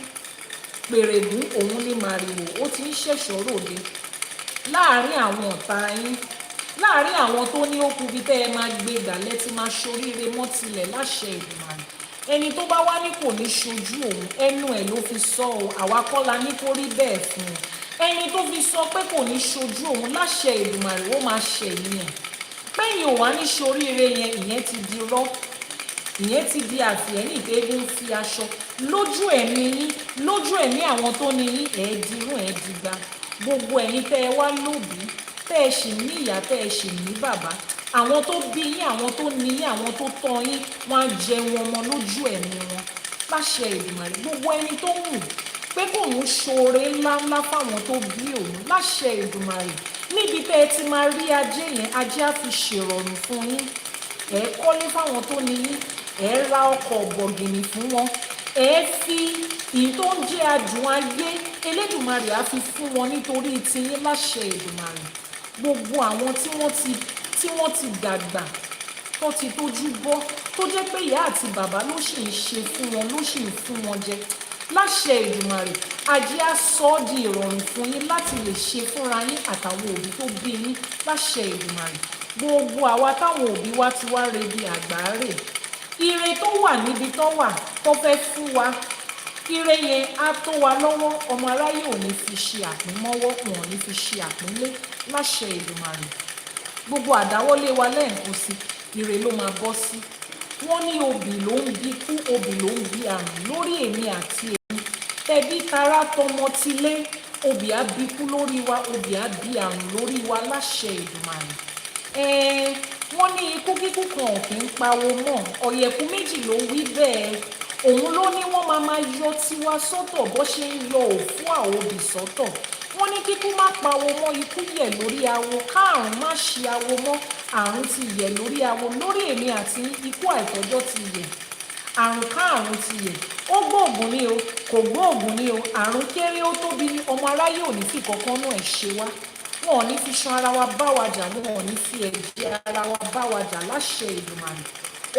pèrègún òun ní màrìwò, ó ti ń ṣẹ̀ṣọ́ ròde láàárín àwọn ọ̀tá yín, láàárín àwọn tó ní ó kù bí tẹ́ ẹ máa gbé ìdálẹ́ tí máa ṣoríire mọ́ tilẹ̀ láṣẹ Èdùmàrè. Ẹni tó bá wá ní kò ní ṣojú òun, ẹnu ẹ̀ ló fi sọ ọ́, àwa kọ́ la ní kó rí bẹ́ẹ̀ fún un. Ẹni tó fi sọ pé kò ní ṣojú òun láṣẹ Èdùmàrè ó máa ṣẹ̀yìn ẹ̀. Pẹ́yìn ò wá ní ṣoríire yẹn, ìyẹn ti di rọ́, ìyẹn ti di àfihàn tẹ́gùn fi aṣọ lójú ẹ̀mí yín, lójú ẹ̀mí àwọn tó ní yín, ẹ̀ẹ́dìrún ẹ̀ẹ́dìgba. Gbogbo ẹ̀yin tẹ́ ẹ wá lóbìí, tẹ́ ẹ sì ní ìyá, tẹ́ ẹ sì ní bàbá, àwọn tó bí yín, àwọn tó ní yín, àwọn tó tọ́ yín, wọ́n á jẹun ọmọ lójú ẹ̀mí wọn láṣẹ Èdùmàrè. Gbogbo ẹni tó wù pé kò ń ṣoore ńláńlá fáwọn tó bí òun láṣẹ Èdùmàrè, níbi tẹ́ ẹ ti máa rí ajé yẹn, ajé á fi ṣèrọ̀rùn fún yín. Ẹ kọ́lé fáwọn tó ní yín, ẹ ra ọkọ̀ bọ̀gìnì fún wọn, ẹ fi ìyí tó ń jẹ́ adùn ayé Elédùmarè á fi fún wọn nítorí tiyín láṣẹ Èdùmàrè. Gbogbo àwọn tí wọ́n ti dàgbà tó ti tójú bọ́, tó jẹ́ pé ìyá àti bàbá ló sì ń ṣe fún wọn, ló sì ń fún wọn jẹ láṣẹ Èdùmàrè. Ajé á sọ ọ́ di ìrọ̀rùn fún yín láti lè ṣe fúnra yín àtàwọn òbí tó bí yín láṣẹ Èdùmàrè. Gbogbo àwa táwọn òbí wa ti wá rebi àgbáre, ire tó wà níbi tó wà tó fẹ́ fún wa, ire yẹn á tó wa lọ́wọ́. Ọmọ aráyé ò ní fi ṣe àpínmọ́wọ́, wọn ò ní fi ṣe àpínlé láṣẹ Èdùmàrè. Gbogbo àdáwọ́lé wa lẹ́ẹ̀kan sí ire ló máa bọ́ sí. Wọ́n ní obì ló ń bí kú, obì ló ń bí àrùn lórí èmi àti èmi. Tẹbí tará tọmọ tilé, obì á bí kú lórí wa, obì á bí àrùn lórí wa láṣẹ Èdùmàrè. Wọ́n ní ikú kíkú kan ò kí ń pawó mọ́, ọ̀yẹ̀kú méjì ló wí bẹ́ẹ̀. Òun ló ní wọ́n máa yọ tiwa sọ́tọ̀ bó ṣe ń yọ òfú àwòbì sọ́tọ̀. Wọ́n ní kíkú má pawó mọ́, ikú yẹ̀ lórí awo, káàrùn má ṣe awo mọ́, àrùn ti yẹ̀ lórí awo. Lórí èmi àti ikú àìtọ́jọ́ ti yẹ̀, àrùn káàrùn ti yẹ̀. Ó gbóògùn ni o, kò gbóògùn ni o, àrùn kéré ó tóbi ni, ọmọ aráyé ò ní fi kankan náà ẹ̀ ṣe wá. Wọn ò ní fi ṣan ara wa bá wa jà, wọn ò ní fi ẹ̀jẹ̀ ara wa bá wa jà láṣẹ Èdùmàrè.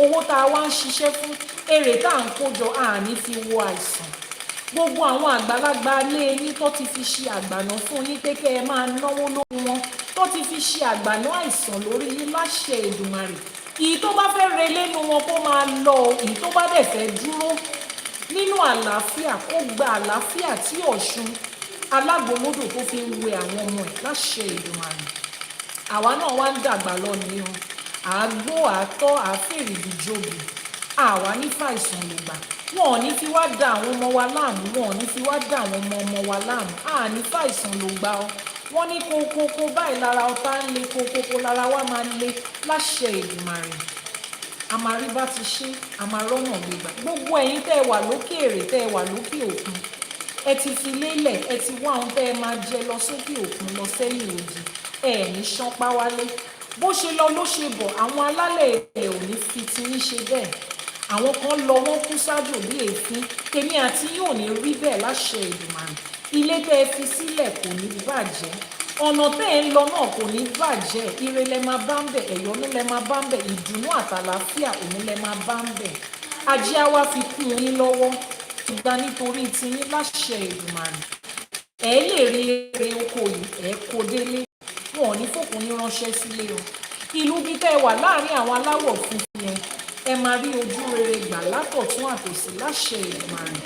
Owó tá a wá ń ṣiṣẹ́ fún, èrè tá à ń kójọ, a ní fi wo àìsàn. Gbogbo àwọn àgbàlagbà ilé yín tó ti fi ṣe àgbàná fún yín pé kẹ́ ẹ máa náwó lórí wọn, tó ti fi ṣe àgbàná àìsàn lórí yín láṣẹ Èdùmàrè. Ìyí tó bá fẹ́ relé nu wọn kó máa lọ, ìyí tó bá dẹ̀ fẹ́ dúró nínú àlàáfíà kó gba àlàáfíà tí Ọ̀ṣun alágbolódò tó fi ń wẹ àwọn ọmọ ẹ̀ láṣẹ Èdùmàrè. Àwa náà wá ń dàgbà lọ ní o, àgbó àtọ́ àfèrèdì jòbì, àwa ní fàìsàn ló gbà. Wọn ò ní fi wá da àwọn ọmọ wa láàmú, wọn ò ní fi wá da àwọn ọmọ wa láàmú, àní fàìsàn ló gbà ọ́. Wọ́n ní kókókó báyìí lára ọ̀tá ń le, kókókó lára wa máa ń le láṣẹ Èdùmàrè. A máa rí bá ti ṣe, a máa rọ́nà gbégbà. Gbogbo ẹ̀yin tẹ́ ẹ wà lókèèrè, tẹ́ ẹ wà lókè òkun, ẹ ti fi lélẹ̀, ẹ ti wá ohun tẹ́ ẹ máa jẹ lọ sókè òkun, lọ sẹ́yìn òdì, ẹ ní ṣánpá wálé. Bó ṣe lọ ló ṣe bọ̀, àwọn alálẹ̀ ẹ̀ ò ní fi ti yín ṣe bẹ́ẹ̀. Àwọn kan lọ wọ́n kú sájò bí èéfín, tèmi àti yín ò ní rí bẹ́ẹ̀ láṣẹ Èdùmàrè. Ilé tẹ́ ẹ fi sílẹ̀ kò ní bàjẹ́, ọ̀nà tẹ́ ẹ ń lọ náà kò ní bàjẹ́. Ire lẹ máa bá ń bẹ̀, ẹ̀yọ́nú lẹ máa bá ń bẹ̀, ìdùnnú àtàlàáfíà òun lẹ máa bá ń bẹ̀. Ajé á wá fi kún yín lọ́wọ́, gba nítorí tiyín láṣẹ Èdùmàrè. Ẹ lè rí èrè oko yìí, ẹ kó délé, wọn ò ní fòkun yín ránṣẹ́ sílé o. Ìlú bí tẹ́ wà láàrin àwọn aláwọ̀ funfun yẹn, ẹ máa rí ojú rere gbà látọ̀tún àtòsí láṣẹ Èdùmàrè.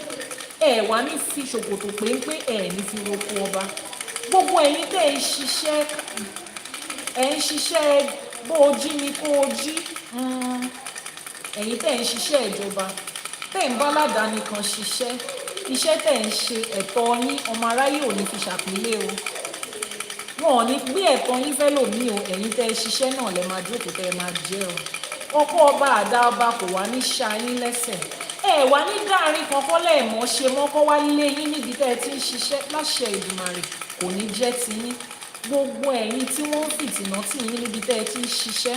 Ẹ wá ní fi ṣòkòtò péńpé, ẹ ní fi roko ọba. Gbogbo ẹ̀yin tẹ́ ẹ ń ṣiṣẹ́ bó o jí ni kó o jí, ẹ̀yin tẹ́ ń ṣiṣẹ́ ìjọba, tẹ́ ń bá aládàáni kan ṣiṣẹ́, iṣẹ́ tẹ́ ń ṣe ẹ̀tọ́ yín ọmọ aráyé ò ní fi ṣàpínlẹ̀ o. Wọn ò ní gbé ẹ̀tọ́ yín fẹ́ lòmíì o, ẹ̀yin tẹ́ ẹ ṣiṣẹ́ náà lẹ máa jókòó tẹ́ ẹ máa jẹ o. Ọkọ ọba àdá ọba kò wá ní ṣá yín lẹ́sẹ̀. Ẹ wá ní dáàrin kankan lẹ́ẹ̀mọ́ ṣe mọ́kọ́ wá lé yín níbi tẹ́ ẹ ti ń ṣiṣẹ́ láṣẹ Èdùmàrè kò ní jẹ́ ti yín. Gbogbo ẹ̀yin tí wọ́n ń fìtìnà tì yín níbi tẹ́ ẹ ti ń ṣiṣẹ́,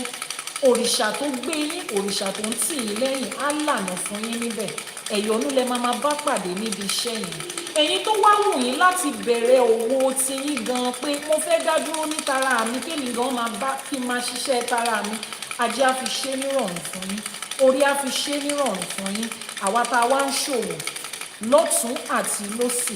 òrìṣà tó gbé yín, òrìṣà tó ń tì yín lẹ́yìn á lànà fún yín níbẹ̀. Ẹ̀yọ́nú lẹ máa bá pàdé níbi iṣẹ́ yẹn. Ẹ̀yin tó wá wù yín láti bẹ̀rẹ̀ òwò ti yín gan pé mo fẹ́ dá dúró ní tara mi kémi gan máa bá kí n máa ṣiṣẹ́ tara mi, ajé á fi ṣe nírọ̀rùn fún yín, orí á fi ṣe nírọ̀rùn fún yín. Àwa tá a wá ń ṣòwò lọ́tún àti lósì,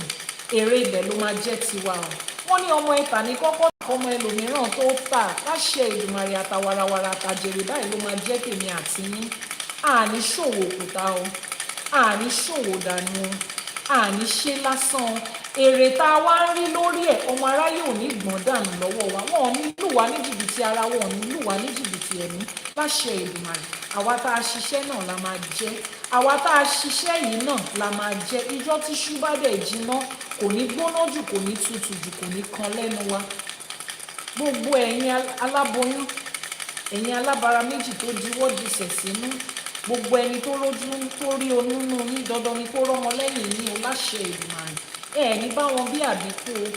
èrè ibẹ̀ ló máa jẹ́ tiwa o. Wọ́n ní ọmọ ẹ̀ta ní kọ́kọ́ ọmọ ẹlòmíràn tó tà láṣẹ Èdùmàrè àtàwàràwàrà àtàjèrè báyìí ló máa jẹ́ tèmi àti yín. Àní ṣòwò òkúta o, àní ṣòwò dànù o, àní ṣe lásán. Èrè tá a wá ń rí lórí ẹ̀ ọmọ aráyé ò ní gbọ̀n dànù lọ́wọ́ wa. Wọn ò ní lù wá ní jìbìtì ara, wọn ò ní lù wá ní jìbìtì ẹ̀mí láṣẹ Èdùmàrè. Àwa tá a ṣiṣẹ́ náà la máa jẹ́, àwa tá a ṣiṣẹ́ yìí náà la máa jẹ́. Ijọ́ tí ṣú bá dẹ̀ jiná kò ní gbóná jù, kò ní tutù jù, kò ní kan lẹ́nu wa. Gbogbo ẹ̀yin aláboyún, ẹ̀yin alábara méjì tó diwọ́ disẹ̀ sínú, gbogbo ẹni tó rójú tó rí oyún nínú yín, dandan ni kó rọ́mọ lẹ́yìn yín o láṣẹ Èdùmàrè. Ẹ ní bá wọn bí àbíkú o.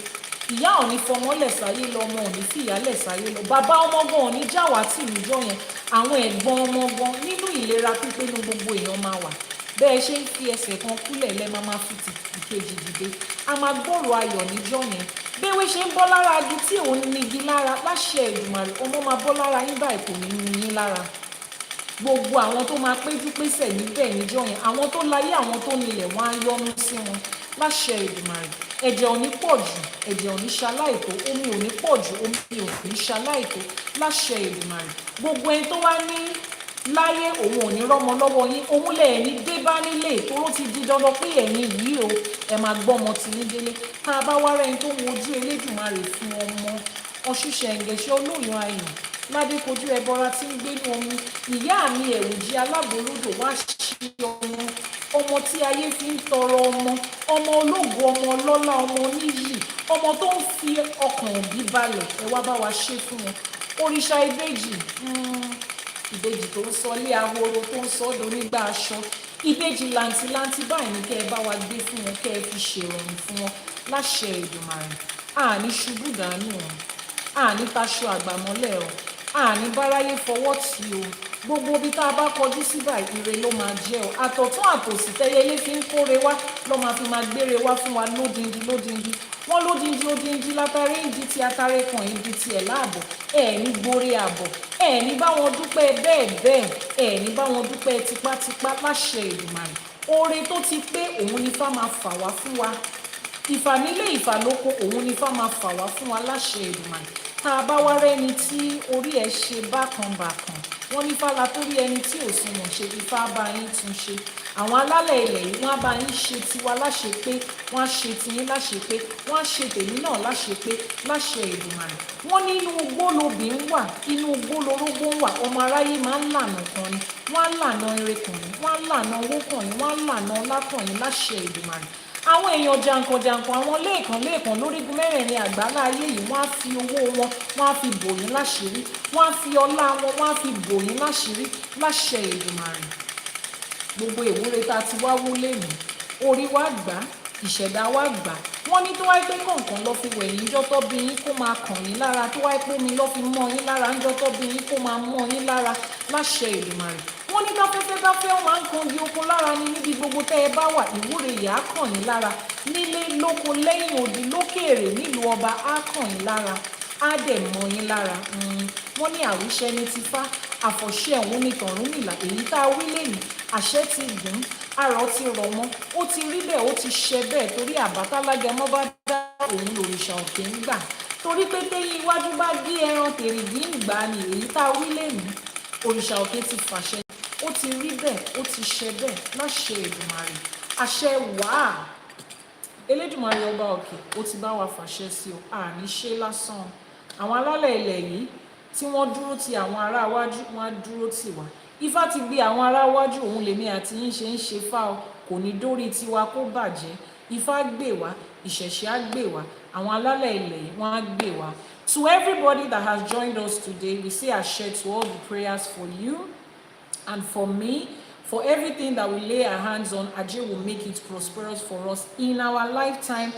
Ìyá ò ní fọmọlẹ̀ sáyé lọ, ọmọ ò ní fìyálẹ̀ sáyé lọ, bàbá ọmọ gan ò ní jáwàtì níjọ́ yẹn. Àwọn ẹ̀gbọ́n ọmọ gan nínú ìlera pípé ní gbogbo èèyàn máa wà. Bẹ́ẹ̀ ṣe ń fi ẹsẹ̀ kan kúlẹ̀ lẹ́ máa fi ìkejì dìde. A máa gbọ́rọ̀ ayọ̀ níjọ́ yẹn. Béwé ṣe ń bọ́ lára agi tí òun ní igi lára láṣẹ Èdùmàrè, ọmọ máa bọ́ lára yín báyìí kò ní ní yín lára. Gbogbo àwọn tó máa péjú pésẹ̀ níbẹ̀ níjọ́ yẹn, àwọn tó láyé àwọn tó nílẹ̀ wọ́n á yọ́nú sí wọn láṣẹ Èdùmàrè. Ẹ̀jẹ̀ ò ní pọ̀ jù, ẹ̀jẹ̀ ò ní ṣaláìtó, omi ò ní pọ̀ jù, omi ò ní ṣaláìtó láṣẹ Èdùmàrè. Gbogbo ẹni tó wá ní láyé òun ò ní rọ́mọ lọ́wọ́ yín, òun lẹ̀ ní dé bá nílé tó ti di dandan pé ẹ̀yin yìí o ẹ máa gbọ́mọ tí ní délé. Tá a bá wá rẹ́ni tó wojú Elédùmarè fún ọmọ, Ọ̀ṣùṣẹ̀ ẹ̀ǹgẹ̀ṣẹ̀ olóòyàn ayàn ládé kojú ẹbọra tí ń gbénú omi, ìyá mi ẹ̀wùjí aláborodò wá ṣí ọmọ tí ayé fi ń tọrọ ọmọ ológo, ọmọ ọlọ́lá, ọmọ oníyì, ọmọ tó ń fi ọkàn òbí balẹ̀, ẹ wá bá wa ṣe fún wọn. Òrìṣà ìbejì, ìbejì tó ń sọ lé ahoro, tó ń sọ ọdọ nígbà aṣọ, ìbejì làǹtìlanti báyìí ní kẹ́ ẹ bá wa gbé fún wọn, kẹ́ ẹ fi ṣèrọ̀rùn fún wọn láṣẹ Èdùmàrè. Àní ṣubú dànù o, àní taṣọ àgbàmọ́lẹ̀ o, àní báráyé fọwọ́ tì o. Gbogbo ibi tá a bá kọjú sí báyìí ire ló máa jẹ́ o. Àtọ̀tún àtòsí tẹ́yẹlé fi ń kóre wá ló máa fi máa gbére wá fún wa lódindi lódindi. Wọ́n lódindi odindi látàrí ìdí tí atare kan ìdí tiẹ̀ láàbọ̀. Ẹ ní gbórí àbọ̀, ẹ ní bá wọn dúpẹ́ bẹ́ẹ̀ bẹ́ẹ̀, ẹ ní bá wọn dúpẹ́ tipátipá láṣẹ Èdùmàrè. Oore tó ti pé òun ni Ifá máa fà wá fún wa. Ìfà nílé ìfà lóko òun ni Ifá máa fà wá fún wa láṣẹ Èdùmàrè. Tá a bá wá rẹ́ni tí orí ẹ̀ ṣe bákan bákan, wọ́n ní fàlà tó rí ẹni tí ò sunwọ̀n ṣe, Ifá bá yín tún ṣe. Àwọn alálẹ̀ ilẹ̀ yìí wọ́n á bá yín ṣe tiwa láṣẹ pé, wọ́n á ṣe tiyín láṣẹ pé, wọ́n á ṣe tèmi náà láṣẹ pé láṣẹ Èdùmàrè. Wọ́n ní inú igbó lobì ń wà, inú igbó lorógbó ń wà, ọmọ aráyé máa ń lànà kan ni, wọ́n á lànà ire kàn yín, wọ́n á lànà owó kàn yín, wọ́n á lànà ọlá kàn yín láṣẹ Èdùmàrè. Àwọn èèyàn jàǹkànjàǹkàn, àwọn lẹ́ẹ̀kan lórígun mẹ́rẹ̀ẹ̀rin àgbálá ayé yìí, wọ́n á fi owó wọn, wọ́n á fi bò yín láṣìírí, wọ́n á fi ọlá wọn, wọ́n á fi bò yín láṣìírí láṣẹ Èdùmàrè. Gbogbo ìwúre tá a ti wá wúlé mi, orí wa gbà, ìṣẹ̀dá wa gbà. Wọ́n ní tó wáyé pé kọ̀ọ̀kan lọ́ fi wẹ̀ yín jọ́tọ́ bí yín kó máa kàn yín lára, tó wáyé pé omi lọ́ fi mọ́ yín lára ń jọ́tọ́ bí yín kó máa mọ́ yín lára láṣẹ Èdùmàrè. Wọ́n ní káfẹ́fẹ́ bá fẹ́ wọ́n máa ń kan di oko lára ni, níbi gbogbo tẹ́ ẹ bá wà ìwúre ìyá kàn yín lára, nílé lóko lẹ́yìn odi lókèèrè nílùú ọba á kàn yín lára, á dẹ̀ mọ́ yín lára. Wọ́n ní àwíṣẹ́ ní tifá, àfọ̀ṣẹ́ òun ní Ọ̀rúnmìlà, èyí tá a wí lẹ́yìn àṣẹ ti gùn, àrọ̀ ti rọ̀ mọ́, ó ti rí bẹ́ẹ̀, ó ti ṣe bẹ́ẹ̀ torí àbátálágẹmọ́ bá dá òun lòrìṣà òkè ń gbà. Torí pé téyín iwájú bá gé ẹran tèrìgì ń gbà ní èyí tá a wí lẹ́yìn, òrìṣà òkè ti fàṣẹ. Ó ti rí bẹ́ẹ̀, ó ti ṣe bẹ́ẹ̀ láṣẹ Èdùmàrè. Àṣẹ wàá. Elédùmarè ọba òkè, ó ti bá wa fàṣẹ sí o, àní ṣe lásán. Àwọn alálẹ̀ ilẹ̀ yìí tí wọ́n dúró ti àwọn ará iwájú, wọ́n á dúró tì wá. Ifá ti gbé àwọn ará iwájú, òun lèmi àti yín ṣe ń ṣe fá o, kò ní dórí tiwa kó bàjẹ́. Ifá gbè wá, ìṣẹ̀ṣe á gbè wá, àwọn alálẹ̀ ilẹ̀ yìí wọ́n á gbè wá. To everybody that has joined us today, we say àṣẹ to all the prayers for you and for me. For everything that we lay our hands on, Ajé will make it prosperous for us in our lifetime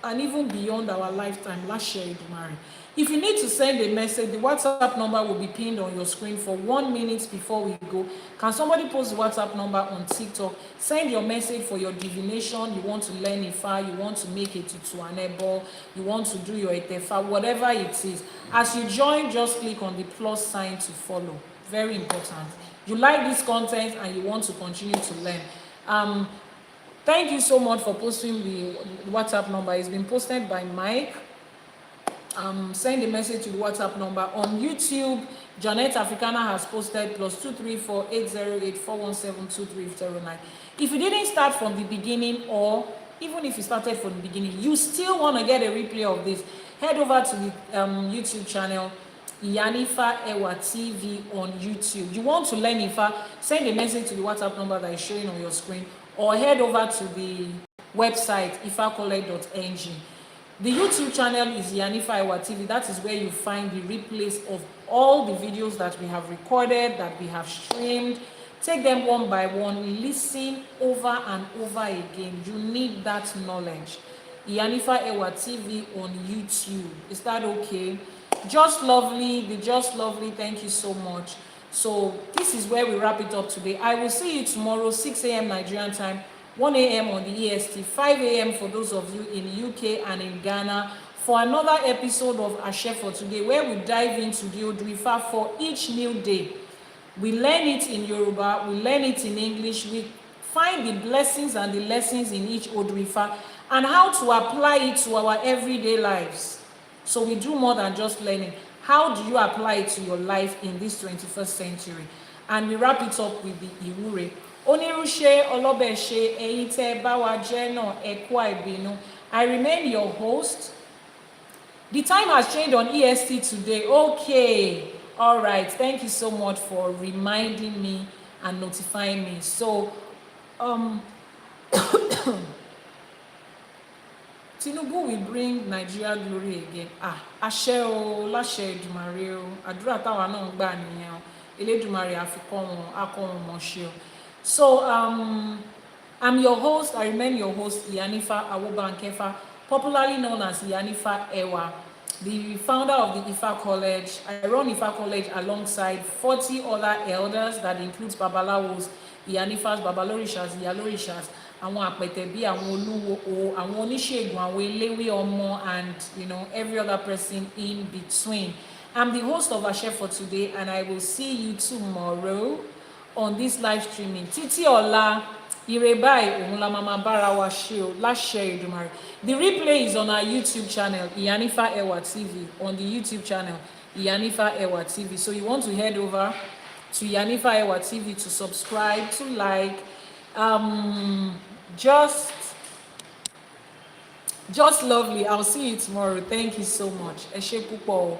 and even beyond our lifetime. Láṣẹ Èdùmàrè. If you need to send a message, the WhatsApp number will be pinned on your screen for 1 minute before we go. Can somebody post the WhatsApp number on TikTok? Send your message for your divination. You want to learn Ifá, you want to make it to Anebo, you want to do your Etefa, whatever it is. As you join, just click on the plus sign to follow. Very important. You like this content and you want to continue to learn. Thank you so much for posting the WhatsApp number. It's been posted by Mike. Send a message to the WhatsApp number. On YouTube, Janet Africana has posted +234 808 417 2309. If you didn't start from the beginning, or even if you started from the beginning, you still want to get a replay of this, head over to the YouTube channel Iyanifa Ewa TV on YouTube. You want to learn Ifá, send a message to the WhatsApp number that is showing on your screen, or head over to the website ifacollect.ng. The YouTube channel is Iyanifa Ewa TV. That is where you find the replays of all the videos that we have recorded, that we have streamed. Take them one by one, listen over and over again. You need that knowledge. Iyanifa Ewa TV on YouTube. Is that okay? Just Lovely, the Just Lovely, thank you so much. So this is where we wrap it up today. I will see you tomorrow, 6 a.m. Nigerian time, 1 a.m. on the EST, 5 a.m. for those of you in the UK and in Ghana, for another episode of Àṣẹ for Today, where we dive into the Odù Ifá for each new day. We learn it in Yoruba, we learn it in English, we find the blessings and the lessons in each Odù Ifá and how to apply it to our everyday lives. So we do more than just learning. How do you apply it to your life in this 21st century? And we wrap it up with the Ìwúre. Onírúṣe ọlọ́bẹ̀ṣe ẹ̀yin tẹ́ bá wa jẹ́ náà ẹ kú àìbínú. I remain your host. The time has changed on EST today. Okay. All right. Thank you so much for reminding me and notifying me. So, Tinubu will bring Nigeria glory again. Àṣẹ o, láṣẹ Èdùmàrè o. Àdúrà táwa náà ń gbà nìyẹn o. Elédùmarè àfikọ́ wọn, akọ́ wọn mọ̀ ṣe o. So, I'm your host. I remain your host, Iyanifa Ewa, popularly known as Iyanifa Ewa, the founder of the Ifá College. I run Ifá College alongside 40 other elders that includes Babalawos, Iyanifas, Babalorishas, Iyalorishas, àwọn àpẹtẹ̀bí, àwọn olúwo, àwọn oníṣègùn, àwọn eléwé ọmọ, and every other person in between. I'm the host of Àṣẹ for Today, and I will see you tomorrow on this live streaming. Títí ọ̀la, ire báyìí òun la máa bára wa ṣe o, láṣẹ Èdùmàrè. The replay is on our YouTube channel, Iyanifa Ewa TV, on the YouTube channel, Iyanifa Ewa TV. So you want to head over to Iyanifa Ewa TV to subscribe, to like, just lovely. I'll see you tomorrow. Thank you so much. Ẹ ṣé púpọ̀ o.